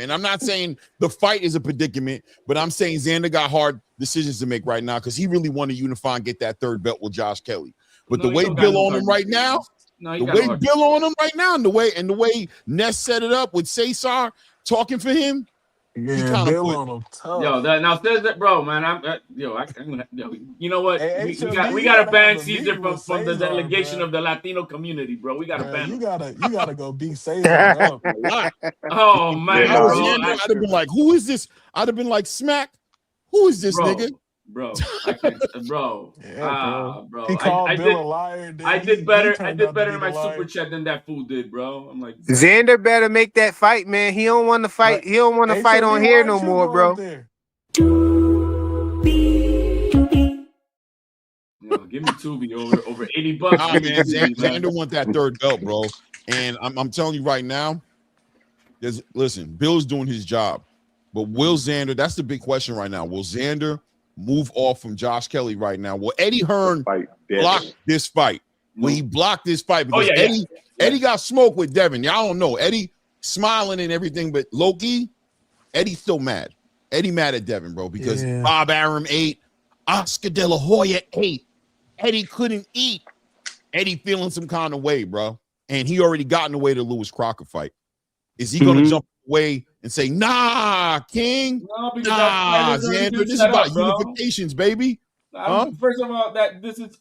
And I'm not saying the fight is a predicament, but I'm saying Xander got hard decisions to make right now because he really wanted to unify and get that third belt with Josh Kelly. But No, the he way don't got Bill no on him hard right now, decisions. No, he got no hard and the way Ness set it up with Cesar talking for him, he Yeah, kind of Bill put. on him Yo, tough. that now says that, bro, man. I'm gonna, yo, you know what? Hey, We HMD, got we you got to gotta have ban a Caesar meeting with from the Cesar, delegation bro. of the Latino community, bro. We got to Bro, ban him. you gotta go beat Cesar up. A lot. Oh Yeah, If I man, nah, was bro, he Xander, he I'd have been like, who is this? I'd have been like, Smack, who is this nigga? I can't, bro. Yeah, bro. Bro, He called Bill a liar, then he I turned did out to better be in the my super liar. chat than that fool did, bro. I'm like, bro, Xander better make that fight, man. He don't want to fight. Like, He don't want to fight HMD, on here why no didn't you more, go up bro. there? give me Tubi over $80. Nah, Give me man, Tubi, man. Xander want that third belt, bro. And I'm telling you right now, listen, Bill's doing his job. But will Xander, that's the big question right now. Will Xander move off from Josh Kelly right now? Will Eddie Hearn block this fight? Will he block this fight? Because Eddie got smoked with Devin. Y'all don't know. Eddie smiling and everything, but Loki, Eddie's still mad. Eddie mad at Devin, bro, because Bob Arum ate, Oscar De La Hoya ate. Eddie couldn't eat. Eddie feeling some kind of way, bro. And he already got in the way to the Lewis Crocker fight. Is he going to jump away and say, nah, King? No, because Nah, that's already Xander, been this is set about up, bro. unifications, baby. Huh? First of all, this is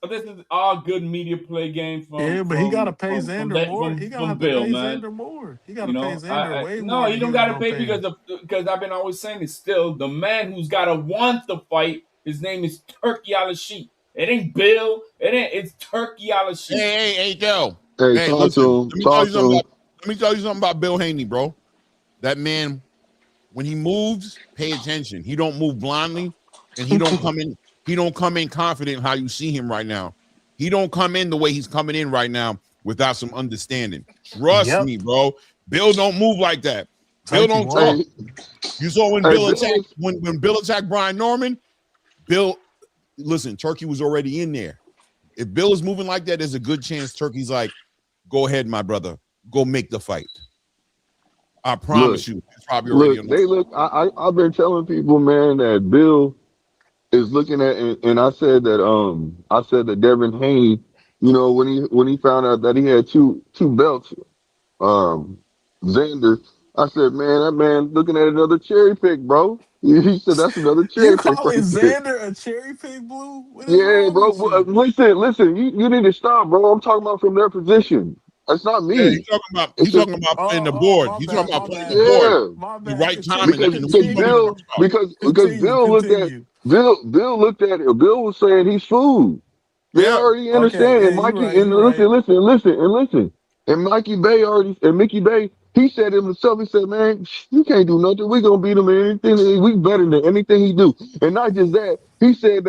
all good media play game Yeah, but he gotta pay Xander more. He gonna from have to Bill, pay man. Xander more. He gotta You pay know, Xander way no, more you than he don't was got to gonna pay pay him. because I've been always saying it's still the man who's got to want the fight. His name is Turkey Al-Sheikh. It ain't Bill. It's Turkey Al-Sheikh. Hey, yo. Hey, Hey, talk to listen. him. Let me tell Talk you to something him. Let me tell you something about Bill Haney, bro. That man, when he moves, pay attention. He don't move blindly, and he don't come in. He don't come in confident how you see him right now. He don't come in the way he's coming in right now without some understanding. Trust Yep. me, bro. Bill don't move like that. Bill Turkey don't won't. talk. Hey, You saw when hey, Bill Bill attacked is when Bill attacked Brian Norman. Bill, listen, Turkey was already in there. If Bill is moving like that, there's a good chance Turkey's like, go ahead, my brother, go make the fight. I look, promise you, it's probably already look. on the They look. I've been telling people, man, that Bill is looking at, and I said that Devin Haney, you know, when he found out that he had two belts, um, Xander, I said, man, that man looking at another cherry pick, bro. He said that's another You cherry pick calling right there. Xander a cherry pick, Blue? What is Yeah, wrong bro. with you? Listen. You need to stop, bro. I'm talking about from their position. That's not Yeah, he's me. talking about It's a playing the Oh, board. my He's talking bad, about my playing the bad. board, yeah. My the bad. right timing, Because Continue, and the money continue, gonna start. Bill looked at continue. Bill looked at it. Bill was saying he's food. They Yeah, already Okay, understand. yeah, And you Mikey, right, and you right. listen. And Mikey Bay already, and Mickey Bay, he said himself, he said, man, you can't do nothing. We gonna beat him in anything. We better than anything he do. And not just that, he said,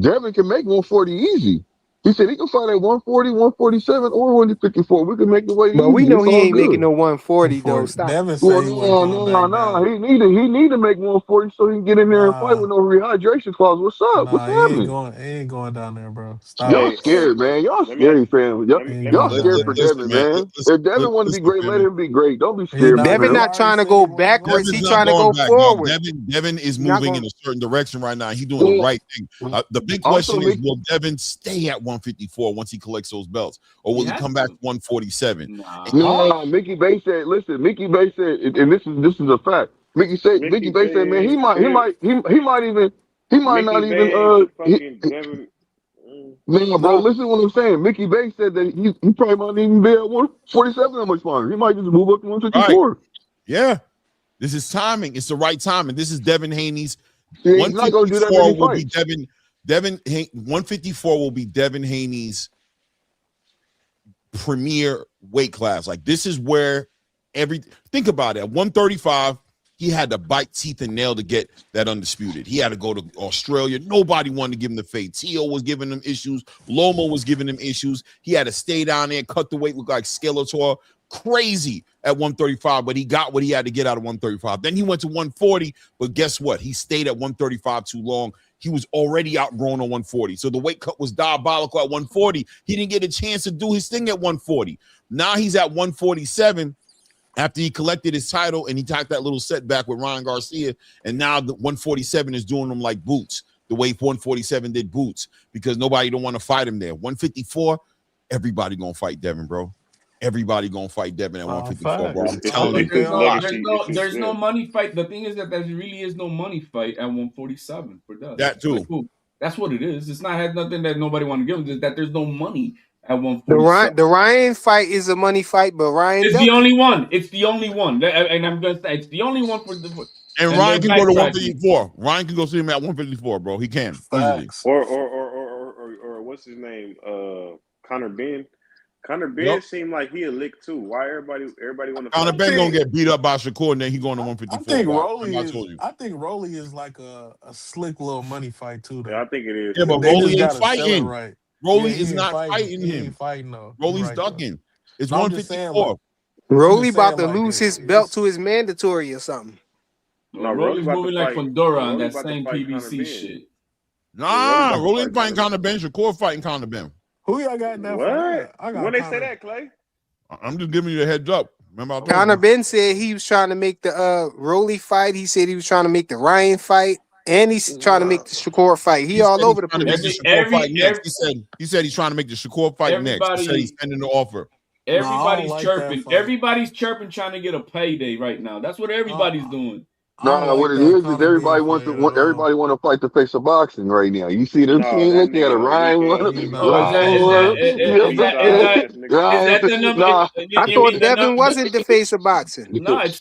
Devin can make 140 easy. He said he can fight at 140, 147, or 154. We can make the weight But we easy. know It's he all ain't making good. no 140 though. For Stop. Devin Well, say he wasn't going back no. down. He need to make 140 so he can get in there and fight Nah, with no rehydration clause. What's up? What's nah, happening? he ain't going down there, bro. Stop Y'all it. Hey, scared, man. Y'all let me ask scary fans. Y'all, He ain't y'all going down scared there. for Listen, Devin, man. man. If Devin want to be Listen, great, let man. him be great. Don't be He scared for not. Devin He him. not already trying to said he go wasn't going backwards. Devin's He to. not trying to going go back, dog. forward. Devin is He not moving in going. a certain direction right now. He's doing the Well, right thing. The big also, question is, will Devin stay at 154 once he collects those belts, or He will he has come back to to. 147? Nah. Huh? no, Mickey Bay said. Listen, Mickey Bay said, and this is a fact. Mickey Mickey Bay said, man, Bay ain't shit. he might Mickey not even Bay ain't the fucking Devin. man, bro. Nah. Listen to what I'm saying. Mickey Bay said that he probably might not even be at 147 that much longer. He might just move up to Right. 154. Yeah. This is timing. It's the right timing. This is Devin Haney's Yeah, he's not gonna do that many 154 will be fights. 154 will be Devin Haney's premier weight class. Like this is where every think about it. At 135, he had to bite teeth and nail to get that undisputed. He had to go to Australia. Nobody wanted to give him the fade. Tio was giving him issues. Lomo was giving him issues. He had to stay down there, cut the weight, look like Skeletor. Crazy at 135, but he got what he had to get out of 135. Then he went to 140, but guess what? He stayed at 135 too long. He was already outgrown on 140. So the weight cut was diabolical at 140. He didn't get a chance to do his thing at 140. Now he's at 147 after he collected his title and he took that little setback with Ryan Garcia. And now the 147 is doing him like Boots, the way 147 did Boots, because nobody don't want to fight him there. 154, everybody going to fight Devin, bro. Everybody going to fight Devin at Nah, 154, bro. facts. I'm Nah, telling but you. It's his legacy. It's his there's no yeah. money fight. The thing is that there really is no money fight at 147 for Dust. That Like, too. cool. That's what it is. It's not had nothing that nobody want to give him. It's that there's no money at 147. The Ryan fight is a money fight, but Ryan It's the ducked it. only one. It's the only one. And I'm gonna say it's the only one And and they're Ryan can go to backtracking. 154. Ryan can go see him at 154, bro. He can easily. Facts. Or what's his name? Connor Ben. Connor Yep. Ben seemed like he a lick too. Why everybody want to Conor fight I Ben Ben? gonna think get beat up by Shakur, and then he going to I 154. think But Rolly I is told you. I think Rolly is like a slick little money fight too Yeah, though. I think it is Yeah, but too. They Rolly just ain't gotta sell it fighting. right. Yeah, Rolly is not fighting he ain't him. fighting though. You Rolly's right though. ducking. It's No, I'm just saying 154. like I'm Rolly just about saying to like lose his belt it's to his mandatory or something. No, Rolly's moving like Fondora on Rolly that about to same fight Connor PBC Ben. shit. Yeah, Rolly Nah, about to Rolly fight ain't fighting Connor Ben. Conor Ben. Shakur fighting Conor Ben. who y'all got in that fight? What? I got When they say Connor. that, Clay? I'm just giving you the heads up. Remember, I told Conor you. Ben said he was trying to make the Rolly fight. He said he was trying to make the Ryan fight, and he's trying to make the Shakur fight. He He said all he's over the trying to make the place. Every Shakur fight every next. every He said he's trying to make the Shakur fight next. He said he's everybody sending the offer. No, I don't everybody's like that chirping. fight. Everybody's chirping trying to get a payday right now. That's what everybody's Uh, doing. I don't Nah, what like it that is Conor Ben everybody fight at all. everybody want to fight the face of boxing right now. You see them No, team that looking at a nigga a weak Ryan ass one, He nigga. Oh, better is that Ryan not. is that one, A is weak that is side yeah, that ass nigga. is Ryan. that the number? Nah, I You thought mean Devin wasn't the face of boxing. no? It's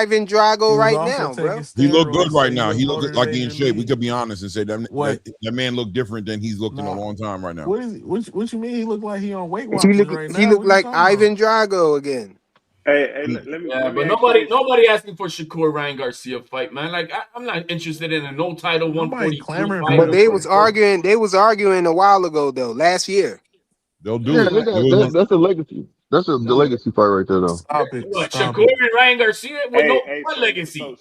Ivan He Drago was right also now, taking bro. He looked good steroids, so right he now. looked He looked like he motivated in in the shape. We league. could be honest and say What? that man looked different than he's looked in a Nah. long time right now. What is what you mean? He look like he on Weight He Watchers look right he now? looked What you like talking Ivan about? Drago again. Hey, He, let me Yeah, but ask you this. nobody asking for Shakur Ryan Garcia fight, man. Like I'm not interested in a no title Nobody 142 clamoring fight for But or that they fight. was 44. arguing. They was arguing a while ago though, last year. they'll do Yeah, it. they It got was that's a legacy. That's a the legacy fight right there, though. Stop it. What, Stop Shakur it. and Ryan Garcia with Hey, no hey, what so legacy?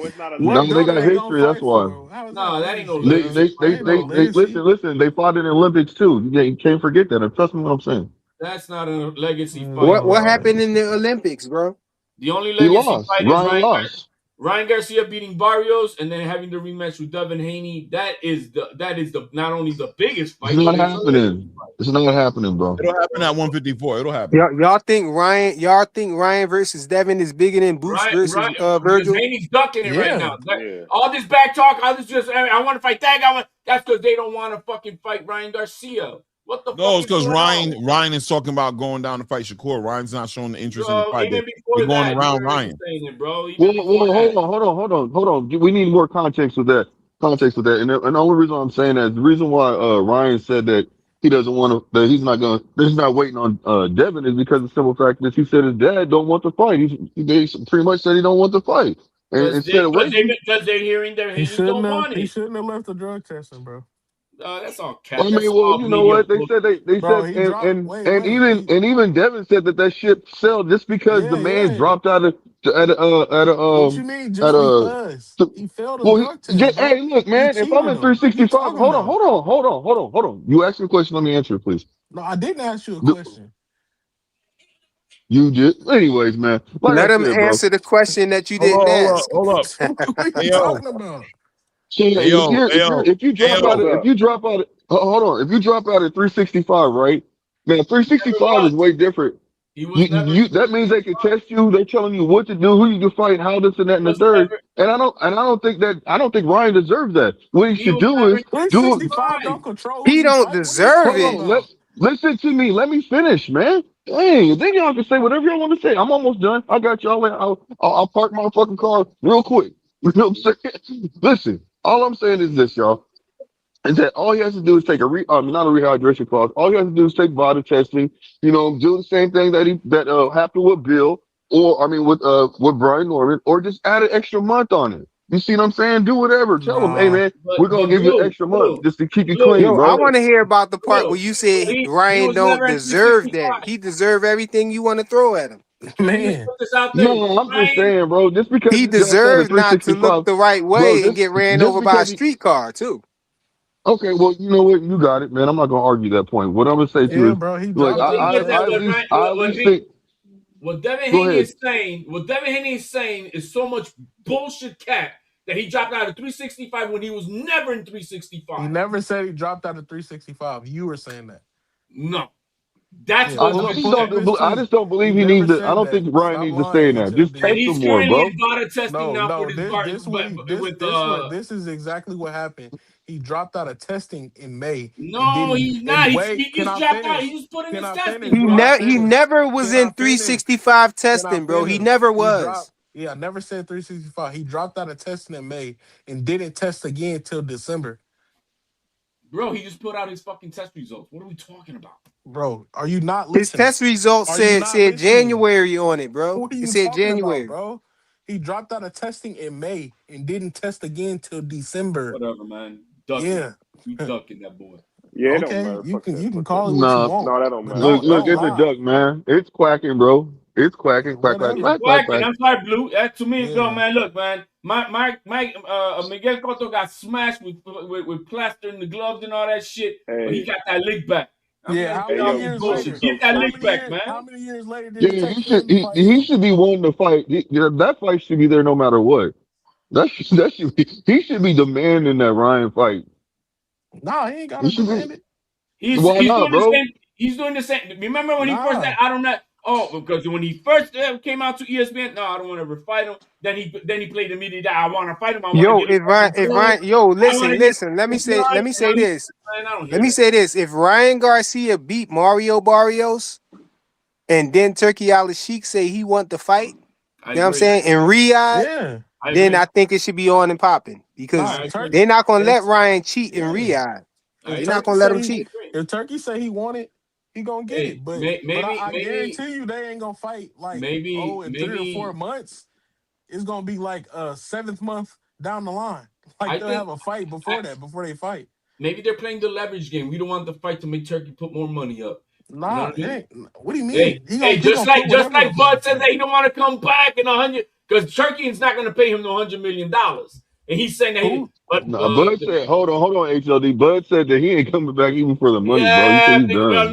it's not a What No, they belt legacy. are got they gonna history. That's fight why. for? How is that No, that ain't no legacy, They bro? legacy they fight they Ain't at no they, all. they legacy. listen. They fought in the Olympics too. You can't forget that. Trust me what I'm saying. That's not a legacy fight, What bro. happened Mm. in the Olympics, bro? The only He legacy lost. fight is Ryan lost. Ryan Garcia beating Barrios and then having the rematch with Devin Haney. That is the not only the biggest It's fight, not but it's a legacy happening. fight. It's not happening, bro. It'll happen at 154. It'll happen. Y'all think Ryan versus Devin is bigger than Boost versus Right, because Virgil? Haney's ducking it right now. Yeah. Yeah. All this back talk, all this just I want to fight that guy. That's because they don't want to fucking fight Ryan Garcia. What the No, fuck it's is because going on? Ryan is talking about going down to fight Shakur. Ryan's not showing the interest in the Bro, fight. even They're before going that, you around were already Ryan. saying it, bro. Even Well, before that. hold on. We need more context with that. Context with that. And the only reason I'm saying that, the reason why Ryan said that he doesn't want to, that he's not waiting on Devin is because of the simple fact that he said his dad don't want to fight. They pretty much said he don't want to fight. And Because instead of waiting, they're hearing their He Haney don't shouldn't have. want He it. shouldn't have left the drug testing, bro. That's all I cat. mean, That's well, all you know media what they book. said? They Bro, said, he dropped. Wait, and wait. even Devin said that that shit sell just because the Yeah, man yeah. dropped out of at a What you mean? at Just a because he failed a well, drug test, hey, bro? look, He man, if I'm cheated in him. What you 365, talking about? hold on. You asked me a question, let me answer it, please. No, I didn't ask you a Do- question. You just, anyways, man. Like I Let him said, bro. answer the question that you Hold didn't on, hold up, ask. hold up. What are Hey you yo, talking about? So hey yo, hey yo, if you hey drop out yo. if you drop out hold on, if you drop out at 365, right? Man, Never 365 is was. way different. He was never. That means they can test you. They're telling you what to do, who you can fight, how this and that He and the was third. never. And I don't think Ryan deserves that. What he He should was do never is in do it. 365 365. don't control who He you don't fight. What are you deserve Hold talking it. on, about? listen to me. Let me finish, man. Dang, then y'all can say whatever y'all want to say. I'm almost done. I got y'all. I'll park my fucking car real quick. You know what I'm saying? Listen, all I'm saying is this, y'all. Is that all he has to do is take not a rehydration clause. All he has to do is take body testing. You know, do the same thing that happened with Bill, or I mean with Brian Norman, or just add an extra month on it. You see what I'm saying? Do whatever. Tell him, hey Nah, man, we're But gonna but give you an blue, extra month blue, just to keep you blue, clean, Yo, I bro. want blue, to hear about the part blue. where you said He Ryan was don't never in deserve that. 365. He deserve everything you want to throw at him. Let me just man. put this out there. No, I'm just Ryan, saying, bro. Just because He he dropped out at deserved not to look 365, the right bro. way and get ran Just over by a because he streetcar too. okay, well, you know what? You got it, man. I'm not gonna argue that point. What I'm gonna say to you Yeah, is, bro. He like, dropped out the of thing is that testing. I at least think. what Devin Go Haney ahead. is saying, is so much bullshit cat that he dropped out of 365 when he was never in He 365. never said he dropped out of 365. You were saying that. No, that's Yeah, what pull up Devin said. his I tweet. just don't He believe he never needs to. I said don't that. think Ryan Stop needs to say lying, that. Just And HLD. test he's him more, currently bro. in beta testing No, now for no. this bar, This is exactly what happened. He dropped out of testing in May and no, didn't. he's not. And He, wait, he can just I dropped out. finish? He just put in Can his I testing, finish? He Can bro. I he finish? never was Can I in finish? 365 Can I testing, bro. He finish? never He dropped. was. Yeah, I never said 365. He dropped out of testing in May and didn't test again till December. Bro, he just put out his fucking test results. What are we talking about? Bro, are you not His listening? test results Are you not said listening? January on it, bro. What are It you said talking about, January. bro? He dropped out of testing in May and didn't test again till December. Whatever, man. Ducking. Yeah. You ducking that boy. Yeah, it don't Okay, matter. Fuck that. you can Fuck that. call it what you Nah, want, No, that don't but matter. look, Fuck look, don't it's that. a lie. duck, man. It's quacking, bro. It's Yeah, quacking, It's whatever. quacking. quack. I'm sorry, Blue. That to me, yo, Yeah. man. Look, man. My Miguel Cotto got smashed with plaster in the gloves and all that shit, but he Hey, got that lick back. I'm Yeah, gonna how get hey, many off yo, this years so bullshit. later? so Get that so lick back, How man. many years later did Yeah, it take for him to fight he him? should be wanting to fight. That fight should be there no matter what. That should be. He should be demanding that Ryan fight. Nah, he ain't He gotta should be. demand it. Why He's not, doing the bro? same. He's doing the same. Remember when he first said, Nah. "I don't know." Oh, because when he first came out to ESPN, no, I don't want to ever fight him. Then he played the media that I want to fight him. I want to Yo, get a fucking if blow. Ryan, yo, I want to listen, get. listen. Let me say He, this. man, I don't Let hear me that. say this. If Ryan Garcia beat Mario Barrios and then Turkey Al Sheik say he want to fight, I you know what I'm agree. saying, in Riyadh, Yeah. I then agree. I think it should be on and popping Nah, because I if agree. Turkey they're not gonna if let Ryan cheat in yeah. Riyadh. I If They're not Turkey gonna let say him he cheat. if Turkey say he want it, he gonna get Hey, it. But maybe, I guarantee you they ain't gonna fight like in 3 or 4 maybe. months. It's gonna be like seventh month down the line. Like I they'll think have a fight before that, before they fight. maybe they're playing the leverage game. We don't want the fight to make Turkey put more money up. You know Nah, what I mean? what do you Hey, mean? He hey, gonna he just gonna put like whatever up on Bud that said fight. that he don't want to come back in 100 because Turkey is not going to pay him no $100 million, and he's saying that he. Who? But Nah, Bud said, hold on, HLD. Bud said that he ain't coming back even for the money, bro. He said yeah, he's done.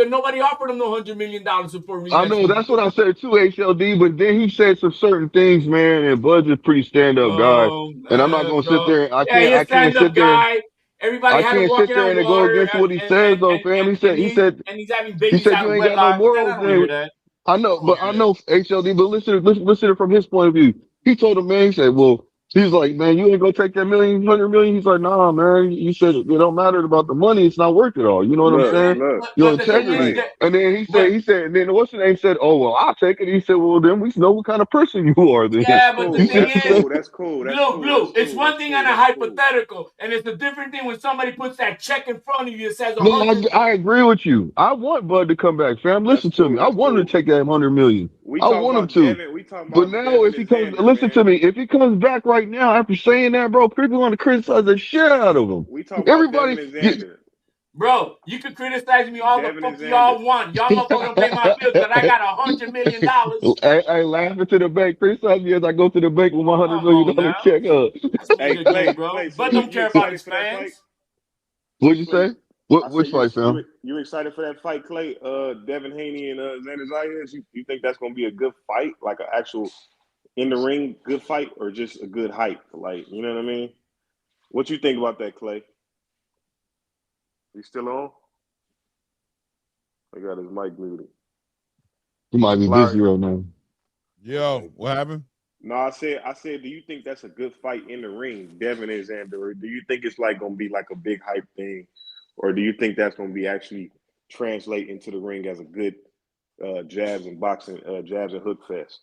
nobody offered him no $100 million for a I rematch. know that's what I said too, HLD. But then he said some certain things, man. And Bud's a pretty stand up guy. Oh, And I'm not gonna sit bro. there. Yeah, he's a I can't stand up sit there. guy. Everybody I had him can't sit walking there on and go water, against what he says, though, fam. and he's having He babies said out you of ain't got no wedlock. Man, I morals. don't want to hear Then that. I I know, don't want but to I hear that. know HLD. But listen to it from his point of view. He told him, man. He said, well, he's like, man, you ain't gonna take that 100 million. He's like, nah, man. You said it don't matter about the money. It's not worth it all. You know what I'm Look, saying? Yeah, look, Your but the thing is integrity. Clay. that, And then but and then what's the name said, oh well, I'll take it. He said, well, then we know what kind of person you are. Then That's yeah, but the you cool. see thing what That's I'm is, saying? cool. That's cool. That's cool. Blue, That's it's cool. one That's thing on cool. a That's cool. hypothetical, and it's a different thing when somebody puts that check in front of you that says a No, hundred. I agree with you. I want Bud to come back, fam. That's Listen to me. cool. I That's want him to cool. take that 100 million. We I talking want him about to. Devin. We talking But about now, Devin if he and comes, Xander, listen to man. me. If he comes back right now after saying that, bro, people want to criticize the shit out of him. We talking about Everybody, Devin and Xander. Bro, you can criticize me all the Devin and fuck Xander. y'all want. Y'all motherfuckers don't pay my bills because I got $100 million. I laughing to the bank. Criticize me as I go to the bank with my hundred Come million on dollar now. check. Huh? That's some Hey, nigga game, Clay. bro. So Bud you don't you care about excited his for that fight? fans. What'd you Clay, say? I Which said fight, fam? you excited for that fight, Clay? Devin Haney and Xander Zayas. You think that's gonna be a good fight, like an actual in the ring good fight, or just a good hype? Like, you know what I mean? What you think about that, Clay? You still on? I got his mic muted. You might be Larry. busy right now. Okay. Yo, what happened? No, I said, do you think that's a good fight in the ring, Devin and Xander, or do you think it's like gonna be like a big hype thing, or do you think that's gonna be actually translate into the ring as a good jabs and boxing, jabs and hook fest?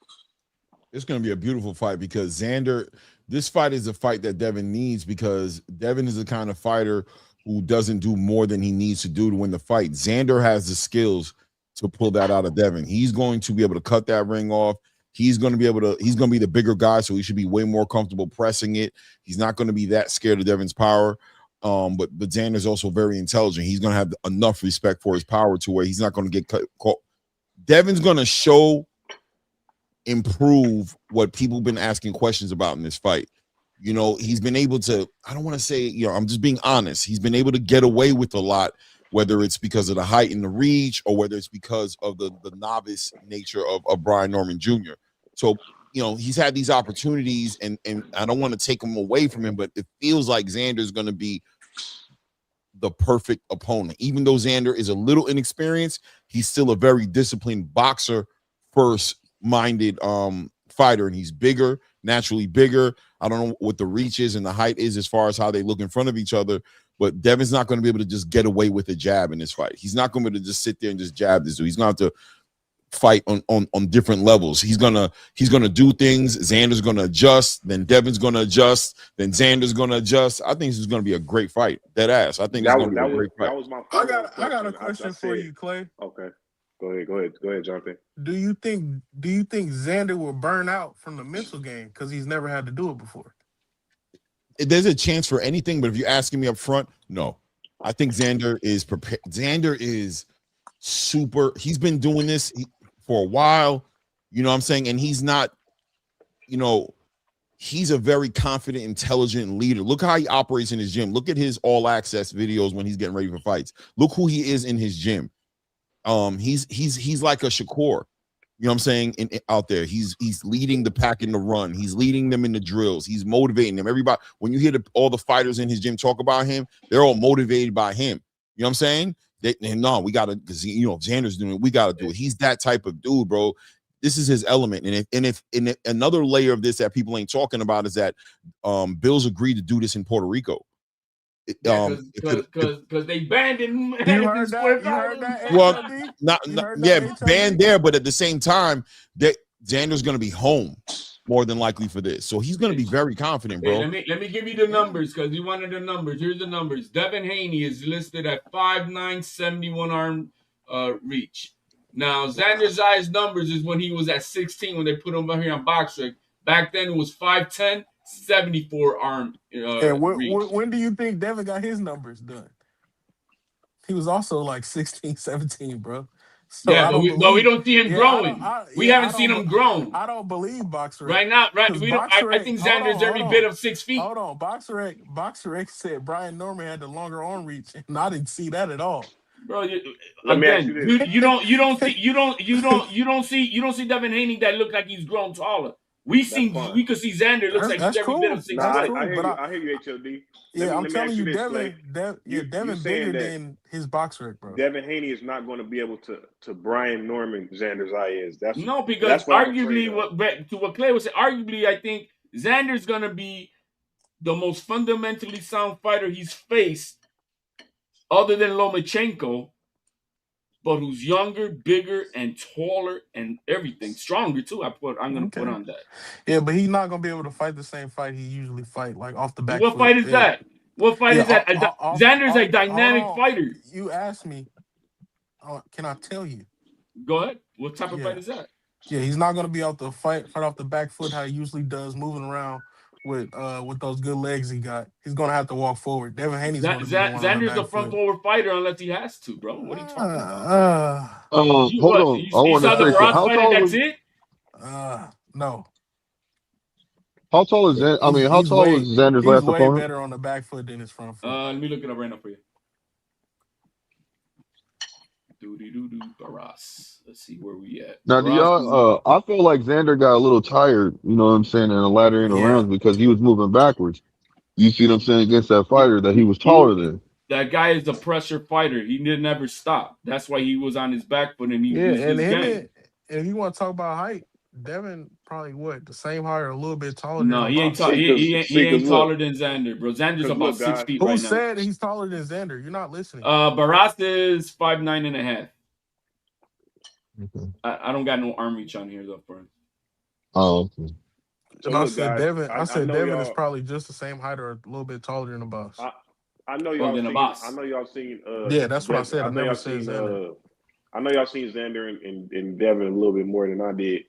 It's going to be a beautiful fight because Xander, this fight is a fight that Devin needs because Devin is the kind of fighter who doesn't do more than he needs to do to win the fight. Xander has the skills to pull that out of Devin. He's going to be able to cut that ring off. He's going to be the bigger guy, so he should be way more comfortable pressing it. He's not going to be that scared of Devin's power. But Xander's also very intelligent. He's going to have enough respect for his power to where he's not going to get caught. Devin's going to improve what people have been asking questions about in this fight. You know, he's been able to, I don't want to say, I'm just being honest. He's been able to get away with a lot, whether it's because of the height and the reach or whether it's because of the novice nature of Brian Norman Jr. So, he's had these opportunities and I don't want to take them away from him, but it feels like Xander's going to be the perfect opponent. Even though Xander is a little inexperienced, he's still a very disciplined boxer first minded fighter, and he's bigger, naturally bigger. I don't know what the reach is and the height is as far as how they look in front of each other, but Devin's not going to be able to just get away with a jab in this fight. He's not going to be able to just sit there and just jab this dude. He's going to have to fight on different levels. He's gonna do things. Xander's gonna adjust, then Devin's gonna adjust, then Xander's gonna adjust. I think this is gonna be a great fight. Dead ass. I think this is gonna be a great fight. That was my I follow up got I got a question. I question for said, you, Clay. okay, go ahead, Jonathan. Do you think Xander will burn out from the mental game because he's never had to do it before? There's a chance for anything, but if you're asking me up front, no. I think Xander is prepared. Xander is super. He's been doing this for a while. You know what I'm saying? And he's not, he's a very confident, intelligent leader. Look how he operates in his gym. Look at his all access videos when he's getting ready for fights. Look who he is in his gym. He's like a Shakur. You know what I'm saying? Out there, he's leading the pack in the run. He's leading them in the drills. He's motivating them. Everybody, when you hear all the fighters in his gym talk about him, they're all motivated by him. You know what I'm saying? No, we gotta, because Xander's doing it. We gotta do it. He's that type of dude, bro. This is his element. And if another layer of this that people ain't talking about is that Bill's agreed to do this in Puerto Rico. Yeah, because they banned in You Madison heard Square that? You heard Garden. that, Well, HLD? not You heard yeah, that, banned HLD? there, but at the same time, that Xander's going to be home more than likely for this, so he's going to be very confident, Hey, bro. let me give you the numbers because you wanted the numbers. Here's the numbers. Devin Haney is listed at 5'9", 71 arm reach. Now Xander Zayas' numbers is when he was at 16 when they put him over here on Boxer. Back then it was 5'10", 74 arm And reach. when do you think Devin got his numbers done? he was also like 16, 17, bro. So Yeah, I but don't we believe. don't see him Yeah, growing. We haven't seen him grown I don't believe Boxer X right now. Right, because we don't. Boxer I X. think Xander's every bit of 6 feet. Hold on. Boxer X said Brian Norman had the longer arm reach, and I didn't see that at all. Bro, Let me ask you again, this. you don't see Devin Haney that look like he's grown taller. We That's fine. could see Xander looks like he's That's every bit of cool. six Nah, That's foot. cool. But I hear you, HOD. yeah, I'm Let me telling ask you you, this, Clay. You Devin saying bigger that than his Boxer X, bro. Devin Haney is not going to be able to Brian Norman Xander Zayas. No, because That's what I'm afraid arguably, of. what Clay was saying, arguably, I think Xander's gonna be the most fundamentally sound fighter he's faced, other than Lomachenko, but who's younger, bigger, and taller, and everything, stronger too. I'm gonna put Okay. on that. Yeah, but he's not gonna be able to fight the same fight he usually fight, like off the back What foot. fight is that? What fight Yeah, is that? Xander's a hold dynamic on. fighter. You asked me. Can I tell you? Go ahead. What type of Yeah. fight is that? Yeah, he's not gonna be able to fight off the back foot how he usually does, moving around with those good legs he got. He's gonna have to walk forward. Devin Haney's gonna be the one on the Xander's a back front foot. forward fighter unless he has to, bro. What are you talking about? Hold on. I You want to saw the say something. Barras fight and that's it? No. How tall is Xander? I mean, how tall was Xander's he's last way opponent? better on the back foot than his front foot. Let me look it up right now for you. Barras. Let's see where we at. Now, do Barras. y'all? I feel like Xander got a little tired. You know what I'm saying in the latter end of rounds because he was moving backwards. You see what I'm saying against that fighter that he was taller than. That guy is a pressure fighter. He did never stop. That's why he was on his back foot and he used his game. And if you want to talk about height, Devin probably the same height or a little bit taller No, than he ain't tall. He ain't taller than Xander, bro. Xander's about 6 feet right now. Who said he's taller than Xander? You're not listening. Barras is 5'9.5". Okay. I don't got no arm reach on here though for him. Oh, okay. And I said Devin. I said Devin is probably just the same height or a little bit taller than the boss. I know y'all seen. I know y'all seen. Yeah, that's what I said. I never said Xander. I know y'all seen Xander and Devin a little bit more than I did.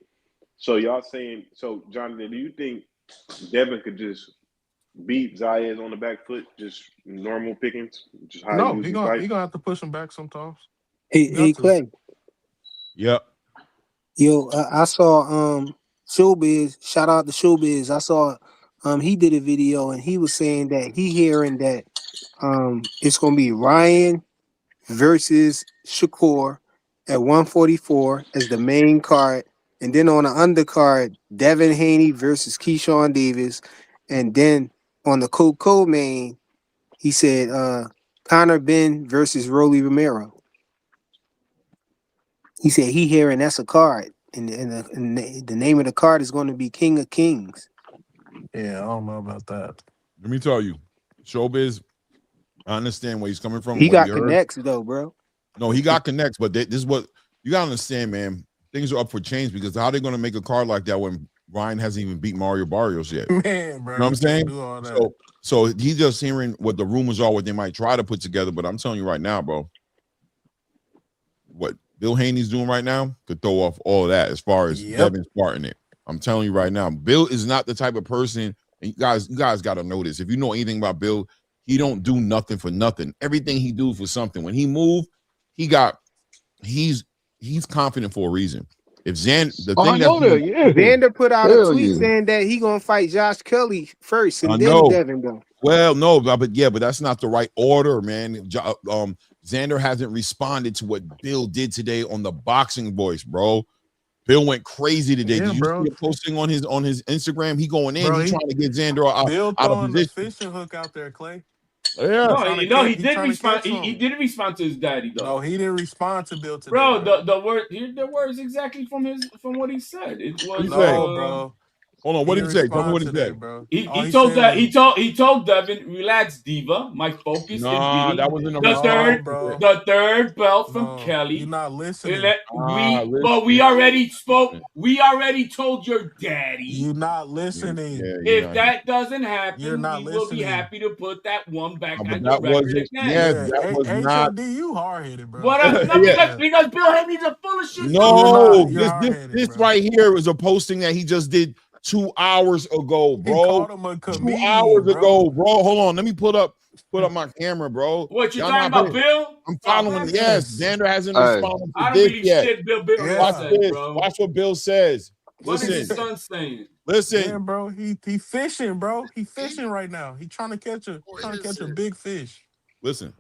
So y'all saying, Jonathan, do you think Devin could just beat Zayas on the back foot, just normal pickings? Just how no, he gonna have to push him back sometimes. Hey Clay. Yep. Yo, I saw Showbiz. Shout out to Showbiz. I saw he did a video and he was saying that he hearing that it's gonna be Ryan versus Shakur at 144 as the main card, and then on the undercard, Devin Haney versus Keyshawn Davis, and then on the co-main, he said Conor Ben versus Rolly Romero. He said he hearing that's a card, and the name of the card is going to be King of Kings. Yeah, I don't know about that. Let me tell you, Showbiz, I understand where he's coming from. He got connects though, bro. No, he got connects, but this is what you gotta understand, man. Things are up for change because how they gonna make a card like that when Ryan hasn't even beat Mario Barrios yet? Man, bro, you know what I'm saying? Do all that. So he's just hearing what the rumors are, what they might try to put together. But I'm telling you right now, bro, what Bill Haney's doing right now could throw off all of that as far as Devin starting it. I'm telling you right now, Bill is not the type of person, and you guys got to know this. If you know anything about Bill, he don't do nothing for nothing. Everything he do for something. When he move, he's confident for a reason. If Xander put out a tweet saying that he gonna fight Josh Kelly first and then Devin though. Well, no, but that's not the right order, man. Xander hasn't responded to what Bill did today on the Boxing Voice, bro. Bill went crazy today. Did you see him posting on his Instagram? He going in. He's trying to get Xander Bill out of throwing position. the fishing hook out there, Clay. Yeah. No, he did respond. He did respond to his daddy though. No, he didn't respond to Bill today. Bro, the words exactly from what he said. It was bro. Hold on, what did he say? Tell me what he said. Bro. He told Devin, relax, Diva. My focus is getting that wasn't the third belt from Kelly. You're not listening. But we already spoke. We already told your daddy. You're not listening. If that doesn't happen, we will be happy to put that one back on your record again. That was not. You hard-headed, bro. Because Bill Haney's a full of shit. No, this right here is a posting that he just did 2 hours ago, He bro. called him a 2 hours comedian, ago, bro. bro. Hold on, let me put up my camera, bro. What you Y'all talking not about, paying. Bill? I'm Oh, following. man, Yes, Yes. Xander hasn't Hey, responded to I don't this believe yet. shit Bill has Watch Yeah. said, this. bro. Watch what Bill says. What is his Listen, son saying? Yeah, listen. bro. He fishing, bro. He fishing right now. He trying to catch a big fish. Listen.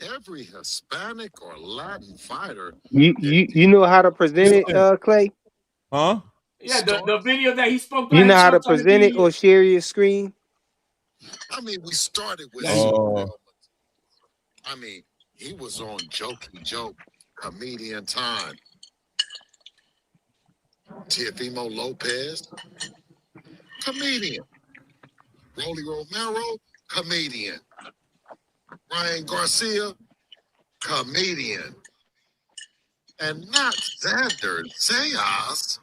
Every Hispanic or Latin fighter. You know how to present Listen. it, Clay? Huh? Yeah, the video that he spoke to You know how to headshot trying to present it be. or share your screen? I mean, we started with Yeah, I mean, he was on Jokey Joke, comedian time. Teofimo Lopez, comedian. Rolly Romero, comedian. Ryan Garcia, comedian. And not Xander Zayas,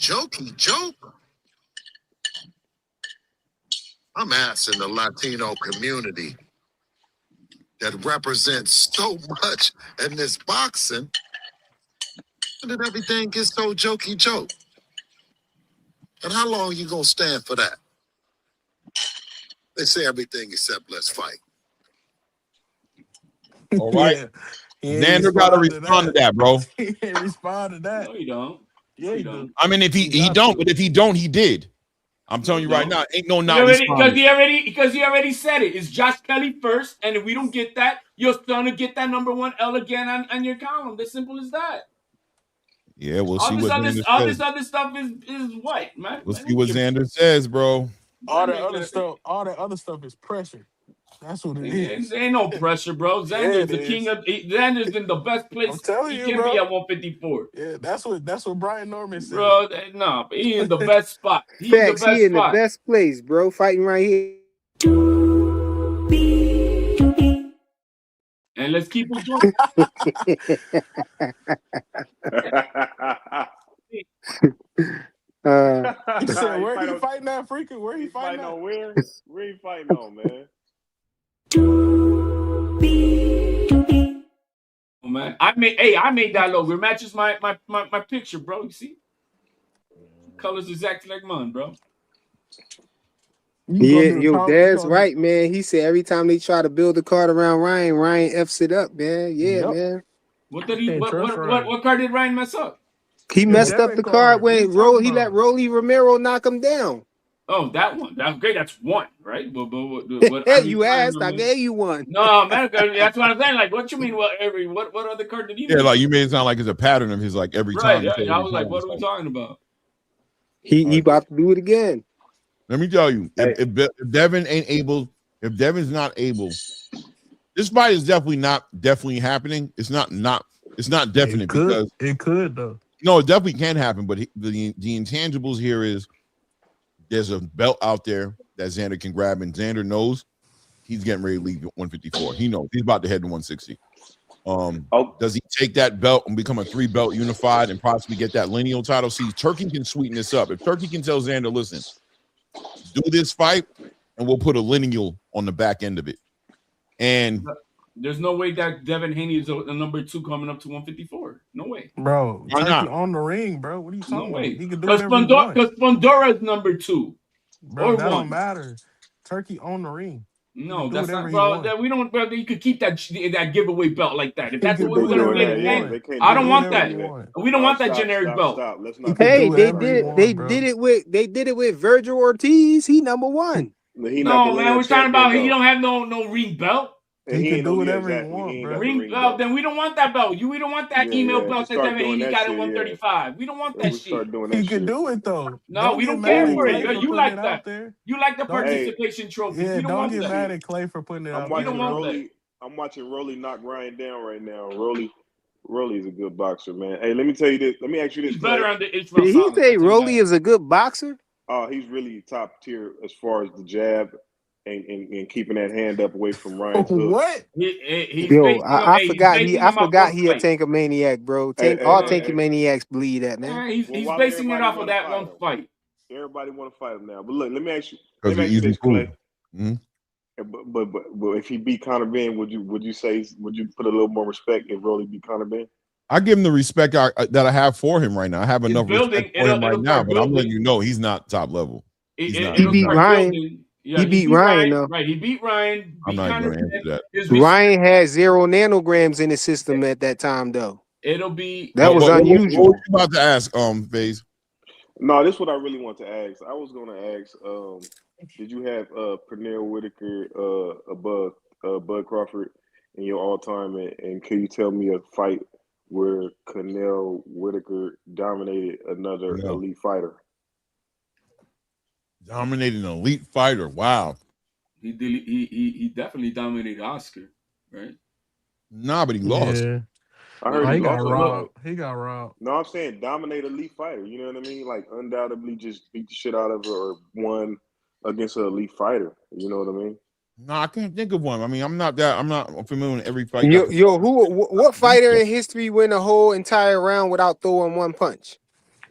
Jokey Joke. I'm asking the Latino community that represents so much in this boxing, and then everything gets so jokey joke. And how long you gonna stand for that? They say everything except let's fight. All right. Yeah. He ain't Xander got to respond to respond to that. that, bro. He ain't respond to that. no, you don't. No, Yeah, you he do. don't. I mean, if he got don't, to. but if he don't, he did. I'm No, telling you you right don't. now, ain't no He not already responding. because he already said it. It's Josh Kelly first, and if we don't get that, you're gonna get that number one L again on your column. As simple as that. Yeah, we'll see what Xander All says. this other stuff is what, man? We'll Man, see what Xander says, bro. All Xander that ain't other gonna. stuff, is pressure. That's what it Ain't, is. ain't no pressure, bro. Yeah, Xander's it the king is. of. Xander's in the best I'm place telling he you, can be bro. at 154, Yeah, that's what Brian Norman said. bro. No, he in the best spot. He in the Facts, he best in the spot. best place, bro. Fighting right here. And let's keep it going. uh, He said, he "Where fight he on. fighting at, Freaking? Where he He fighting fighting at?" on where? Where he fighting on, man? Oh, man, I made that logo. It matches my picture, bro. You see, colors exactly like mine, bro. You gonna yeah, do a yo, comment? You that's gonna do? right, man. He said every time they try to build a card around Ryan, Ryan F's it up, man. Yeah, Yep. man. What did he? Can't trust Ryan. What card did Ryan mess up? He The messed up debit the card card. What are you when talking He let about? Rolly Romero knock him down. Oh, that one. That's great. That's one, right? But I mean, You I asked, I remember. gave you one. No, man, that's what I'm saying. Like, what you mean? What other card did he Yeah, mess like up? you made it sound like it's a pattern of his, like every Right. time. He Yeah, said I every was like, time. what It's are we like, talking about? all He right. about to do it again. Let me tell you, Hey, if Devin ain't able, if Devin's not able, this fight is definitely happening. It's not definite because It could though. no, it definitely can happen. But the intangibles here is there's a belt out there that Xander can grab, and Xander knows he's getting ready to leave at 154. He knows he's about to head to 160. oh, Does he take that belt and become a 3-belt unified and possibly get that lineal title? See, Turkey can sweeten this up. If Turkey can tell Xander, listen, do this fight, and we'll put a lineal on the back end of it. And There's no way that Devin Haney is a number two coming up to 154. No way. Bro, why Turkey not? on the ring, bro. What are you No talking about? way. He can do Because whatever he want. Fundora is number two Bro, or that don't one. matter. Turkey on the ring. He No, can do that's whatever not, he bro. want. That we don't, bro. You could keep that giveaway belt like that. If He that's what can we do were they gonna whatever doing play he the that. Yeah, game, want. they can't He I do can don't do that. want Can't whatever do he that. that. want. We don't All right, want that stop, generic stop, belt. stop. Let's He not can do do Hey, that. whatever he Stop. they want, did bro. it with Virgil Ortiz. He number one. He not the No, man. lineal We're talking champion about he though, don't have no ring belt. and He he can ain't do no. Yeah, whatever he exactly. He want, ain't got the bro. Ring ring belt. belt. Then we don't want that belt. We don't want that Yeah, email yeah. If we belt that start Devin doing Haney that got at shit, yeah. 135. We don't want If that we shit. start doing He that can shit, do it though. No, Don't we get don't mad care at for ooh, it. Clay for You putting like it out that. there. You like the Don't hey, participation trophies. yeah, We don't don't want get that. mad see, at Clay for putting it I'm out We there, don't watching want bro. that. Rolly. I'm watching Rolly knock Ryan down right now. Rolly's a good boxer, man. Hey, let me tell you this. Let me ask you this, He's better Clay. on the Israel Did he Salas. I say tell you Rolly that. is a good boxer? He's really top tier as far as the jab and keeping that hand up away from Ryan's hook. What? He's Yo, facing him. Hey, he's facing I him off forgot one he a fight. tank maniac, bro. Hey, Tank hey, all hey, tanky hey. maniacs bleed that, man. He's Well, he's why do basing it everybody off of want to that fight one him? fight. Everybody want to fight him now. But look, let me ask you. Because Let me you're ask you easy this, Clay. food. Mhm. But if he beat Conor Ben, would you put a little more respect if Rolly beat Conor Ben? I give him the respect that I have for him right now. I have It's enough respect building. for him right It'll now, start but I'm letting you building. know he's not top level. He's not. He It'll He's beat not. start Ryan. building. Yeah, He he beat beat Ryan Ryan. though. Right, he beat Ryan. I'm Beat not kind going of to answer that. his receiver. Ryan had 0 nanograms in the system at that time though. It'll be. That was What was unusual. you about to ask, FaZe? No, this is what I really want to ask. I was going to ask, did you have Pernell Whitaker above Bud Crawford in your all time, and can you tell me a fight where Pernell Whitaker dominated another No. elite fighter? Dominating an elite fighter. Wow. He definitely dominated Oscar, right? Nah, but he lost. Yeah. I Well, heard Oh, he he got lost a robbed. He got robbed. No, I'm saying dominate elite fighter. You know what I mean? Like undoubtedly just beat the shit out of her or won against an elite fighter. You know what I mean? No, I can't think of one. I mean, I'm not familiar with every fight that What fighter in history win a whole entire round without throwing one punch?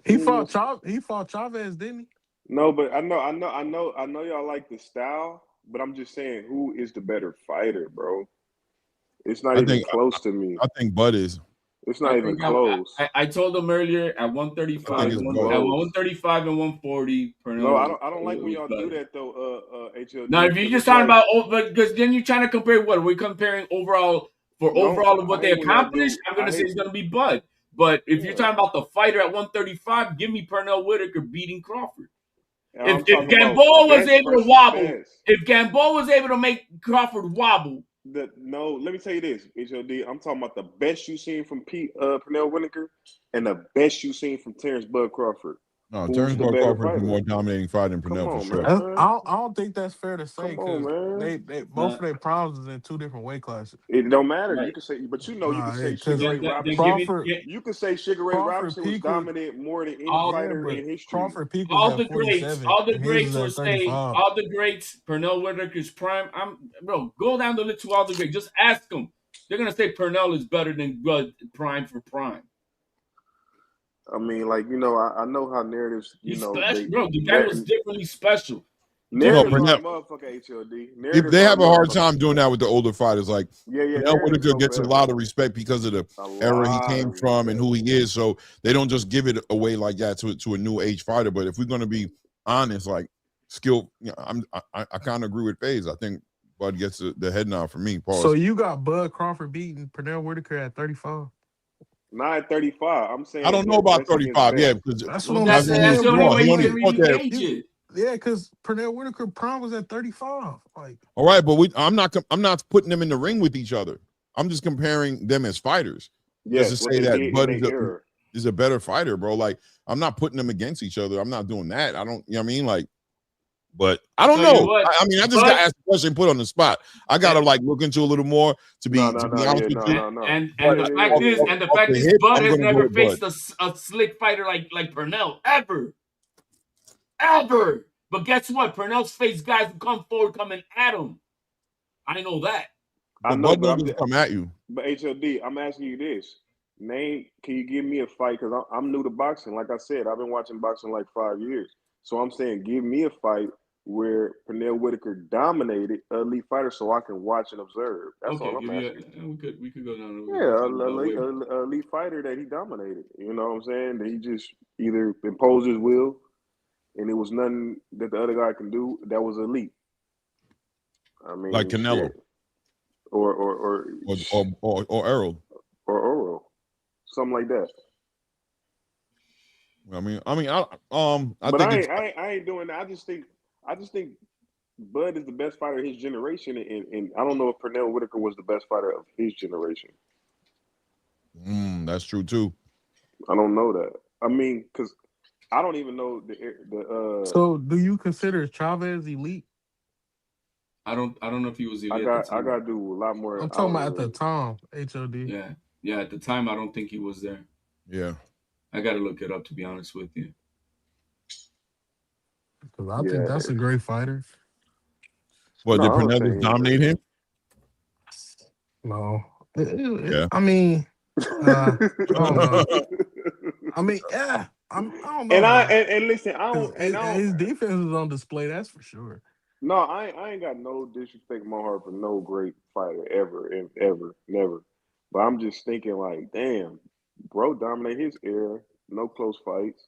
He fought Chavez, didn't he? No, but I know y'all like the style, but I'm just saying who is the better fighter, bro? It's not I even think close to me. I think Bud is. It's I not even think close. I told him earlier at It's not 135, even at close. 135 and 140, No, Pernell I don't like when was y'all do better. that though, Now, HLD, if you're because just it's talking like about, because then you're trying to compare what? Are we comparing no, overall of what I they hate when y'all accomplished? do. I'm going I to say hate, it's going to be Bud. But if you're yeah. talking about the fighter at 135, give me Pernell Whitaker beating Crawford. And If I'm if talking about Gamboa was best able to versus wobble, best. if Gamboa was able to make Crawford wobble, No, let me tell you this, HOD. I'm talking about the best you seen from Pernell Whitaker and the best you seen from Terrence Bud Crawford. No, Who's Terrence the Bud better Crawford is a fighter? more dominating fighter than Come Pernell for on, sure. man. I don't think that's fair to say Come on, because man. they both nah, of their problems is in two different weight classes. It don't matter. You right? can say, but you can Nah, say because Sugar Ray Then give Robinson. me Crawford You can say Sugar Ray Crawford Robinson was peak was dominant more than any all yeah, fighter but in history. Crawford peak was all at the greats, 47 and his was will at say 35. all the greats. Pernell Whitaker's prime. Go down the list to all the greats. Just ask them. They're gonna say Pernell is better than prime for prime. I mean, like I know how narratives. He's They special, bro. The guy was differently special. No, narratives Differently are a Pernell. special. motherfucker. HLD They narratives are a have a hard motherfucker. time doing that with the older fighters. Like Yeah, Pernell narratives Whitaker go gets a forever. lot of respect because of the A era he lot came of from and respect. who he is. So they don't just give it away like that to a new age fighter. But if we're going to be honest, like skill, I kind of agree with FaZe. I think Bud gets the head nod for me. So Pause. you got Bud Crawford beating Pernell Whitaker at 35. Not at 35. I'm I saying don't know about best against 35. Yeah, best. because That's what Well, I'm as in that's saying, the his only no, bro. way he you only can Like, fought really that. gauge it. yeah, because Pernell Whitaker prime was at 35. Like, All right, but I'm not putting them in the ring with each other. I'm just comparing them as fighters. Just to Yes, what say they that did in Bud their era. is a better fighter, bro. Like I'm not putting them against each other. I'm not doing that. I don't, you know what I mean? Like, but I I don't tell you know. what, I mean, I just got Bud asked a question, put on the spot. I gotta and like look into a little more No, to no, be no, honest yeah, with no, you. no, no. and But the Yeah, yeah, fact yeah, is, yeah. off the hip, Bud I'm has gonna go never with Bud. faced a slick fighter like Pernell ever. But guess what? Pernell's faced guys who come forward coming at him. I know that. I But know, Bud but don't just come at you. but HLD, I'm asking you this. Can you give me a fight? Because I'm new to boxing. Like I said, I've been watching boxing like 5 years. So I'm saying, give me a fight where Pernell Whitaker dominated an elite fighter so I can watch and observe. That's Okay, all I'm give you. asking. We could go down. We Yeah, could talk about where. a elite fighter that he dominated. You know what I'm saying? That he just either imposed his will and it was nothing that the other guy can do that was elite. I Like mean, Canelo shit. Or or Errol. or Oro. Something like that. I But think it's I ain't doing that. I just think Bud is the best fighter of his generation, and I don't know if Pernell Whitaker was the best fighter of his generation. that's true too. I don't know that. I mean, because I don't even know the. so do you consider Chavez elite? I don't know if he was I elite at the got I time. got to do a lot more I'm talking about at the outward. time, HOD. Yeah, yeah. At the time, I don't think he was there. Yeah. I got to look it up to be honest with you. Because I think Yeah. that's a great fighter. Well, No, did I don't Pernell say just he ain't dominate him? No. Yeah. I mean, I don't know. I mean, yeah, I don't know, man. and listen, I don't and I don't. His defense is on display, that's for sure. No, I ain't got no disrespect in my heart for no great fighter ever, ever, never. But I'm just thinking like, damn. Bro dominate his era, no close fights.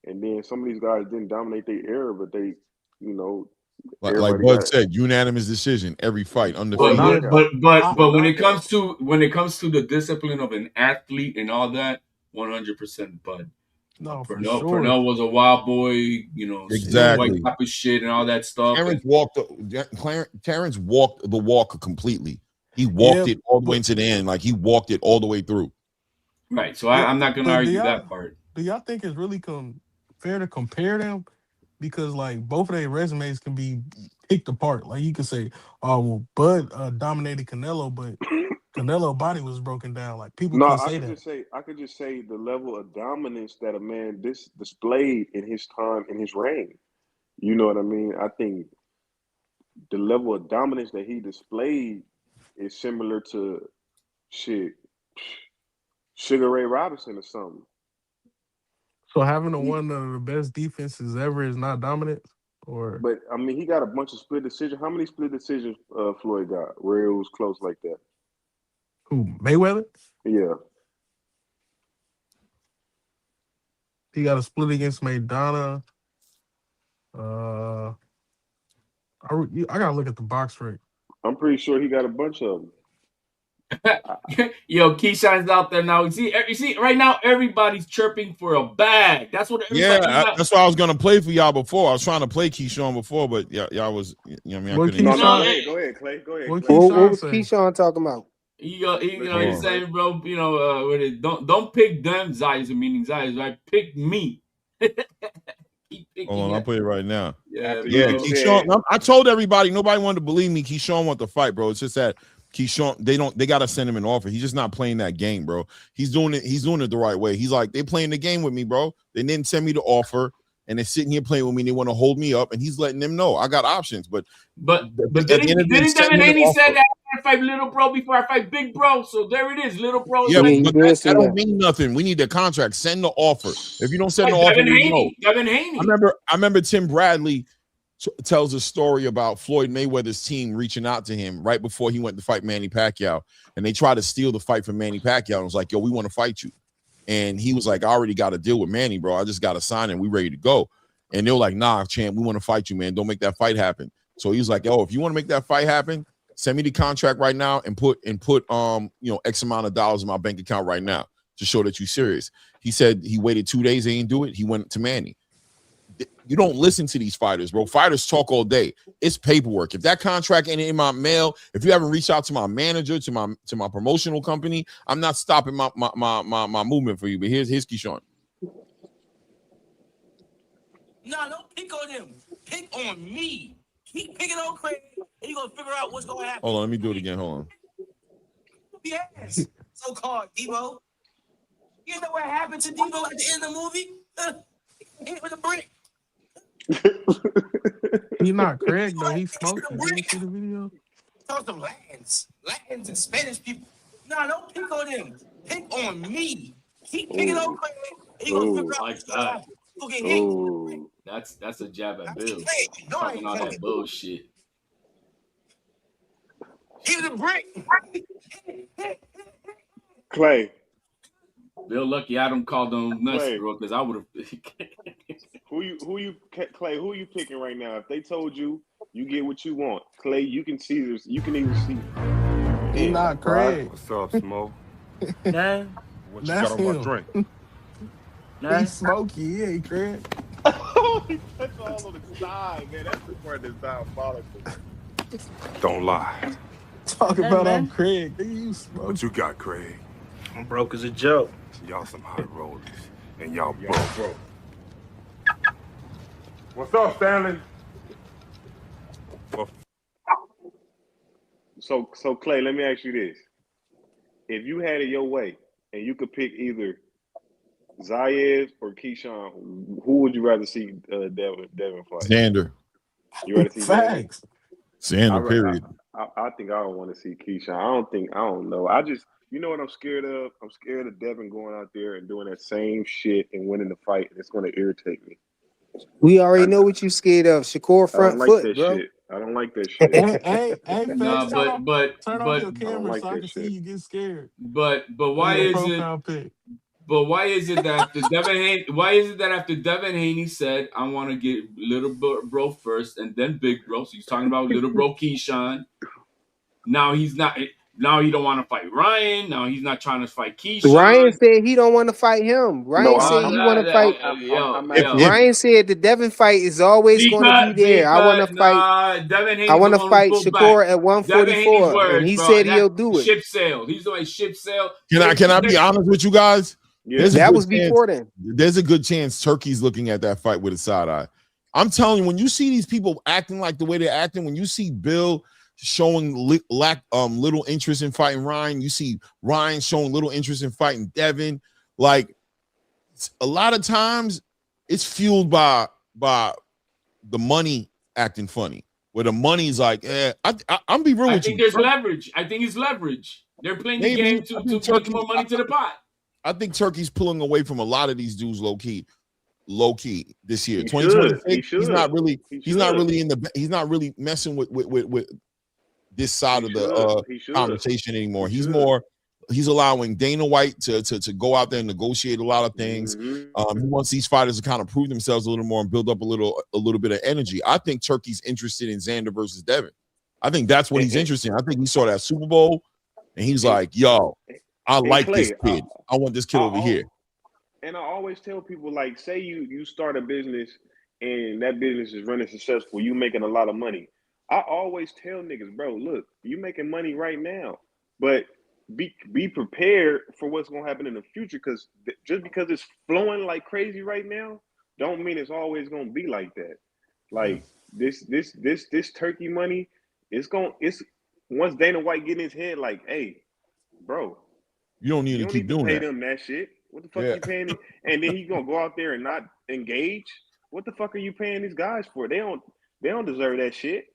And then some of these guys didn't dominate their era, but they, you know, Like everybody Bud got said, unanimous decision every fight, or undefeated. Yeah, knockout. I, Or When it knockout. comes to the discipline of an athlete and all that, 100% Bud. no, for sure. Purnell was a wild boy, you know, still white Exactly. type of shit and all that stuff. Terrence And walked Terrence walked the walk completely. He Yeah, walked it all the way but into the end. Like he walked it all the way through. right, so yeah, I'm not gonna but argue that part. do y'all think it's really fair to compare them? Because like both of their resumes can be picked apart. Like you could say, oh well, Bud dominated Canelo, but Canelo body was broken down. Like people No, couldn't say that. I could just say the level of dominance that a man displayed in his time in his reign. You know what I mean? I think the level of dominance that he displayed is similar to shit Sugar Ray Robinson or something. So having a He, one of the best defenses ever is not dominant, or but I mean, he got a bunch of split decisions. How many split decisions Floyd got where it was close like that? who Mayweather? Yeah, He got a split against Maidana. Uh, I gotta look at the box rate. I'm pretty sure he got a bunch of them. Yo, Keyshawn's out there now. You see, right now everybody's chirping for a bag. That's what everybody. He's not. That's why I was gonna play for y'all before. I was trying to play Keyshawn before, but y'all was, you know what I mean, I What couldn't No, hear. no, No, Keyshawn? go ahead, Clay. Go ahead, What Clay. What Keyshawn was say? Keyshawn talking about? you Let's know, hear he's it, Hold on. Clay. saying, bro, you know, don't pick them Zayas, meaning Zayas, right? Pick me. Keep Hold picking on, I'll it. play it right now. Yeah, After you Yeah, just bro. Keyshawn. said, I told everybody, nobody wanted to believe me. Keyshawn want to fight, bro. It's just that Keyshawn, they gotta send him an offer. He's just not playing that game, bro. He's doing it the right way. He's like, they playing the game with me, bro. They didn't send me the offer, and they're sitting here playing with me. They want to hold me up, and he's letting them know I got options. But But at the end of the day, didn't send Devin me the Haney said offer. that I fight little bro before I fight big bro? So there it is, little bro is Yeah, Yeah, letting he but did that say don't that. mean nothing. We need the contract. Send the offer. If you don't send fight the offer, Devin we know. Haney. Devin I Haney. remember Tim Bradley tells a story about Floyd Mayweather's team reaching out to him right before he went to fight Manny Pacquiao, and they tried to steal the fight from Manny Pacquiao. And was like, "Yo, we want to fight you," and he was like, "I already got a deal with Manny, bro. I just got to sign and we ready to go." And they were like, "Nah, champ, we want to fight you, man. Don't make that fight happen." So he was like, "Yo, if you want to make that fight happen, send me the contract right now and put X amount of dollars in my bank account right now to show that you're serious." He said he waited 2 days, they didn't do it. He went to Manny. You don't listen to these fighters, bro. Fighters talk all day. It's paperwork. If that contract ain't in my mail, if you haven't reached out to my manager, to my promotional company, I'm not stopping my movement for you. But here's Keyshawn. No, don't pick on them. Pick on me. Keep picking on Craig, and you're gonna figure out what's gonna happen. Hold on, let me do it again. Hold on. Yes, so-called Debo. You know what happened to Debo at the end of the movie? Hit with a brick. He not Craig though. He Hit with smoked a it. Did you brick. see the video? Talk some Latins and Spanish people. No, don't pick on them. Pick on me. Keep picking on oh, Craig, and you're gonna figure oh, out Like what's gonna that. happen. You'll get hit. oh. That's a jab at I keep Bill. playing. You know I Talking ain't all joking. that bullshit. Hit with a brick. Clay, Bill lucky I don't call them nuts, Clay, bro, because I would have. Clay, who you picking right now? If they told you you get what you want, Clay, you can see this. You can even see. He Damn, not right? Craig. What's up, Smo? Nah, What you That's got on my him. drink? nah. He's smoky. He ain't Craig. He touched all on the side, man. That's the part that's diabolical. Don't lie. Talk Hey, about I'm man. Craig. Nigga, you smoky. What you got, Craig? I'm broke as a joke. Y'all some hot rollers, and y'all broke. What's up, Stanley? So Clay, let me ask you this: if you had it your way and you could pick either Zayas or Keyshawn, who would you rather see Devin fight? Xander. You rather see Xander? Facts. Xander, period. I think I don't want to see Keyshawn. I don't know. I just, you know what I'm scared of? I'm scared of Devin going out there and doing that same shit and winning the fight, and it's going to irritate me. We already know what you scared of. Shakur I don't front like foot, that bro. shit. I don't like that shit. Hey, No, Face, turn off your I don't camera like so I that can see shit. you get scared. but On why your is it? profile pic. But why is it that after Devin Haney? Why is it that after Devin Haney said, "I want to get little bro first and then big bro," so he's talking about little bro Keyshawn. Now he's not. Now he don't want to fight Ryan. Now he's not trying to fight Ryan Keyshawn. said he don't want to fight him. No, Ryan said he want to fight. Yo, yo. If Ryan said the Devin fight is always going to be there. I want to Because fight. Devin I Haney's the want to one who fight pulled back. Shakur at Devin Haney's 144, and words, he bro. said That he'll do it. ship sailed. He's doing ship sail. can I be honest with you guys? Yeah. That was before then. There's a good chance Turkey's looking at that fight with a side eye. I'm telling you, when you see these people acting like the way they're acting, when you see Bill showing little interest in fighting Ryan, you see Ryan showing little interest in fighting Devin. Like a lot of times, it's fueled by the money acting funny. Where the money's like, I'm be real I with think you. there's leverage. I think it's leverage. They're playing the Maybe game to put more money to the pot. I think Turkey's pulling away from a lot of these dudes low key this year. He should. 2026, He he's not should. really He he's not should. really he's not really messing with this side He of should. the He should. conversation anymore. He He's allowing Dana White to go out there and negotiate a lot of things. Mm-hmm. He wants these fighters to kind of prove themselves a little more and build up a little bit of energy. I think Turkey's interested in Xander versus Devin. I think that's what he's interested in. I think he saw that Super Bowl and he's like, yo, I like Clay, this kid. I want this kid over here. And I always tell people, like, say you start a business and that business is running successful, you making a lot of money. I always tell niggas, bro, look, you making money right now, but be prepared for what's gonna happen in the future. Because just because it's flowing like crazy right now, don't mean it's always gonna be like that. Like this Turkey money, it's once Dana White get in his head, like, hey, bro, you don't need you to don't keep need to doing pay that. them that shit. What the fuck are you paying him? And then he gonna go out there and not engage. What the fuck are you paying these guys for? They don't deserve that shit.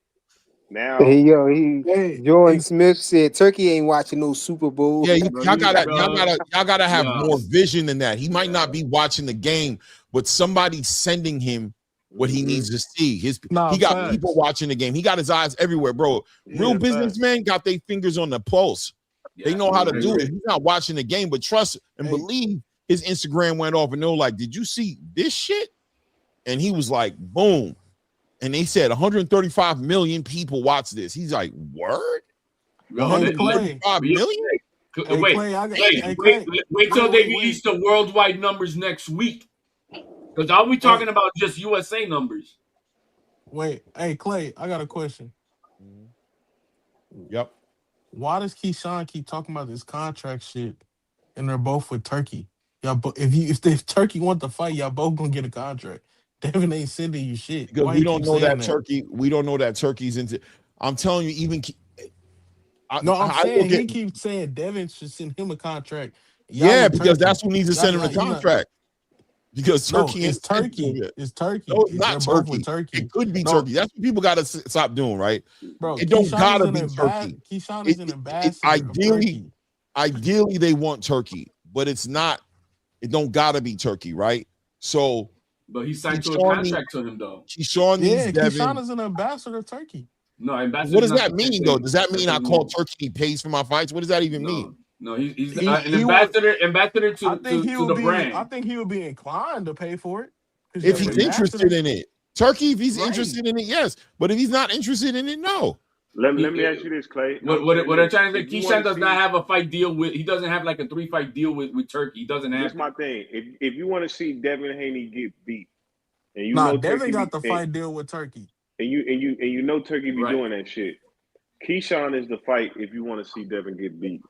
Now, Jordan Smith said Turkey ain't watching no Super Bowl. Yeah, y'all gotta have more vision than that. He might not be watching the game, but somebody's sending him what he needs to see. He got people watching the game. He got his eyes everywhere, bro. Real businessmen got their fingers on the pulse. They know how to do it. He's not watching the game, but trust and believe his Instagram went off and they're like, did you see this shit? And he was like, boom. And they said 135 million people watch this. He's like, word? 135 million? Wait till they release the worldwide numbers next week. Because are we talking about just USA numbers? Wait, hey Clay, I got a question. Yep. Why does Keyshawn keep talking about this contract shit and they're both with Turkey? Y'all, if Turkey want to fight, y'all both gonna get a contract. Devin ain't sending you shit. Because Why we he don't keep know saying that Turkey. We don't know that Turkey's into. I'm telling you, even I'm saying he keeps saying Devin should send him a contract. Yeah, because that's who needs to send him a contract. Because Turkey is Turkey. It's Turkey. No, it's not They're both Turkey. with Turkey. It could be Turkey. That's what people got to stop doing, right? Bro, it don't gotta be Turkey. Keyshawn is an ambassador of Turkey. Ideally, they want Turkey, but it's not. It don't gotta be Turkey, right? So, but he signed to a contract to him though. Keyshawn is an ambassador of Turkey. No, ambassador. What does that mean though? Does that mean I call Turkey? He pays for my fights. What does that even mean? No, he's an ambassador. Ambassador to the brand. I think he would be inclined to pay for it if he's interested in it. Turkey, if he's interested in it, yes. But if he's not interested in it, no. Let me ask you this, Clay. What I'm trying to say, Keyshawn does not have a fight deal with. He doesn't have like a 3-fight deal with Turkey. He doesn't have. This is my thing. If you want to see Devin Haney get beat, and Devin got the fight deal with Turkey, and you know Turkey be doing that shit. Keyshawn is the fight if you want to see Devin get beat.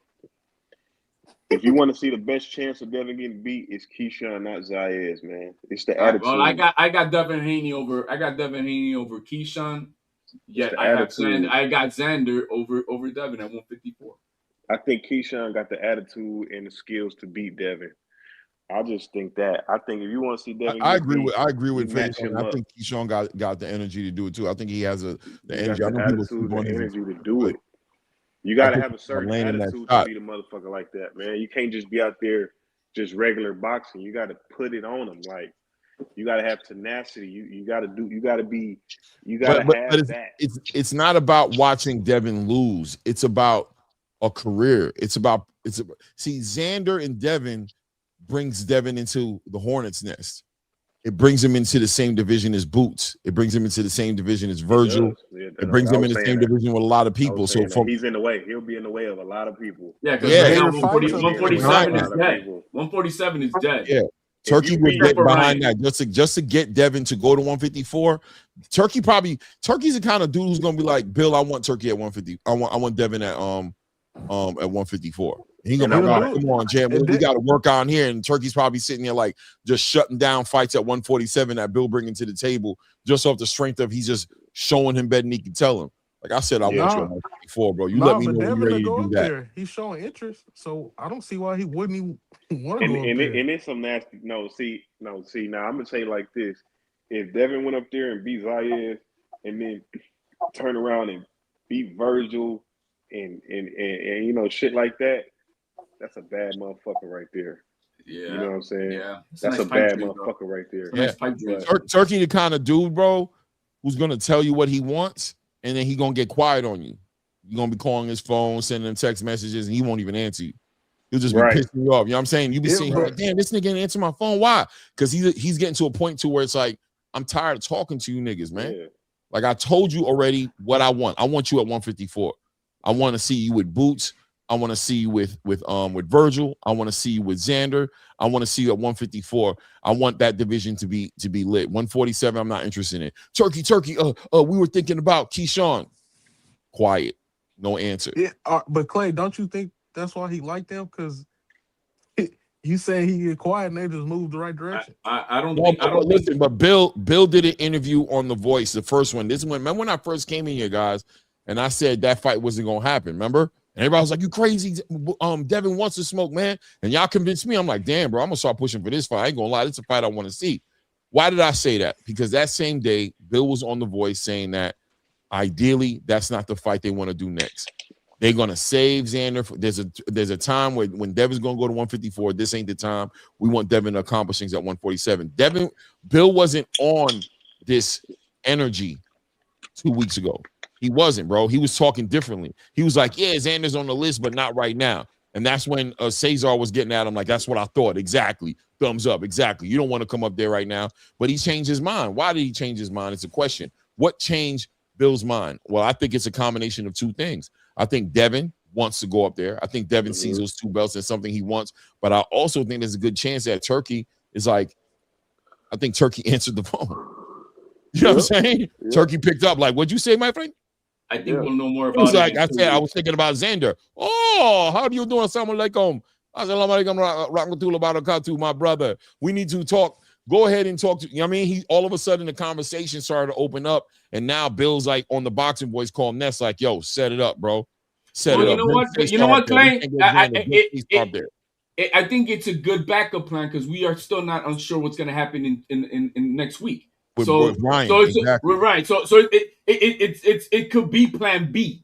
If you want to see the best chance of Devin getting beat, it's Keyshawn, not Zayas, man. It's the attitude. Well, I got Devin Haney over Keyshawn. Yet I got Xander over Devin at 154. I think Keyshawn got the attitude and the skills to beat Devin. I just think that. I think if you want to see Devin, I agree with Faith. I think Keyshawn got the energy to do it too. I think he has the energy. I know attitude and energy to do it. You got to have a certain attitude to be the motherfucker like that, man. You can't just be out there just regular boxing. You got to put it on them. Like You got to have tenacity. You got to do. You got to be. You got to But have that. it's not about watching Devin lose. It's about a career. See, Xander and Devin brings Devin into the Hornets nest. It brings him into the same division as Boots. It brings him into the same division as It Virgil. does. Yeah, It brings I him was in the saying same that. division with a lot of I people. was So saying that from he's in the way. He'll be in the way of a lot of people. Yeah, because yeah, right now Their fights are He'll be in the way of a 147 is lot of dead. people. 147 is dead. yeah. If Turkey you would beat get for behind Ryan. that just to get Devin to go to 154. Turkey's the kind of dude who's gonna be like, Bill, I want Turkey at 150. I want Devin at 154. And he's gonna be and like, I'm all He'll right, like, do come on, Jam. it. We got to work on here. And Turkey's probably sitting there like just shutting down fights at 147 that Bill bringing to the table just off the strength of he's just showing him better than he can tell him. Like I said, I want you yeah. at Nah, 154, bro. You let nah, me but know when you're Devin to ready to go do up that. there, he's showing interest. So I don't see why he wouldn't even want to And go up there. it's some nasty. No, see. Now I'm gonna say like this: if Devin went up there and beat Zayas, and then turn around and beat Virgil, and you know shit like that, that's a bad motherfucker right there. You know Yeah, what I'm saying? yeah. It's a That's nice a pipe bad dream, though. motherfucker right It's there. a Yeah. nice pipe dream. But Turkey the kind of dude, bro, who's gonna tell you what he wants, and then he gonna get quiet on you. You're gonna be calling his phone, sending him text messages, and he won't even answer you. He'll just be right, pissing you off. You know what I'm saying? You be Yeah, seeing him but like, damn, this nigga didn't answer my phone. Why? Because he's getting to a point to where it's like, I'm tired of talking to you niggas, man. yeah. Like I told you already what I want. I want you at 154. I want to see you with Boots. I want to see you with Virgil. I want to see you with Xander. I want to see you at 154. I want that division to be lit. 147, I'm not interested in. Turkey. We were thinking about Keyshawn. Quiet. No answer. yeah, but Clay, don't you think that's why he liked them? Because you say he get quiet and they just move the right direction. I don't No, think I but don't think listen, but Bill did an interview on The Voice, the first one. This one, remember when I first came in here, guys, and I said that fight wasn't gonna happen. Remember? And everybody was like, "You crazy? Devin wants to smoke, man." And y'all convinced me. I'm like, "Damn, bro, I'm gonna start pushing for this fight. I ain't gonna lie, this is a fight I want to see." Why did I say that? Because that same day, Bill was on The Voice saying that ideally, that's not the fight they want to do next. They're gonna save Xander. There's a time when Devin's gonna go to 154. This ain't the time. We want Devin to accomplish things at 147. Bill wasn't on this energy 2 weeks ago. He wasn't, bro. He was talking differently. He was like, "Yeah, Xander's on the list, but not right now." And that's when Cesar was getting at him like, "That's what I thought. Exactly. Thumbs up. Exactly. You don't want to come up there right now." But he changed his mind. Why did he change his mind? It's a question. What changed Bill's mind? Well, I think it's a combination of two things. I think Devin wants to go up there. I think Devin sees those two belts as something he wants. But I also think there's a good chance that Turkey is like, I think Turkey answered the phone. You know what I'm saying? Yeah. Turkey picked up, like, what'd you say, my friend? I think we'll know more It was about it. like I said, I was thinking about Xander. Oh, how are you doing? Assalamu alaikum. Assalamu alaikum rahmatullahi wa barakatuh, my brother. We need to talk. Go ahead and talk to you know what I mean? He all of a sudden the conversation started to open up, and now Bill's like on the boxing boys call Ness, like, yo, set it up, bro. Set it You up. know Bring what? You Cesar know up what, there. We Clay? can't get Xander. Bring Cesar up there. I think it's a good backup plan because we are still not unsure what's going to happen in next week. With Ryan, so it's exactly. we're right. So it could be Plan B.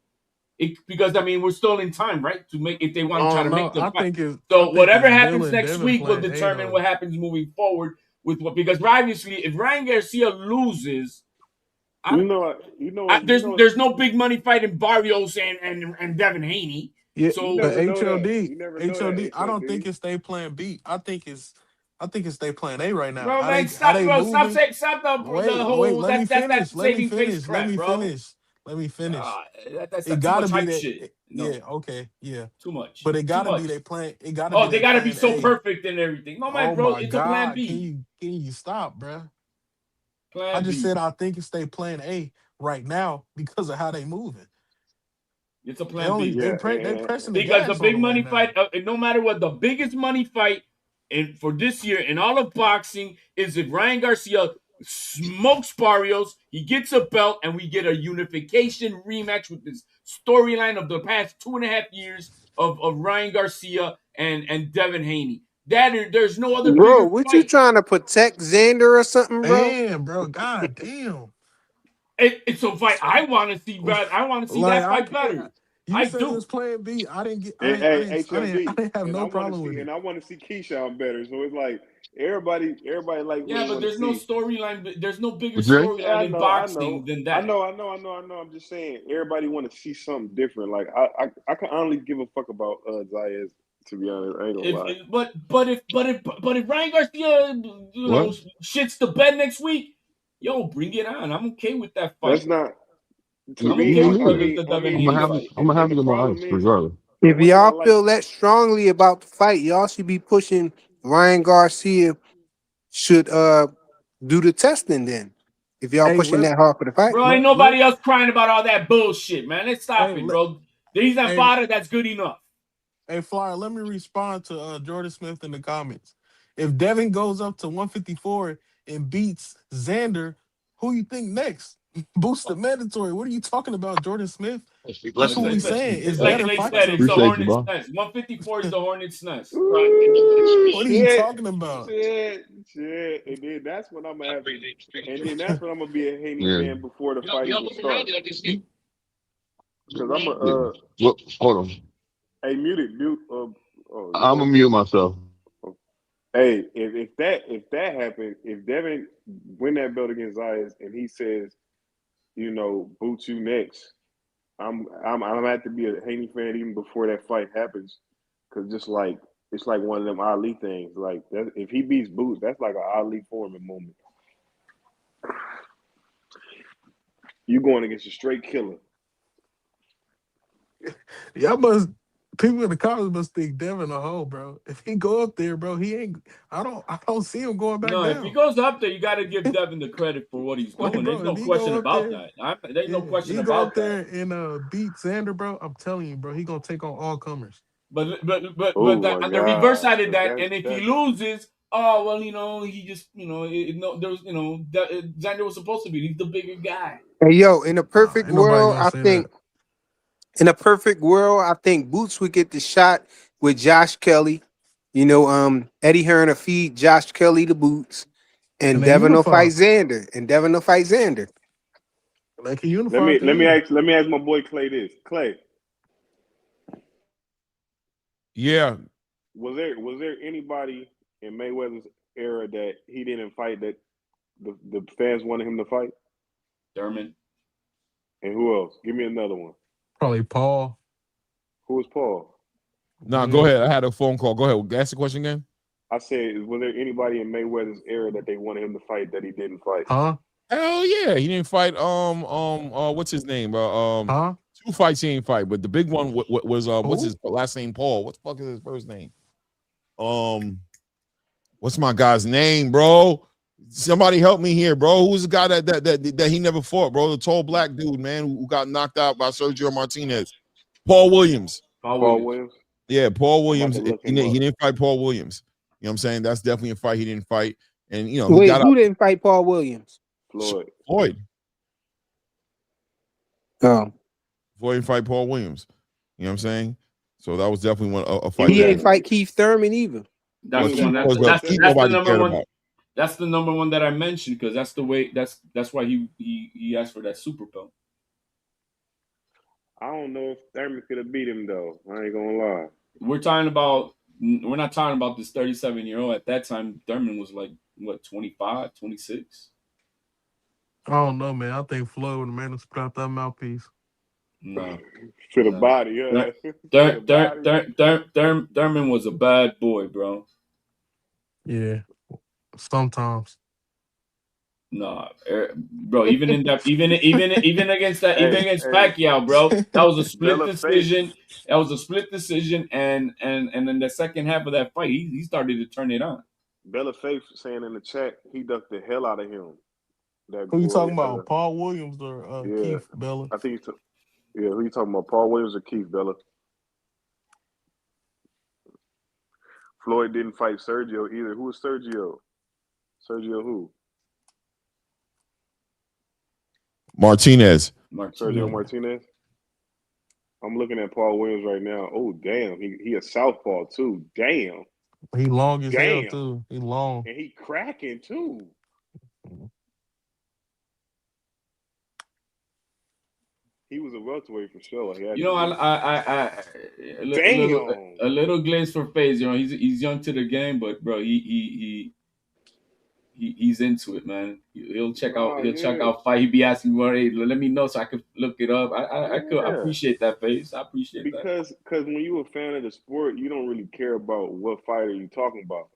Because I mean we're still in time, right? To make if they want to try to No, make the I fight. think it's So whatever Bill happens and next Devin week will playing determine 8-0. what happens moving forward with what because obviously if Ryan Garcia loses, there's no big money fight in Barrios and Devin Haney. Yeah, So but HOD, HOD, I don't think it's they playing B. I think it's they playing A right now. bro, How man, they stop moving? saying stop the Wait, whole let me that finish. Let me saving face finish. Let crap, me bro. finish. Let me finish. That's It too gotta much be hype that. shit. No, Yeah, okay, yeah. too much. But it Too gotta be much. they playing. It gotta be Oh, they they gotta be playing so A. perfect and everything. No man, Oh bro, my it's a plan God! B. Can you stop, bruh? I Plan just B. said I think it's they playing A right now because of how they moving. It's a They plan only B. they pressing the Because the gas on big them right money now. fight, no matter what, the biggest money fight for this year in all of boxing is if Ryan Garcia smokes Barrios, he gets a belt, and we get a unification rematch with this storyline of the past 2.5 years of Ryan Garcia and Devin Haney. There's no other Bro, bigger what you fight. trying to protect Xander or something, bro? Damn, bro. God damn. It's a fight I want to see, bro. I want to see Like that I fight can't. better. You I said it was do. Plan B. I didn't get. Hey, I HOD, didn't have and I no want to problem with see it. Keyshawn better. So it's like Everybody Yeah, really but want to there's no see. storyline. There's no bigger Jay? Yeah, storyline in boxing than that. I'm just saying, everybody want to see something different. Like I can only give a fuck about Zayas. To be honest, I ain't gonna lie. But if Ryan Garcia, What? shits the bed next week, yo, bring it on. I'm okay with that That's fight. not to I'm Me okay me. with neither. the Devin I'm gonna Haney have fight. I'm gonna have And to the get my problem ice, is regardless. the If one thing I y'all like. feel that strongly about the fight, y'all should be pushing Ryan Garcia should do the testing then. If y'all Hey, pushing let that hard for the fight. Bro, ain't let nobody else crying about all that bullshit, man. Let's hey stop it, let bro. He's a hey fighter that's good enough. hey Flyer, let me respond to Jordan Smith in the comments. If Devin goes up to 154 and beats Xander, who you think next? Boost the mandatory. What are you talking about, Jordan Smith? That's what we saying. It's It's like better Clay fights said, up it's the there. Appreciate you, hornet's bro. nest. 154 is the hornet's nest. Ooh, What are you shit, talking about? shit. And then that's when I'm gonna have to. And then that's when I'm gonna be a Haney Yeah. fan before the fight even starts. Cause I'm a Yeah. Well, hold on. hey mute. You I'm gonna gonna mute myself. hey if that happened, if Devin win that belt against Zayas and he says, boot you next, I'm gonna have to be a Haney fan even before that fight happens. Cause just like it's like one of them Ali things. Like that, if he beats Boots, that's like an Ali Foreman moment. You going against a straight killer. Y'all must people in the comments must think Devin a hoe, bro. If he go up there, bro, he ain't. I don't see him going back No, if he down. goes up there, you got to give Devin the credit for what he's Like, doing. There's bro, if no he question go up about there, that. There's no yeah, question he go about up that. there and beat Xander, bro. I'm telling you, bro, he gonna take on all comers. But Oh that, my on the reverse God. side of But that, that's and if he that's loses, oh well, he just no, there was Xander was supposed to be. He's the bigger guy. Hey yo, in a perfect Ain't nobody world, gonna I say think that. Boots would get the shot with Josh Kelly. Eddie Hearn will feed Josh Kelly the boots, and And they Devin will unify. fight Xander. They can let unify me at the let me end. ask let me ask my boy Clay this. Clay, Yeah. was there anybody in Mayweather's era that he didn't fight that the fans wanted him to fight? Thurman. And who else? Give me another one. Probably Paul. Who was Paul? Nah, go Yeah. ahead. I had a phone call. Go ahead. Ask the question again. I said, was there anybody in Mayweather's era that they wanted him to fight that he didn't fight? Huh? Hell yeah. He didn't fight what's his name? Huh? Two fights he didn't fight, but the big one was what's Who? his last name? Paul. What the fuck is his first name? What's my guy's name, bro? Somebody help me here, bro. Who's the guy that he never fought, bro? The tall black dude, man, who got knocked out by Sergio Martinez. Paul Williams. Paul Paul Williams. Williams? Yeah, Paul I'm about Williams. to look He him up. didn't fight Paul Williams. You know what I'm saying? That's definitely a fight he didn't fight. And he Wait, got out who didn't fight Paul Williams? Floyd. Floyd. Oh, Floyd didn't fight Paul Williams. You know what I'm saying? So that was definitely a He fight was he at ain't that fight Keith Thurman either. well, That's the he one. was at Keith the was set. That's the nobody number cared one. about. That's the number one that I mentioned because that's the way. That's why he asked for that super belt. I don't know if Thurman could have beat him though. I ain't gonna lie. We're not talking about this 37-year-old. At that time, Thurman was like what 25, 26. I don't know, man. I think Floyd would have made him spit out that mouthpiece. No, For the no. body, for the body. Thurman was a bad boy, bro. Yeah. Sometimes. No, bro. Even against that, even Hey, against hey, Pacquiao, bro. That was a split Bella Faith. decision. That was a split decision, and then the second half of that fight, he started to turn it on. Bella Faith saying in the chat he ducked the hell out of him. That Who you boy, talking about? Paul Williams or yeah, Keith Bella? I think yeah. Who you talking about? Paul Williams or Keith Bella? Floyd didn't fight Sergio either. Who was Sergio? Sergio who? Martinez. Sergio Martinez. Martinez. I'm looking at Paul Williams right now. Oh damn, he a southpaw too. Damn, He long as hell damn, too. He long. and he cracking too. He was a welterweight for sure. He had You to know, be. a little Damn. a little glaze for phase. You know, he's young to the game, but bro, he's into it, man. He'll check Oh yeah, out fight. He'd be asking me, hey, let me know so I could look it up. I could yeah. appreciate that, face. I appreciate that. Because when you're a fan of the sport, you don't really care about what fighter you're talking about.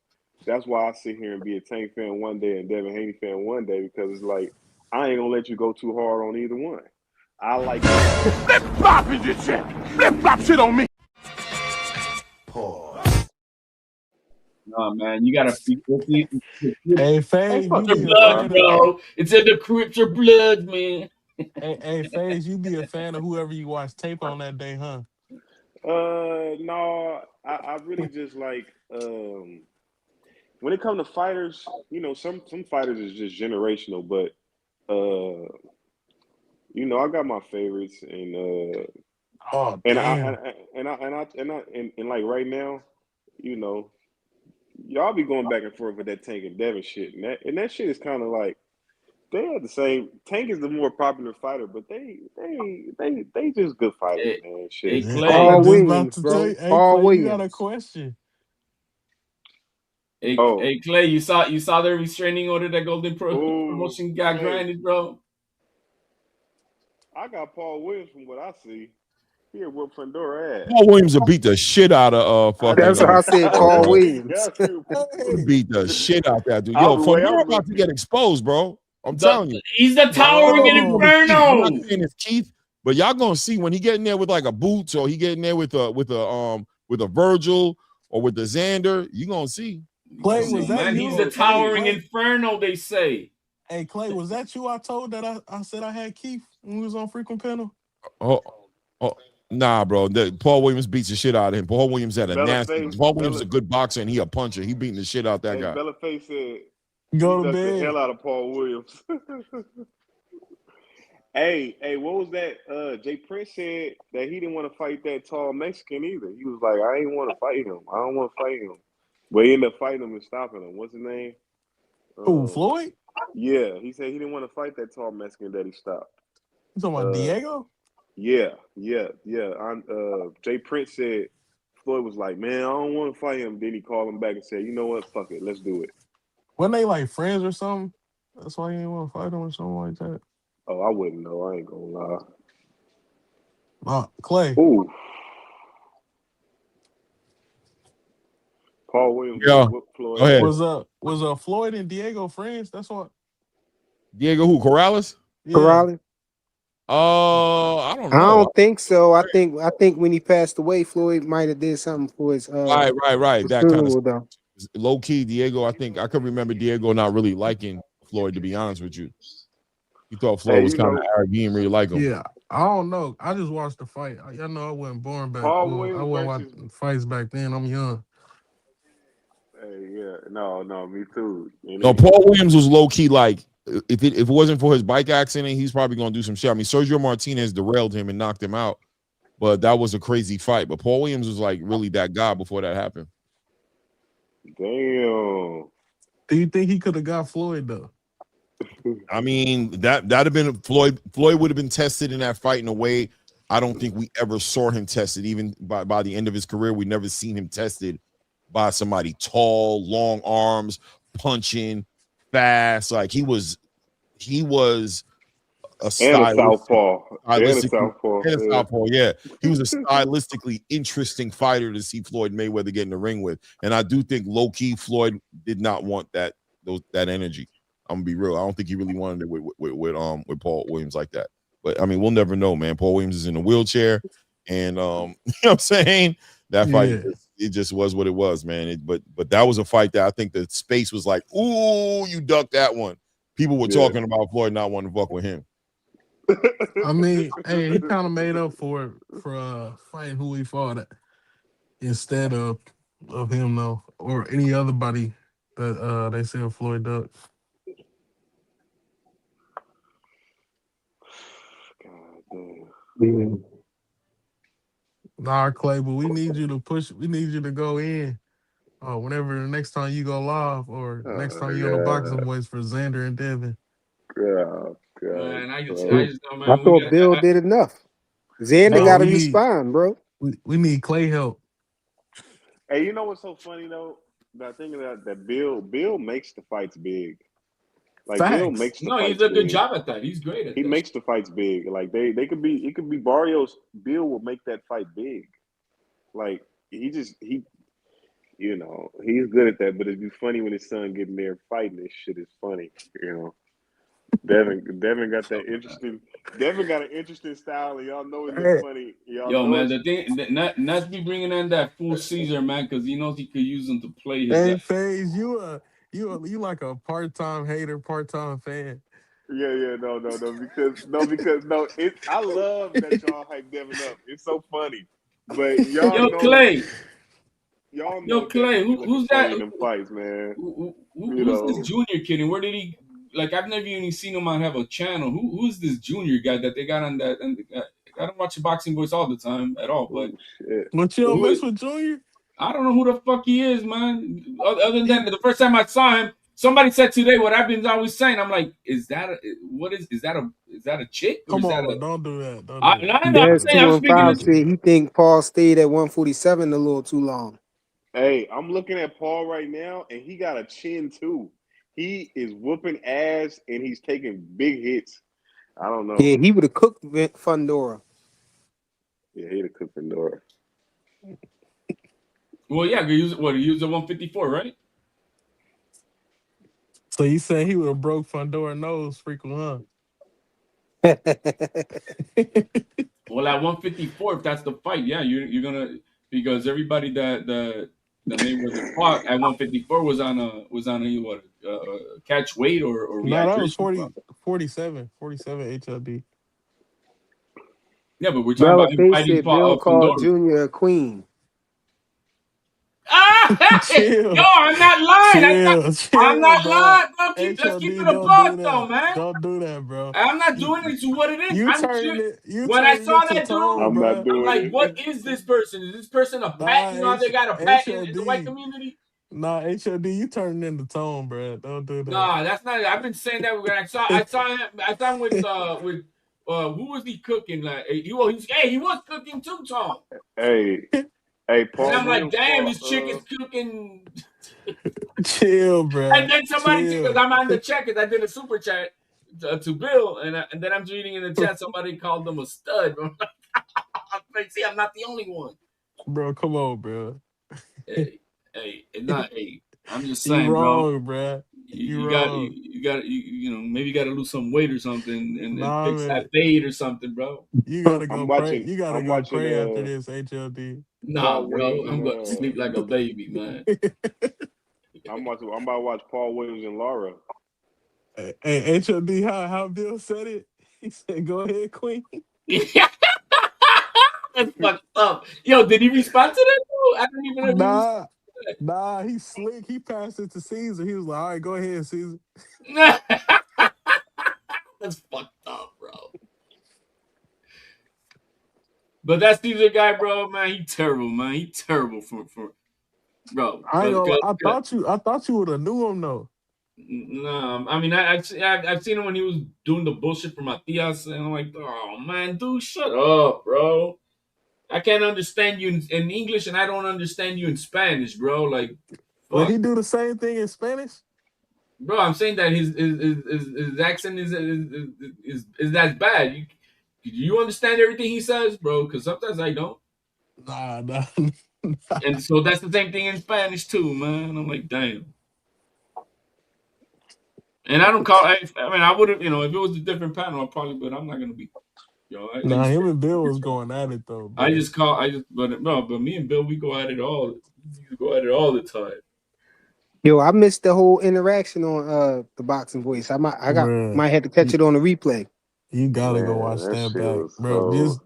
That's why I sit here and be a Tank fan one day and Devin Haney fan one day because it's like I ain't gonna let you go too hard on either one. I like Flip flop is your shit. Flip flop shit on me. Nah, man, you gotta. Hey, hey Phase, fuck you be you, a Blood, dog. fan of bro. It's in the crypt of blood, man. hey, Phase, you be a fan of whoever you watch tape on that day, huh? No, I really just like when it comes to fighters, some fighters is just generational, but I got my favorites Oh and I damn. and like right now, you know, y'all be going back and forth with that Tank and Devin shit, and that shit is kind of like they are the same. Tank is the more popular fighter, but they just good fighters, Hey, man. hey, Shit. Yeah, I was Clay. Paul just about Williams, to tell bro. you, hey Paul Clay, you got a Williams. question. Oh, Hey, Clay. You saw the restraining order that oh, Promotion got Clay, granted, bro. I got Paul Williams from what I see. He a whoop Fundora ass. Paul Williams will beat the shit out of fucking That's how I said Paul Fundora. Williams. Yes, he He Hey, beat the shit out that dude. I Yo, was the way I Fundora was about to looking. get exposed, bro. I'm The, telling you. he's the I don't towering know if he's gonna oh, be Keith. I'm not inferno. saying it's Keith, but y'all gonna see when he get in there with like a Boots or he get in there with a Virgil or with the Xander. You gonna see. You Clay, gonna Come was on, see. that man. He's the you? Oh Hey, shit. towering Clay. inferno. They say. Hey, Clay, was that you? I told that I said I had Keith when we was on frequent panel. Oh, oh, nah, bro. Paul Williams beats the shit out of him. Paul Williams had a nasty. Bellaface, Paul Williams is a good boxer and he a puncher. He beating the shit out that guy. Bellaface said he Go to ducked the bed. hell out of Paul Williams. Hey, what was that? Jay Prince said that he didn't want to fight that tall Mexican either. He was like, I ain't want to fight him. I don't want to fight him. But he ended up fighting him and stopping him. What's his name? Who, Um, Floyd? yeah, he said he didn't want to fight that tall Mexican that he stopped. You talking about Uh, Diego? yeah. Jay Prince said Floyd was like, man, I don't want to fight him. Then he called him back and said, you know what? Fuck it, let's do it. Weren't they like friends or something? That's why you didn't want to fight him or something like that. Oh, I wouldn't know. I ain't gonna lie. Clay. Ooh, Paul Williams would have Yeah. whooped Go Floyd ahead. ass. Was Floyd and Diego friends? That's what. Diego who? Corrales? Yeah. Corrales. I don't I know. don't think so. I think when he passed away, Floyd might have did something for his Right. That kind of funeral though. low key. Diego, I think I could remember Diego not really liking Floyd. To be honest with you, he thought Floyd Hey, was kind of arrogant. He didn't really like him. Yeah. I don't know. I just watched the fight. Y'all know I wasn't born back. Paul Well, I Williams wasn't versus. watching fights back then. I'm young. Hey, yeah, no, me too. And No, Paul Williams was low key like if it wasn't for his bike accident, he's probably gonna do some shit. I mean, Sergio Martinez derailed him and knocked him out, but that was a crazy fight. But Paul Williams was like really that guy before that happened. damn. Do you think he could have got Floyd though? I mean, that'd have been Floyd. Floyd would have been tested in that fight in a way I don't think we ever saw him tested. Even by the end of his career, we never seen him tested by somebody tall, long arms, punching, fast. Like he was a And a southpaw. stylistically and a Yeah. southpaw. Yeah, he was a stylistically interesting fighter to see Floyd Mayweather get in the ring with. And I do think low key Floyd did not want that energy. I'm gonna be real. I don't think he really wanted it with Paul Williams like that. But I mean, we'll never know, man. Paul Williams is in a wheelchair, and you know what I'm saying? That fight, Yeah. it just was what it was, man. But that was a fight that I think the space was like, ooh, you ducked that one. People were talking about Floyd not wanting to fuck with him. I mean, hey, he kind of made up for it for fighting who he fought at instead of him though, or any other body that they said Floyd Duck. God damn. Yeah. Nah, Clay, but we need you to push. We need you to go in. Whenever the next time you go live or next time you on the boxing God. voice for Xander and Devin. God. Man, I Bro. just know, I man. We thought got. Bill did enough. Xander Hey, No, got to we need respond, bro. we need Clay help. hey, you know what's so funny though? That thing that Bill makes the fights big. Like Bill Facts. makes the No, he's fights a good big. job at that. He's great at He that makes shit. the fights big. Like they could be, it could be Barrios. Bill will make that fight big. Like he he's good at that. But it'd be funny when his son getting there fighting. This shit is funny. You know, Devin got that interesting. Devin got an interesting style, and y'all know it look Hey, funny. Y'all Yo, know man, it's the thing, not be bringing in that fool Caesar, man, because he knows he could use him to play his. hey, Phase, you like a part-time hater, part-time fan. no. It I love that y'all hype Devin up. It's so funny, but y'all Yo, know Clay. Yo, Clay. Devin be looking Who's that? funny in them fights, man. You Who's this know, junior kid, and where did he? Like, I've never even seen him on have a channel. Who's this junior guy that they got on that? And I don't watch the Boxing Voice all the time at all, but oh shit. What you don't who mess is? with Junior? I don't know who the fuck he is, man. Other than He the first time I saw him, somebody said today what I've been always saying. I'm like, is that a chick or come is that on, a? don't do that. Don't I, do no, that. no, I'm Don't Devs do saying that. I'm thinking 215 this. said he think Paul stayed at 147 a little too long. Hey, I'm looking at Paul right now, and he got a chin too. He is whooping ass, and he's taking big hits. I don't know. Yeah, he would have cooked Fundora. Yeah, he the cook for Nora. Well, yeah, he used a 154, right? So you saying he would have broke Fundora nose frequent, huh? Well, at 154, if that's the fight, yeah, you're gonna because everybody that Mayweather fought at 154 was on a what catch weight or No, that was rehydration. 47 HLD. Yeah, but we're talking Bella about him Face fighting said Bill called Fundora. Junior a queen. Ah, hey, yo, Chill, I'm not lying. I'm chill, not bro. lying. Bro, let's keep HLD, it a don't do buck, though, that. man. Don't do that, bro. I'm not You doing it to what it is. you I'm sure turning it. You when I turning saw it to that dude, tone, I'm not bro. I'm doing like, what it. is this person? Is this person a pet? Nah, You know how they got a pet in the white HLD. community? Nah, HLD. You turning into tone, bro. Don't do that. Nah, that's not it. I've been saying that when I saw him with who was he cooking? Like he was cooking too, Tom. Hey, hey, And Paul I'm like, Williams damn, fought. this chick is cooking. Chill, And bro. then somebody, because Chill, I'm on the chat, because I did a super chat to Bill, and then I'm reading in the chat, somebody called him a stud. I'm like, see, I'm not the only one. bro. Come on, bro. Hey, I'm just You saying, bro. wrong, bro. You You got wrong. you got maybe you got to lose some weight or something and Nah, fix man. that fade or something, bro. You gotta I'm go pray. watching. You gotta I'm go watching. pray after this, HLD. Nah, Paul bro, Williams and I'm gonna sleep like a baby, man. I'm watching. I'm about to watch Paul Williams and Laura. Hey, HLD, how Bill said it? He said, "Go ahead, Queen." That's fucked up. Yo, did he respond to that? Bro? I don't even know if he Nah, nah, he's slick. He passed it to Caesar. He was like, "All right, go ahead, Caesar." responded. That's fucked up, bro. But that Caesar guy, bro, man, he terrible, man. He terrible for bro. I ain't gonna lie. 'Cause I thought you would have knew him though. no, I mean, I've seen him when he was doing the bullshit for Matias, and I'm like, oh man, dude, shut up, bro. I can't understand you in English, and I don't understand you in Spanish, bro. Like, Would fuck, he do the same thing in Spanish? bro. I'm saying that his accent is that bad. You understand everything he says, bro? Because sometimes I don't, Nah. and so that's the same thing in Spanish too, man. I'm like, damn. And I don't call. I mean, I would have, if it was a different panel, I probably, but I'm not gonna be. I Nah, just him and Bill was going at it though, I bro. just call. I just but no, but me and Bill, we go at it all. We go at it all the time. Yo, I missed the whole interaction on the Boxing Voice. Bruh, might have to catch it on the replay. you gotta go Man, watch that that shit back, was bro. so.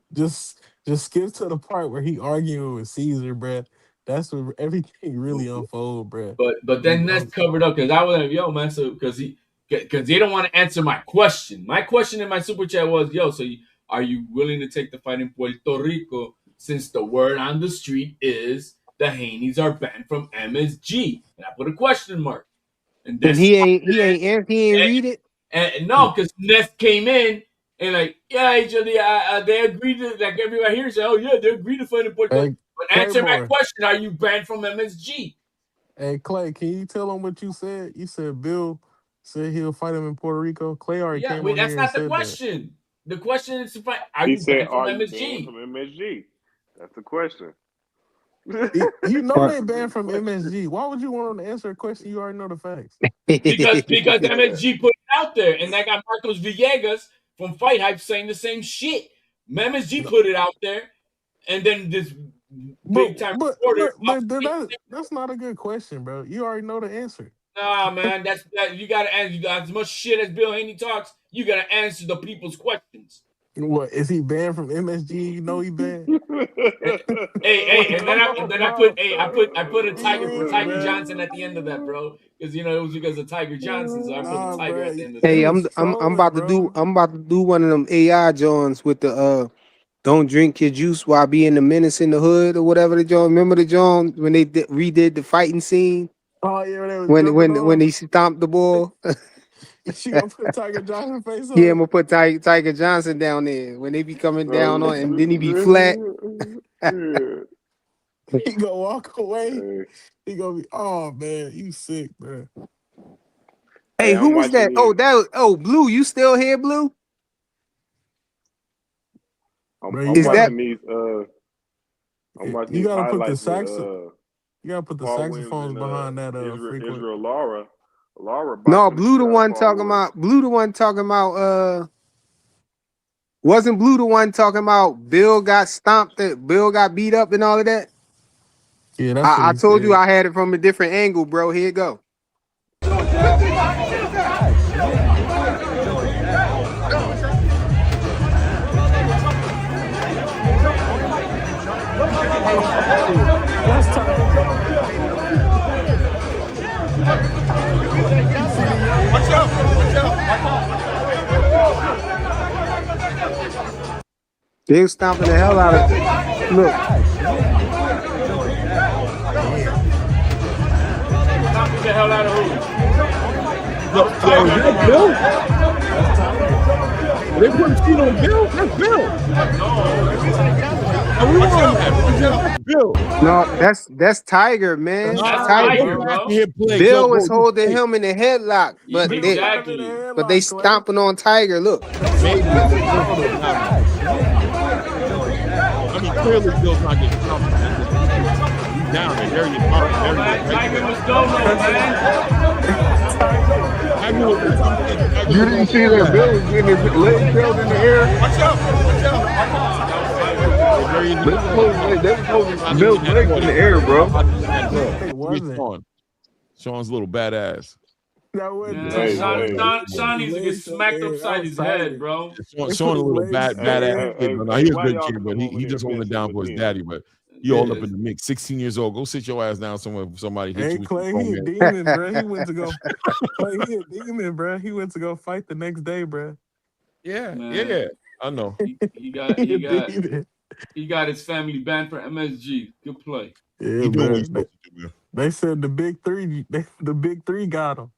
Just skip to the part where he arguing with Caesar, bro. That's where everything really unfold, bro. But then that's covered up because I was like, yo, man, so because they don't want to answer my question. My question in my super chat was, yo, so are you willing to take the fight in Puerto Rico since the word on the street is the Haneys are banned from MSG? And I put a question mark. And And this he ain't read it. and no, because Ness came in and like, yeah, actually, they agreed to like everybody here said, oh yeah, they agreed to fight in Puerto Rico. Hey, But answer my Claymore. question: are you banned from MSG? Hey, Clay, can you tell him what you said? You said Bill Said he'll fight him in Puerto Rico. Clay already Yeah, came wait, on that's here and not the said that. question. The question is, if are He you said, banned from "Are you banned MSG? from MSG?" That's the question. You know Or- they That's a banned good from question. MSG. Why would you want them to answer a question you already know the facts? Because Yeah. MSG put it out there, and I got Marcos Villegas from Fight Hype saying the same shit. MSG No, put it out there, and then this but big time but reporter but but that's not a good question, bro. You already know the answer. nah, man, that's that you gotta answer. You got as much shit as Bill Haney talks. You gotta answer the people's questions. What is he banned from MSG? You know he banned. Hey, Like, and then come I on, then I bro. put I put a Be tiger for real, Tiger man. Johnson at the end of that, bro, because it was because of Tiger Johnson, so I put the Nah, tiger bro. at the end of Hey, that. You I'm was I'm I'm trolling, about to bro. do one of them AI Johns with the don't drink your juice while being the menace in the hood or whatever the John. Remember the John when they redid the fighting scene Oh yeah, they was when jumping on when him. he stomped the ball. She gonna put Tiger Johnson face Yeah, on I'm it. gonna put Tiger Johnson down there when they be coming down on, and then he be flat. Yeah. He gonna walk away. Hey, He gonna be, oh man, you sick, bro. Hey, hey, who I'm was watching that? Oh, these. Blue. You still here, Blue? Bro, I'm Is that watching these. I'm watching you these gotta put the highlights with you gotta put the Paul Williams saxophones and behind that frequent. Israel Lara. Lara no boxing the Blue? shit The out of one Paul talking Williams. about Blue? The one talking about wasn't Blue the one talking about Bill got stomped, that Bill got beat up and all of that? Yeah, that's what I he told you said. I had it from a different angle, bro. Here you go. Hey, that's Tiger. You see the young Watch boy? out! Watch out! They was stomping the hell out of. Look, Damn. Stomping the hell out of who? That was Yo, Tiger is at the that time. Bill? That's Tiger. Are they putting feet on Bill? That's Bill. No, No, that's Tiger. Are we Watch on out! that? Watch out! That's Bill. no, that's Tiger, That's man. that's Tiger, Tiger. Tiger, bro. I can bro. hit play. Go, Bill go. is You holding play. him in the headlock, Bill got him in the but they headlock, Clay. stomping on Tiger. Look, Maybe, but no, Hold on. nah, nah. I mean, clearly Bill's not getting stomped on. That's just stupid. He's down there. There he is. All right, No, there he is, man, right Tiger there. was dolo, That's man. Tiger. Tiger was. I'm saying Tiger You was didn't on see Bill's that ass. Bill was getting his legs held in the air. Watch out! Watch out! No, that was Tiger. Yeah, there he is in They the was corner. holding, they was holding Hiding Bill's in that legs in corner. the air, bro. Hiding in that No, corner. it Look at wasn't. Sean. Sean's a little badass. That wasn't Man, Hey, Tiger. hey, Sean His needs to get legs up smacked there. That upside was his head, Tiger. bro. They Sean put a his little legs in the badass air. kid, but hey, he a why good y'all kid, but come over he there just holding it messing down with for his them? daddy. But you all up in the mix. 16 years old. Go sit your ass down somewhere. Somebody hit Hey, you with your Clay, grown he a man. demon, bro. He went to go. Clay, he a demon, bro. He went to go fight the next day, bro. Yeah, Man, yeah. I know. he got He a demon. he got his family banned for MSG. Good play. Yeah, He doing what bro. he's supposed to do, man. They said the big three. The big three got him.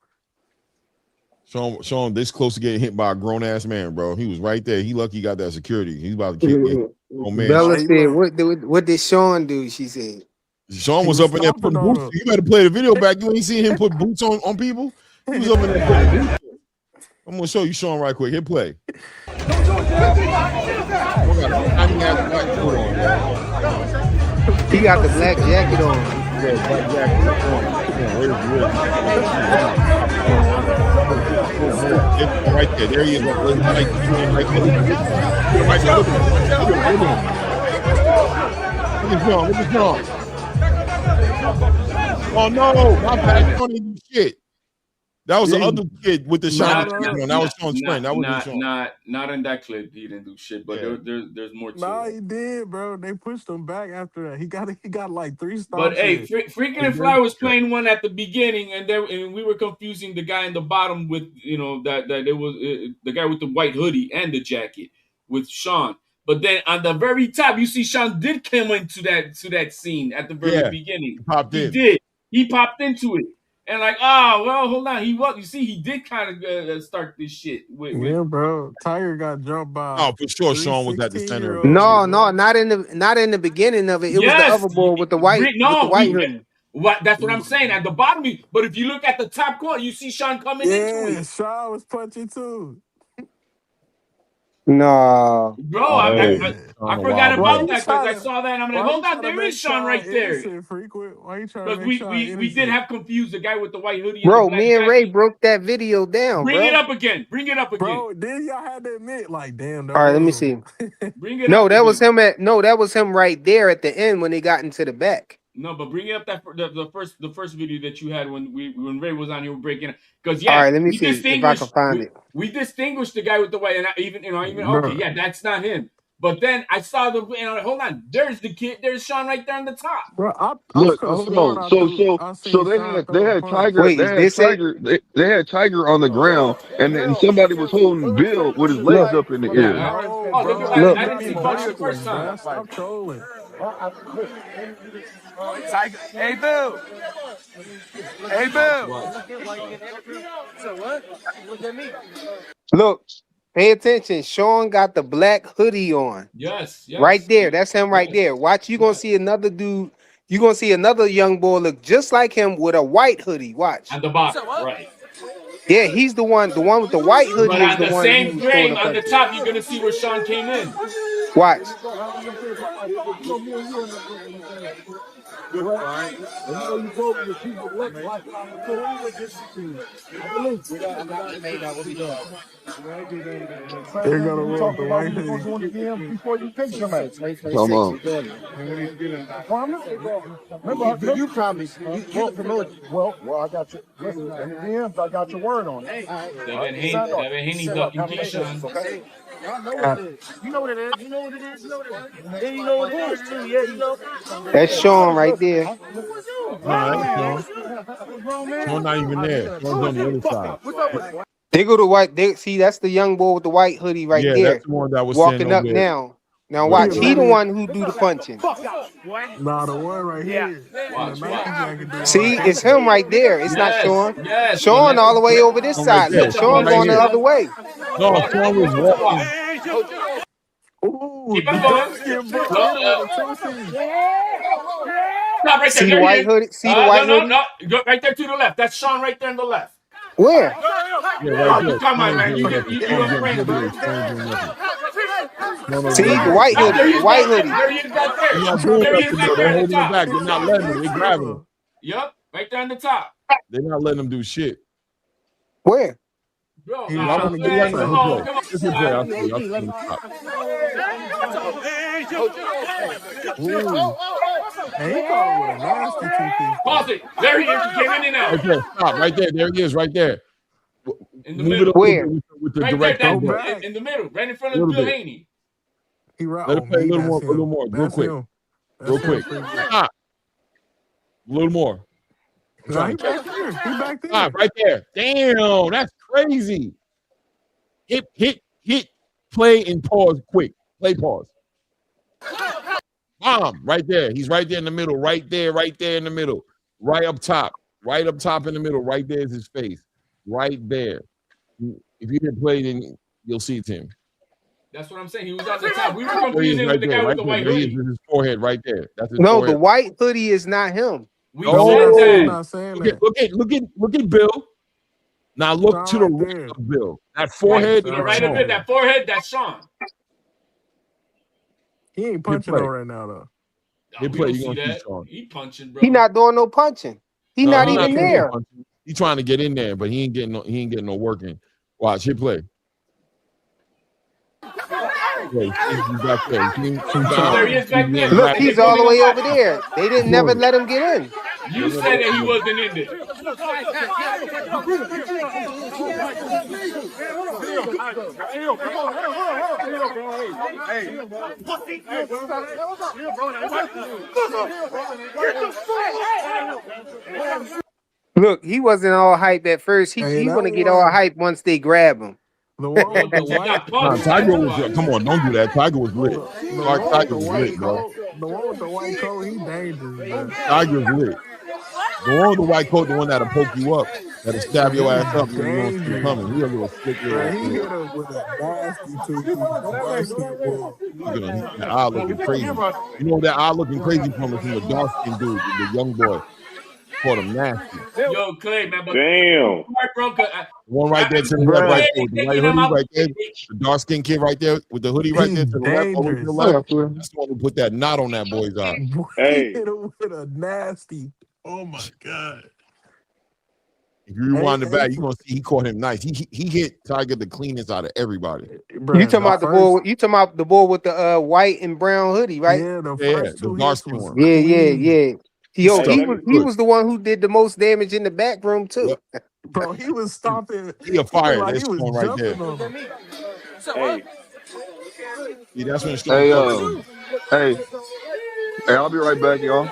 Sean, this close to getting hit by a grown ass man, bro. He was right there. He lucky he got that security. He's about to kick a grown man. Bella Oh, he said, look. what did Sean do?" She said. Sean He was was up in there stomping putting on boots. him. You better play the video back. You ain't seen him put boots on people. He was up in there putting boots on. I'm gonna show you Sean right quick. Hit play. Sean got a tiny ass black coat on, man. He got the black jacket on. Yeah, black jacket. Where's He won that Boom, boom, boom. There's Sean right there. There he is. Right there. Right there. Look Watch at out! him. Watch out! Look at him. Look at Sean. Look at Sean. Oh no, my bad. Sean didn't do shit. That was the other kid with the shiny No, shit no, on. That was Sean's friend. That wasn't Sean. Not in that clip. He didn't do shit, but Yeah. there's more to no, it. he did, bro. They pushed him back after that. He got like 3 But stomps hey, in. Freaking and Fly was playing one at the beginning, and we were confusing the guy in the bottom with that it was the guy with the white hoodie and the jacket with Sean. But then on the very top, you see Sean did come into that scene at the very Yeah. beginning. He popped He in. did. He popped into it, and like, oh well, hold on. He was. You see, he did kind of start this shit with. Yeah, bro. Tiger got jumped by Oh, for sure, 3 Sean was at the center of 16-year-olds, it. No, bro. not in the beginning of it. It was the Yes, other boy with the no, white hoodie. That's what I'm saying. At the bottom, but if you look at the top corner, you see Sean coming into Yeah, it. Shaw was punching too. No. Bro, Hey, I Sean a forgot wild Why about boy. you that because trying I to? saw that and I'm like, Why you hold on, trying to there is make Sean Shaw right there. innocent, frequent? Why you trying to Because make Shaw we did innocent? have confused the guy with the white hoodie and the Bro, black me and Ray jacket. broke that video down, Bring it bro. up again. Bring it up again. Bro, then y'all had to admit, like, damn, that All right, let me was see. him. Bring it No, up that was again. him that was him right there at the end when they got into the back. No, but bring it up the first video that you had when Ray was on here breaking, because All yeah, right, let me see if I can find it. we distinguished the guy with the white, and even okay, Bro, yeah, that's not him. But then I saw hold on, there's the kid, there's Sean right there on the top. bro, I Look, could have hold sworn on. I So seen they Sean had throw a punch. Wait, is this it? They had Tiger on the ground, and then somebody was holding Bill with his Look, legs up in the Yeah. air. No, Oh, look at bro, that! he I look. didn't got see him punch the first backwards, time. man. Stop trolling. Hey, Bill. Hey, Watch, Bill. watch. So what? Look at me. Look, pay attention. Sean got the black hoodie on. Yes, Right yes, there. That's him right there. yes, Watch, you gonna yes. see another dude. You gonna see another young boy look just like him with a white hoodie. Watch. On the You said bottom, what? right. Yeah, he's the one. The one with the white But hoodie is on the the one who same was throwing frame, the on the punches. top, you're gonna see where Sean came in. Watch. They're gonna roll with the white hoodie. Come on. You promised. You the promoter. Devin Haney ducking Keyshawn. You know what it is. You know what it is. You know what it is. Then you know what it is too. Yeah, you know. That's Sean right there. Nah, that's Sean. Sean not even there. Sean's on the other side. They go to white. They see that's the young boy with the white hoodie right Yeah, that's there, the one that was standing walking over up there now. Now with watch. Yeah, He that the is. one who do the punching. Nah, the one right here in the Watch, Nike watch. jacket do all the See, it's punching. him right there. It's not Yes, Sean. yes, but Sean all the way over this Sean right side. there. Look, Sean Sean right going the here. other way. No, watch, Sean was watch. walking. Ooh, Keep the on going. dark skin boy No, hit him with a 2C. stop right there. See the There he white is. hoodie? See the white No, hoodie? no. Go right there to the left. That's Sean right there on the left. Where? Yeah, right Oh, there. come Sean on, ain't man. doing nothing. You Sean getting unfriend, bro. heavyweight. Sean ain't doing nothing. Sean over there See the getting white There hoodie. he The is white back there. hoodie. There he is back They're there. not He doing trying There to he is nothing get back though. there They're on the holding him top. back. They're he not trying to letting get him. They the grabbing him. silver. Yep, right there on the top. They're not letting him do shit. Where? Bro, He was I'm gonna trying to tell you get the right man, now. come Hit silver. play. on, come on, Just hit play. guys. I'll see him stop. Ooh, and he caught him with a nasty 2P. Pause it. There he is. He came in and Right out. there. Stop. Right there. There he is. Right there. In the Move it a middle. little bit Where? with the Right there, direct Go headbutt. back. in the middle, right in front A of little Bill bit. Haney. He right. Let Oh it play a me, little that's more, him. real That's quick, him. real That's him, quick. frequent. Stop. A little more. I'm Nah, trying he to catch back it. there. He back Stop there. right there. Damn, that's crazy. Hit, play and pause quick. Play pause. Bomb right there. He's right there in the middle. Right there in the middle. Right up top. Right up top in the middle. Right there is his face. Right there. If you didn't play, then you'll see it's him. That's what I'm saying. He was on the top. We were There he is confusing him right with the there. guy with Right the there. white There he is hoodie. with his forehead right there. That's his No, the forehead. white hoodie is not him. We No, said I'm that. not saying look at that. look at Bill. Now look Sean to the right right there. of Bill. That Right Yeah, forehead, to the Sean that's right right of it, Sean. there. that forehead, that's Sean. He ain't Hit punching play. on right now though. No, Hit we play. don't You're see gonna see that. Sean. He punching, He bro. not doing no punching. He No, not he's Nah, not even he doing no ain't. there. punching. He's trying to get in there, but he ain't getting no work in. Watch, hit play. Yeah, he's back there. He He's Oh, down. there he trying. is back He there. ain't Look, And grabbing. they he's told all me the to way over watch it. there. They Keep didn't never doing it. let him get in. You said that he wasn't in there. Look, he wasn't all hype at first. Hey, He that want to get all one, hype once they grab him. the one Yeah, with the but he white, got Nah, punched. Tiger That's was why. come on, don't do that. Tiger was lit. the one with Tiger the was white lit, bro. coat, the one with the white coat, he dangerous, man. Tiger's lit. The one with the white coat, the one that'll poke you up, that'll stab Bro, your he ass up, and you don't see it dangerous. coming. He a little slick Bro, little, he hit him with a nasty 2P. The dark skin boy. that eye looking crazy. You know that eye looking crazy from is from the dark skinned dude, the young boy. caught him nasty. Yo, Clay, man, but Damn. heartbroken. One right there to the left, right Bruh, there with the white Taking him hoodie out. right there. The dark skinned kid right there with the hoodie right there he's to the left, all the way to the dangerous. left. That's the one who put that knot on that boy's eye. Boy, he Hey, hit him with a nasty. Oh my god. If you Hey, rewind the back, you're gonna see he caught him nice. He hit Tiger the cleanest out of everybody. You bruh, talking the about the boy? first, You talking about the boy with the white and brown hoodie, right? yeah, the Yeah, first the two dark hits skin was one. Yeah, yeah, clean. yeah. He Yo, hey, stuck he let was me. he good. was the one who did the most damage in the back room too. Yep. Bro, he was stomping. He a He looked fire. like he That's was one right there. jumping on him. Hey, See, that's when Stone Hey, Cold. hey, hey, I'll be right back, y'all.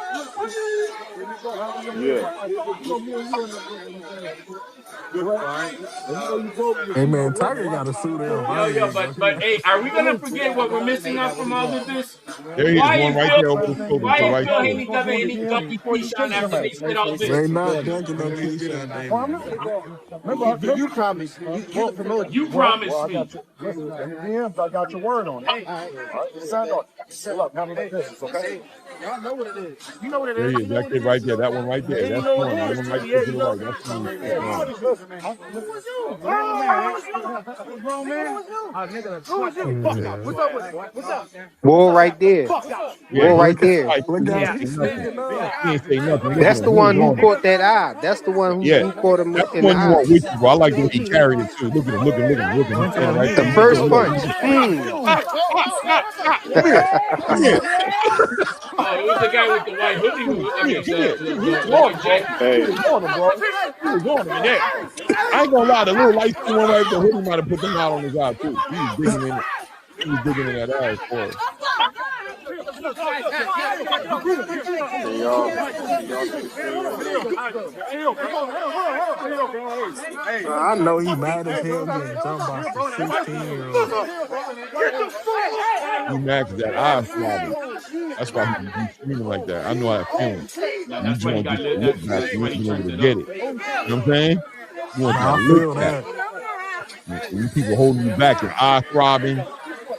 yeah. Hey man, Tiger got to sue them. I Yo, ain't but gonna. He, hey, are we gonna forget what we're missing out from all of this? There he is, Why one is right Bill? there over his shoulder to the Why is right Bill shoulder. Haney, Devin Haney ducking Keyshawn after they said all they this? not dunking no Keyshawn Davis. You promised. You promoted. You promised me. I got your word on it. All right, stand on it. Look, handle that business, okay? Y'all know what it is. You know what it There he is. is, You know that what it kid right is. there, that one right there. And you That's know the what one. The it one is right too. there Yeah, to you the know. right. That's the one he's Hey, smoking on. grown man. Grown man. Nigga, who is you? Fuck out. Yeah. What's up with it? What's up? Boy, right there. Fuck out. Yeah, Boy, he right ain't say there. fight. Look He out, ain't say he's nothing. sneaking up. He ain't say nothing. Look at That's him. the He was one who on him. caught that eye. That's the one Yeah, who caught him that's the in the one you eye. want with you, bro. I like the way he carried it too. Look at him, look at him, look at him, look at him. He's Look standing at right him. The there. He Look at first him, look. moving. punch. Mm. Come here, come here. Oh, it was the guy with the white hoodie. I mean, Come here. He was the on white him, bro. jacket. He Hey, was on him, bro. He was on him in that. I ain't gonna lie, the little light skin one right there, hoodie might have put the knot on his eye too. He was digging in it. He was digging in that ass for it. can y'all see the screen right now? I know he mad as hell getting jumped by some 16-year-olds. He mad because that eye throbbing. That's why he's screaming like that. I know how that feeling. No, You that's just why he want to got get lit. your look back. That's You why ain't he been able turned to it get up. it. You know what I'm saying? You want that Nah, I look feel back. that. And you people holding you back, your eye throbbing.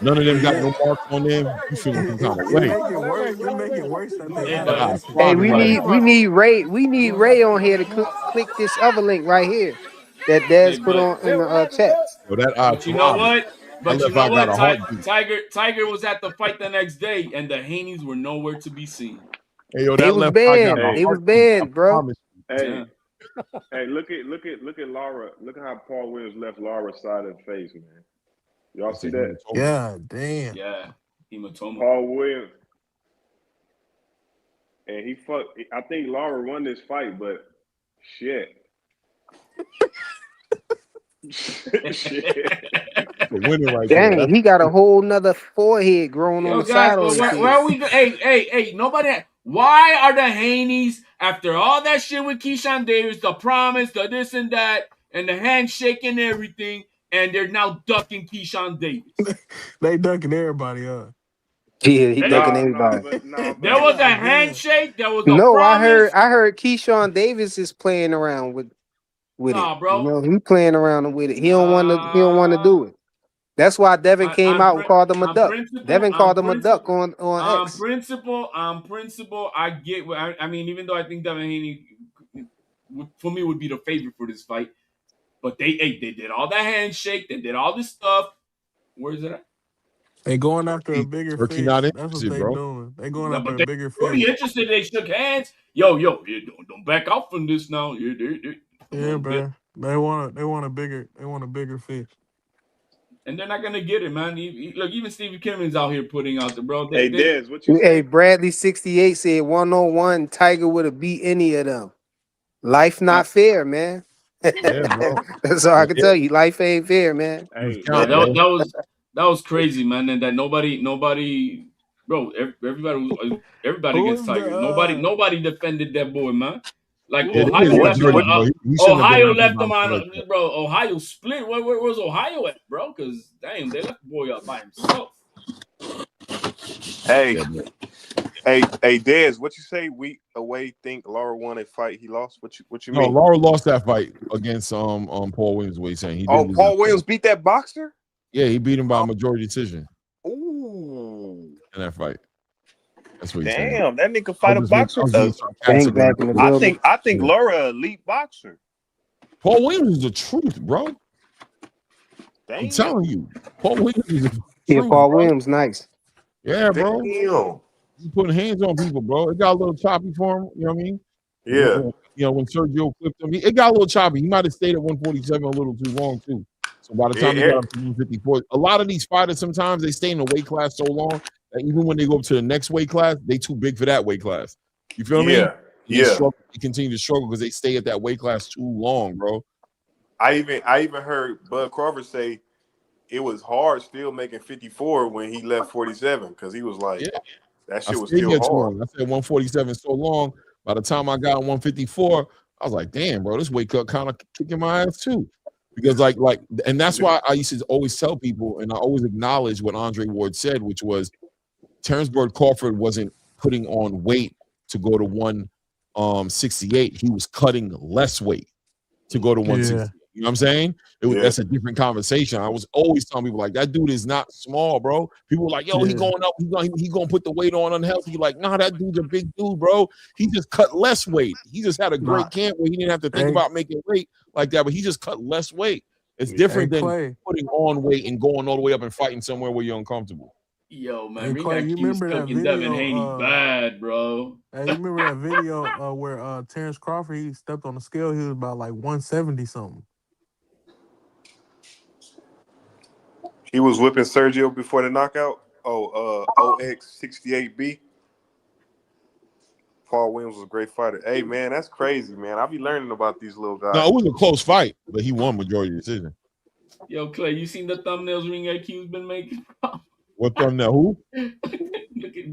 None of them And got then no marks on them. You feeling some kind of it way. make it worse. It make it worse that they It act That eye does. innocent. Hey, throbbing right now. we need Ray. We need Ray on here to click this other link right here that Hey, Dez put on in the chat. Yo, that eye but you know throbbing. what? That But you left know eye got what? a heartbeat. Tiger was at the fight the next day, and the Haneys were nowhere to be seen. Hey, yo, They that was left eye got banned. a Hey, They was heartbeat. I banned, bro. promise you. hey, Yeah. hey, look at Laura. Look at how Paul Williams left Laura's side of the face, man. Y'all It's a see that? hematoma. God damn. Yeah. Hematoma. Paul Williams, and he fucked. I think Laura won this fight, but shit, shit. It's a winner right there. Dang, That's he got a whole nother forehead growing on Yo, the guys, side of but his where head. are we? Hey, nobody. Why are the Haneys, after all that shit with Keyshawn Davis, the promise, the this and that, and the handshake and everything, and they're now ducking Keyshawn Davis? They dunking everybody up. Yeah, he They, ducking everybody. there was a God damn. handshake. There was a No, promise. I heard Keyshawn Davis is playing around with it. Nah, You bro. know, he playing around with it. He don't want to Nah. do it. That's why Devin came out and called him a I'm duck. principle. Devin called him a duck on X. I'm principle. I get. I mean, even though I think Devin Haney, for me, would be the favorite for this fight, but they did all that handshake. They did all this stuff. Where is it at? They going after a Turkey. bigger Turkey not fish. That's what interested, they bro. doing. They going No, after but a they bigger pretty fish. interested. They shook hands. Yo, yeah, don't back out from this now. Come Yeah, on, bit. bro. They want a bigger fish. And they're not gonna get it, man. Look, even Stevie Kimmon's out here putting out the bro. Hey, They Dez, what you Hey, say? Bradley 68 said 101 Tiger would have beat any of them. Life uh, not fair, man. Yeah, bro. That's all I can tell you. Life ain't fair, man. He was Hey, yeah, counting, Dez. bro. that was crazy, man. And that nobody, bro. Everybody Who against is the Tiger. Nobody defended that boy, man. Like Yeah, they did What majority, bro. He shouldn't have been Ohio out there left by him himself on, like that. bro. Ohio split. Where was Ohio at, bro? Because damn, they left the boy out by himself. Hey, Yeah, bro. hey, Dez, what you say? Week away, think Laura won a fight he lost. What you No, mean? Laura lost that fight against Paul Williams. What he's saying, he did Oh, lose that Paul fight. Williams beat that boxer. Yeah, he beat him by a majority decision Ooh. in that fight. That's what he's saying. Damn, that nigga I fight a was just boxer. being sarcastic. Bank back in the I building. think Yeah. Laura elite boxer. Paul Williams is the truth, bro. I'm Damn. telling you, Paul Williams is the Yeah, truth, Paul bro. Williams, nice. Yeah, bro. Damn. He's putting hands on people, bro. It got a little choppy for him. You know what I mean? Yeah. When Sergio clipped him, it got a little choppy. He might have stayed at 147 a little too long too. So by the time he got up to 154, a lot of these fighters sometimes they stay in the weight class so long that even when they go up to the next weight class, they too big for that weight class. You feel me? And they struggle. They continue to struggle because they stay at that weight class too long, bro. I even heard Bud Crawford say it was hard still making 54 when he left 47 because he was like, that I shit was stayed still there too hard. long. I said 147 so long. By the time I got 154, I was like, damn, bro, this weight cut kind of kicking my ass too. Because and that's why I used to always tell people, and I always acknowledge what Andre Ward said, which was Terrence Bud Crawford wasn't putting on weight to go to 168. He was cutting less weight to go to 160. You know what I'm saying? That's a different conversation. I was always telling people like that dude is not small, bro. People were like, yo, he going up, he gonna put the weight on unhealthy. Like, nah, that dude's a big dude, bro. He just cut less weight. He just had a great camp where he didn't have to think about making weight like that, but he just cut less weight. It's different than putting on weight and going all the way up and fighting somewhere where you're uncomfortable. Yo, man, Hey, Ring Clay, you IQ's remember that cooking Devin video? Haney bad, bro. Hey, you remember that video where Terrence Crawford, he stepped on the scale, he was about like 170 something. He was whipping Sergio before the knockout. OX68B. Paul Williams was a great fighter. Hey, man, that's crazy, man. I be learning about these little guys. No, it was a close fight, but he won majority decision. Yo, Clay, you seen the thumbnails Ring IQ's been making? What thumbnail? Who?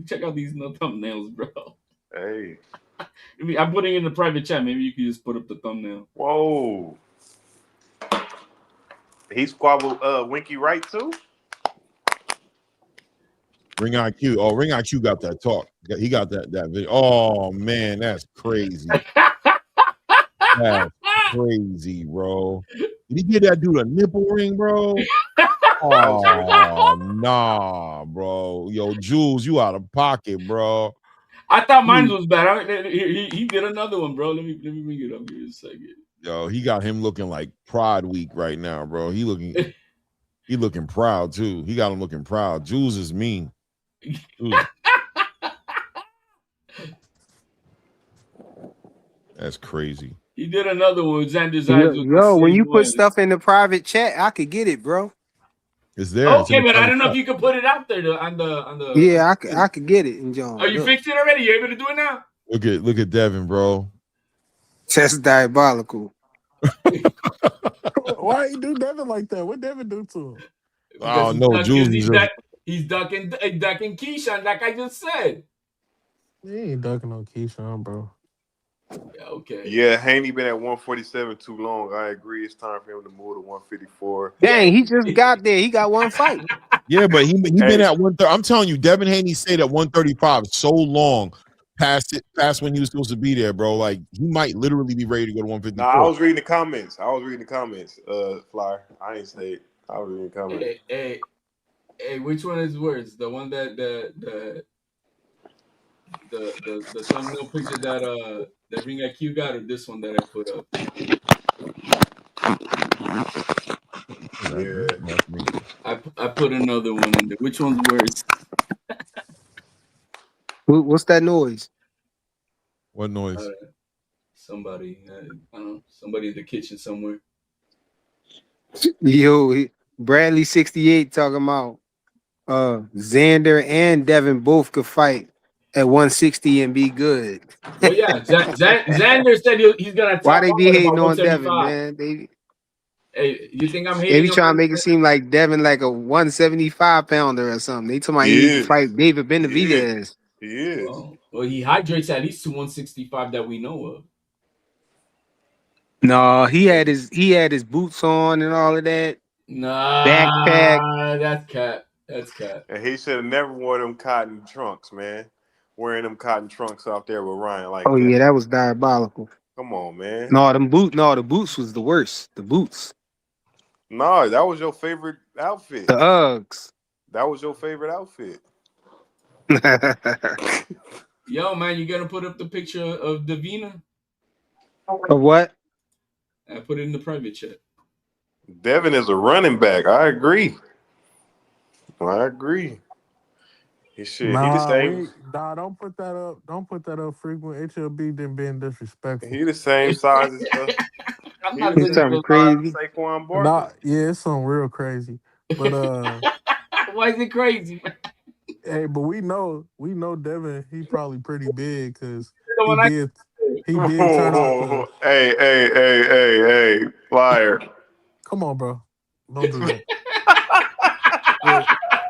Check out these thumbnails, bro. Hey. I'm putting it in the private chat. Maybe you can just put up the thumbnail. Whoa. He squabbled Winky Wright too? Ring IQ. Oh, Ring IQ got that talk. He got that video. Oh man, that's crazy. That's crazy, bro. Did he get that dude a nipple ring, bro? Oh nah, bro. Yo, Jules, you out of pocket, bro. I thought mine was bad. He did another one, bro. Let me bring it up here in a second. Yo, he got him looking like Pride Week right now, bro. He looking proud too. He got him looking proud. Jules is mean. That's crazy. He did another one with Xander's eyes. Yo, when you put stuff in the private chat, I could get it, bro. It's there. Okay, but I don't know if you could put it out there on the. Yeah, I could get it, and John. Oh, you fixed it already? You able to do it now? Look at Devin, bro. That's diabolical. Why you do Devin like that? What Devin do to him? Oh no, Jules. He's ducking Keyshawn, like I just said. He ain't ducking on Keyshawn, bro. Yeah, okay. Yeah, Haney been at 147 too long. I agree. It's time for him to move to 154. Dang, he just got there. He got one fight. Yeah, but he been at 130. I'm telling you, Devin Haney stayed at 135 so long past when he was supposed to be there, bro. Like he might literally be ready to go to 154. Nah, I was reading the comments. Flyer. I ain't say it. I was reading the comments. Hey, which one is worse? The one that the thumbnail picture that Ring IQ got, or this one that I put up? Yeah. I put another one in there. Which one's worse? What's that noise? What noise? Somebody, I don't know, somebody in the kitchen somewhere. Yo, Bradley 68 talking about Xander and Devin both could fight at 160 and be good. Well, yeah, Xander said he's gonna top Why they be hating about on Devin, 175. man? Hey, you think I'm They hating? be trying to make it seem like Devin like a 175 pounder or something. They talking about he need to fight David Benavidez. He is. Well, he hydrates at least to 165 that we know of. No, he had his boots on and all of that. Nah, backpack. That's cat. And he should have never worn them cotton trunks, man. Wearing them cotton trunks out there with Ryan like that. Yeah, that was diabolical. Come on, man. No, the boots was the worst. The boots. No, that was your favorite outfit. The Uggs. That was your favorite outfit. Yo, man, you gotta put up the picture of Davina. What? I put it in the private chat. Devin is a running back. I agree. I agree. He should. He the same. Don't put that up. Don't put that up frequent. HLB then being disrespectful. He the same size as I'm he not the It's being same something size as crazy. Saquon Barkley. Nah, yeah, it's something real crazy. But Why is it crazy, man? hey, but we know Devin. He probably pretty big because The he one I did he did turn off Whoa. the. Hey, flyer. Come on, bro, don't do that. But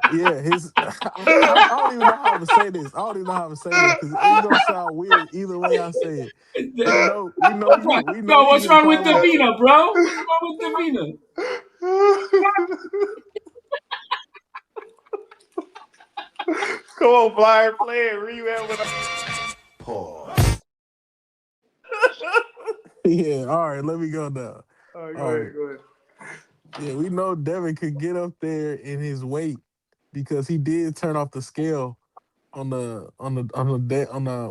yeah, his I don't even know how to say this. I don't even know how to say this because it's gonna sound weird either way I say it. We know we know What's he wrong? we know Yo, he what's can wrong with probably. Davina, bro? What's wrong with Davina? Come on, flyer, play it. Where you at with Pause. Yeah, all right, let me go now. All right, All right. go ahead. Yeah, we know Devin could get up there in his weight because he did turn off the scale on the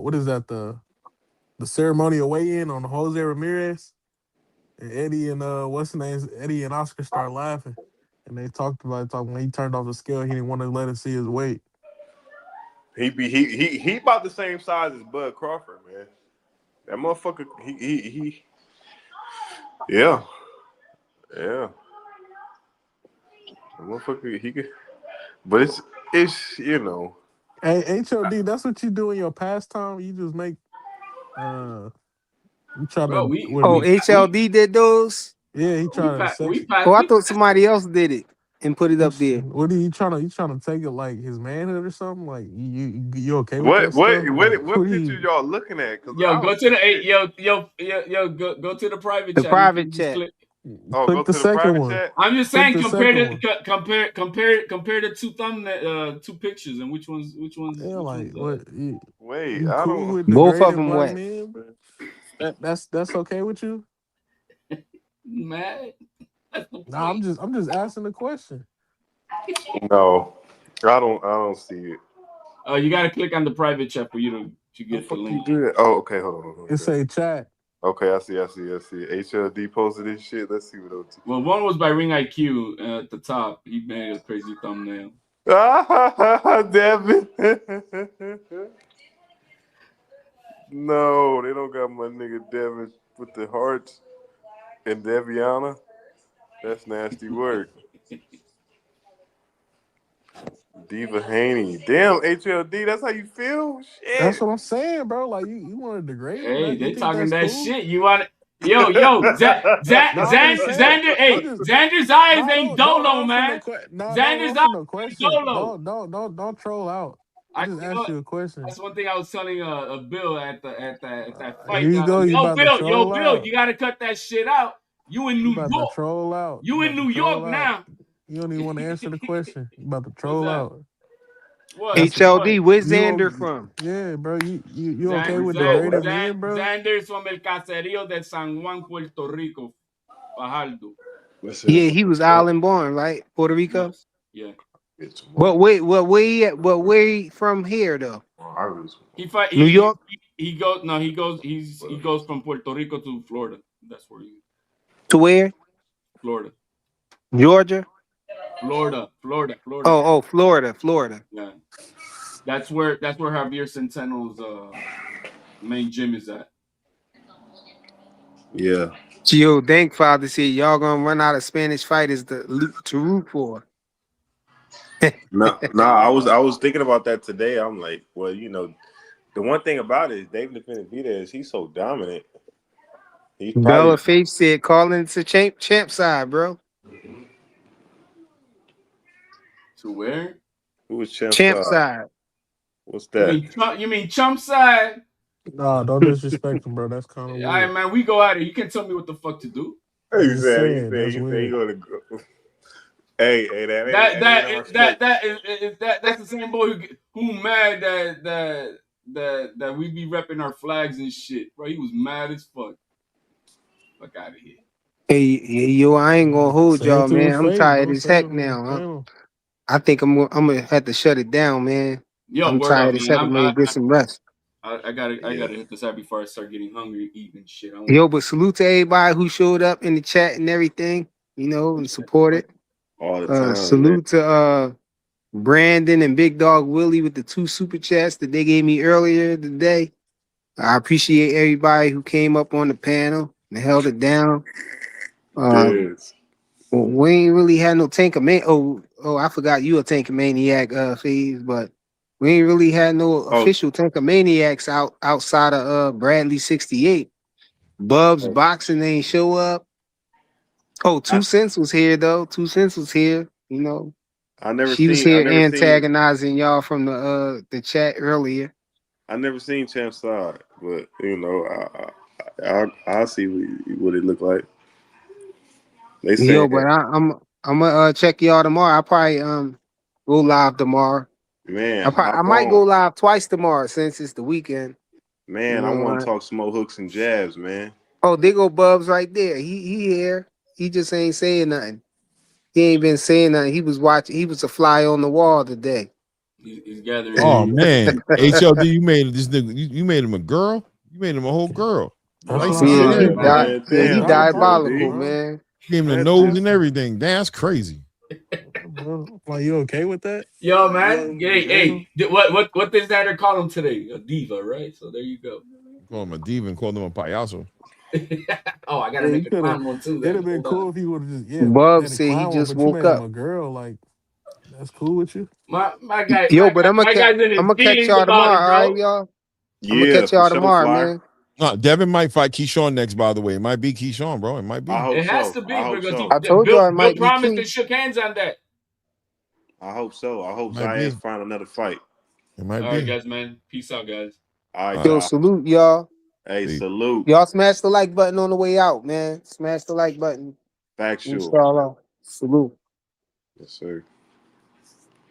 what is that, the ceremonial weigh-in on Jose Ramirez, and Eddie and what's his name, Eddie and Oscar start laughing, and they talked about it, talking when he turned off the scale, he didn't want to let us see his weight. He about the same size as Bud Crawford, man. That motherfucker. He yeah, yeah. That motherfucker. He could, but it's Hey, HOD, that's what you do in your pastime. You just make uh you try Bro, to we what Oh, we is we HLD did those? yeah, he we trying to passed we sex. Oh, passed I we thought somebody else did it and put it up there. What are you trying to take it like his manhood or something? Like you okay with that what stuff? Like what what are picture you? y'all looking at? Cause yo I don't go to see the shit. go to the private The chat. You private can just chat. click. Oh, go Click the to the second private one. chat. I'm just Click saying the second one. compare the two thumbnail two pictures and Yeah, which like one's what Wait, you I cool don't. with Both of degrading them black wet. men, bro? That's okay with you? mad? That's the Nah, point. I'm just asking the question. No, I don't see it. Oh, you gotta click on the private chat for you to How the get the fuck you link. do that? Oh, okay, hold on. It Okay, say chat. okay, I see. HLD posted this shit. Let's see what OT. Well, one was by Ring IQ at the top. He made a crazy thumbnail. Ah, Devin. No, they don't got my nigga Devin with the hearts and Deviana. That's nasty work. Diva Haney. Damn, HLD, that's how you feel? That's Shit. what I'm saying, bro. Like you want to degrade him? Hey, That you they think talking that's that cool? shit. You want No, I'm just saying. Xander? I'm Hey, just Xander's eyes no, ain't don't dolo, run from the man. question. No, don't Xander's run eyes from the ain't question. dolo. Don't troll out. I I just you know asked you a question. that's one thing I was telling Bill at that Here fight. you go. You about to Yo, troll Bill, out. you gotta cut that shit out. You in You New about to York. troll out. You You in about to New troll York out. now. You don't even want to answer the question. You about to What's troll that? out. What? That's HLD, where's you. Xander from? Yeah, bro. You okay with Bro, degrading what? men, bro? Xander's from El Caserío de San Juan, Puerto Rico, Fajardo. Listen, Yeah, he was island born, right? Puerto Rico. Yes. Yeah. it's But tomorrow. wait, where he at? But where he from here though? I was. He fight. New York He goes. No, he goes. He goes from Puerto Rico to Florida. That's where he. to where? Florida. Georgia. Florida. Oh, Florida. Yeah. That's where Javier Centeno's main gym is at. Yeah. Gio Dankfather said y'all gonna run out of Spanish fighters to root for. No, no, I was thinking about that today. I'm like, well, the one thing about it is David Benavidez, he's so dominant. He's probably Bella Faith said calling it to champ side, bro. To where? who was champ Champ side. side. What's that? You mean Chump side? Nah, don't disrespect him, bro. That's kind of All right, weird. man. We go at it. You can tell me what the fuck to do. I'm just saying He that's said he weird. gonna go. Hey, that ain't our smoke. That's the same boy who mad that we be repping our flags and shit, bro. He was mad as fuck. Fuck out of here. Hey, yo, I ain't gonna hold Say it y'all, to man. his I'm face, tired bro. as Say it heck on the now. Huh? panel. I think I'm gonna have to shut it down, man. Yo, I'm word up, tired as man. hell. I'm gonna get some rest. I gotta Yeah, hit this out before I start getting hungry, eating shit. I Yo, want but salute to everybody who showed up in the chat and everything, you know, and supported. all the time, man. Salute to Brandon and Big Dog Willie with the 2 super chats that they gave me earlier today. I appreciate everybody who came up on the panel and held it down. Yes. We ain't really had no Tanker Man. Oh, I forgot you a Tanker Maniac, Phase, but we ain't really had no Oh, official Tanker Maniacs outside of Bradley 68. Bubs oh, Boxing ain't show up. Oh, I 2 Cents was here though. 2 Cents was here. You know, she was I here never seen antagonizing y'all from the chat earlier. I never seen Champ side, but you know, I see what it look like. They Yo, saying, but I'm gonna check y'all tomorrow. I probably go live tomorrow. man, I hop might go on, live twice tomorrow since it's the weekend. You man. I know. want to talk some more hooks and jabs, man. Oh, there go Bubs right there. He here. He just ain't saying nothing. He ain't been saying nothing. He was watching. He was a fly on the wall today. he's gathering. Oh man, HLD, you made this nigga. You made him a girl. You made him a whole girl. That's Light why skin I shit Yeah, and like he it, bro. everything. died. Man, Yeah, That's he damn, different that's content, diabolical, LD. bro. man. Gave him the That's nose and different. everything. That's crazy. Bro, like, you okay with that? Yo, You man. want him to Hey, be hey. anal? What did Xander call him today? A diva, right? So there you go. Call him a diva and call him a payaso. Oh, I gotta Yeah, you make a could have. clown one too. It'd Then have been hold on. cool if you would have just Bubs had a said he clown one, just but you woke made him up. a girl. Like that's cool with you? My guy, Yo, but my guy's in I'm his gonna catch feelings y'all about tomorrow. it, All right, bro. y'all. I'm gonna Yeah, catch for y'all sure, tomorrow, Fly. man. Devin might fight Keyshawn next, by the way. It might be Keyshawn, bro. It might I be. hope It has so. to I be hope because so. I told y'all it Bill might be promised Key. and shook hands on that. I hope so. I hope Might Zayas be. find another fight. It might All right, be. guys, man. Peace out, guys. All right, All right. Yo, y'all. salute y'all. Hey, Peace. salute. Y'all smash the like button on the way out, man. Smash the like button. Factual. Inshallah. Salute. Yes, sir.